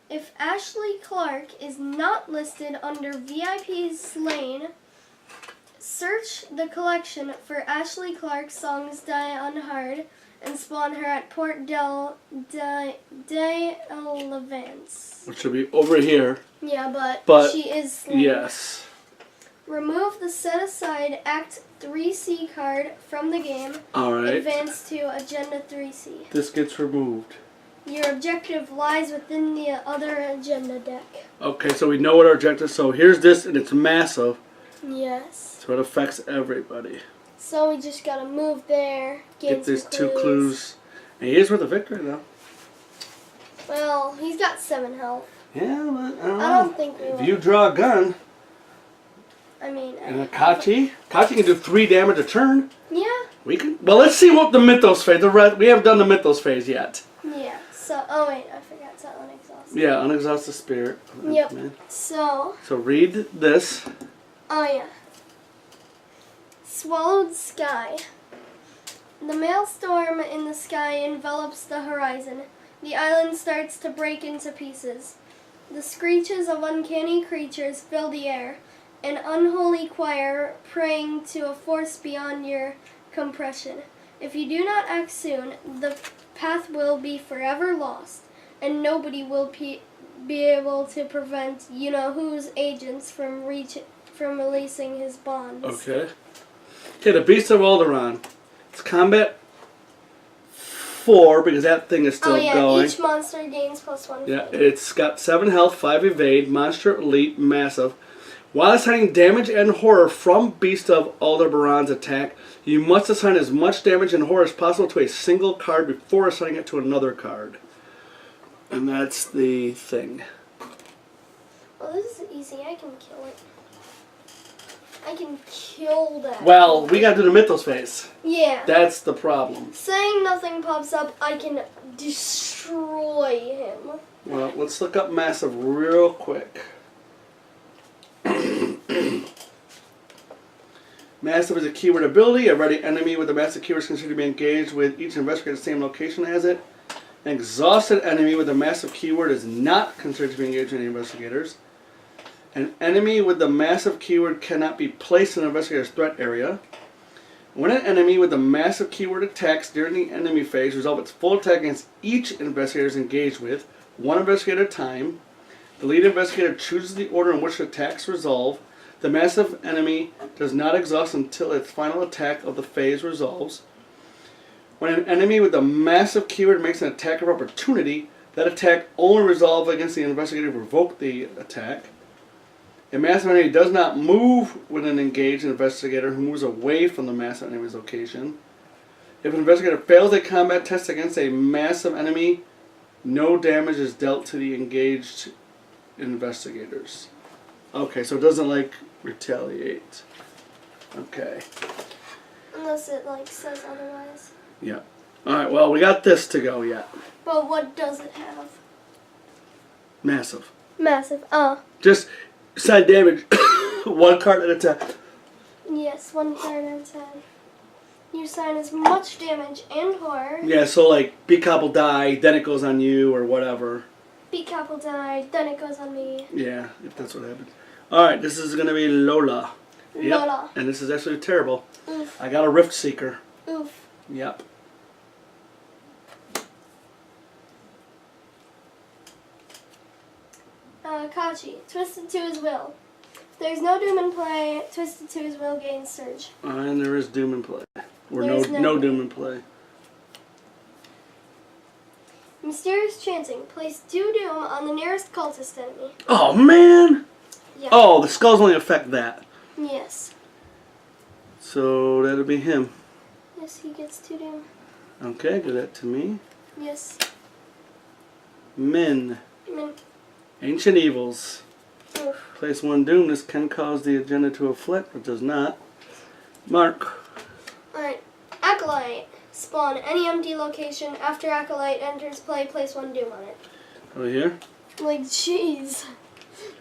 [SPEAKER 2] If Ashley Clark is not listed under VIP Slain, search the collection for Ashley Clark Songs Die Unheard and spawn her at Port de Levance.
[SPEAKER 1] Which should be over here.
[SPEAKER 2] Yeah, but she is slain.
[SPEAKER 1] Yes.
[SPEAKER 2] Remove the set-aside Act 3C card from the game.
[SPEAKER 1] Alright.
[SPEAKER 2] Advance to Agenda 3C.
[SPEAKER 1] This gets removed.
[SPEAKER 2] Your objective lies within the other agenda deck.
[SPEAKER 1] Okay, so we know what our objective is. So here's this, and it's massive.
[SPEAKER 2] Yes.
[SPEAKER 1] So it affects everybody.
[SPEAKER 2] So we just gotta move there,
[SPEAKER 1] Get these 2 clues. And here's where the victory, though.
[SPEAKER 2] Well, he's got 7 health.
[SPEAKER 1] Yeah, but
[SPEAKER 2] I don't think we
[SPEAKER 1] if
[SPEAKER 2] want.
[SPEAKER 1] you draw a gun
[SPEAKER 2] I mean.
[SPEAKER 1] and a Kachi can do 3 damage a turn.
[SPEAKER 2] Yeah.
[SPEAKER 1] We can. Well, let's see what the Mythos phase. We haven't done the Mythos phase yet.
[SPEAKER 2] Yeah. So, oh wait, I forgot to unexhaust.
[SPEAKER 1] Yeah, unexhausted spirit.
[SPEAKER 2] Yep.
[SPEAKER 1] Man.
[SPEAKER 2] So
[SPEAKER 1] read this.
[SPEAKER 2] Oh yeah. Swallowed sky. The maelstrom in the sky envelops the horizon. The island starts to break into pieces. The screeches of uncanny creatures fill the air, an unholy choir praying to a force beyond your compression. If you do not act soon, the path will be forever lost, and nobody will be able to prevent you-know-who's agents from releasing his bonds.
[SPEAKER 1] Okay. Okay, the Beast of Alderaan. It's combat 4 because that thing is still going.
[SPEAKER 2] Each monster gains +1.
[SPEAKER 1] Yeah, it's got 7 health, 5 evade, monster elite, massive. While assigning damage and horror from Beast of Aldebaran's attack, you must assign as much damage and horror as possible to a single card before assigning it to another card. And that's the thing.
[SPEAKER 2] Well, this is easy. I can kill it. I can kill that.
[SPEAKER 1] Well, we gotta do the Mythos phase.
[SPEAKER 2] Yeah.
[SPEAKER 1] That's the problem.
[SPEAKER 2] Saying nothing pops up, I can destroy him.
[SPEAKER 1] Well, let's look up massive real quick. Massive is a keyword ability. A ready enemy with a massive keyword is considered to be engaged with each investigator at the same location as it. An exhausted enemy with a massive keyword is not considered to be engaged with any investigators. An enemy with the massive keyword cannot be placed in an investigator's threat area. When an enemy with the massive keyword attacks during the enemy phase, resolve its full attack against each investigator is engaged with, 1 investigator at a time. The lead investigator chooses the order in which the attacks resolve. The massive enemy does not exhaust until its final attack of the phase resolves. When an enemy with the massive keyword makes an attack of opportunity, that attack only resolves against the investigator who provoked the attack. A massive enemy does not move with an engaged investigator who moves away from the massive enemy's location. If an investigator fails a combat test against a massive enemy, no damage is dealt to the engaged investigators. Okay, so it doesn't retaliate. Okay.
[SPEAKER 2] Unless it says otherwise.
[SPEAKER 1] Yeah. Alright, well, we got this to go yet.
[SPEAKER 2] But what does it have?
[SPEAKER 1] Massive.
[SPEAKER 2] Massive.
[SPEAKER 1] Just side damage 1 card at a time.
[SPEAKER 2] Yes, 1 card at a time. You sign as much damage and horror.
[SPEAKER 1] Yeah, so like beat cop will die, then it goes on you or whatever.
[SPEAKER 2] Beat cop will die, then it goes on me.
[SPEAKER 1] Yeah, if that's what happens. Alright, this is going to be Lola. Yep.
[SPEAKER 2] Lola.
[SPEAKER 1] And this is actually terrible.
[SPEAKER 2] Oof.
[SPEAKER 1] I got a Rift Seeker.
[SPEAKER 2] Oof.
[SPEAKER 1] Yep.
[SPEAKER 2] Kachi. Twisted to his will. If there's no Doom in play, Twisted to his will gains Surge.
[SPEAKER 1] And there is Doom in play. Or
[SPEAKER 2] There is
[SPEAKER 1] no Doom in play.
[SPEAKER 2] Mysterious Chanting. Place 2 Doom on the nearest cultist enemy.
[SPEAKER 1] Oh, man!
[SPEAKER 2] Yeah.
[SPEAKER 1] Oh, the skulls only affect that.
[SPEAKER 2] Yes.
[SPEAKER 1] So that'll be him.
[SPEAKER 2] Yes, he gets 2 Doom.
[SPEAKER 1] Okay, give that to me.
[SPEAKER 2] Yes.
[SPEAKER 1] Min.
[SPEAKER 2] Min.
[SPEAKER 1] Ancient Evils.
[SPEAKER 2] Oof.
[SPEAKER 1] Place 1 Doom. This can cause the agenda to afflict, but does not. Mark.
[SPEAKER 2] Alright. Acolyte. Spawn any empty location. After Acolyte enters play, place 1 Doom on it.
[SPEAKER 1] Over here.
[SPEAKER 2] Like, jeez.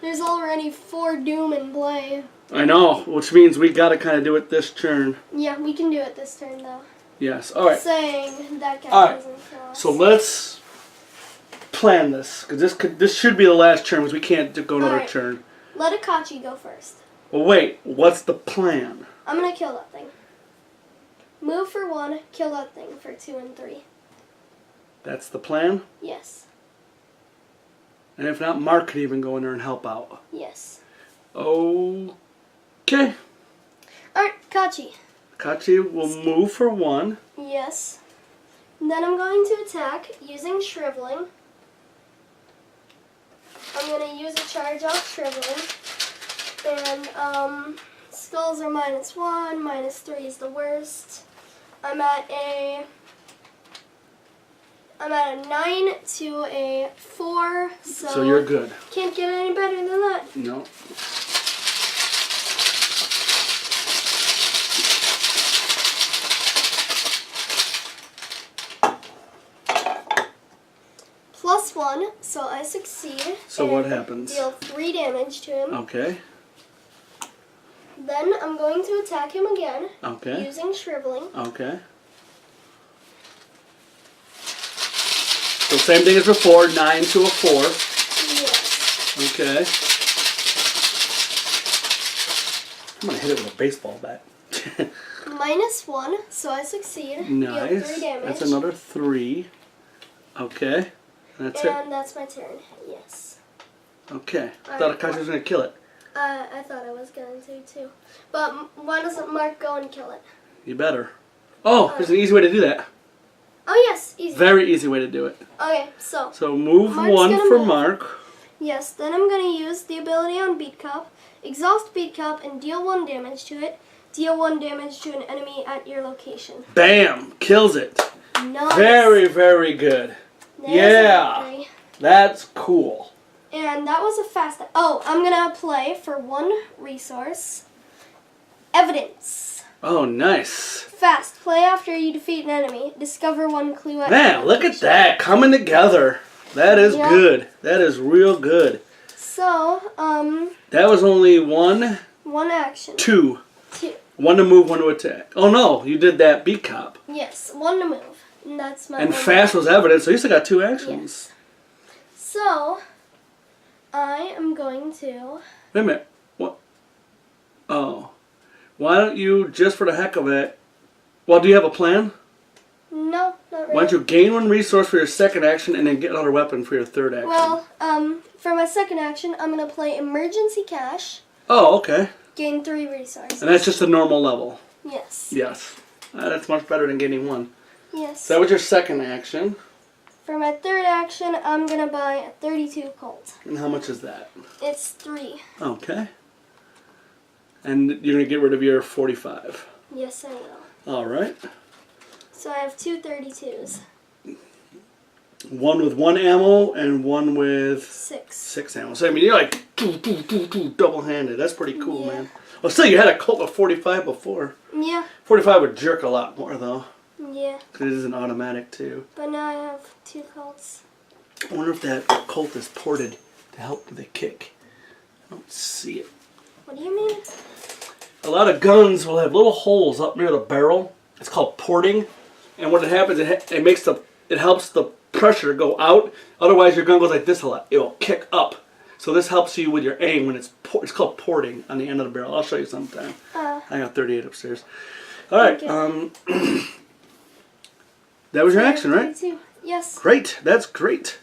[SPEAKER 2] There's already 4 Doom in play.
[SPEAKER 1] I know, which means we gotta kind of do it this turn.
[SPEAKER 2] Yeah, we can do it this turn, though.
[SPEAKER 1] Yes, alright.
[SPEAKER 2] Saying that guy
[SPEAKER 1] Alright.
[SPEAKER 2] doesn't kill us.
[SPEAKER 1] So let's plan this, because this should be the last turn, because we can't go another
[SPEAKER 2] Alright.
[SPEAKER 1] turn.
[SPEAKER 2] Let Akachi go first.
[SPEAKER 1] Well, wait, what's the plan?
[SPEAKER 2] I'm gonna kill that thing. Move for 1, kill that thing for 2 and 3.
[SPEAKER 1] That's the plan?
[SPEAKER 2] Yes.
[SPEAKER 1] And if not, Mark could even go in there and help out.
[SPEAKER 2] Yes.
[SPEAKER 1] Okay.
[SPEAKER 2] Alright, Kachi.
[SPEAKER 1] Kachi will move for 1.
[SPEAKER 2] Yes. Then I'm going to attack using Shriveling. I'm going to use a charge off Shriveling. And, skulls are -1, -3 is the worst. I'm at a 9 to a 4,
[SPEAKER 1] So you're good.
[SPEAKER 2] Can't get any better than that.
[SPEAKER 1] No.
[SPEAKER 2] +1, so I succeed.
[SPEAKER 1] So
[SPEAKER 2] and
[SPEAKER 1] what happens?
[SPEAKER 2] Deal 3 damage to him.
[SPEAKER 1] Okay.
[SPEAKER 2] Then I'm going to attack him again
[SPEAKER 1] Okay.
[SPEAKER 2] using Shriveling.
[SPEAKER 1] Okay. So same thing as before, 9 to a 4.
[SPEAKER 2] Yes.
[SPEAKER 1] Okay. I'm gonna hit it with a baseball bat.
[SPEAKER 2] -1, so I succeed. Deal 3
[SPEAKER 1] Nice.
[SPEAKER 2] damage.
[SPEAKER 1] That's another 3. Okay. That's it.
[SPEAKER 2] And that's my turn. Yes.
[SPEAKER 1] Okay. I
[SPEAKER 2] Alright.
[SPEAKER 1] thought Akashi was gonna kill it.
[SPEAKER 2] I thought I was going to too. But why doesn't Mark go and kill it?
[SPEAKER 1] You better. Oh, there's an easy way to do that.
[SPEAKER 2] Oh yes, easy.
[SPEAKER 1] Very easy way to do it.
[SPEAKER 2] Okay, so
[SPEAKER 1] So move
[SPEAKER 2] Mark's
[SPEAKER 1] 1
[SPEAKER 2] gonna
[SPEAKER 1] for
[SPEAKER 2] move.
[SPEAKER 1] Mark.
[SPEAKER 2] yes, then I'm going to use the ability on Beat Cup, exhaust Beat Cup, and deal 1 damage to it. Deal 1 damage to an enemy at your location.
[SPEAKER 1] Bam! Kills it.
[SPEAKER 2] Nice.
[SPEAKER 1] Very, very good.
[SPEAKER 2] There's a
[SPEAKER 1] Yeah.
[SPEAKER 2] victory.
[SPEAKER 1] That's cool.
[SPEAKER 2] And that was a fast. Oh, I'm gonna play for 1 resource. Evidence.
[SPEAKER 1] Oh, nice.
[SPEAKER 2] Fast. Play after you defeat an enemy. Discover 1 clue at
[SPEAKER 1] Man, look at that. Coming together. That is
[SPEAKER 2] Yeah.
[SPEAKER 1] good. That is real good.
[SPEAKER 2] So,
[SPEAKER 1] That was only 1,
[SPEAKER 2] 1 action.
[SPEAKER 1] 2.
[SPEAKER 2] 2.
[SPEAKER 1] 1 to move, 1 to attack. Oh no, you did that beat cop.
[SPEAKER 2] Yes, 1 to move. And that's my
[SPEAKER 1] And
[SPEAKER 2] only
[SPEAKER 1] fast was
[SPEAKER 2] action.
[SPEAKER 1] evidence, so you still got 2 actions.
[SPEAKER 2] So, I am going to.
[SPEAKER 1] Wait a minute. What? Oh. Why don't you, just for the heck of it, well, do you have a plan?
[SPEAKER 2] No, not really.
[SPEAKER 1] Why don't you gain 1 resource for your second action and then get another weapon for your third action?
[SPEAKER 2] Well, for my second action, I'm gonna play Emergency Cash.
[SPEAKER 1] Oh, okay.
[SPEAKER 2] Gain 3 resources.
[SPEAKER 1] And that's just a normal level.
[SPEAKER 2] Yes.
[SPEAKER 1] Yes. That's much better than gaining 1.
[SPEAKER 2] Yes.
[SPEAKER 1] So that was your second action.
[SPEAKER 2] For my third action, I'm gonna buy a 32 Colt.
[SPEAKER 1] And how much is that?
[SPEAKER 2] It's 3.
[SPEAKER 1] Okay. And you're going to get rid of your 45.
[SPEAKER 2] Yes, I will.
[SPEAKER 1] All right.
[SPEAKER 2] So I have 2 32s.
[SPEAKER 1] 1 with 1 ammo and 1 with
[SPEAKER 2] 6.
[SPEAKER 1] 6 ammo. So, I mean, you're like double-handed. That's pretty cool,
[SPEAKER 2] Yeah.
[SPEAKER 1] man. Well, still, you had a Colt of 45 before.
[SPEAKER 2] Yeah.
[SPEAKER 1] 45 would jerk a lot more, though.
[SPEAKER 2] Yeah.
[SPEAKER 1] Because it is an automatic, too.
[SPEAKER 2] But now I have 2 Colts.
[SPEAKER 1] I wonder if that Colt is ported to help with the kick. I don't see it.
[SPEAKER 2] What do you mean?
[SPEAKER 1] A lot of guns will have little holes up near the barrel It's called porting, and what it happens, it helps the pressure go out. Otherwise, your gun goes like this a lot. It will kick up. So this helps you with your aim when it's called porting on the end of the barrel. I'll show you sometime. I got 38 upstairs. All right. That was your action, right?
[SPEAKER 2] 32. Yes.
[SPEAKER 1] Great. That's great.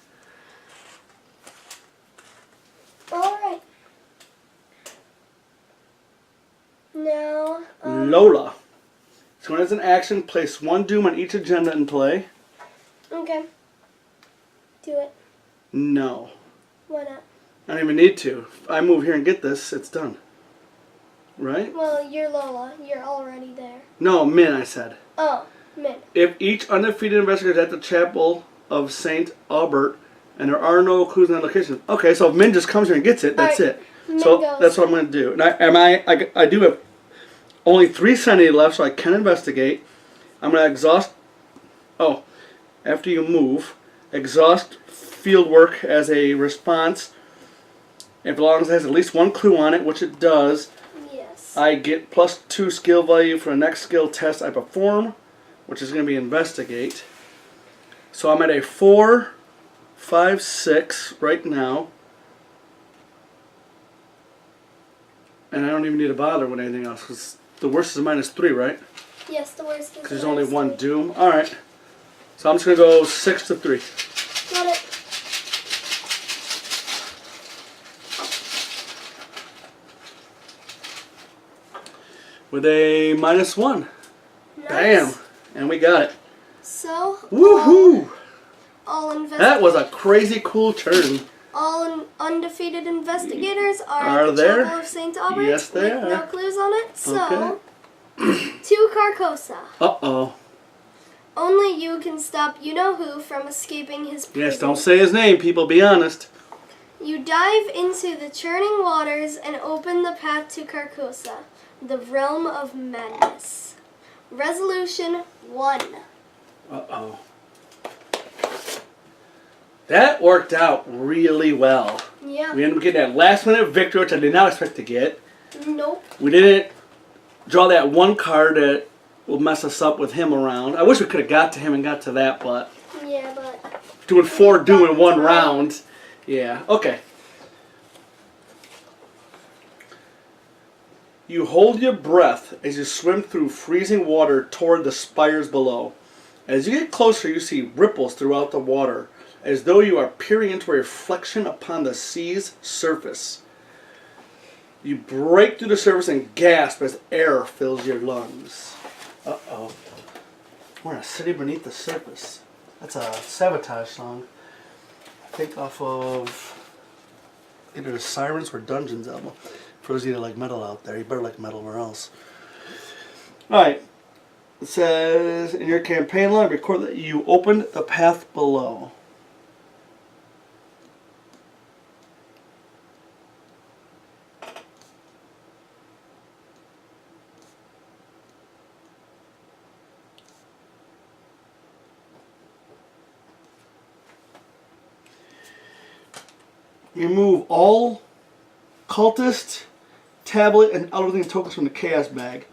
[SPEAKER 2] All right. Now.
[SPEAKER 1] Lola. So when it's an action, place 1 doom on each agenda in play.
[SPEAKER 2] Okay. Do it.
[SPEAKER 1] No.
[SPEAKER 2] Why not?
[SPEAKER 1] I don't even need to. If I move here and get this, it's done. Right?
[SPEAKER 2] Well, you're Lola. You're already there.
[SPEAKER 1] No, Min, I said.
[SPEAKER 2] Oh, Min.
[SPEAKER 1] If each undefeated investigator is at the chapel of St. Albert and there are no clues in that location. Okay, so if Min just comes here and gets it, that's it.
[SPEAKER 2] Min
[SPEAKER 1] So
[SPEAKER 2] goes.
[SPEAKER 1] that's what I'm going to do. And I do have only 3 sanity left, so I can investigate. I'm going to exhaust. Oh, after you move, exhaust field work as a response. If as long as it has at least 1 clue on it, which it does,
[SPEAKER 2] Yes.
[SPEAKER 1] I get +2 skill value for the next skill test I perform, which is going to be investigate. So I'm at a 4, 5, 6 right now. And I don't even need to bother with anything else, because the worst is -3, right?
[SPEAKER 2] Yes, the worst is.
[SPEAKER 1] Because there's only 1 doom. Alright. So I'm just going to go 6 to 3.
[SPEAKER 2] Got it.
[SPEAKER 1] With a -1.
[SPEAKER 2] Nice.
[SPEAKER 1] Bam! And we got it.
[SPEAKER 2] So.
[SPEAKER 1] Woohoo!
[SPEAKER 2] All
[SPEAKER 1] That was a crazy cool turn.
[SPEAKER 2] All undefeated investigators are
[SPEAKER 1] Are
[SPEAKER 2] at the
[SPEAKER 1] there?
[SPEAKER 2] Chapel of St. Albert.
[SPEAKER 1] Yes, they
[SPEAKER 2] with
[SPEAKER 1] are.
[SPEAKER 2] No clues on it. So,
[SPEAKER 1] Okay.
[SPEAKER 2] to Carcosa.
[SPEAKER 1] Uh-oh.
[SPEAKER 2] Only you can stop you-know-who from escaping his prison.
[SPEAKER 1] Yes, don't say his name, people. Be honest.
[SPEAKER 2] You dive into the churning waters and open the path to Carcosa, the realm of madness. Resolution 1.
[SPEAKER 1] Uh-oh. That worked out really well.
[SPEAKER 2] Yeah.
[SPEAKER 1] We ended up getting that last-minute victory, which I did not expect to get.
[SPEAKER 2] Nope.
[SPEAKER 1] We didn't draw that 1 card that will mess us up with him around. I wish we could have got to him and got to that, but
[SPEAKER 2] Yeah, but
[SPEAKER 1] doing 4 doom in 1 round. Yeah, okay. You hold your breath as you swim through freezing water toward the spires below. As you get closer, you see ripples throughout the water, as though you are peering into a reflection upon the sea's surface. You break through the surface and gasp as air fills your lungs. Uh-oh. We're in a city beneath the surface. That's a Sabotage song. I think off of either the Sirens or Dungeons album. For those of you that like metal out there, you better like metal or else. Alright. It says, in your campaign log, record that you opened the path below. Remove all cultist, tablet, and other tokens from the chaos bag.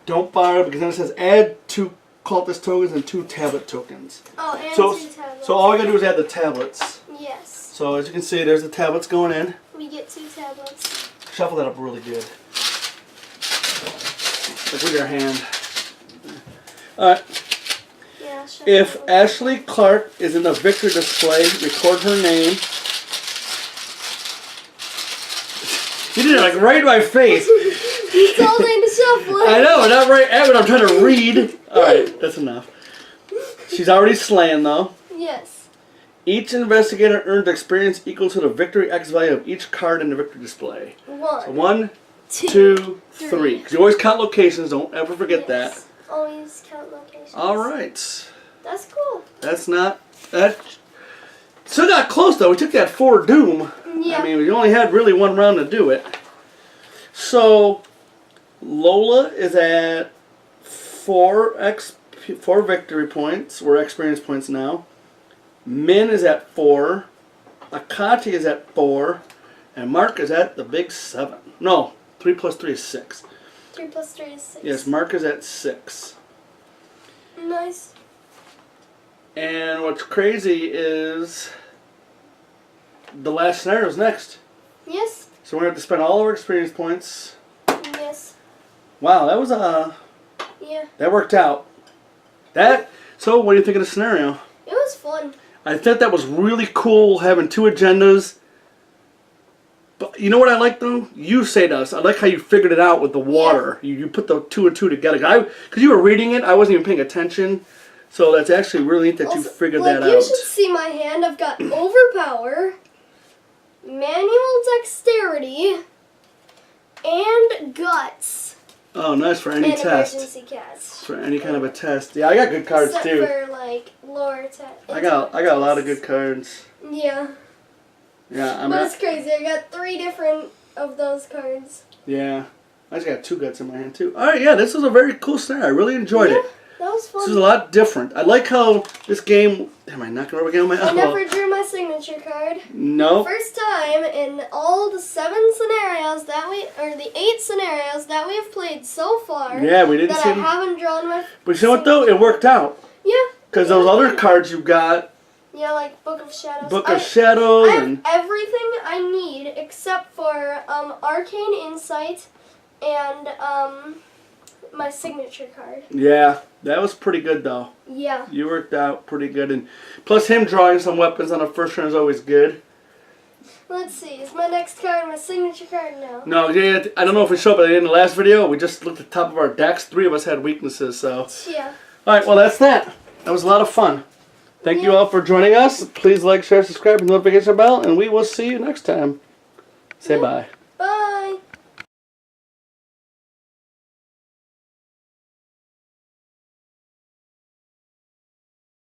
[SPEAKER 1] Don't bother, because then it says add 2 cultist tokens and 2 tablet tokens.
[SPEAKER 2] oh, and
[SPEAKER 1] So,
[SPEAKER 2] 2 tablets.
[SPEAKER 1] so all I gotta do is add the tablets.
[SPEAKER 2] Yes.
[SPEAKER 1] So as you can see, there's the tablets going in.
[SPEAKER 2] We get 2 tablets.
[SPEAKER 1] Shuffle that up really good. Like with your hand. Alright.
[SPEAKER 2] Yeah, sure.
[SPEAKER 1] If Ashley Clark is in the victory display, record her name. You did it like right in my face.
[SPEAKER 2] You told me to shuffle it.
[SPEAKER 1] I know, not right at what I'm trying to read. Alright, that's enough. She's already slaying though.
[SPEAKER 2] Yes.
[SPEAKER 1] Each investigator earned experience equal to the victory X value of each card in the victory display.
[SPEAKER 2] 1.
[SPEAKER 1] So 1,
[SPEAKER 2] 2,
[SPEAKER 1] 2, 3. 'Cause you always count locations, don't ever forget that.
[SPEAKER 2] Yes. Always count locations.
[SPEAKER 1] Alright.
[SPEAKER 2] That's cool.
[SPEAKER 1] That's not... That still got close though. We took that 4 doom.
[SPEAKER 2] Yeah.
[SPEAKER 1] I mean, we only had really 1 round to do it. So, Lola is at 4 victory points, or experience points now. Min is at 4. Akati is at 4. And Mark is at the big 7. No, 3 plus 3 is 6.
[SPEAKER 2] 3 plus 3 is 6.
[SPEAKER 1] Yes, Mark is at 6.
[SPEAKER 2] Nice.
[SPEAKER 1] And what's crazy is the last scenario is next.
[SPEAKER 2] Yes.
[SPEAKER 1] So we're going to have to spend all of our experience points.
[SPEAKER 2] Yes.
[SPEAKER 1] Wow, that was
[SPEAKER 2] Yeah.
[SPEAKER 1] that worked out. So what do you think of the scenario?
[SPEAKER 2] It was fun.
[SPEAKER 1] I thought that was really cool having two agendas. But you know what I like though? You saved us. I like how you figured it out with the water.
[SPEAKER 2] Yeah.
[SPEAKER 1] You put the two and two together. Because you were reading it, I wasn't even paying attention. So that's actually really neat that you figured that out.
[SPEAKER 2] You should see my hand. I've got overpower, manual dexterity, and guts.
[SPEAKER 1] Oh, nice for any
[SPEAKER 2] and
[SPEAKER 1] test.
[SPEAKER 2] Emergency cast.
[SPEAKER 1] For any kind of a test. Yeah, I got good cards
[SPEAKER 2] Except
[SPEAKER 1] too.
[SPEAKER 2] for like lower test.
[SPEAKER 1] I got a lot of good cards.
[SPEAKER 2] Yeah.
[SPEAKER 1] Yeah,
[SPEAKER 2] But it's crazy. I got 3 different of those cards.
[SPEAKER 1] Yeah. I just got 2 guts in my hand too. Alright, yeah, this was a very cool scenario. I really enjoyed it.
[SPEAKER 2] That was fun.
[SPEAKER 1] This is a lot different. I like how this game... Am I knocking over again on my elbow?
[SPEAKER 2] I never drew my signature card.
[SPEAKER 1] No.
[SPEAKER 2] First time in all the 7 scenarios the 8 scenarios that we have played so far.
[SPEAKER 1] Yeah, we didn't
[SPEAKER 2] that
[SPEAKER 1] see
[SPEAKER 2] I
[SPEAKER 1] them.
[SPEAKER 2] haven't drawn my.
[SPEAKER 1] But you know what though? It worked out.
[SPEAKER 2] Yeah.
[SPEAKER 1] Because those other cards you got,
[SPEAKER 2] Yeah, like Book of Shadows.
[SPEAKER 1] Book of Shadows,
[SPEAKER 2] I have
[SPEAKER 1] and
[SPEAKER 2] everything I need except for Arcane Insight and my signature card.
[SPEAKER 1] yeah, that was pretty good though.
[SPEAKER 2] Yeah.
[SPEAKER 1] You worked out pretty good, and plus him drawing some weapons on the first turn is always good.
[SPEAKER 2] Let's see. Is my next card my signature card now?
[SPEAKER 1] No, yeah, I don't know if we showed, but in the last video we just looked at the top of our decks. 3 of us had weaknesses, so.
[SPEAKER 2] Yeah.
[SPEAKER 1] All right, well that's that. That was a lot of fun. Thank you all for joining us. Please like, share, subscribe, and notification bell, and we will see you next time. Say bye.